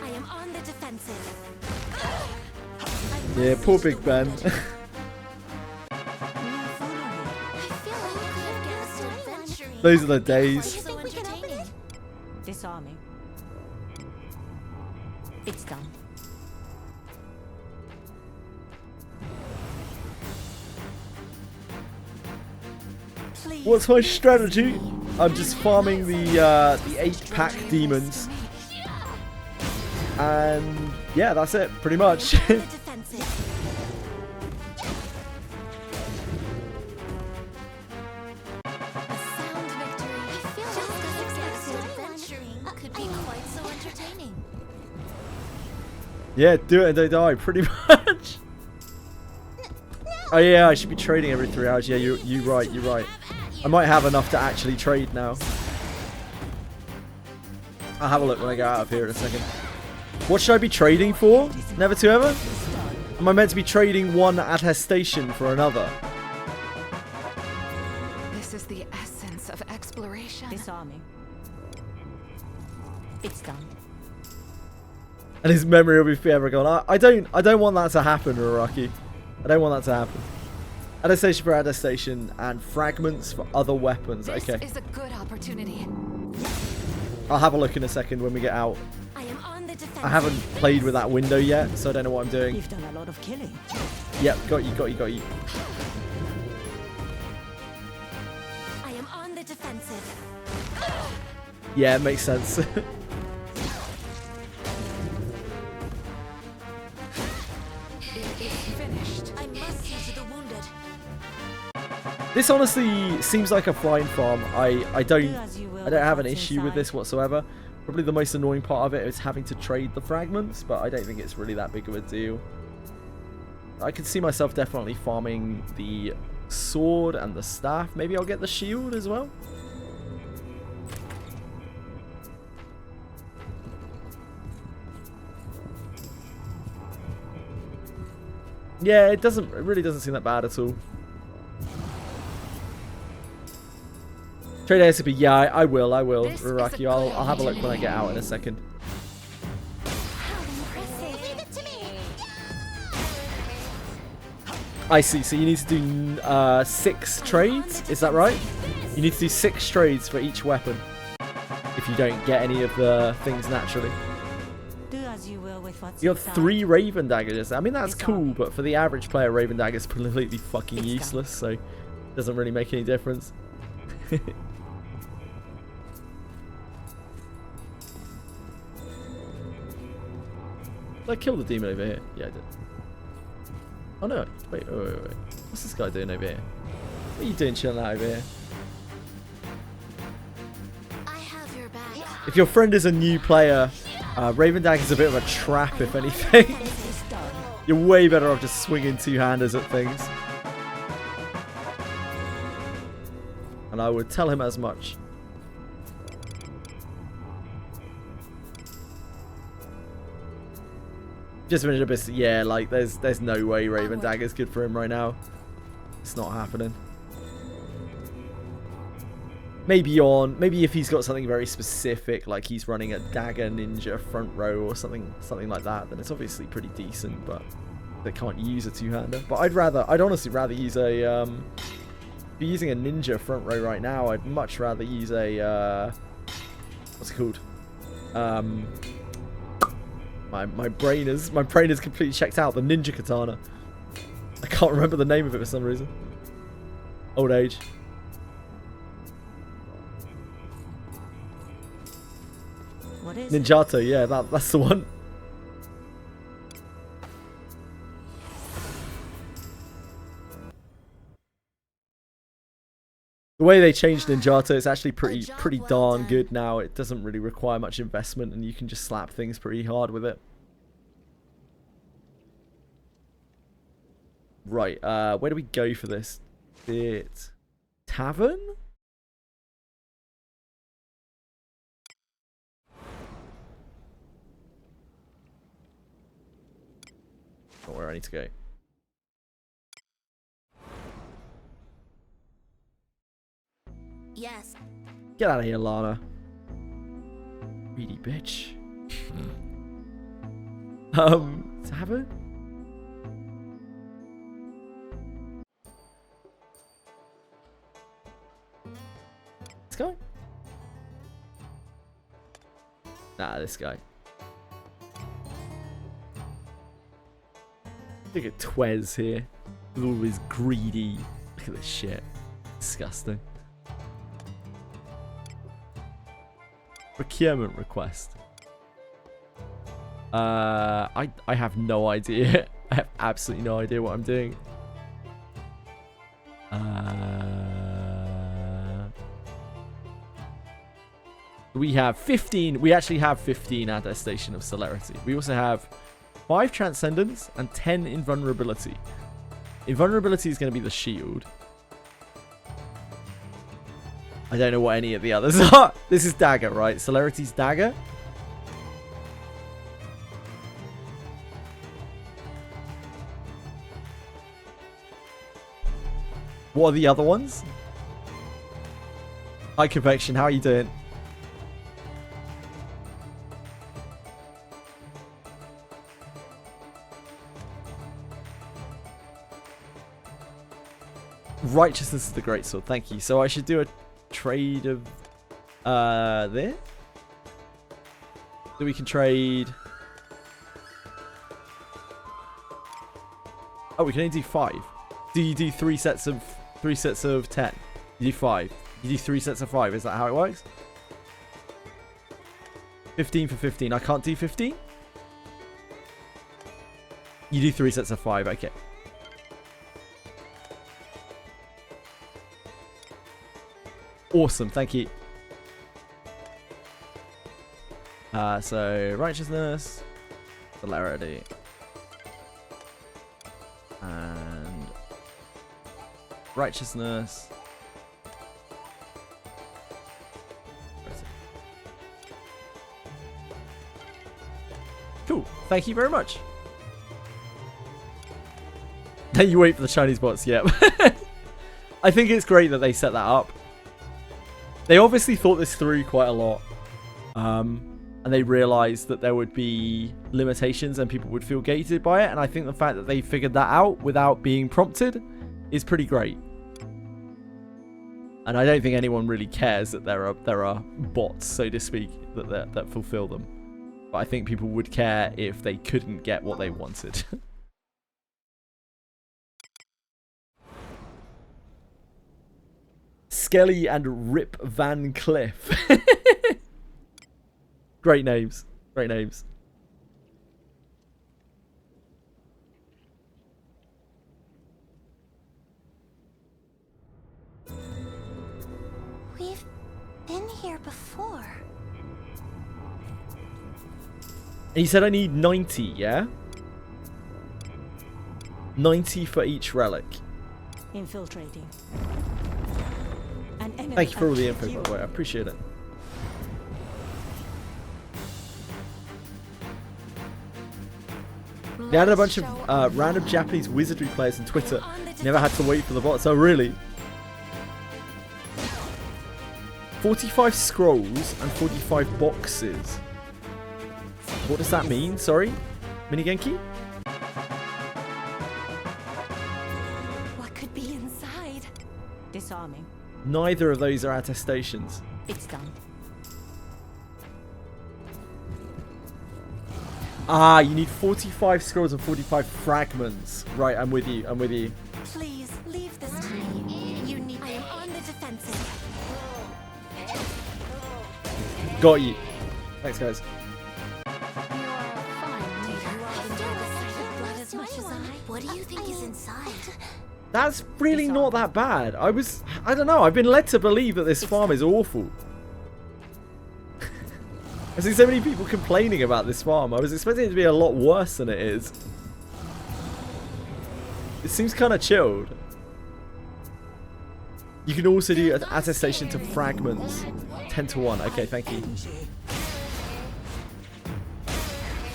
I am on the defensive. Yeah, poor Big Ben. I feel like we could have guessed adventuring. Those are the days. So entertaining. Disarming. It's done. Please What's my strategy? I'm just farming the 8-pack demons. And yeah, that's it, pretty much. on the defensive. A sound victory. I feel like adventuring could be quite so entertaining. Yeah, do it and don't die, pretty much. Oh yeah, I should be trading every 3 hours. Yeah, you're right, you're right. I might have enough to actually trade now. I'll have a look when I get out of here in a second. What should I be trading for? Never to ever? Am I meant to be trading one attestation for another? This is the essence of exploration. Disarming. It's done. And his memory will be forever gone. I don't want that to happen, Raraki. I don't want that to happen. Attestation for attestation and fragments for other weapons. This Okay. is a good opportunity. I'll have a look in a second when we get out. I am on the defensive. I haven't played with that window yet, so I don't know what I'm doing. You've done a lot of killing. Yep, got you. I am on the defensive. Yeah, it makes sense. It is finished. I must see to the wounded. This honestly seems like a flying farm. I don't have an issue with this whatsoever. Probably the most annoying part of it is having to trade the fragments, but I don't think it's really that big of a deal. I could see myself definitely farming the sword and the staff. Maybe I'll get the shield as well. Yeah, it really doesn't seem that bad at all. Trade ASAP, yeah, I will, Raraki. I'll have a look when I get out in a second. I see, so you need to do 6 trades, is that right? You need to do 6 trades for each weapon if you don't get any of the things naturally. Do as you will with what's You got inside. 3 Raven Daggers. I mean, that's cool, but for the average player, Raven Dagger is completely fucking useless, so it doesn't really make any difference. Did I kill the demon over here? Yeah, I did. Oh no, wait. What's this guy doing over here? What are you doing chilling out over here? I have your back. If your friend is a new player, Raven Dagger is a bit of a trap, if anything. You're way better off just swinging 2-handers at things. And I would tell him as much. Just finished a bit. Yeah, like there's no way Raven Dagger's good for him right now. It's not happening. Maybe if he's got something very specific, like he's running a Dagger Ninja front row or something like that, then it's obviously pretty decent. But they can't use a 2-hander. But I'd honestly rather use a be using a Ninja front row right now. I'd much rather use a what's it called? My brain is completely checked out. The Ninja Katana. I can't remember the name of it for some reason. Old age. What is Ninjato, yeah, that's the one. The way they changed Ninjato is actually pretty darn good now. It doesn't really require much investment, and you can just slap things pretty hard with it. Right, where do we go for this? Tavern? Not where I need to go. Yes. Get out of here, Lana. Greedy bitch. Tavern? This guy? Nah, this guy. Look at Twez here. With all his greedy. Look at this shit. Disgusting. Procurement request. I have no idea. I have absolutely no idea what I'm doing. We have 15. We actually have 15 attestation of celerity. We also have 5 transcendence and 10 invulnerability. Invulnerability is going to be the shield. I don't know what any of the others are. This is dagger, right? Celerity's dagger. What are the other ones? Hi, Convection. How are you doing? Righteousness is the great sword. Thank you. So I should do a trade of this. So we can trade. Oh, we can only do 5. Do you do 3 sets of 10? You do 5. You do 3 sets of 5. Is that how it works? 15 for 15. I can't do 15. You do 3 sets of 5. Okay. Awesome. Thank you. So righteousness, celerity, and righteousness. Cool. Thank you very much. Then you wait for the Chinese bots. Yep. I think it's great that they set that up. They obviously thought this through quite a lot. And they realized that there would be limitations and people would feel gated by it. And I think the fact that they figured that out without being prompted is pretty great. And I don't think anyone really cares that there are bots, so to speak, that fulfill them. But I think people would care if they couldn't get what they wanted. Skelly and Rip Van Cliff. Great names. Great names. We've been here before. And he said I need 90, yeah? 90 for each relic. Infiltrating. An enemy. Thank you for all the info, by the way. I appreciate it. They added a bunch of random Japanese Wizardry players on Twitter. Never had to wait for the bots. Oh, really? 45 scrolls and 45 boxes. What does that mean? Sorry? Minigenki? What could be inside? Disarming. Neither of those are attestations. It's done. Ah, you need 45 scrolls and 45 fragments. Right, I'm with you. I'm with you. Please leave this to me. You need. I am on the defensive. Got you. Thanks, guys. What do you think is inside? That's really not that bad. I don't know. I've been led to believe that this farm is awful. I've seen so many people complaining about this farm. I was expecting it to be a lot worse than it is. It seems kind of chilled. You can also do attestation to fragments. 10 to 1. Okay, thank you.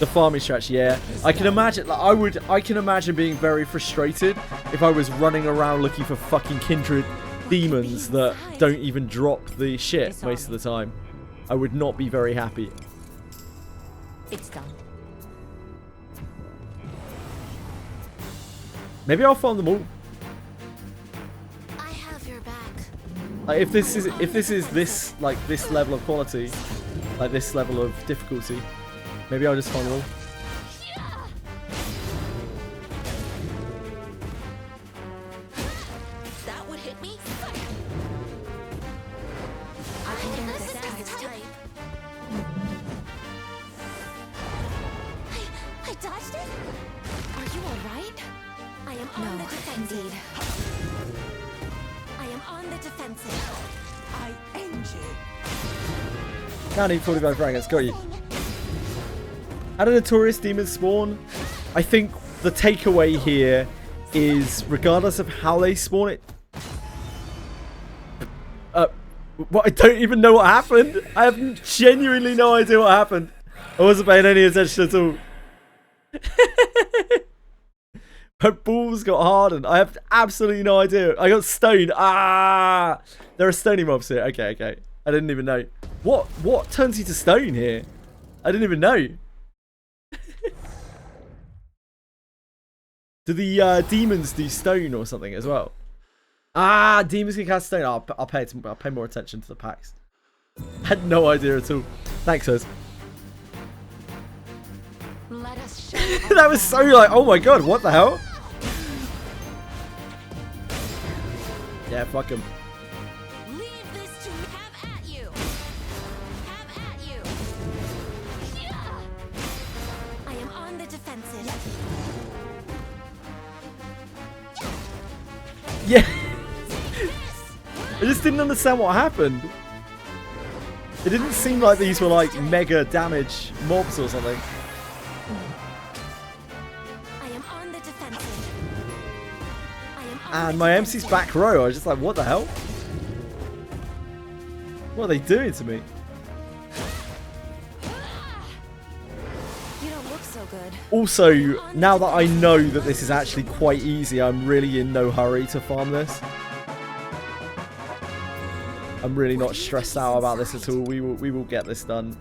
The farming stretch, yeah. I can imagine. Like, I can imagine being very frustrated if I was running around looking for fucking kindred demons that don't even drop the shit most of the time. I would not be very happy. It's done. Maybe I'll farm them all. I have your back. Like if this is this level of quality, like this level of difficulty, maybe I'll just farm them all. That would hit me. I can do this type. I dodged it? Are you alright? I am on the defensive. I am on the defensive. I end you. Can't need 45 fragments, got you. How do notorious demons spawn? I think the takeaway here is regardless of how they spawn it. What? I don't even know what happened. I have genuinely no idea what happened. I wasn't paying any attention at all. My balls got hardened. I have absolutely no idea. I got stoned. Ah! There are stony mobs here. Okay, okay. I didn't even know. What turns you to stone here? I didn't even know. Do the demons do stone or something as well? Ah, demons can cast stone. I'll pay more attention to the packs. I had no idea at all. Thanks, Oz. Let us show That was so like, oh my god, what the hell? Yeah, fuck him. Leave this to me. Have at you. Have at you. I am on the defensive. Yeah. I just didn't understand what happened. It didn't seem like these were like mega damage mobs or something. I am on the defensive. And my MC's back row, I was just like, what the hell? What are they doing to me? You don't look so good. Also, now that I know that this is actually quite easy, I'm really in no hurry to farm this. I'm really not stressed out about this at all. We will get this done.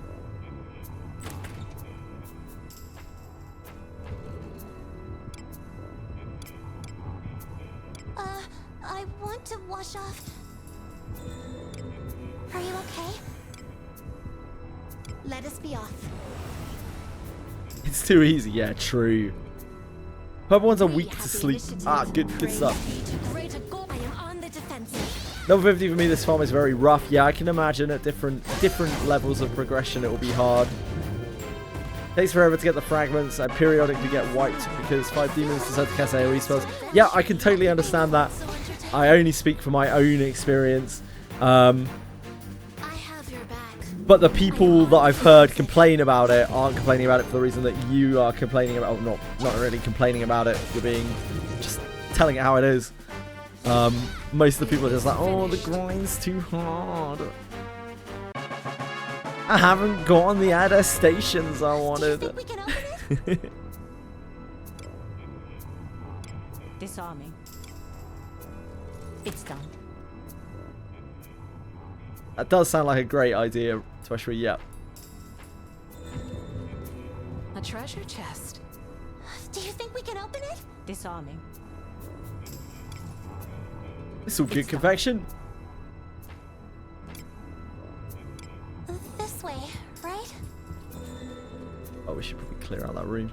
I want to wash off. Are you okay? Let us be off. It's too easy. Yeah, true. Purple ones are weak to sleep. Ah, good stuff. I am on the defensive. Level 50 for me, this farm is very rough. Yeah, I can imagine at different levels of progression it will be hard. Takes forever to get the fragments. I periodically get wiped because 5 demons decide to cast AoE spells. Yeah, I can totally understand that. I only speak from my own experience. I have your back. But the people that I've heard complain about it aren't complaining about it for the reason that you are complaining about. Not really complaining about it. You're being just telling it how it is. Most of the people are just like, oh, the grind's too hard. I haven't gotten the attestations I wanted. Do you think we can open it? Disarming. It's done. That does sound like a great idea, especially, yeah. a treasure chest. Do you think we can open it? Disarming. It's all good confection. This way, right? Oh, we should probably clear out that room.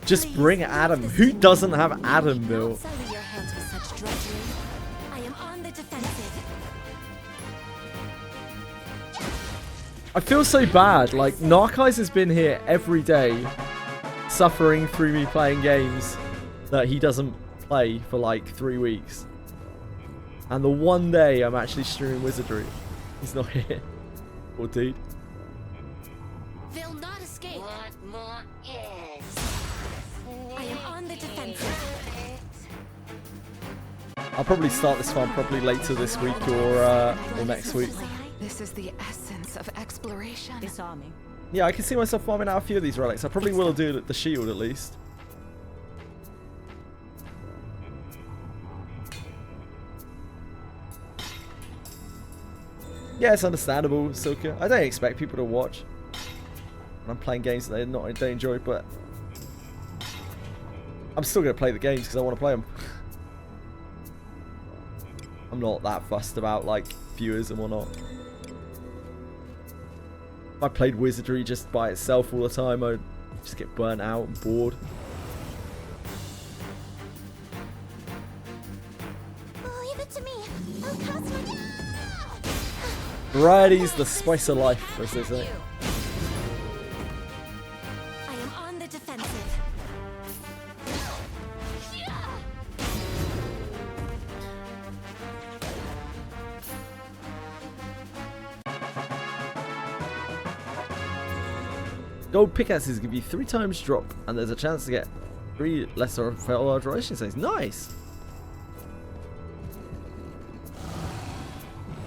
Just bring Adam. Who doesn't have Adam built? Sully your hands with such drudgery. I am on the defensive. I feel so bad. Like, Narkis has been here every day, suffering through me playing games that he doesn't play for like 3 weeks. And the one day I'm actually streaming Wizardry, he's not here. Poor dude. They'll not escape. I am on the defensive. I'll probably start this farm probably later this week or next week. This is the essence of exploration. Disarming. Yeah, I can see myself farming out a few of these relics. I probably will do the shield at least. Yeah, it's understandable, Silka. I don't expect people to watch when I'm playing games that they enjoy, but I'm still going to play the games because I want to play them. I'm not that fussed about like viewers and whatnot. If I played Wizardry just by itself all the time, I'd just get burnt out and bored. Leave it to me. I'll cast my... Variety's the spice of life, as they say. I am on the defensive. Gold pickaxes give you 3 times drop, and there's a chance to get 3 lesser duration saves. Nice!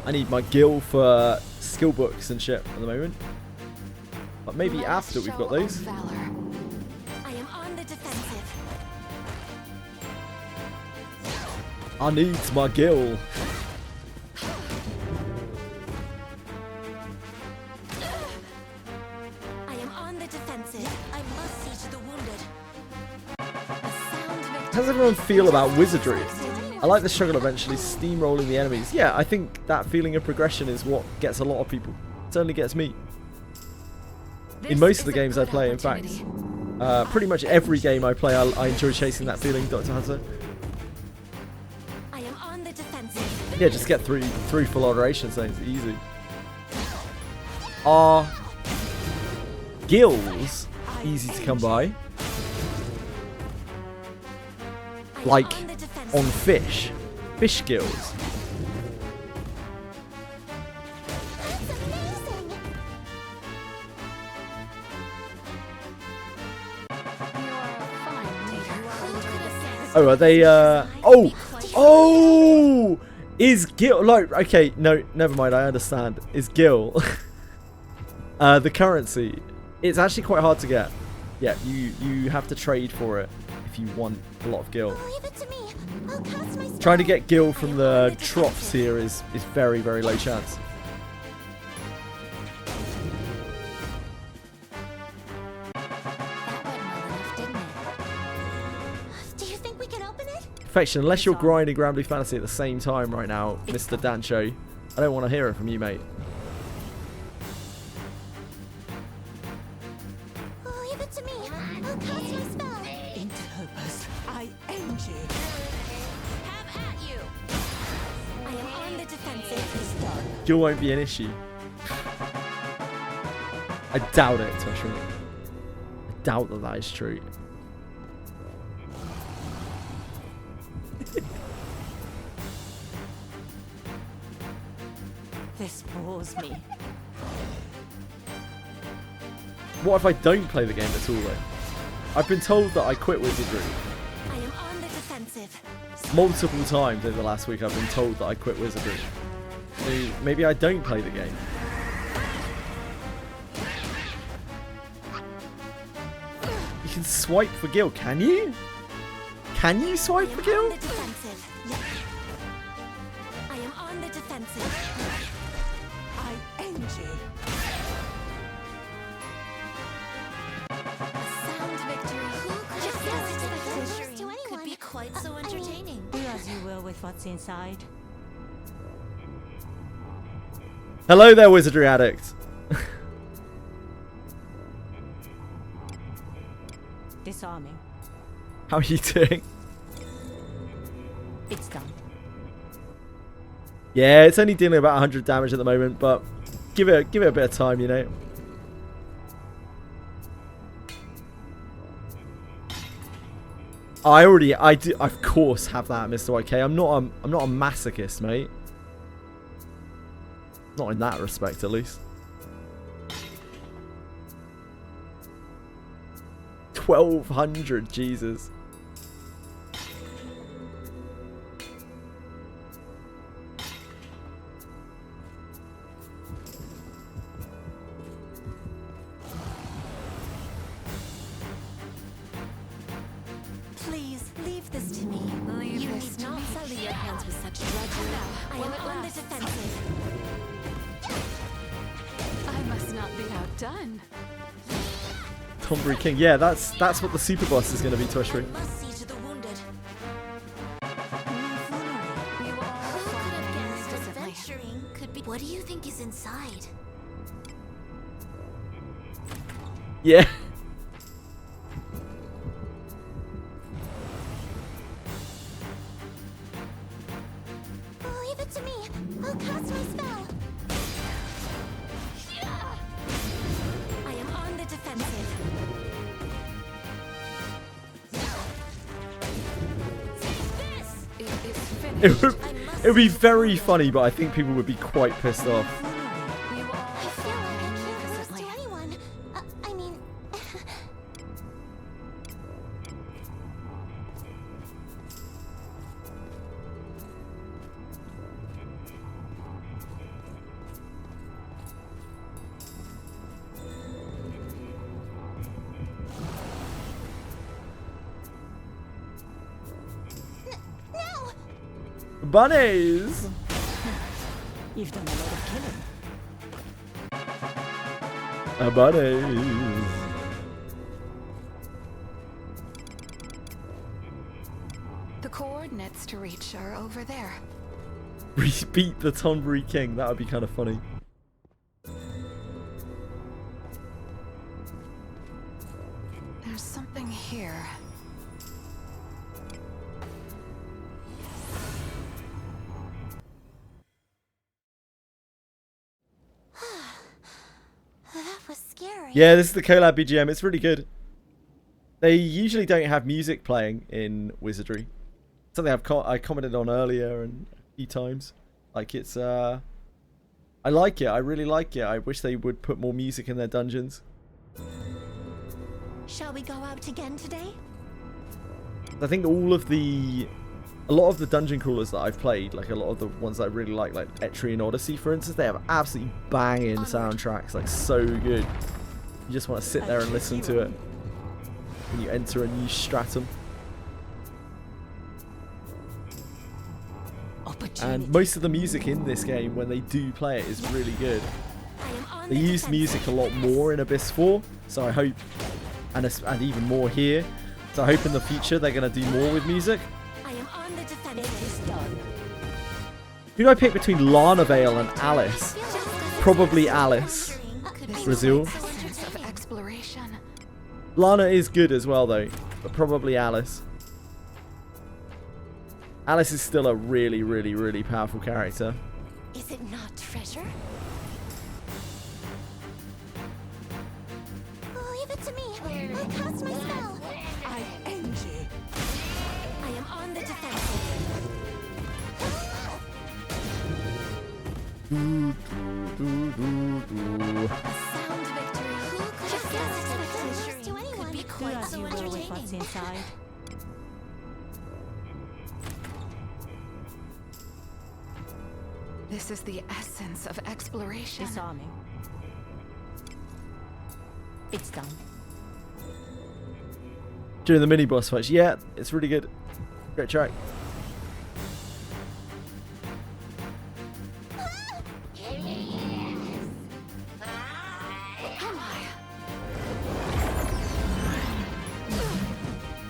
I need my gil for skill books and shit at the moment. But maybe after we've got those. Valor. I am on the defensive. I need my gil. I am on the defensive. I must see to the wounded. A sound victory. How does everyone feel about Wizardry? I like the struggle eventually steamrolling the enemies. Yeah, I think that feeling of progression is what gets a lot of people. It certainly gets me. In most of the games I play, in fact. Pretty much every game I play, I enjoy chasing that feeling, Dr. Hunter. I am on the defensive. Yeah, just get through full alteration zones, easy. Are gills easy to come by? Like on fish gills. Oh, are they, oh! Is Gil, like, okay, no, never mind, I understand. Is Gil, the currency, it's actually quite hard to get. Yeah, you have to trade for it if you want a lot of Gil. Leave it to me. I'll cast my spell. Trying to get Gil from the troughs here is very, very low chance. Ffxi, unless you're grinding Granblue Fantasy at the same time right now, Mr. Dancho, I don't want to hear it from you, mate. Leave it to me. I'll cast my spell. Interlopers, I end you. Have at you. I am on the defensive. Gil won't be an issue. I doubt it, Toshra. I doubt that is true. This bores me. What if I don't play the game at all, though? I've been told that I quit Wizardry. I am on the defensive. Multiple times over the last week I've been told that I quit Wizardry. So maybe I don't play the game. You can swipe for Gil, can you? Can you swipe for Gil? I am on the defensive. I end you. A sound victory. Who could have guessed that adventures to anyone could be quite so entertaining? Do as you will with what's inside. Hello there, Wizardry addict. Disarming. How are you doing? It's done. Yeah, it's only dealing about 100 damage at the moment, but give it a bit of time, you know. I do, of course, have that, Mr. YK. I'm not a masochist, mate. Not in that respect, at least. 1200, Jesus. Please leave this to me. You need not sully your hands with such drudgery. I am on the defensive. I must not be outdone. Tombury King. Yeah, that's what the super boss is going to be, Toshri. I must see to the wounded. You all Who could have guessed differently. adventuring could be? What do you think is inside? Yeah. Leave it to me. I'll cast my spell. I am on the defensive. It is finished. It would be very funny, but I think people would be quite pissed off. You all I feel like I can't lose differently. to anyone. I mean... Bunnies! You've done a lot of killing. Bunnies. The coordinates to reach are over there. Beat the Tonbury King. That would be kind of funny. There's something here. That was scary. Yeah, this is the Collab BGM. It's really good. They usually don't have music playing in Wizardry. Something I commented on earlier and a few times. Like it's I like it. I really like it. I wish they would put more music in their dungeons. Shall we go out again today? I think a lot of the dungeon crawlers that I've played, like a lot of the ones that I really like Ffxi and Odyssey, for instance, they have absolutely banging soundtracks, like so good. You just want to sit there and listen to it when you enter a new stratum. And most of the music in this game, when they do play it, is really good. They use music a lot more in Abyss 4, so I hope, and even more here. So I hope in the future they're going to do more with music. I am on the defensive. Who do I pick between Lana Vale and Alice? Probably Alice. Brazil. Of exploration. Lana is good as well though, but probably Alice. Alice is still a really, really, really powerful character. Is it not treasure? Leave it to me. I'll cast my spell. I end you. I am on the defensive. A sound victory. Who could have guessed that this to anyone could be Do quite as so you will with entertaining? what's inside. This is the essence of exploration. Disarming. It's done. During the mini boss fights, yeah, it's really good. Great track.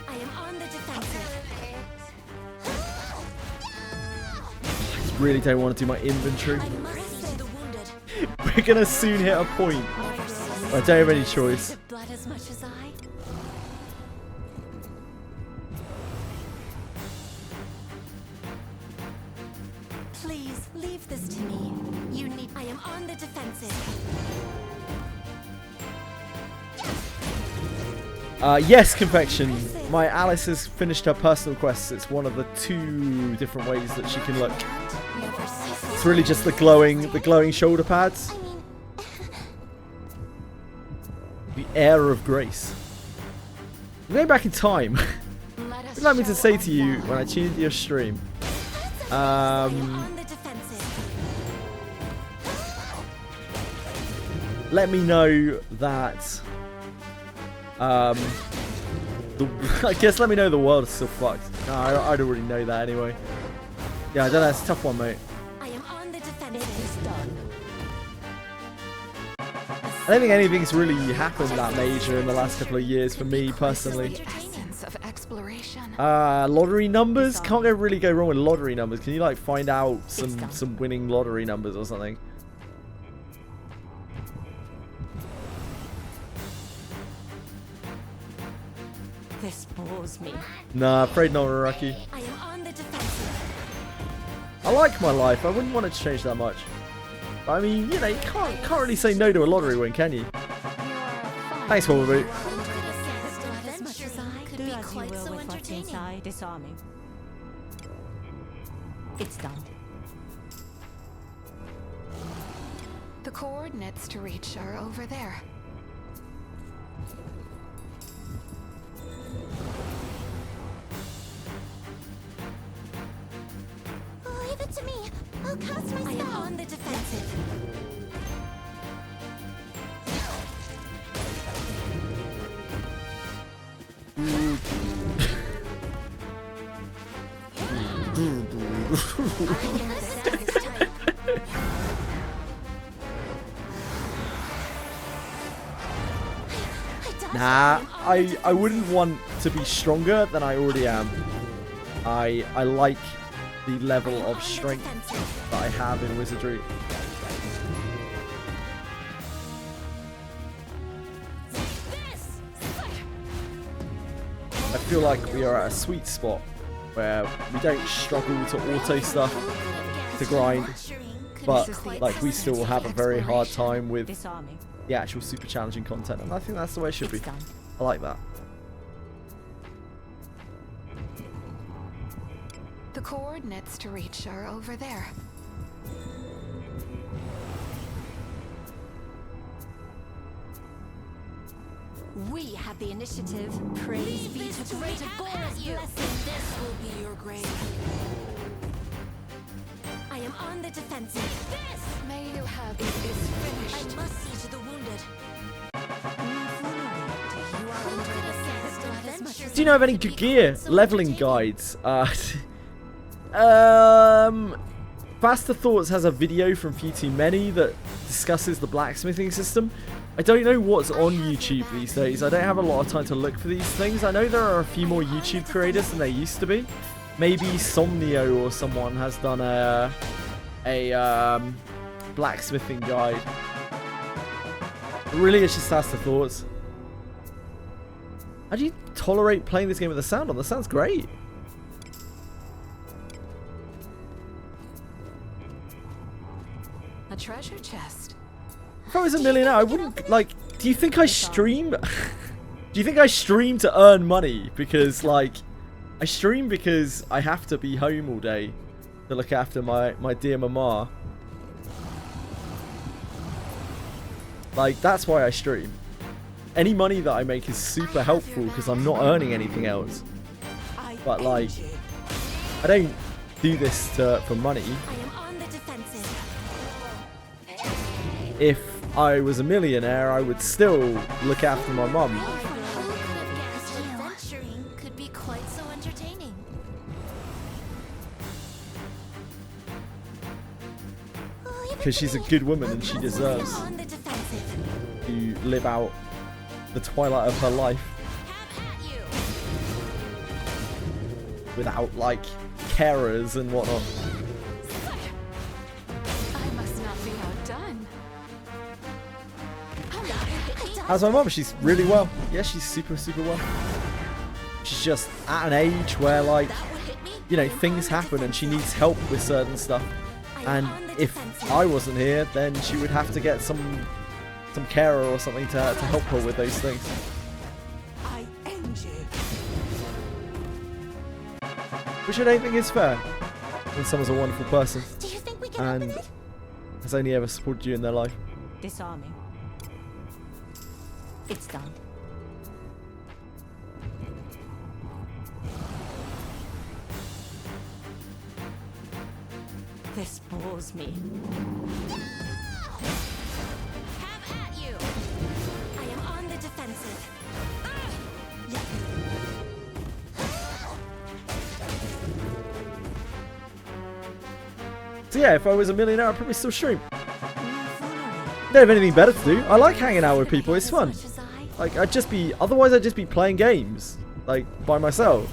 I am on the defensive. Really don't want to do my inventory. I must save the wounded. We're gonna soon hit a point. I don't have any choice. The blood as much as I. Please leave this to me. You need. I am on the defensive. Yes, Confection. My Alice has finished her personal quests. It's one of the 2 different ways that she can look. Never cease. It's really just the glowing shoulder pads. The air of grace. I'm going back in time. Let us Would you like me to show say our to you love. when I tune into your stream? I am on the defensive. Let me know that. I guess let me know the world is still fucked. No, I'd already know that anyway. Yeah, I don't know. It's a tough one, mate. I am on the defensive. I don't think anything's really happened that major in the last couple of years for me personally. The essence of exploration. Lottery numbers? Can't really go wrong with lottery numbers. Can you like find out some winning lottery numbers or something? This bores me. Nah, afraid not, Rocky. I am on the defensive. I like my life. I wouldn't want it to change that much. But, I mean, you know, you can't really say no to a lottery win, can you? Thanks, Wolverboot. Blood as much as I could Do be as you quite will so with what's entertaining. inside. Disarming. It's done. The coordinates to reach are over there. Leave it to me. I'll cast my spell. I am on the defensive. Nah, I wouldn't want to be stronger than I already am. I like the level of strength that I have in Wizardry. I feel like we are at a sweet spot where we don't struggle to auto stuff, to grind, but like we still have a very hard time with the actual super challenging content, and I think that's the way it should be. I like that. The coordinates to reach are over there. We have the initiative. Praise be to great Agora's blessing. This will be your grave. I am on the defensive. This! May you have it is finished. I must see to the wounded. Do you know of any good gear leveling guides? Faster Thoughts has a video from Ffxi Many that discusses the blacksmithing system. I don't know what's on YouTube these days. I don't have a lot of time to look for these things. I know there are a few more YouTube creators than there used to be. Maybe Somnio or someone has done a blacksmithing guide. But really, it's just Faster Thoughts. How do you tolerate playing this game with the sound on? The sound's great. A treasure chest. If I was a millionaire, I wouldn't, like, do you think I stream? Do you think I stream to earn money? Because, like, I stream because I have to be home all day to look after my dear mama. Like, that's why I stream. Any money that I make is super helpful because I'm not earning anything else. But, like, I don't do this for money. If I was a millionaire, I would still look after my mum. Adventuring could be quite so entertaining. Because she's a good woman and she deserves to live out the twilight of her life without, like, carers and whatnot. I must not be outdone. How's my mum? She's really well. Yeah, she's super, super well. She's just at an age where, like, you know, things happen and she needs help with certain stuff. And if I wasn't here, then she would have to get some carer or something to help her with those things. Which I don't think is fair when someone's a wonderful person and has only ever supported you in their life. Disarming. It's done. This bores me. Have at you. I am on the defensive. So yeah, if I was a millionaire, I'd probably still stream. Don't have anything better to do. I like hanging out with people. It's fun. Like, otherwise I'd just be playing games, like, by myself.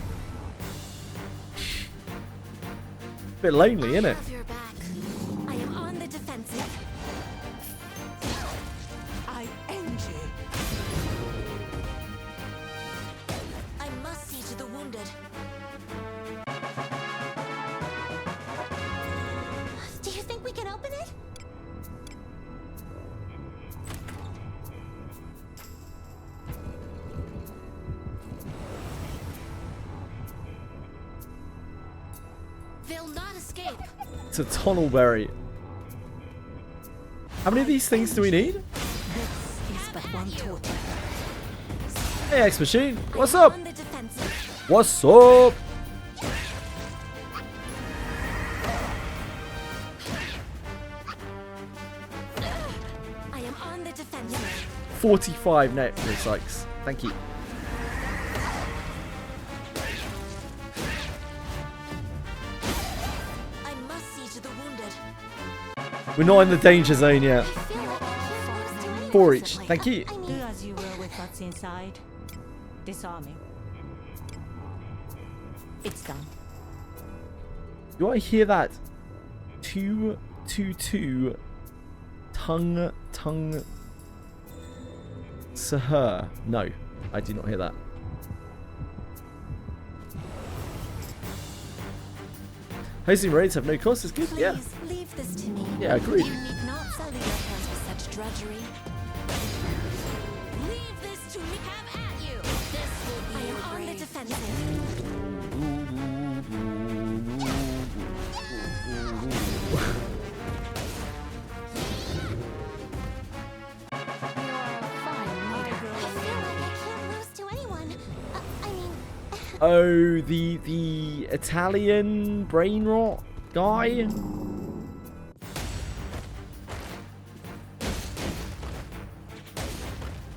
Bit lonely, innit? I am on the defensive. I end you. I must see to the wounded. Do you think we can open it? They'll not escape. It's a tunnelberry. How many of these things do we need? This is but one torture. Hey, X Machine. What's up? On the defensive. What's up? I am on the defensive. 45 necrocycles. Thank you. I must We're not in the danger zone yet. I feel like I can't lose to anyone 4 who each. said like Thank that. you. I Do mean, as you will with what's inside. Disarming. It's done. Do I hear that? 222 tongue Sahur. No, I do not hear that. Hosting raids have no cost. It's good. please Yeah. leave this to me. Yeah, agreed. You need not sully your hands with such drudgery. Leave this to me. Have at you. This will be I am your on the grave. defensive. You're a fine leader. I feel like I can't lose to anyone. I mean, Oh, the Italian brain rot guy.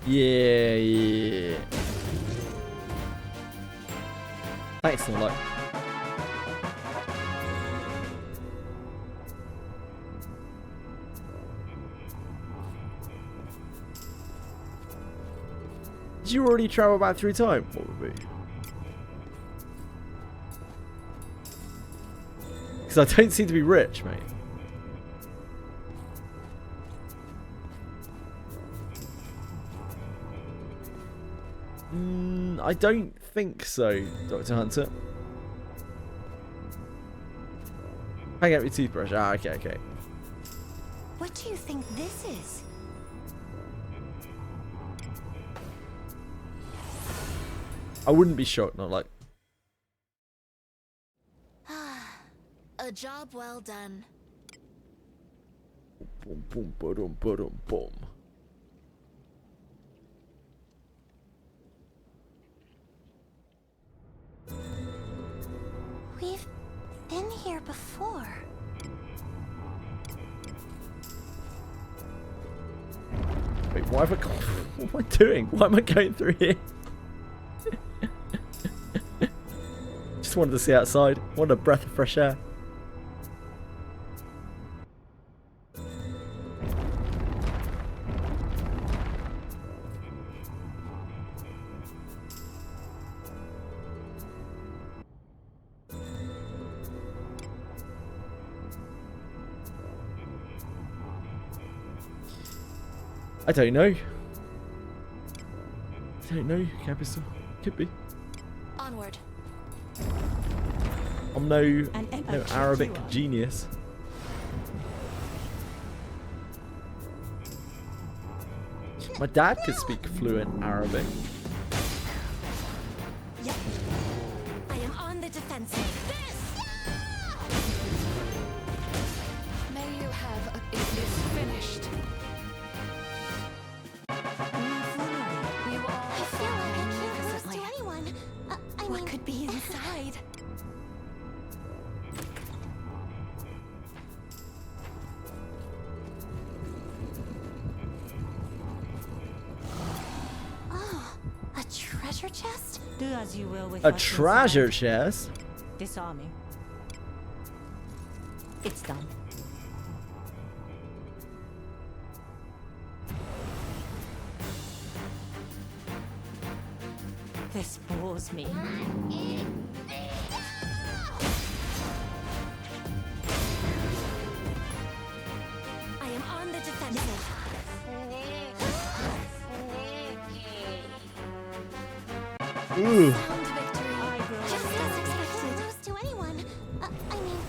Yeah. Thanks a lot. Did you already travel back through time? What would be? Because I don't seem to be rich, mate. I don't think so, Dr. Hunter. Hang out with toothbrush. Ah, okay, okay. what do you think this is? I wouldn't be shocked, not like. A job well done. Boom, boom, boom, boom, boom. We've been here before. Wait, why have I gone? What am I doing? Why am I going through here? Just wanted to see outside. Wanted a breath of fresh air. I don't know. I don't know, Capital. Could be. Onward. I'm no An Arabic you are. genius. My dad could speak fluent Arabic. I am on the defensive. May you have a... It is finished. You all I feel like I can't lose magnificently. to anyone. I What mean, could be inside? oh, a treasure chest? Do as you will with A what's treasure inside. chest? Disarming. It's done. This bores me. I am on the defensive. Ooh. Found victory. Just as expected. Lose to anyone. I mean,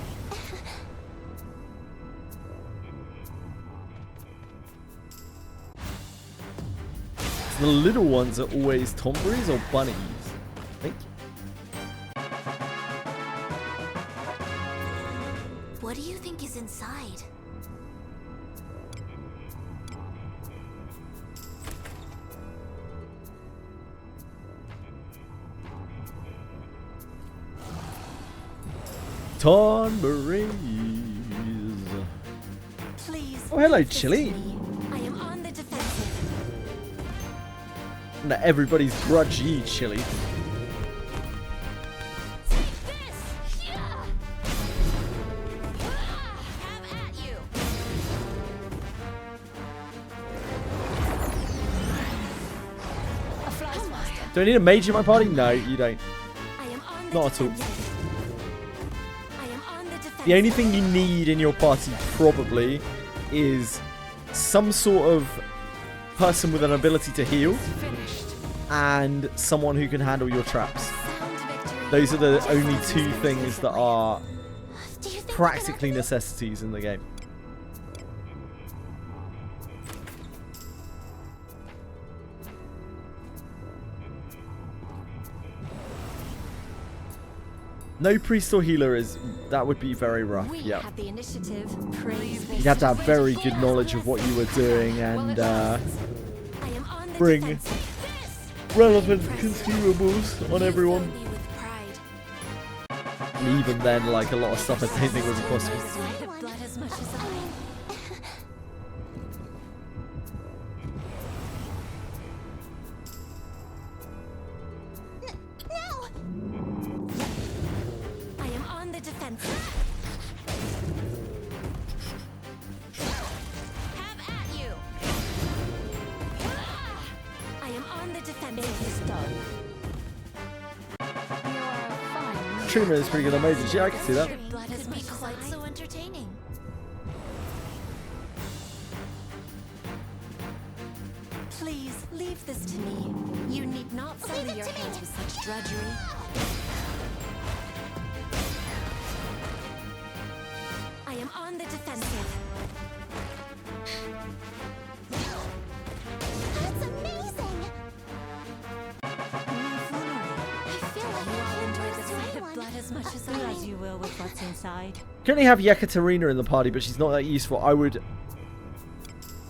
The little ones are always tomberries or bunnies? Thank you. what do you think is inside? Tomberries. Please. Oh, hello, leave this to Chili. me. I am on the defensive. Not everybody's grudge ye, Chili. Take this. Yeah. Have at you. Do I need a mage in my party? No, you don't. I am on the Not at all. defensive. I am on the defensive. The only thing you need in your party probably is some sort of person with an ability to heal and someone who can handle your traps. Sound victory. Those are the only two things that are Do you think practically necessities in the game. No priest or healer that would be very rough. we Yeah. had the initiative? Praise be You'd have to have to very God. good knowledge of what you were doing and I am on the bring defensive. relevant consumables on everyone. Fill me with pride. And even then, like, a lot of stuff I don't think would be possible. Sweat blood as much as I. I am on the defensive. Have at you. I am on the defensive. Truma is pretty good at mages. Yeah, I can see that. Your blood could be quite so entertaining. Please leave this to me. You need not sully your hands with such drudgery. I am on the defensive. That's amazing! I feel like you all enjoyed the sight of blood as much as Do as you will with what's inside. Currently have Yekaterina in the party, but she's not that useful. I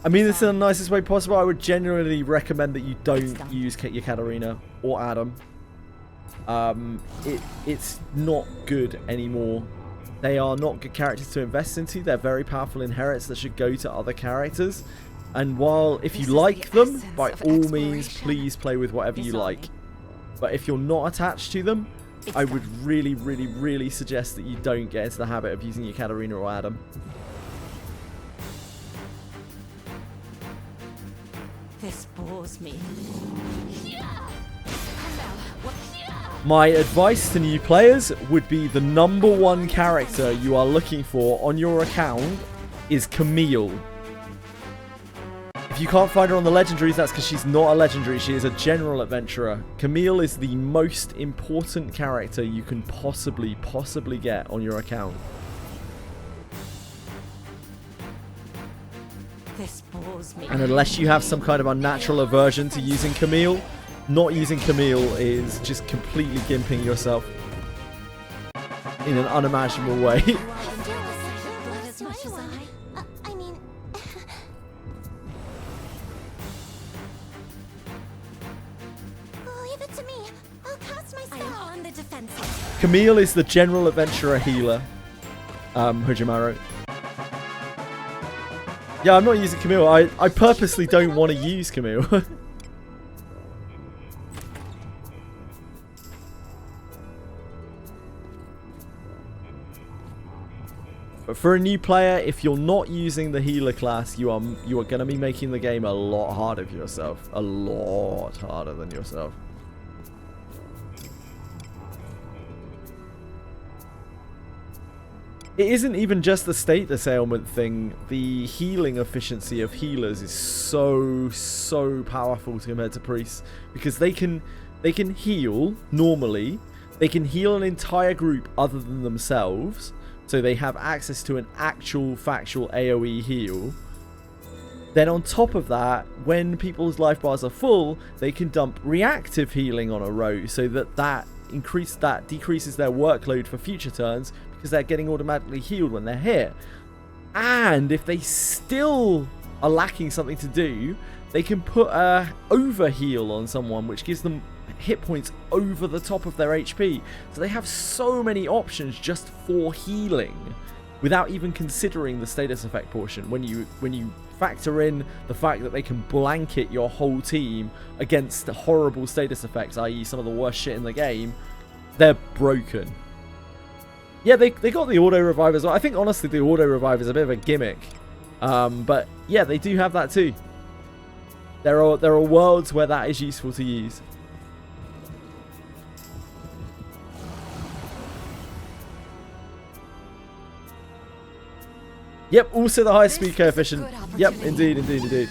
mean this in the nicest way possible. I would genuinely recommend that you don't use Yekaterina or Adam. It's not good anymore. They are not good characters to invest into. They're very powerful inherits that should go to other characters. And while if you like them, by all means, please play with whatever you like. But if you're not attached to them, I would really, really, really suggest that you don't get into the habit of using Yekaterina or Adam. This bores me. My advice to new players would be the #1 character you are looking for on your account is Camille. If you can't find her on the legendaries, that's because she's not a legendary. She is a general adventurer. Camille is the most important character you can possibly get on your account. This bores me. And unless you have some kind of unnatural aversion to using Camille, not using Camille is just completely gimping yourself in an unimaginable way. You all enjoyed the sight of blood as much as I. I mean... Leave it to me. I'll cast my spell. I am on the defensive. Camille is the general adventurer healer. Hujimaro. Yeah, I'm not using Camille. I purposely don't want to use Camille. But for a new player, if you're not using the healer class, you are going to be making the game a lot harder for yourself. A lot harder than yourself. It isn't even just the status ailment thing. The healing efficiency of healers is so powerful compared to priests, because they can heal normally. They can heal an entire group other than themselves, so they have access to an actual factual AoE heal. Then on top of that, when people's life bars are full, they can dump reactive healing on a row, so that decreases their workload for future turns, because they're getting automatically healed when they're here. And if they still are lacking something to do, they can put a overheal on someone, which gives them hit points over the top of their HP. So they have so many options just for healing, without even considering the status effect portion. When you factor in the fact that they can blanket your whole team against the horrible status effects, i.e. some of the worst shit in the game, they're broken. Yeah, they got the auto revive as well. I think honestly the auto revive is a bit of a gimmick, but yeah, they do have that too. There are worlds where that is useful to use. Yep, also the highest speed coefficient. Yep, indeed, indeed, indeed.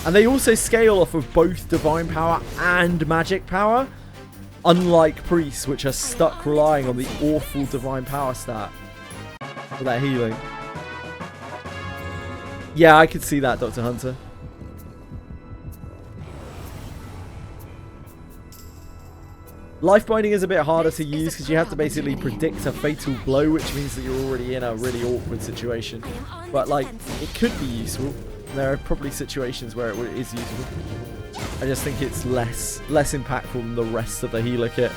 And they also scale off of both divine power and magic power, unlike priests, which are stuck relying on the awful divine power stat for that healing. Yeah, I could see that, Dr. Hunter. Life binding is a bit harder to use because you have to basically predict a fatal blow, which means that you're already in a really awkward situation. But like, it could be useful. There are probably situations where it is useful. I just think it's less impactful than the rest of the healer kit.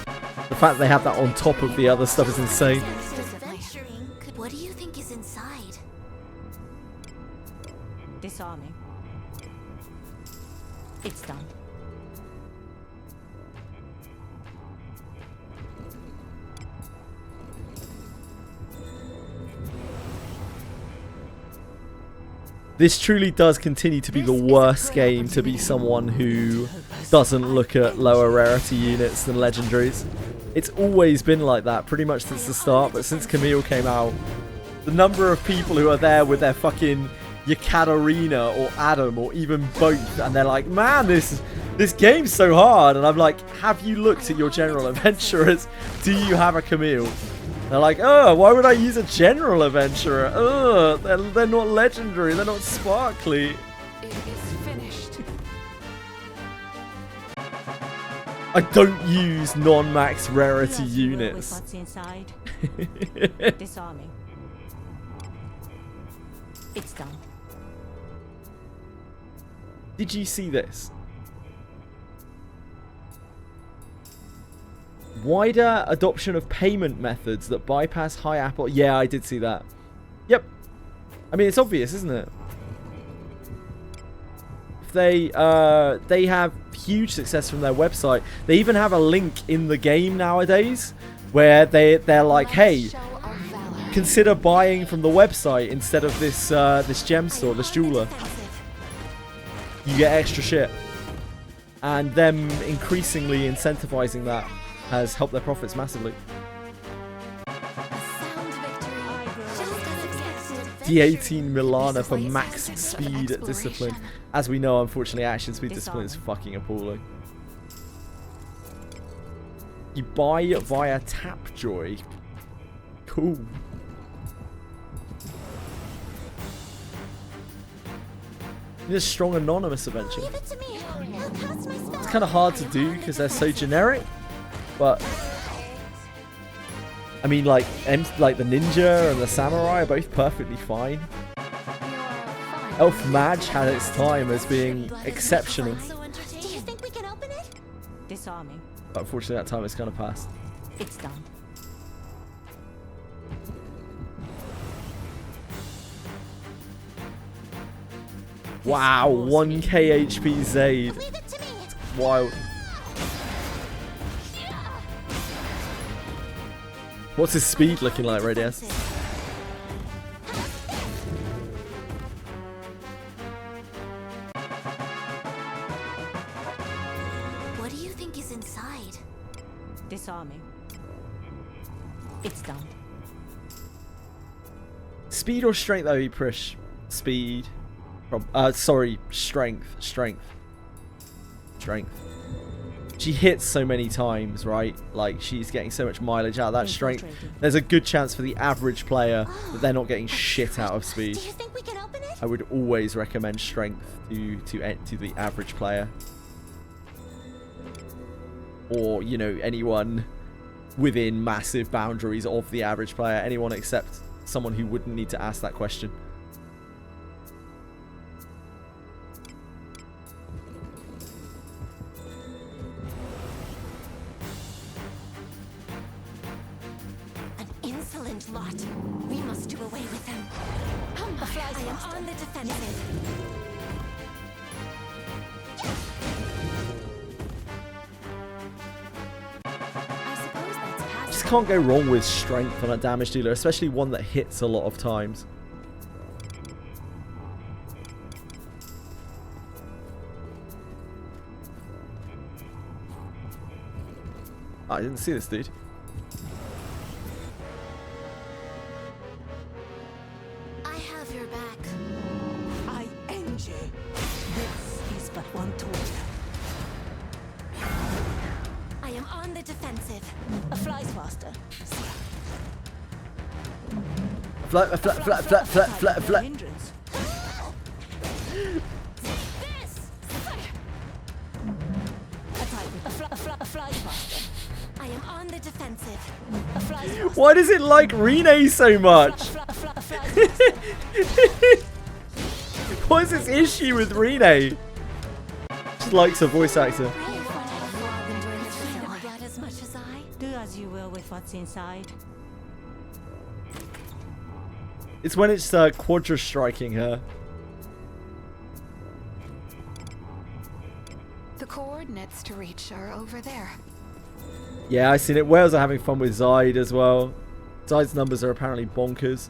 The fact that they have that on top of the other stuff is insane. What do you think is inside? Disarming. It's done. This truly does continue to be the worst game to be someone who doesn't look at lower rarity units than legendaries. It's always been like that pretty much since the start, but since Camille came out, the number of people who are there with their fucking Yakatarina or Adam or even both, and they're like, man, this game's so hard, and I'm like, have you looked at your general adventurers? Do you have a Camille? They're like, oh, why would I use a general adventurer? Oh, they're not legendary, they're not sparkly. It is finished. I don't use non-max rarity Do as you will with units. what's inside. Disarming. It's done. Did you see this? Wider adoption of payment methods that bypass high Apple. Yeah, I did see that. Yep. I mean, it's obvious, isn't it? They have huge success from their website. They even have a link in the game nowadays where they're like, hey, consider buying from the website instead of this this gem store, this jeweler. You get extra shit. And them increasingly incentivizing that has helped their profits massively. D18 Milana for max speed discipline. As we know, unfortunately, action speed discipline is fucking appalling. You buy via Tapjoy. Cool. Need a strong anonymous adventure. Leave it to me. I'll cast my spell. It's kind of hard to do because they're so generic, but I mean, like the ninja and the samurai are both perfectly fine. Elf Mage had its time as being exceptional. Do you think we can open it? Disarming. But unfortunately, that time has kind of passed. It's done. Wow, 1k HP Zaid. Leave it to me. Wild. What's his speed looking like, Radius? What do you think is inside? Disarming. It's done. Speed or strength, though, Prish? Speed. Sorry, strength. Strength. She hits so many times, right? Like, she's getting so much mileage out of that strength. There's a good chance for the average player that they're not getting shit out of speed. Do you think we can open it? I would always recommend strength to the average player. Or, you know, anyone within massive boundaries of the average player. Anyone except someone who wouldn't need to ask that question. Lot. We must do away with them. I am on the defensive. I suppose that's past. Just can't go wrong with strength on a damage dealer, especially one that hits a lot of times. Oh, I didn't see this dude. I have your end you. This is but one torture. I am on the defensive. A fly's faster. Flat. Hindrance. A fly's faster. I am on the defensive. A fly's faster. Why does it like Rene so much? What is this issue with Rene? Just likes her voice actor. Blood as much as I. Do as you will with what's inside. It's when it's quadra striking her. The coordinates to reach are over there. Yeah, I've seen it. Wales are having fun with Zide as well. Zide's numbers are apparently bonkers.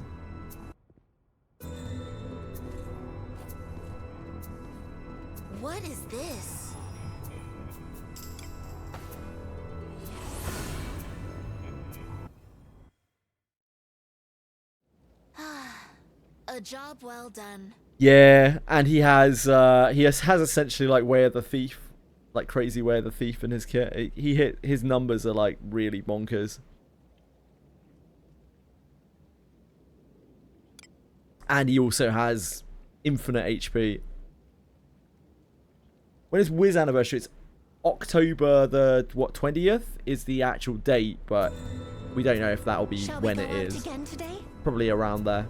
What is this? A job well done. Yeah, and he has essentially like Way of the Thief, like crazy Way of the Thief in his kit. His numbers are like really bonkers. And he also has infinite HP. When is Wiz anniversary? It's October the 20th is the actual date, but we don't know if that'll be when it is. Again today? Probably around there.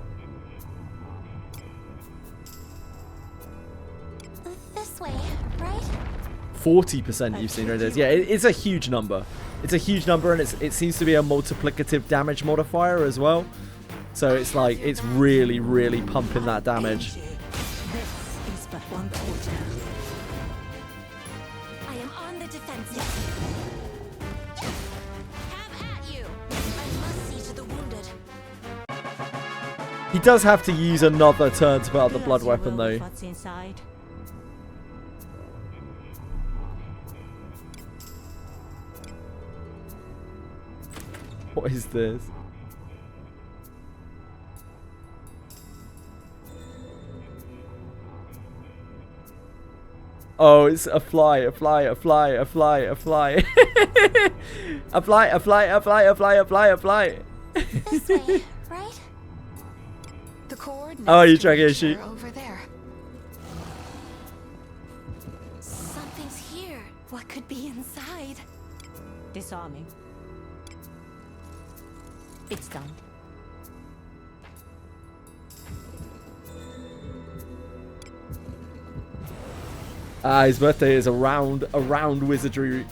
This way, right? 40% you've seen Raiders. Yeah, it's a huge number. It's a huge number, and it seems to be a multiplicative damage modifier as well. So it's like it's really, really pumping that damage. This is but one torture. I am on the defensive. Have at you. I must see to the wounded. He does have to use another turn to put out the blood weapon though. What's inside? What is this? Oh, it's a fly, a fly, a fly, a fly, a fly. A fly, a fly, a fly, a fly, a fly, a fly. This way, right? The coordinates Oh, you to tracking a reach sheep? are over there. Something's here. What could be inside? Disarming. It's done. His birthday is around Wizardry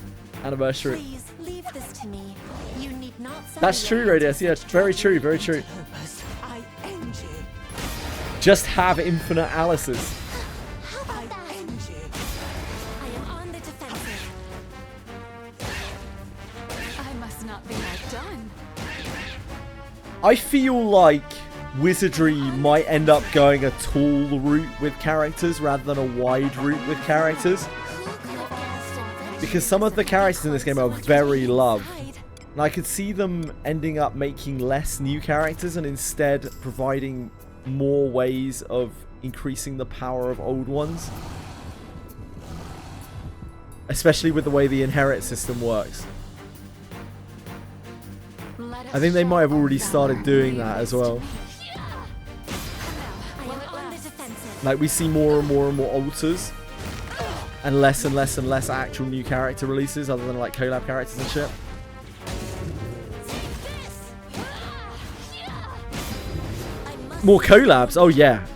anniversary. Please leave this to me. You need not. That's true, Radius. Yeah, very true, very true. I end you. Just have infinite Alice's. How about that? End you. I am on the defensive. I must not be outdone. I feel like Wizardry might end up going a tall route with characters rather than a wide route with characters. Because some of the characters in this game are very loved. And I could see them ending up making less new characters and instead providing more ways of increasing the power of old ones. Especially with the way the inherit system works. I think they might have already started doing that as well. Like we see more and more and more alters. And less and less and less actual new character releases other than like collab characters and shit. More collabs? Oh yeah.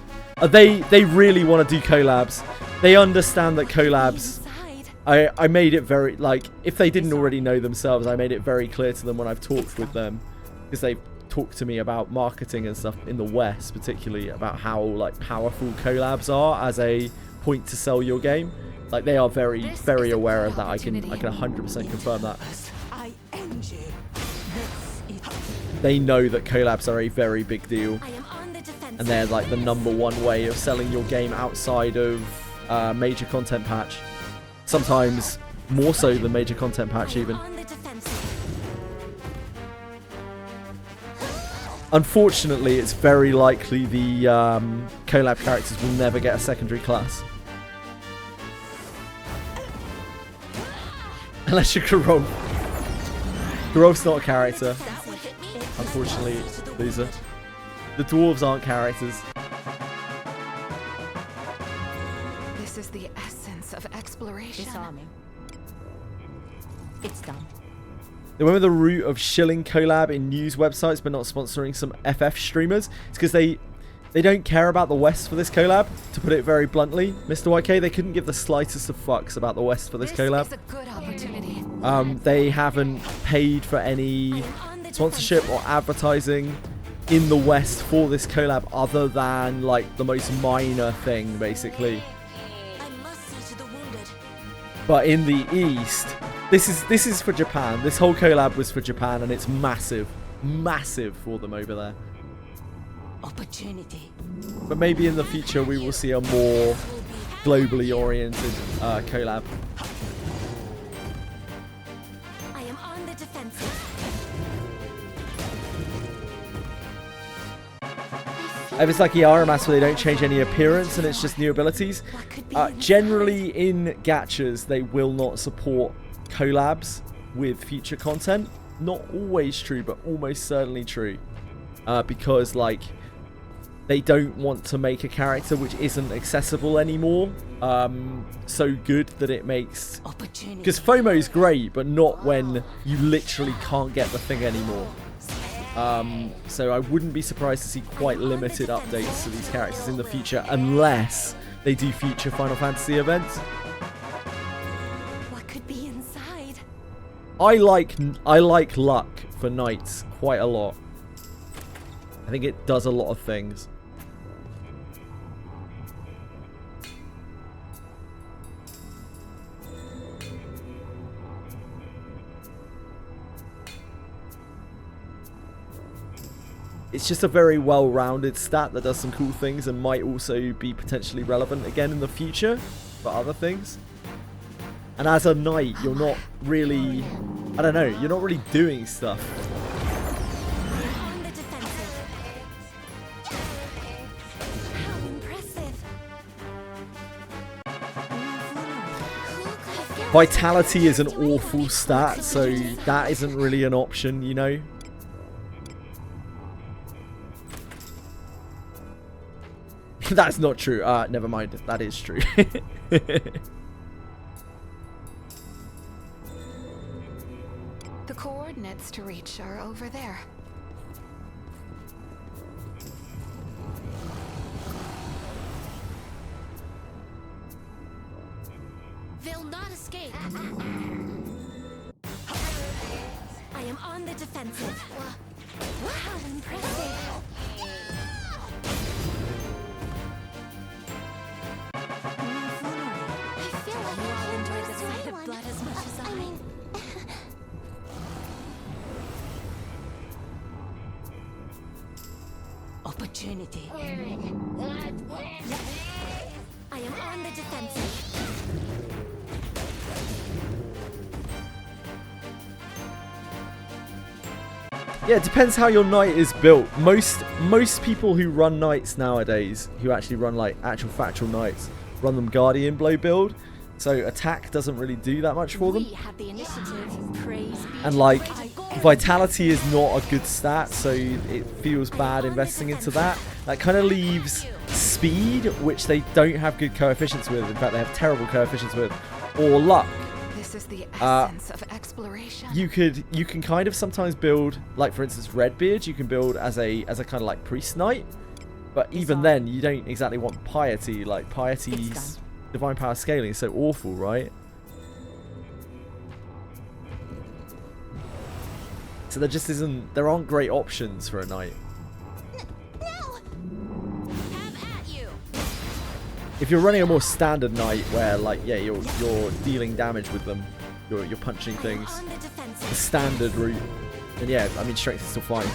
They really want to do collabs. They understand that collabs... I made it very... Like, if they didn't already know themselves, I made it very clear to them when I've talked with them. Because they've talked to me about marketing and stuff in the West, particularly about how like powerful collabs are as a point to sell your game. Like, they are very, very aware of that. I can 100% confirm that. I end you. They know that collabs are a very big deal. And they're like the #1 way of selling your game outside of major content patch. Sometimes more so than major content patch even. Unfortunately, it's very likely the collab characters will never get a secondary class. Unless you're Garov. Garov's not a character. Unfortunately, loser. The dwarves aren't characters. This is the essence of exploration. Disarming. It's done. They went with the route of shilling collab in news websites but not sponsoring some FF streamers. It's because they don't care about the West for this collab, to put it very bluntly. Mr. YK, they couldn't give the slightest of fucks about the West for this collab. Is a good opportunity. They haven't paid for any sponsorship or advertising in the West for this collab other than like the most minor thing, basically. But in the East, this is for Japan. This whole collab was for Japan, and it's massive for them over there. Opportunity. But maybe in the future we will see a more globally oriented collab. I am on the defensive. If it's like Yaramas where they don't change any appearance and it's just new abilities, generally in gachas they will not support collabs with future content. Not always true, but almost certainly true. Because like they don't want to make a character which isn't accessible anymore so good that it makes... Because FOMO is great, but not when you literally can't get the thing anymore. So I wouldn't be surprised to see quite limited updates to these characters in the future unless they do future Final Fantasy events. What could be inside? I like luck for knights quite a lot. I think it does a lot of things. It's just a very well-rounded stat that does some cool things and might also be potentially relevant again in the future for other things. And as a knight, you're not really... I don't know, you're not really doing stuff. On the defensive. How impressive. Vitality is an awful stat, so that isn't really an option, you know? That's not true. Never mind. That is true. The coordinates to reach are over there. They'll not escape. I am on the defensive. How impressive. Blood as much as I mean. Opportunity. I am on the defensive. Yeah, it depends how your knight is built. Most people who run knights nowadays, who actually run like actual factual knights, run them Guardian Blow build. So attack doesn't really do that much for them. We have the initiative. Praise be And like, vitality is not a good stat, so it feels bad investing into that. That kind of leaves speed, which they don't have good coefficients with. In fact, they have terrible coefficients with, or luck. This is the essence of exploration. You can kind of sometimes build, like for instance, Redbeard. You can build as a kind of like priest knight, but even then, you don't exactly want piety. Like piety's divine power scaling is so awful, right? So there aren't great options for a knight. If you're running a more standard knight where like, yeah, you're dealing damage with them, you're punching things, the standard route, then yeah, I mean strength is still fine.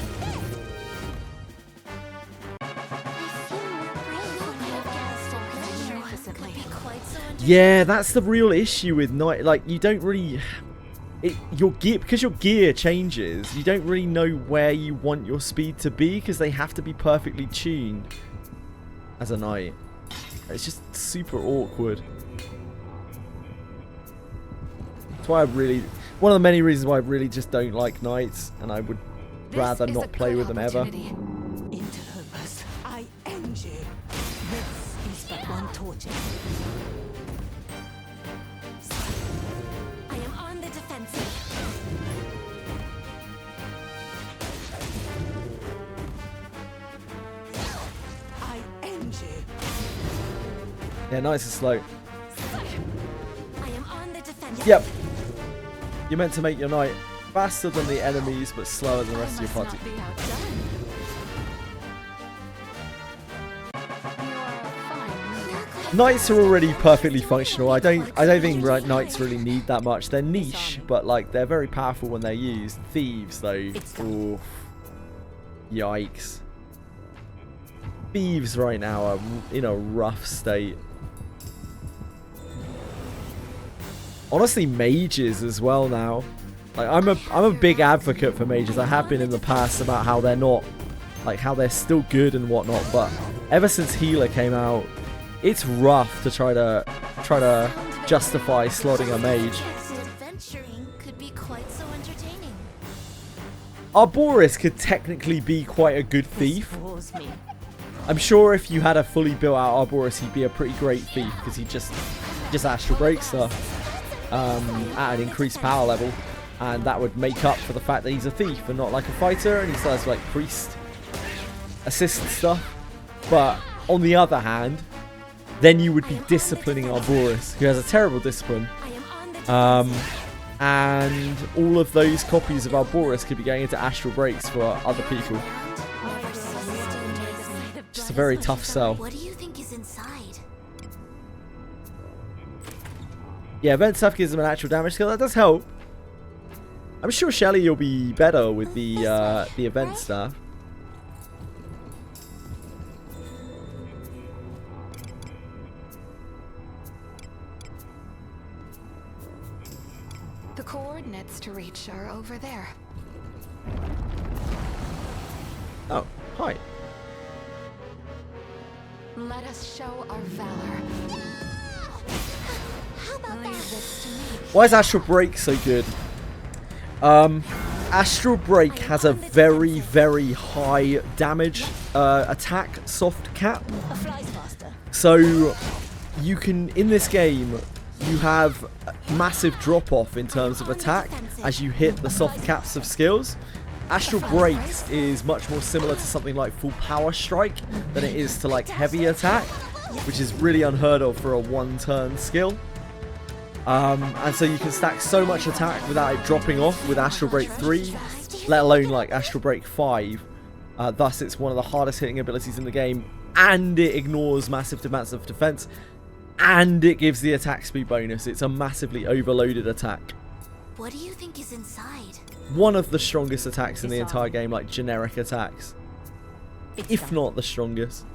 Yeah, that's the real issue with knight. Like, you don't really... your gear, because your gear changes, you don't really know where you want your speed to be because they have to be perfectly tuned as a knight. It's just super awkward. That's why one of the many reasons why I really just don't like knights, and I would rather not play with them ever. Interlopers, I end you. This is but one torture. I am on the defensive. I end you. Yeah, knights are slow. I am on the defensive. Yep. You're meant to make your knight faster than the enemies, but slower than the rest of your party. Knights are already perfectly functional. I don't think knights really need that much. They're niche, but like they're very powerful when they're used. Thieves though, oof. Yikes. Thieves right now are in a rough state. Honestly, mages as well now. Like I'm a big advocate for mages. I have been in the past about how they're not, like how they're still good and whatnot. But ever since healer came out, it's rough to try to justify slotting a mage. Adventuring could be quite so entertaining. Arboris could technically be quite a good thief. I'm sure if you had a fully built out Arboris, he'd be a pretty great thief because he just astral break stuff at an increased power level, and that would make up for the fact that he's a thief and not like a fighter, and he still has like priest assist stuff. But on the other hand, then you would be disciplining Arboris, who has a terrible discipline. And all of those copies of Arboris could be going into astral breaks for other people. Just a very tough sell. What do you think is inside? Yeah, event stuff gives them an actual damage skill. That does help. I'm sure Shelly will be better with the event stuff. The coordinates to reach are over there. Oh, hi. Let us show our valor. How about Leave this to me. Why is Astral Break so good? Astral Break has a very, very high damage attack soft cap. So you can, in this game, you have a massive drop off in terms of attack as you hit the soft caps of skills. Astral Breaks is much more similar to something like Full Power Strike than it is to like heavy attack, which is really unheard of for a one-turn skill. And so you can stack so much attack without it dropping off with Astral Break 3, let alone like Astral Break 5. Thus it's one of the hardest hitting abilities in the game, and it ignores massive amounts of defense, and it gives the attack speed bonus. It's a massively overloaded attack. What do you think is inside? One of the strongest attacks in the entire game, like generic attacks. If not the strongest.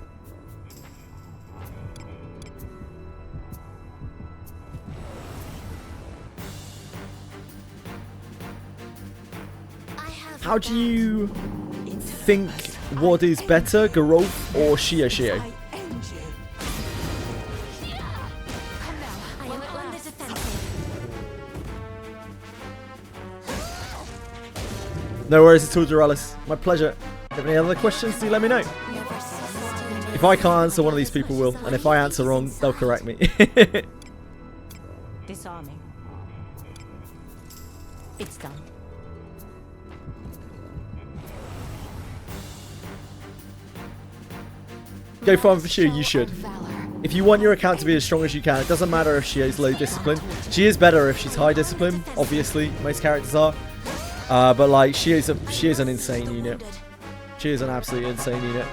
How do you think what is better, Geralt or Shio? I am on the defensive. No worries at all, Duralis. My pleasure. If you have any other questions, do let me know. If I can't answer, one of these people will. And if I answer wrong, they'll correct me. Disarming. It's done. Go farm for Shio, you should. If you want your account to be as strong as you can, it doesn't matter if Shio's low discipline. She is better if she's high discipline, obviously. Most characters are. But like, Shio's an insane unit. She is an absolutely insane unit.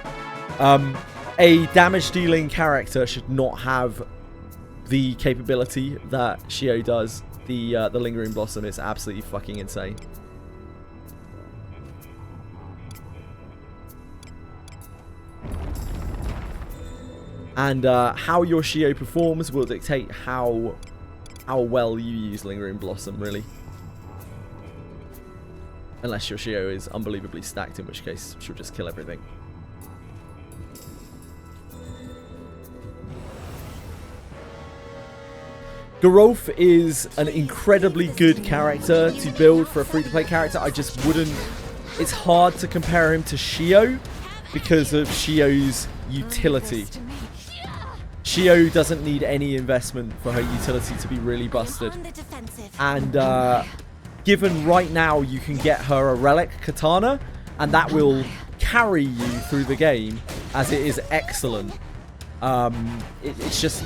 A damage dealing character should not have the capability that Shio does. The Lingering Blossom is absolutely fucking insane. And how your Shio performs will dictate how well you use Lingering Blossom, really. Unless your Shio is unbelievably stacked, in which case she'll just kill everything. Geralf is an incredibly good character to build for a free-to-play character. I just wouldn't... It's hard to compare him to Shio because of Shio's utility. Shio doesn't need any investment for her utility to be really busted. And given right now you can get her a Relic Katana, and that will carry you through the game, as it is excellent. It's just...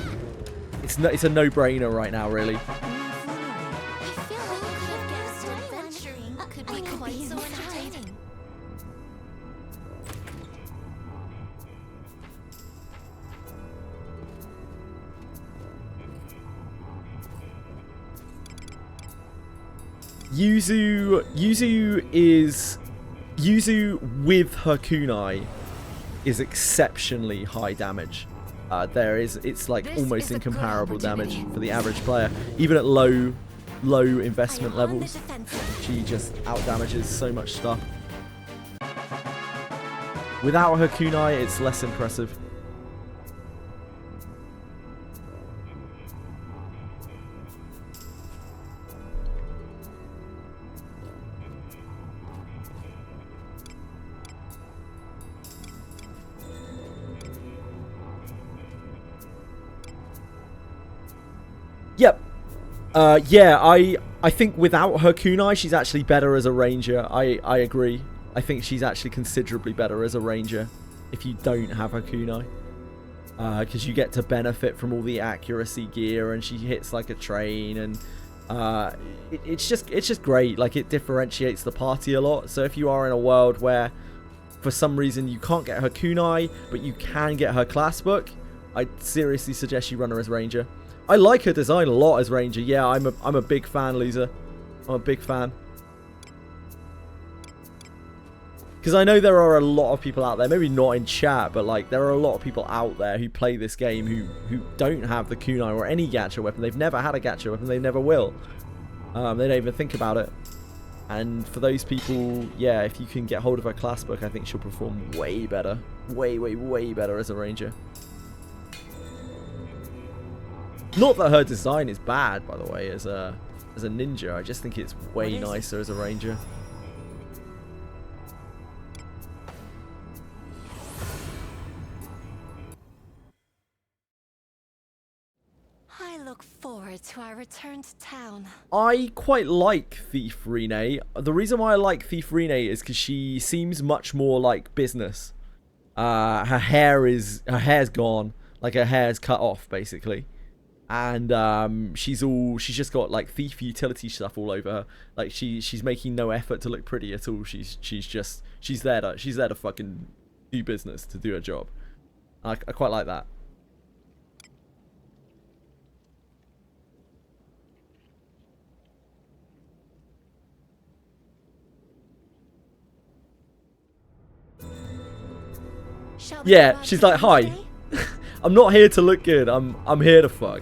It's a no-brainer right now, really. Yuzu with her kunai is exceptionally high damage. It's like almost incomparable damage for the average player. Even at low investment levels, she just out-damages so much stuff. Without her kunai, it's less impressive. Yep. Yeah, I think without her kunai, she's actually better as a ranger. I agree. I think she's actually considerably better as a ranger if you don't have her kunai. Because you get to benefit from all the accuracy gear, and she hits like a train, and it's just great. Like, it differentiates the party a lot. So if you are in a world where for some reason you can't get her kunai, but you can get her class book, I'd seriously suggest you run her as ranger. I like her design a lot as ranger. Yeah, I'm a big fan, Lisa. I'm a big fan. Because I know there are a lot of people out there, maybe not in chat, but like there are a lot of people out there who play this game who don't have the kunai or any gacha weapon. They've never had a gacha weapon. They never will. They don't even think about it. And for those people, yeah, if you can get hold of her class book, I think she'll perform way better. Way better as a ranger. Not that her design is bad, by the way, as a ninja. I just think it's way nicer as a ranger. I look forward to our return to town. I quite like Ffxi. The reason why I like Ffxi is because she seems much more like business. Her hair's gone, like her hair's cut off, basically. And she's just got like thief utility stuff all over her. Like she's making no effort to look pretty at all. She's there to fucking do business, to do her job. I quite like that. Yeah, she's like, hi. I'm not here to look good. I'm here to fuck.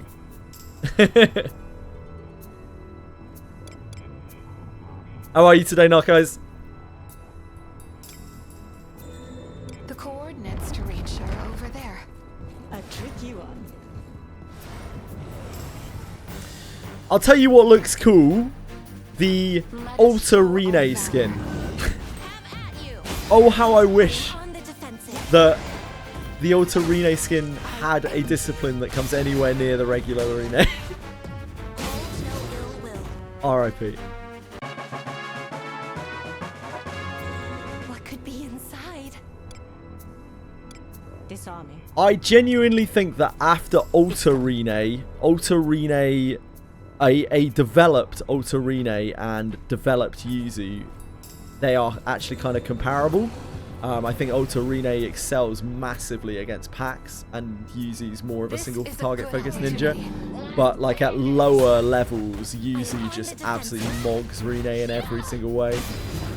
How are you today, Narcos? The coordinates to reach are over there. A tricky one. I'll tell you what looks cool. The Alter Rene skin. Oh, how I wish that the Alter Rene skin had a discipline that comes anywhere near the regular Rene. R.I.P. What could be inside? Disarming. I genuinely think that after Alter Rene, a developed Alter Rene and developed Yuzu, they are actually kind of comparable. I think Alter Rene excels massively against packs, and Yuzu's more of a single target focused ninja. But like at lower levels, Yuzu just absolutely mogs Rene in every single way.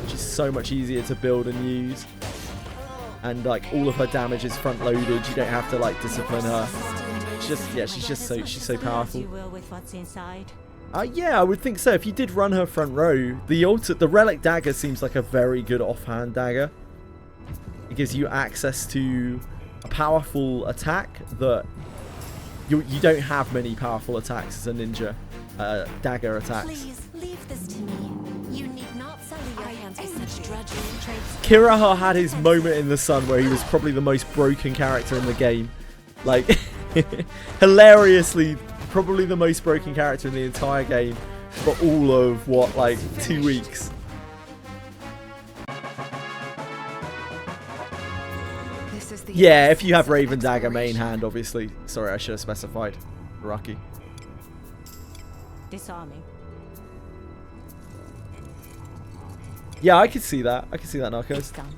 She's so much easier to build and use. And like all of her damage is front loaded. You don't have to like discipline her. She's just so powerful. Yeah, I would think so. If you did run her front row, the Relic dagger seems like a very good offhand dagger. It gives you access to a powerful attack that you don't have many powerful attacks as a ninja. Dagger attacks. Please leave this to me. You need not sully your hands with such drudgery traits. Kiraha had his moment in the sun where he was probably the most broken character in the game. Like, hilariously, probably the most broken character in the entire game for all of, what, like 2 weeks. This is the Yeah, if you have Raven Dagger main hand, obviously. Sorry, I should have specified. Rocky. Disarming. Yeah, I could see that. I could see that, Narcos. It's done.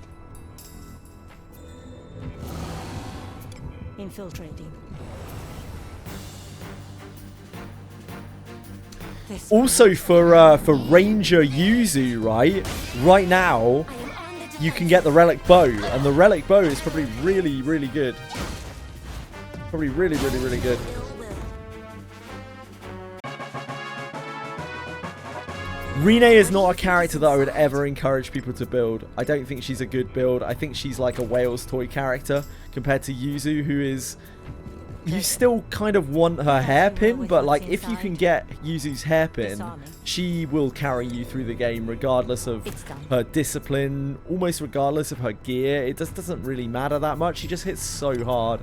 Infiltrating. This Also for Ranger Yuzu, right now you can get the Relic Bow, and the Relic Bow is probably really, really good. Probably really, really, really good. Rene is not a character that I would ever encourage people to build. I don't think she's a good build. I think she's like a Wales toy character compared to Yuzu, who is... You still kind of want her hairpin, but like if you can get Yuzu's hairpin, she will carry you through the game regardless of her discipline, almost regardless of her gear. It just doesn't really matter that much. She just hits so hard.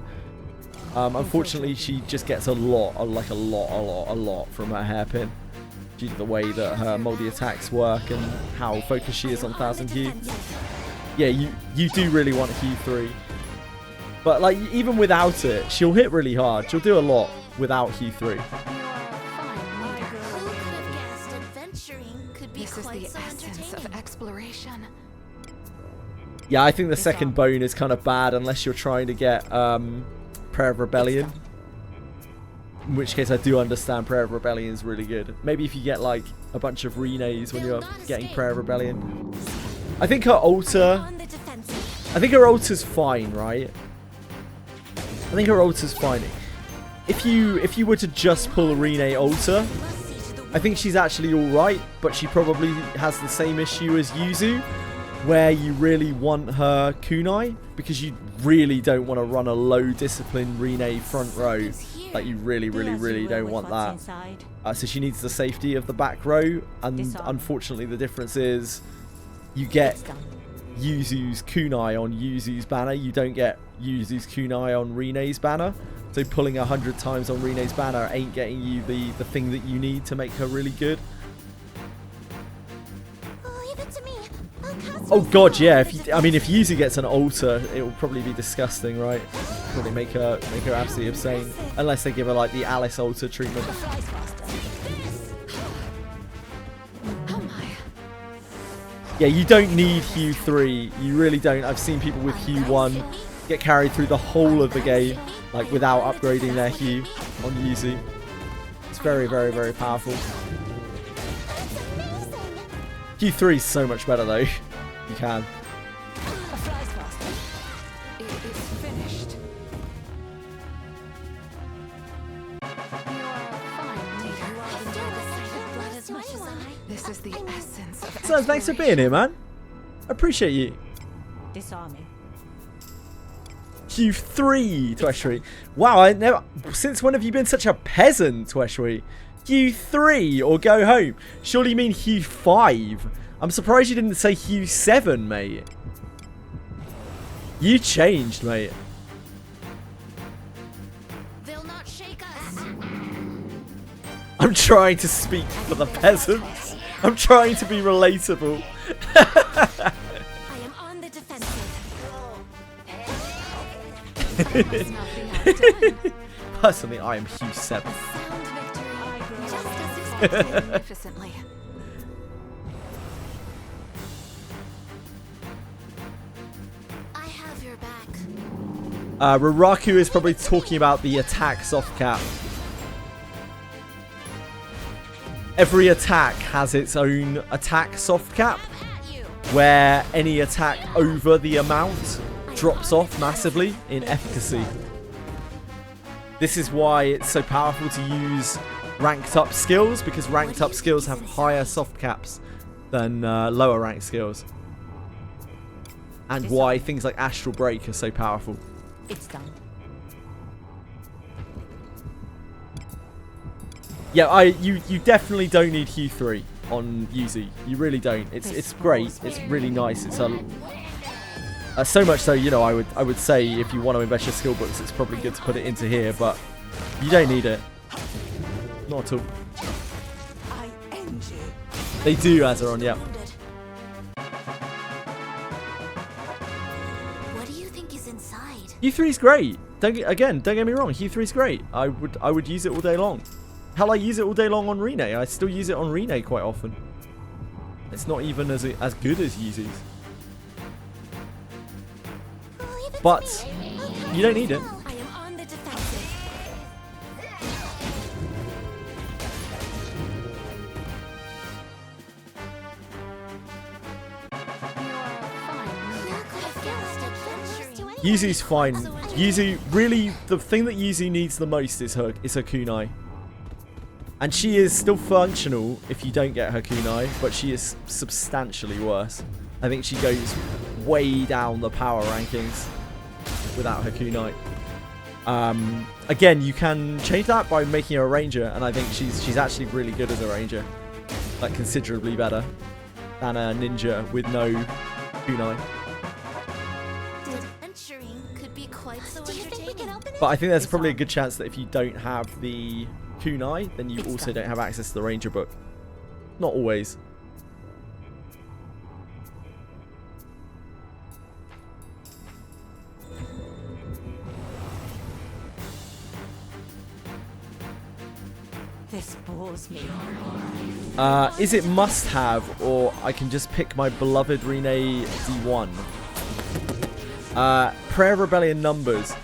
Unfortunately, she just gets a lot from her hairpin due to the way that her moldy attacks work and how focused she is on 1000 Hue. Yeah, you do really want Hue 3. But like even without it, she'll hit really hard. She'll do a lot without Hue 3. This is the essence of exploration. Yeah, I think the second bone is kind of bad unless you're trying to get Prayer of Rebellion. In which case I do understand Prayer of Rebellion is really good. Maybe if you get like a bunch of Renes when you're getting Prayer of Rebellion. I think her altar... I think her altar's fine, right? I think her altar's fine. If you were to just pull a Rene altar, I think she's actually alright, but she probably has the same issue as Yuzu, where you really want her kunai, because you really don't want to run a low discipline Rene front row. Like you really don't want that. So she needs the safety of the back row, and unfortunately the difference is you get Yuzu's kunai on Yuzu's banner. You don't get Yuzu's kunai on Rene's banner. So pulling 100 times on Rene's banner ain't getting you the thing that you need to make her really good. Leave it to me. I'll cast Oh god, yeah. If Yuzu gets an altar, it will probably be disgusting, right? Probably make her absolutely insane, unless they give her like the Alice altar treatment. Yeah, you don't need Hue 3. You really don't. I've seen people with Hue 1 get carried through the whole of the game, like without upgrading their Hue on Yuzu. It's very powerful. Hue 3 is so much better though. You can. It is finished. This is the essence of So thanks for being here, man. I appreciate you. Disarming. Hue 3, Ffxi. Wow, I never. Since when have you been such a peasant, Ffxi? Hue 3 or go home. Surely you mean Hue 5. I'm surprised you didn't say Hue 7, mate. You changed, mate. They'll not shake us. I'm trying to speak for the peasants. I'm trying to be relatable. I am on the defensive. Personally, I am Hue 7. A sound victory. Just as expected. magnificently. I have your back. Raraku is probably talking about the attack soft cap. Every attack has its own attack soft cap, where any attack over the amount drops off massively in efficacy. This is why it's so powerful to use ranked up skills, because ranked up skills have higher soft caps than lower ranked skills. And why things like Astral Break are so powerful. It's done. Yeah, you definitely don't need Ffxi on Yuzu. You really don't. It's great. It's really nice. It's so much so, you know, I would say if you want to invest your skill books, it's probably good to put it into here, but you don't need it. Not at all. They do, Azeron, yeah. What do you think is inside? Ffxi's great. Don't get me wrong. Ffxi's great. I would use it all day long. Hell, I use it all day long on Rene. I still use it on Rene quite often. It's not even as good as Yuzu's. But you don't need it. I am on the defensive. Yuzu's fine. Yuzu, really, the thing that Yuzu needs the most is her kunai. And she is still functional if you don't get her kunai, but she is substantially worse. I think she goes way down the power rankings without her kunai. Again, you can change that by making her a ranger, and I think she's actually really good as a ranger. Like, considerably better than a ninja with no kunai. But I think there's probably a good chance that if you don't have the kunai, then you also don't have access to the ranger book. Not always. This bores me. Is it must have, or I can just pick my beloved Rene D1? Prayer of Rebellion numbers.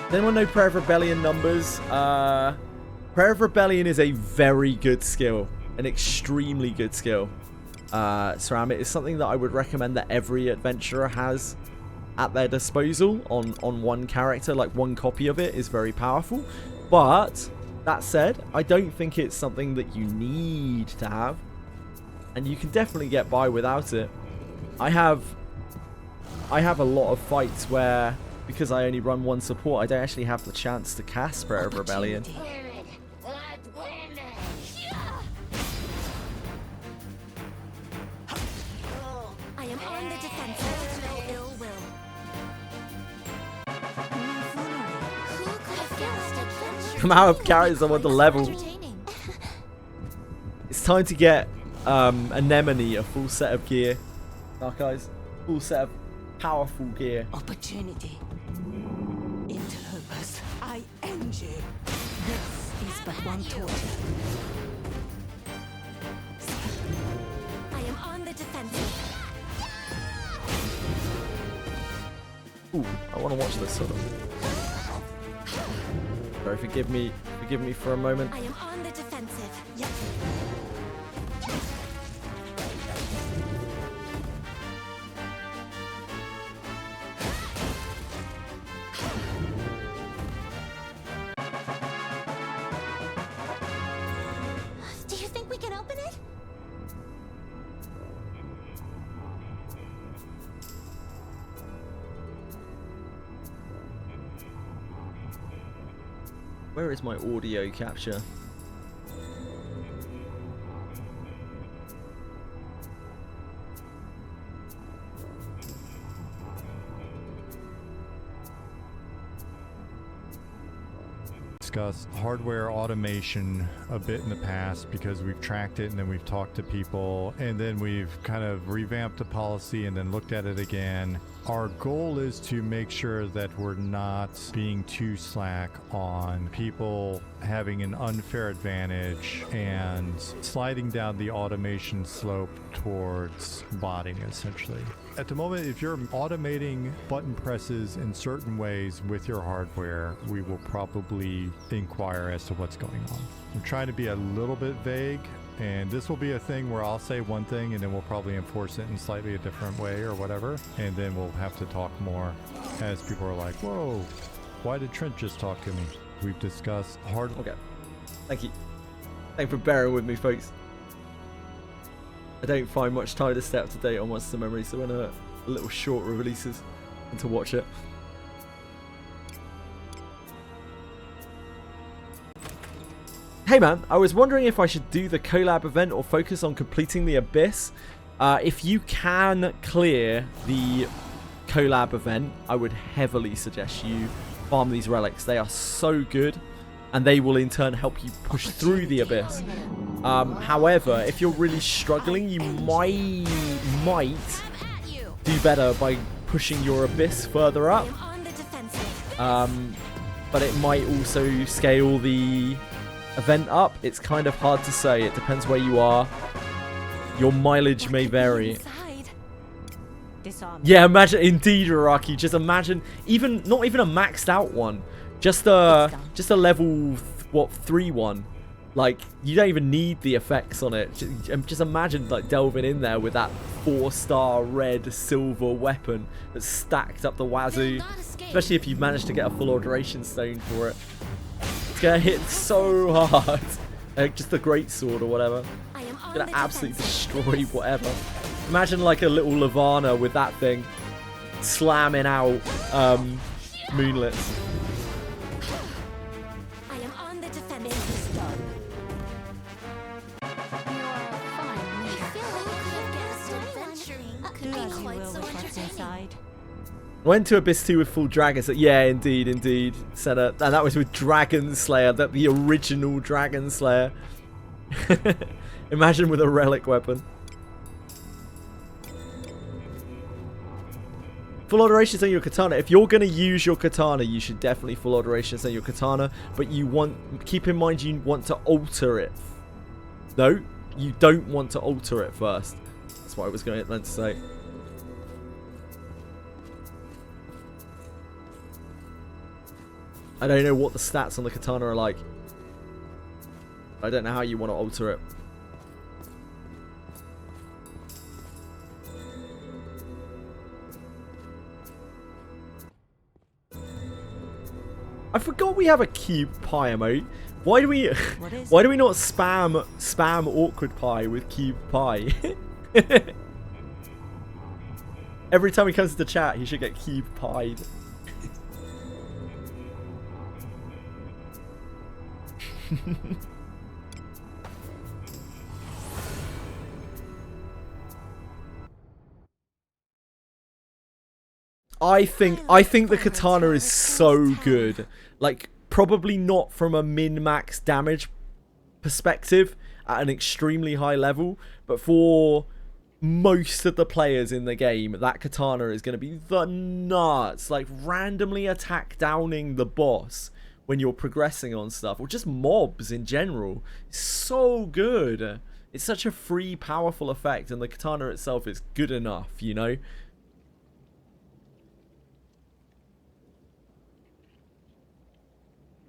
Does anyone know Prayer of Rebellion numbers? Prayer of Rebellion is a very good skill. An extremely good skill. Ceramic is something that I would recommend that every adventurer has at their disposal on one character. Like, one copy of it is very powerful. But that said, I don't think it's something that you need to have. And you can definitely get by without it. I have a lot of fights where, because I only run one support, I don't actually have the chance to cast Prayer of Rebellion. I am on the defensive. No ill will. Who could have guessed adventure? I'm out of characters I want to level. It's time to get Anemone a full set of gear. Dark Eyes, full set of powerful gear. Opportunity. Interlopers. I end you. This is but one torture. I am on the defensive. Ooh, I want to watch this sort of. Sorry, forgive me for a moment. I am on the defensive. Yep. Do you think we can open it? Where is my audio capture? Discussed hardware automation a bit in the past because we've tracked it and then we've talked to people and then we've kind of revamped the policy and then looked at it again. Our goal is to make sure that we're not being too slack on people having an unfair advantage and sliding down the automation slope towards botting, essentially. At the moment, if you're automating button presses in certain ways with your hardware, we will probably inquire as to what's going on. I'm trying to be a little bit vague, and this will be a thing where I'll say one thing and then we'll probably enforce it in slightly a different way or whatever, and then we'll have to talk more as people are like, whoa, why did Trent just talk to me? We've discussed Okay. Thank you. Thanks for bearing with me, folks. I don't find much time to stay up to date on Monster Memory, so when a little short releases and to watch it. Hey man, I was wondering if I should do the collab event or focus on completing the Abyss. If you can clear the collab event, I would heavily suggest you farm these relics. They are so good, and they will in turn help you push through the Abyss. However, if you're really struggling, you might do better by pushing your Abyss further up. But it might also scale the event up. It's kind of hard to say. It depends where you are. Your mileage may vary. Yeah, imagine, indeed, Araki. Just imagine, not even a maxed out one, just a level 3 one. Like, you don't even need the effects on it. Just imagine like delving in there with that 4-star red silver weapon that's stacked up the wazoo. Especially if you've managed to get a full alteration stone for it. It's gonna hit so hard. Just the great sword or whatever. It's gonna absolutely destroy whatever. Imagine like a little Lavana with that thing slamming out moonlets. I am on the defensive. Went to Abyss 2 with full Dragon Slayer. Yeah, indeed, Senna. And that was with Dragon Slayer, the original Dragon Slayer. Imagine with a relic weapon. Full alterations on your katana. If you're going to use your katana, you should definitely full alterations on your katana. But keep in mind you want to alter it. No, you don't want to alter it first. That's what I was going to say. I don't know what the stats on the katana are like. I don't know how you want to alter it. I forgot we have a cube pie emote. Why do we not spam awkward pie with cube pie? Every time he comes to the chat, he should get cube pied. I think the katana is so good. Like, probably not from a min-max damage perspective at an extremely high level, but for most of the players in the game, that katana is going to be the nuts. Like, randomly attack downing the boss when you're progressing on stuff, or just mobs in general. It's so good. It's such a free, powerful effect, and the katana itself is good enough, you know?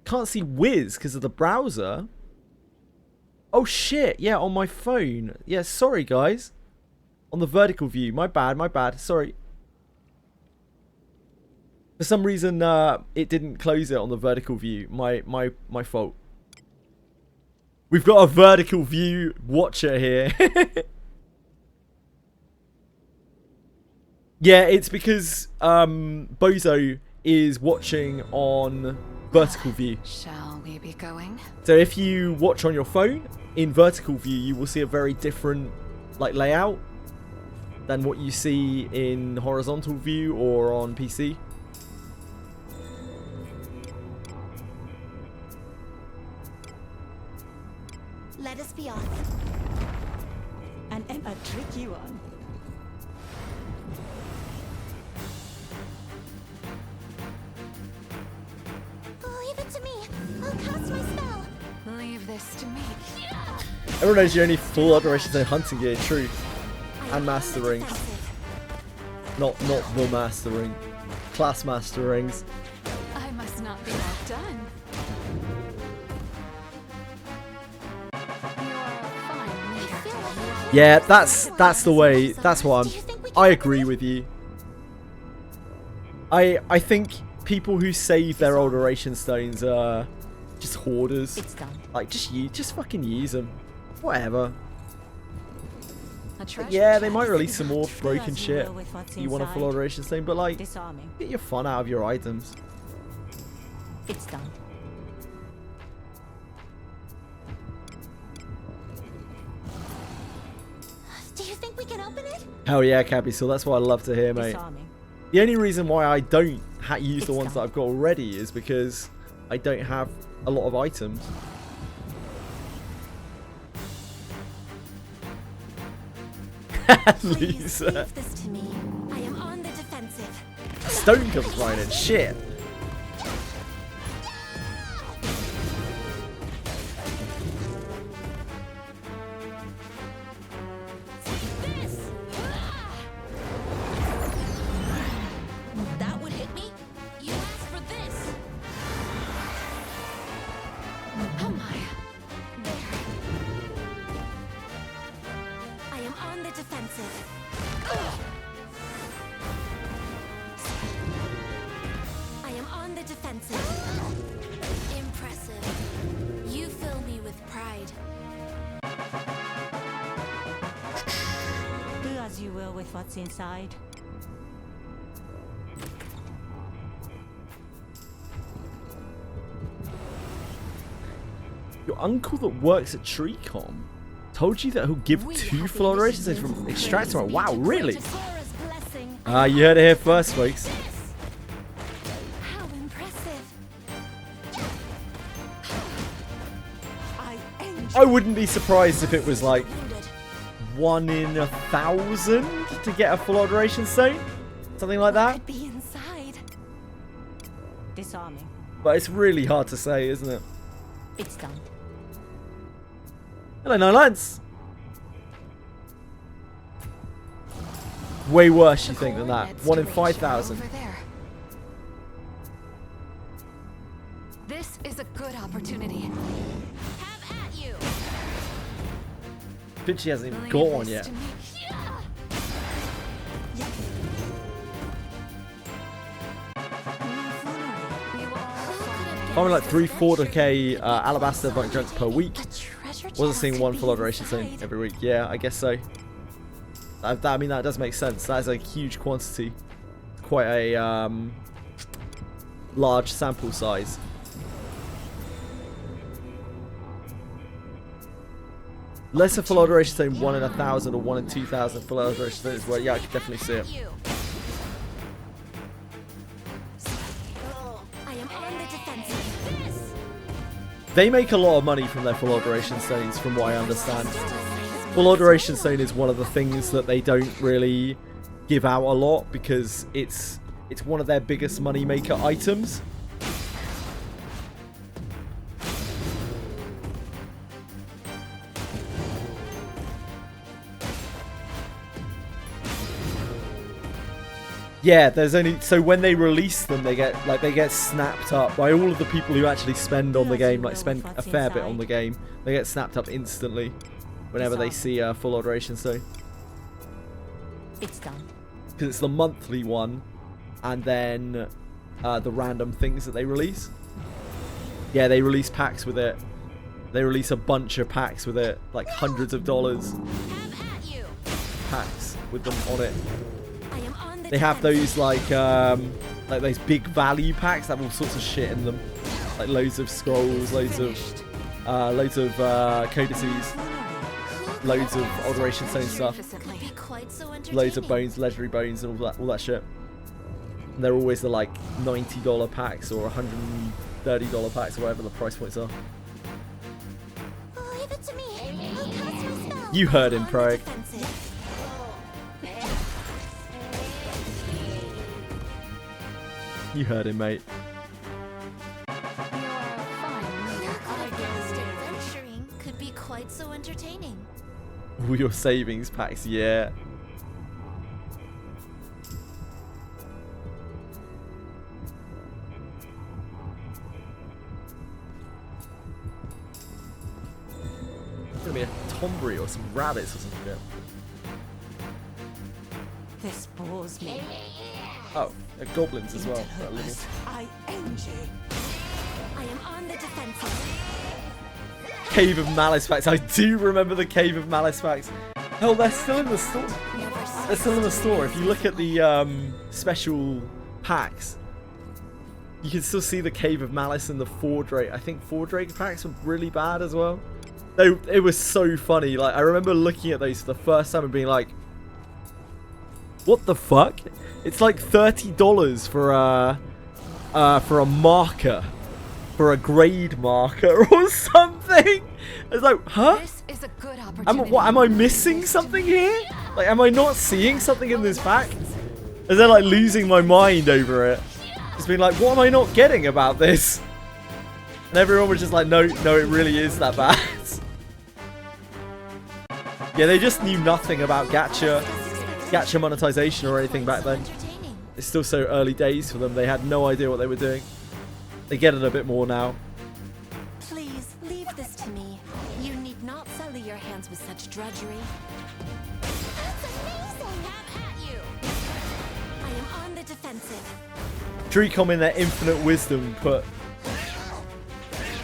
Can't see Wiz because of the browser. Oh shit, yeah, on my phone. Yeah, sorry guys. On the vertical view. My bad, sorry. For some reason, it didn't close it on the vertical view. My fault. We've got a vertical view watcher here. Yeah, it's because Bozo is watching on vertical view. Shall we be going? So if you watch on your phone in vertical view, you will see a very different like layout than what you see in horizontal view or on PC. Let us be off. And a tricky one. Leave it to me. I'll cast my spell. Leave this to me. Everyone knows you only full alterations in hunting gear, true. And master rings. Not the master ring. Class master rings. I must not be outdone. Yeah, that's the way. That's what I agree with you. I think people who save their alteration stones are Just hoarders. It's done. Like, just fucking use them. Whatever. A treasure Yeah, they chest. might release some more Do broken as you shit. will with what's You want a full inside. alteration stone, but like, Disarming. get your fun out of your items. It's done. Do you think we can open it? Hell yeah, Cappy. So that's what I love to hear, mate. Disarming. The only reason why I don't use the It's ones that done. I've got already is because I don't have a lot of items. Please Lisa. leave this to me. I am on the defensive. Stone comes flying in. Shit. This! That would hit me? You asked for this! Oh my. There. I am on the defensive. I am on the defensive. Impressive. You fill me with pride. Do as you will with what's inside. Your uncle that works at TreeCom told you that he'll give We 2 have full alterations initiative. from Extractor. Praise Wow, be to really? Great Agora's blessing. You heard it here first, folks. This. How impressive. I wouldn't be surprised if it was like Wounded. 1 in 1,000 to get a full alteration stone. Something like that. Could be inside. Disarming. But it's really hard to say, isn't it? It's done. Hello, Nine Lines. Way worse, you The think, than that. coordinates 1 in to reach are 5,000. over there. This is a good opportunity. Have at you. Ffxi hasn't even Leave got one this yet. to me. You all find Probably like 3-4K Alabaster Bunk Junks per week. A treasure Wasn't chest seeing could 1 be full alteration stone inside. every week. Yeah, I guess so. I mean, that does make sense. That is a huge quantity. Quite a large sample size. Lesser full alteration stone 1 in 1,000 or 1 in 2,000 full alteration stone is where, yeah, I could definitely see it. You. I am on the defensive. This. They make a lot of money from their full alteration stones, from what I understand. Full alteration stone is one of the things that they don't really give out a lot because it's one of their biggest money maker items. Yeah, there's only so when they release them, they get snapped up by all of the people who actually spend on the game, like spend a fair bit on the game. They get snapped up instantly whenever they see a full alteration stone. It's done. Because it's the monthly one, and then the random things that they release. Yeah, they release packs with it. They release a bunch of packs with it, like hundreds of dollars Have at you. packs with them on it. I am on the They have defensive. those like those big value packs that have all sorts of shit in them, like loads of scrolls, loads of codices, loads of alteration stone stuff, Could be quite so loads of entertaining. bones, legendary bones, and all that shit. And they're always the like $90 packs or $130 packs or whatever the price points are. Leave it to me. I'll cast my spell. You heard him, On the Pro. defensive. You heard him, mate. You are a fine leader. I Podcast get it. adventuring could be quite so entertaining. All your savings packs, yeah. It's gonna be a Tombury or some rabbits or some shit. This bores me. Oh, they're goblins as well. That little. I end you. I am on the defensive. Cave of Malice packs. I do remember the Cave of Malice packs. Hell, they're still in the store. They're still in the store. If you look at the special packs, you can still see the Cave of Malice and the 4 Drake. I think 4 Drake packs were really bad as well. It was so funny. Like, I remember looking at those for the first time and being like, what the fuck? It's like $30 for a marker, for a grade marker or something. It's like, huh? This is a good opportunity. Am I missing something here? Like, am I not seeing something in this pack? Is there like losing my mind over it? Just being like, what am I not getting about this? And everyone was just like, no, it really is that bad. Yeah, they just knew nothing about gacha monetization or anything back then. It's still so early days for them. They had no idea what they were doing. They get it a bit more now. Please, leave this to me. You need not sully your hands with such drudgery. That's amazing! Have at you! I am on the defensive. Dreecom in their infinite wisdom put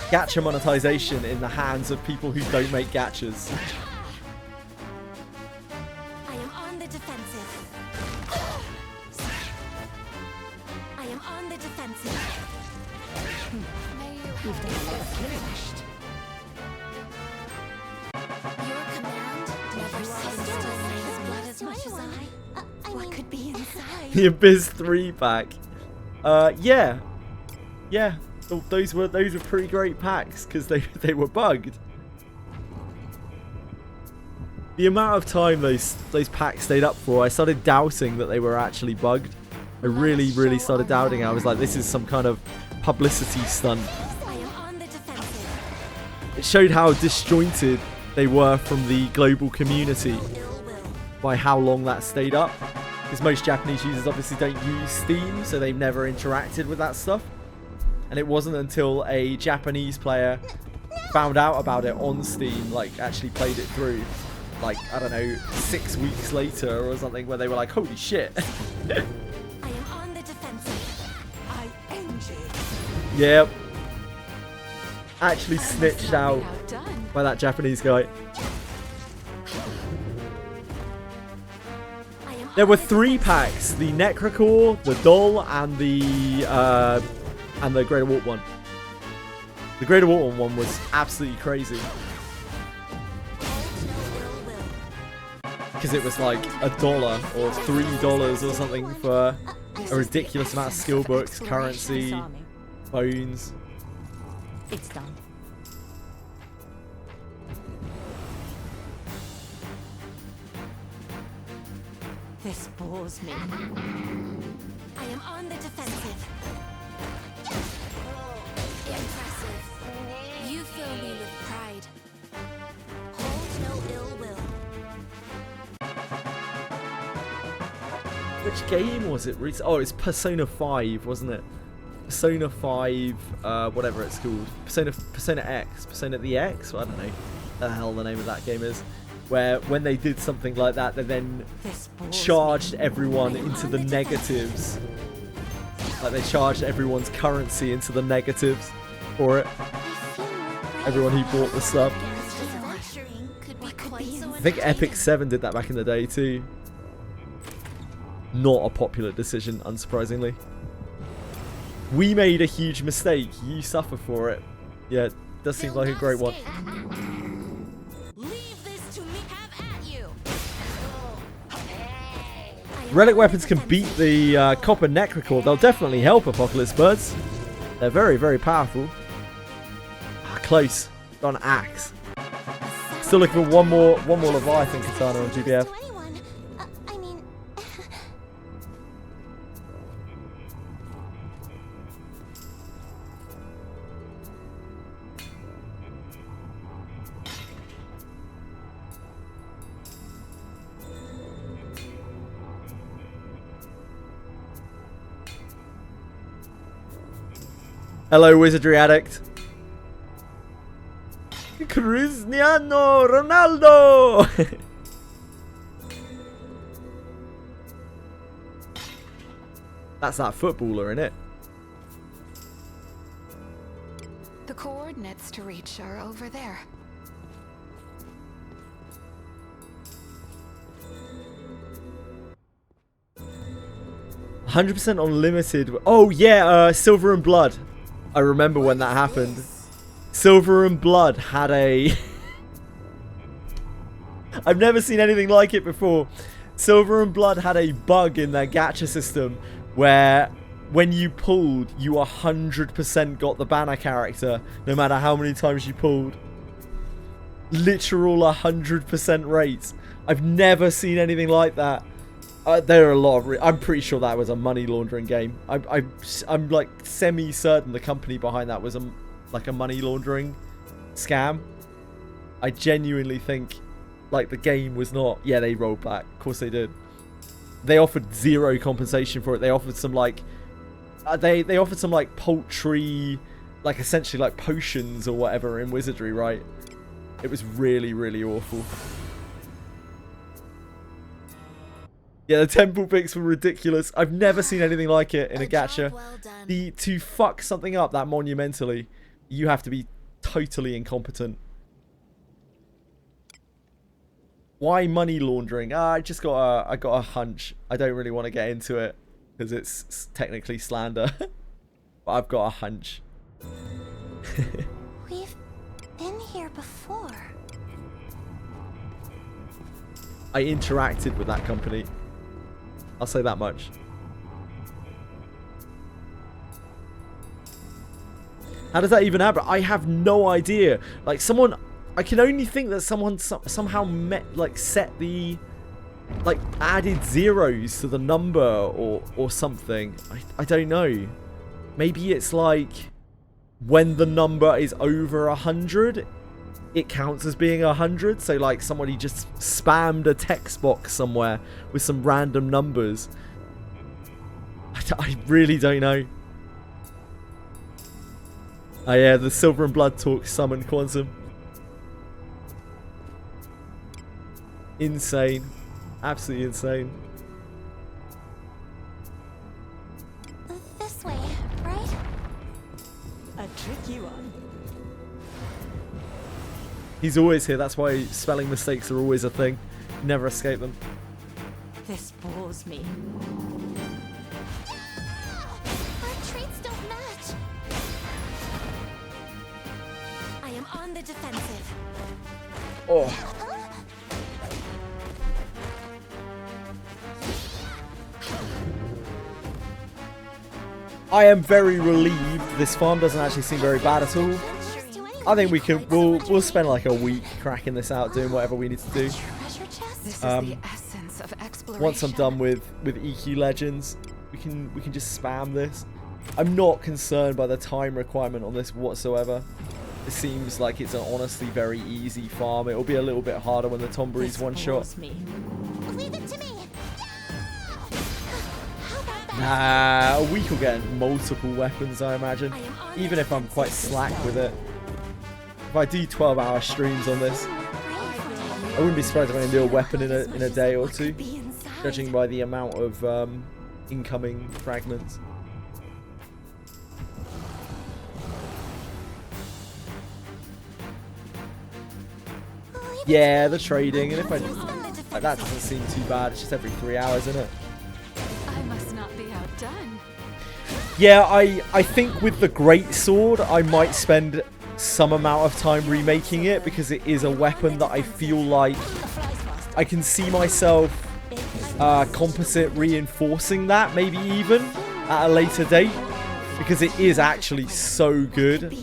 gacha monetization in the hands of people who don't make gachas. I am on the defensive. I am on the defensive. May you have finished. Your command never ceases to amaze me as much as I. What could be inside? The Abyss 3 pack. Yeah. Those were pretty great packs because they were bugged. The amount of time those packs stayed up for, I started doubting that they were actually bugged. I really started doubting it. I was like, this is some kind of publicity stunt. I am on the defensive. It showed how disjointed they were from the global community by how long that stayed up. Because most Japanese users obviously don't use Steam, so they've never interacted with that stuff. And it wasn't until a Japanese player found out about it on Steam, like actually played it through, like, I don't know, 6 weeks later or something, where they were like, holy shit. I am on the defensive. I enjoy. Yep. Actually snitched out by that Japanese guy. There were 3 packs: the Necrocore, the Doll, and the Greater Warp one. The Greater Warp one was absolutely crazy. Because it was like $1 or $3 or something for a ridiculous amount of skill books, currency, bones. It's done. This bores me. I am on the defensive. Impressive. You fill me with pride. Hold no ill will. Which game was it? Oh, it's Persona 5, wasn't it? Persona 5, whatever it's called. Persona X. Persona the X? Well, I don't know what the hell the name of that game is. Where when they did something like that, they then charged everyone into the negatives. Like they charged everyone's currency into the negatives for it. Everyone who bought the stuff. I think Epic 7 did that back in the day too. Not a popular decision, unsurprisingly. We made a huge mistake. You suffer for it. Yeah, it does seem like a great one. Relic weapons can beat the Copper Necrocore. They'll definitely help Apocalypse Birds. They're very powerful. Ah, close. Got an axe. Still looking for one more Leviathan Katana on GBF. Hello, Wizardry Addict. Cristiano Ronaldo! That's that footballer, innit? coordinates to reach are over there. 100% unlimited. Oh yeah, Silver and Blood. I remember when that happened. Silver and Blood had a... I've never seen anything like it before. Silver and Blood had a bug in their gacha system where when you pulled, you 100% got the banner character, no matter how many times you pulled. Literal 100% rates. I've never seen anything like that. There are a lot of... I'm pretty sure that was a money laundering game. I'm like semi-certain the company behind that was like a money laundering scam. I genuinely think like the game was not... Yeah, they rolled back. Of course they did. They offered zero compensation for it. They offered some like... They offered some like poultry, like essentially like potions or whatever in Wizardry, right? It was really, really awful. Yeah, the temple picks were ridiculous. I've never seen anything like it in a gacha. To fuck something up that monumentally, you have to be totally incompetent. Why money laundering? I got a hunch. I don't really want to get into it because it's technically slander. But I've got a hunch. We've been here before. I interacted with that company. I'll say that much. How does that even happen? I have no idea. Like someone, I can only think that someone somehow set the, like added zeros to the number or something. I don't know. Maybe it's like when the number is over 100, it counts as being 100. So like somebody just spammed a text box somewhere with some random numbers. I really don't know. Oh yeah, the Silver and Blood talk summon Quantum. Insane. Absolutely insane. This way, right? A tricky one. He's always here, that's why spelling mistakes are always a thing. Never escape them. This bores me. Our traits don't match. I am on the defensive. Oh. I am very relieved this farm doesn't actually seem very bad at all. I think we'll spend like a week cracking this out, doing whatever we need to do. This is the essence of exploration. Once I'm done with EQ Legends, we can just spam this. I'm not concerned by the time requirement on this whatsoever. It seems like it's an honestly very easy farm. It'll be a little bit harder when the Tombury's one shot. Leave it to me. Nah, a week will get multiple weapons, I imagine. Even if I'm quite slack with it. If I do 12-hour streams on this, I wouldn't be surprised if I can do a weapon in a day or two, judging by the amount of incoming fragments. Yeah, the trading, and if like, that doesn't seem too bad. It's just every 3 hours, isn't it? I must not be outdone. Yeah, I think with the Great Sword, I might spend some amount of time remaking it because it is a weapon that I feel like I can see myself composite reinforcing that, maybe even at a later date, because it is actually so good,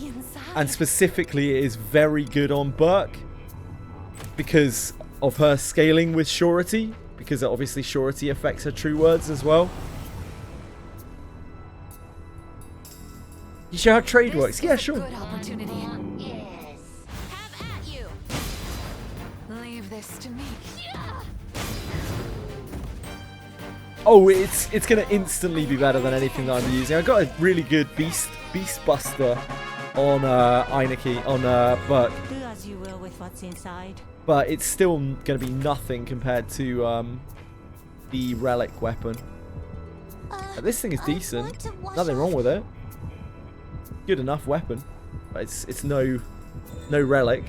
and specifically it is very good on Burke because of her scaling with surety, because obviously surety affects her true words as well. You show how trade works? Yeah, sure. Good opportunity. Yes. Have at you. Leave this to me. Oh, it's gonna instantly be better than anything that I'm using. I got a really good Beast Buster on Eineke, on Burke. Do as you will with what's inside. But it's still gonna be nothing compared to the Relic weapon. This thing is decent. Nothing wrong with it. Good enough weapon. But it's no relic.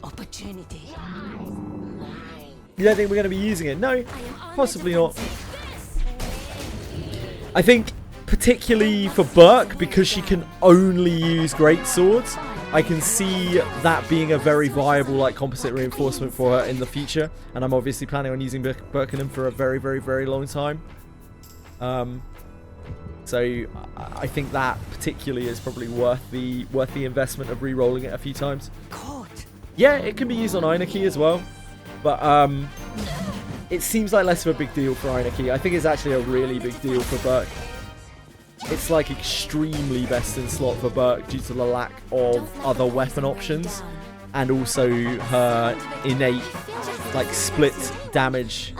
Opportunity. You don't think we're going to be using it? No, possibly not. I think particularly for Burke, because she can only use great swords, I can see that being a very viable like composite reinforcement for her in the future, and I'm obviously planning on using Birkenham for a very, very, very long time. So I think that particularly is probably worth the investment of re-rolling it a few times. Yeah, it can be used on Eineke as well, but it seems like less of a big deal for Eineke. I think it's actually a really big deal for Burke. It's like extremely best in slot for Burke due to the lack of other weapon options, and also her innate like split damage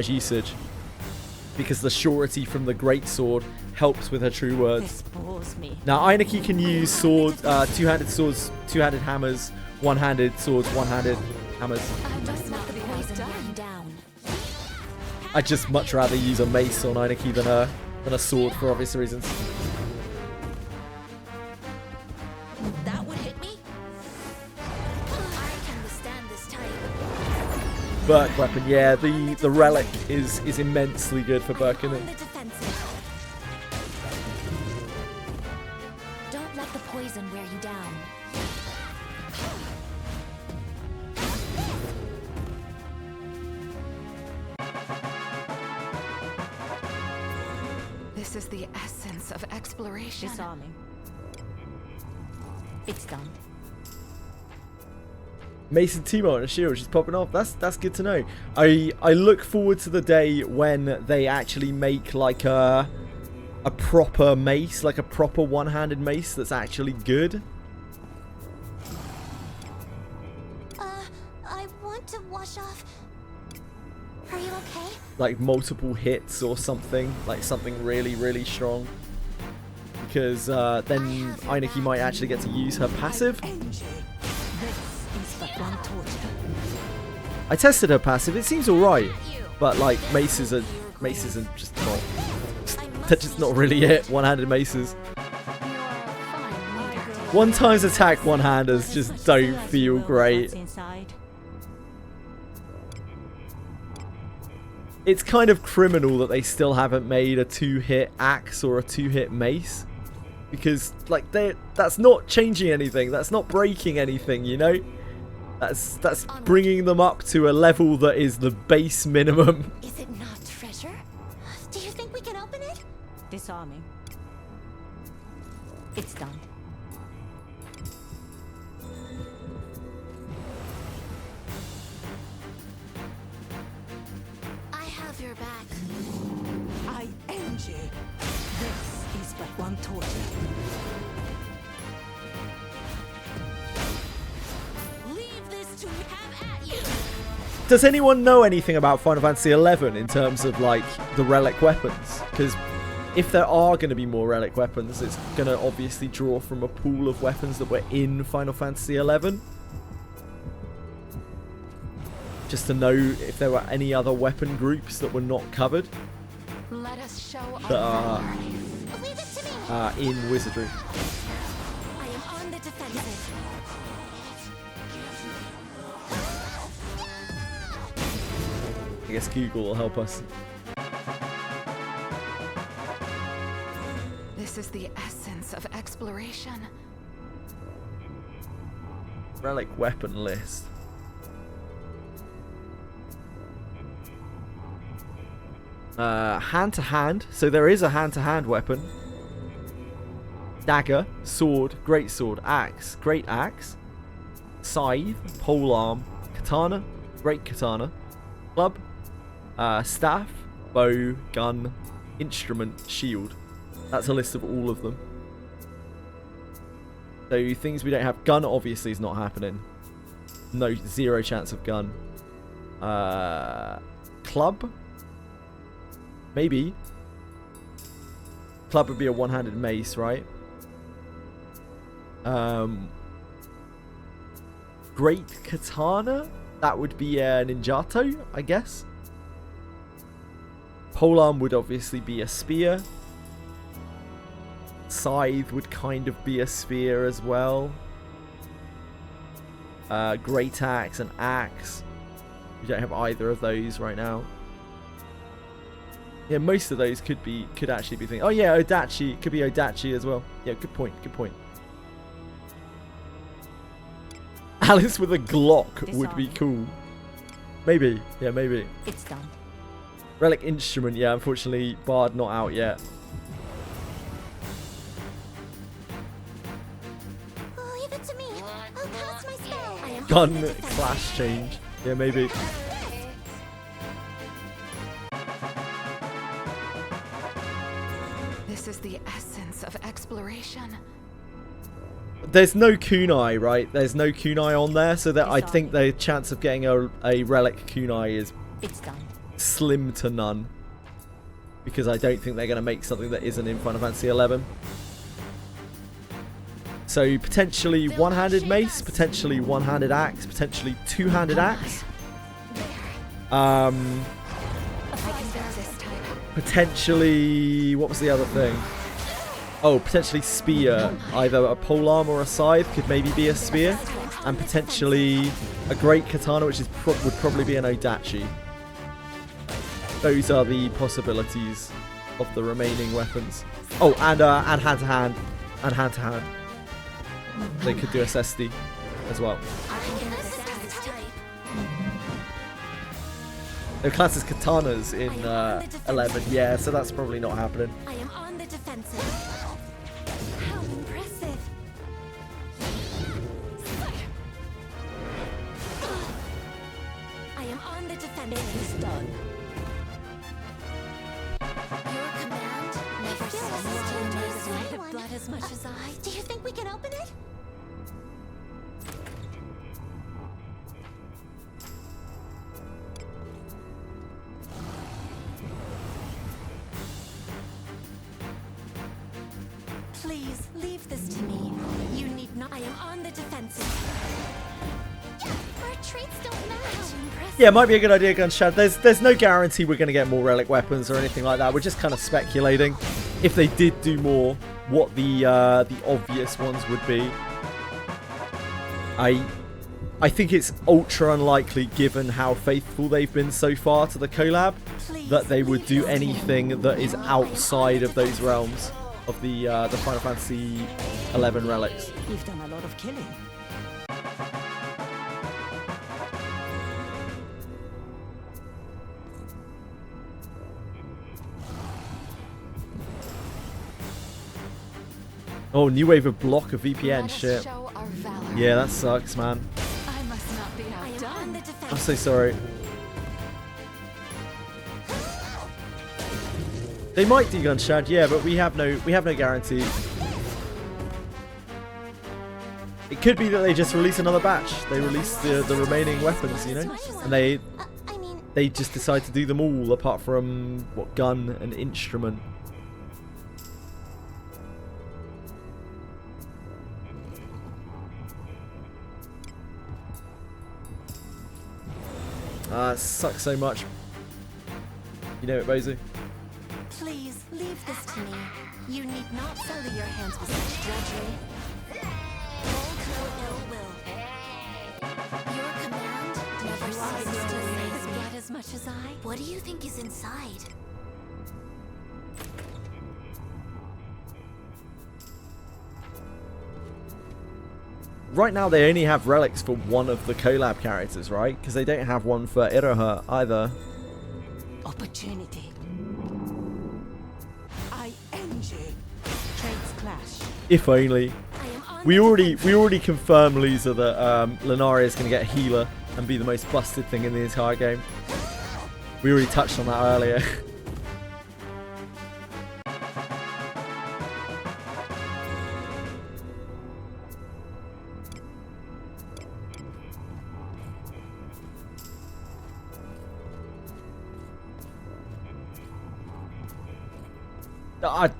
usage, because the surety from the greatsword helps with her true words. Now Eineke can use sword, two-handed swords, two-handed hammers, one-handed swords, one-handed hammers. I'd just much rather use a mace on Eineke than a sword for obvious reasons. That would hit me. I can withstand this type. Burke weapon, yeah, the relic is immensely good for Birkenham. Don't let the poison wear you down. This is the essence of exploration. Disarming. It's done. Mason Timo on a shield, she's popping off. That's good to know. I look forward to the day when they actually make like a proper mace, like a proper one-handed mace that's actually good. I want to wash off. Are you okay? Like multiple hits or something, like something really, really strong. Because then Eineke might actually get to use her passive. I tested her passive, it seems alright. But like maces are just not, they're just not really it, one-handed maces. One times attack one-handers just don't feel great. It's kind of criminal that they still haven't made a two-hit axe or a two-hit mace, because like that's not changing anything. That's not breaking anything, you know. That's bringing them up to a level that is the base minimum. Is it not treasure? Do you think we can open it? Disarming. It's done. I have your back. I end you. This is but one torture. Leave this to me. Have at you. Does anyone know anything about Final Fantasy XI in terms of like the relic weapons? Because if there are going to be more relic weapons, it's going to obviously draw from a pool of weapons that were in Final Fantasy XI. Just to know if there were any other weapon groups that were not covered Let us show that our are in Wizardry. I am on the defensive. I guess Google will help us. This is the essence of exploration. Relic weapon list. Hand-to-hand. So there is a hand-to-hand weapon. Dagger, sword, great sword, axe, great axe, scythe, polearm, katana, great katana, club, staff, bow, gun, instrument, shield. That's a list of all of them. So things we don't have. Gun obviously is not happening. No, zero chance of gun. Club? Maybe. Club would be a one-handed mace, right? Great katana? that would be a Ninjato, I guess. Polearm would obviously be a spear. Scythe would kind of be a spear as well. Great Axe and Axe. We don't have either of those right now. Yeah, most of those could actually be things. Oh yeah, Odachi could be Odachi as well. Yeah, good point. Good point. Alice with a Glock would be cool. Maybe. Yeah, maybe. It's done. Relic Instrument. Yeah, unfortunately, Bard not out yet. Leave it to me. I'll cast my spell. I am Gun clash change. Yeah, maybe. This is the essence of exploration. There's no kunai, right? There's no kunai on there, so that I think the chance of getting a relic kunai is slim to none. Because I don't think they're going to make something that isn't in Final Fantasy 11. So potentially one-handed mace, potentially one-handed axe, potentially two-handed axe. Potentially, what was the other thing? Oh, potentially spear. Either a polearm or a scythe could maybe be a spear. And potentially a great katana, which is would probably be an Odachi. Those are the possibilities of the remaining weapons. Oh, and hand-to-hand. And hand-to-hand. They could do a Sesti as well. They're classed as katanas in 11, yeah, so that's probably not happening. I am on the defensive. How impressive. I am on the defensive. It's done. Your command never ceases to amaze me. I have blood as much as I. Do you think we can open it? Please leave this to me. You need not. I am on the defensive. Our traits don't match. Yeah, it might be a good idea, Gunshad. There's no guarantee we're going to get more relic weapons or anything like that. We're just kind of speculating. If they did do more, what the obvious ones would be. I think it's ultra unlikely, given how faithful they've been so far to the collab, that they would do anything that is outside of those realms of the Final Fantasy 11 relics. You've done a lot of killing. Oh, new wave of block of VPN, shit. Yeah, that sucks, man. I must not be outdone. I'm so sorry. They might do Gunshad, yeah, but we have no guarantee. It could be that they just release another batch. They release the remaining weapons, you know, and they just decide to do them all apart from what, gun and instrument. It sucks so much. You know it, Bozu. Please leave this to me. You need not sully your hands with such drudgery. Hold no ill will. Your command never ceases to amaze me. Blood as much as I. What do you think is inside? Right now they only have relics for one of the collab characters, right? Because they don't have one for Iroha either. Opportunity. I end you. Traits clash. If only. We already confirmed, Lisa, that Lunaria is going to get a healer and be the most busted thing in the entire game. We already touched on that earlier.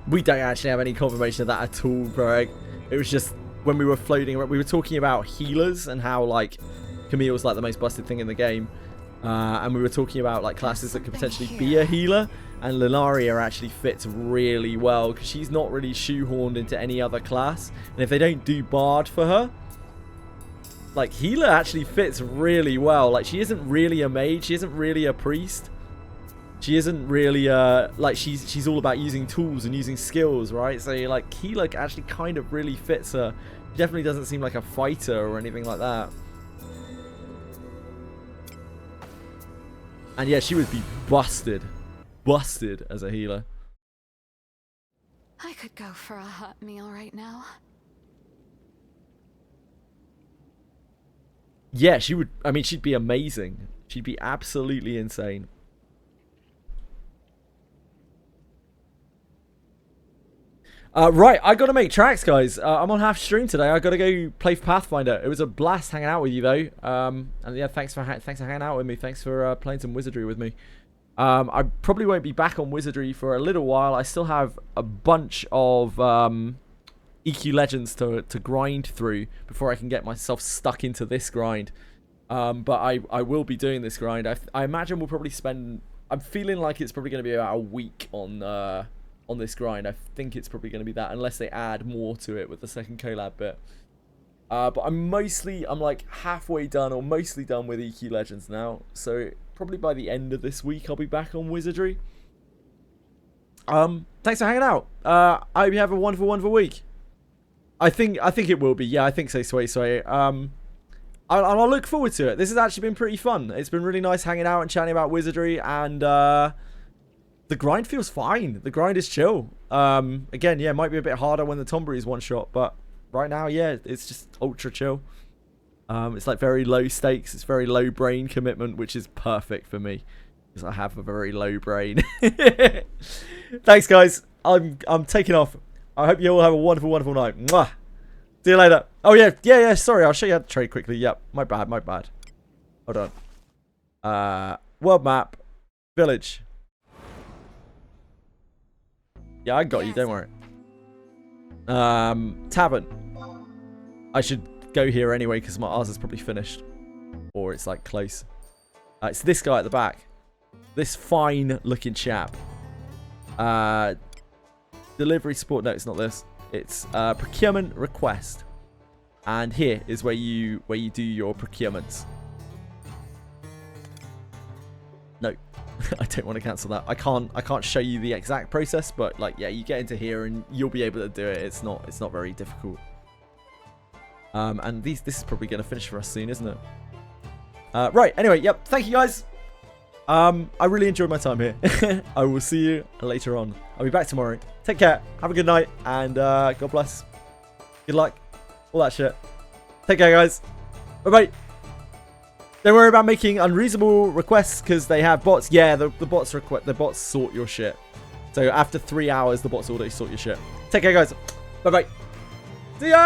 We don't actually have any confirmation of that at all, Greg. It was just when we were floating around, we were talking about healers and how, like, Camille's like the most busted thing in the game. And we were talking about like classes that could potentially be a healer, and Lunaria actually fits really well because she's not really shoehorned into any other class. And if they don't do Bard for her, like healer actually fits really well. Like she isn't really a mage, she isn't really a priest. She isn't really like she's all about using tools and using skills, right? So like healer actually kind of really fits her. She definitely doesn't seem like a fighter or anything like that. And yeah, she would be busted as a healer. I could go for a hot meal right now. Yeah, she would. I mean, she'd be amazing. She'd be absolutely insane. Right, I gotta make tracks, guys. I'm on half stream today. I gotta go play Pathfinder. It was a blast hanging out with you, though. And yeah, thanks for hanging out with me. Thanks for playing some Wizardry with me. I probably won't be back on Wizardry for a little while. I still have a bunch of EQ Legends to grind through before I can get myself stuck into this grind. But I will be doing this grind. I imagine we'll probably spend... I'm feeling like it's probably going to be about a week on this grind. I think it's probably going to be that, unless they add more to it with the second collab bit. But I'm like halfway done or mostly done with EQ Legends now. So probably by the end of this week, I'll be back on Wizardry. Thanks for hanging out. I hope you have a wonderful, wonderful week. I think it will be. Yeah, I think so, Sway. I'll look forward to it. This has actually been pretty fun. It's been really nice hanging out and chatting about Wizardry, and the grind feels fine. The grind is chill. Again, yeah, it might be a bit harder when the Tombury is one shot, but right now, yeah, it's just ultra chill. It's like very low stakes. It's very low brain commitment, which is perfect for me because I have a very low brain. Thanks, guys. I'm taking off. I hope you all have a wonderful, wonderful night. Mwah. See you later. Oh, yeah. Sorry, I'll show you how to trade quickly. Yep, my bad. Hold on. World map. Village. Yeah, I got you. Don't worry. Tavern. I should go here anyway because ours is probably finished. Or it's like close. It's this guy at the back. This fine looking chap. Delivery support. No, it's not this. It's procurement request. And here is where you do your procurements. No. I don't want to cancel that. I can't show you the exact process, but like yeah, you get into here and you'll be able to do it. It's not very difficult. And this is probably going to finish for us soon, isn't it? Right. Anyway, yep. Thank you guys. I really enjoyed my time here. I will see you later on. I'll be back tomorrow. Take care. Have a good night, and God bless. Good luck. All that shit. Take care, guys. Bye bye. Don't worry about making unreasonable requests because they have bots. Yeah, the bots sort your shit. So after 3 hours, the bots already sort your shit. Take care, guys. Bye bye. See ya.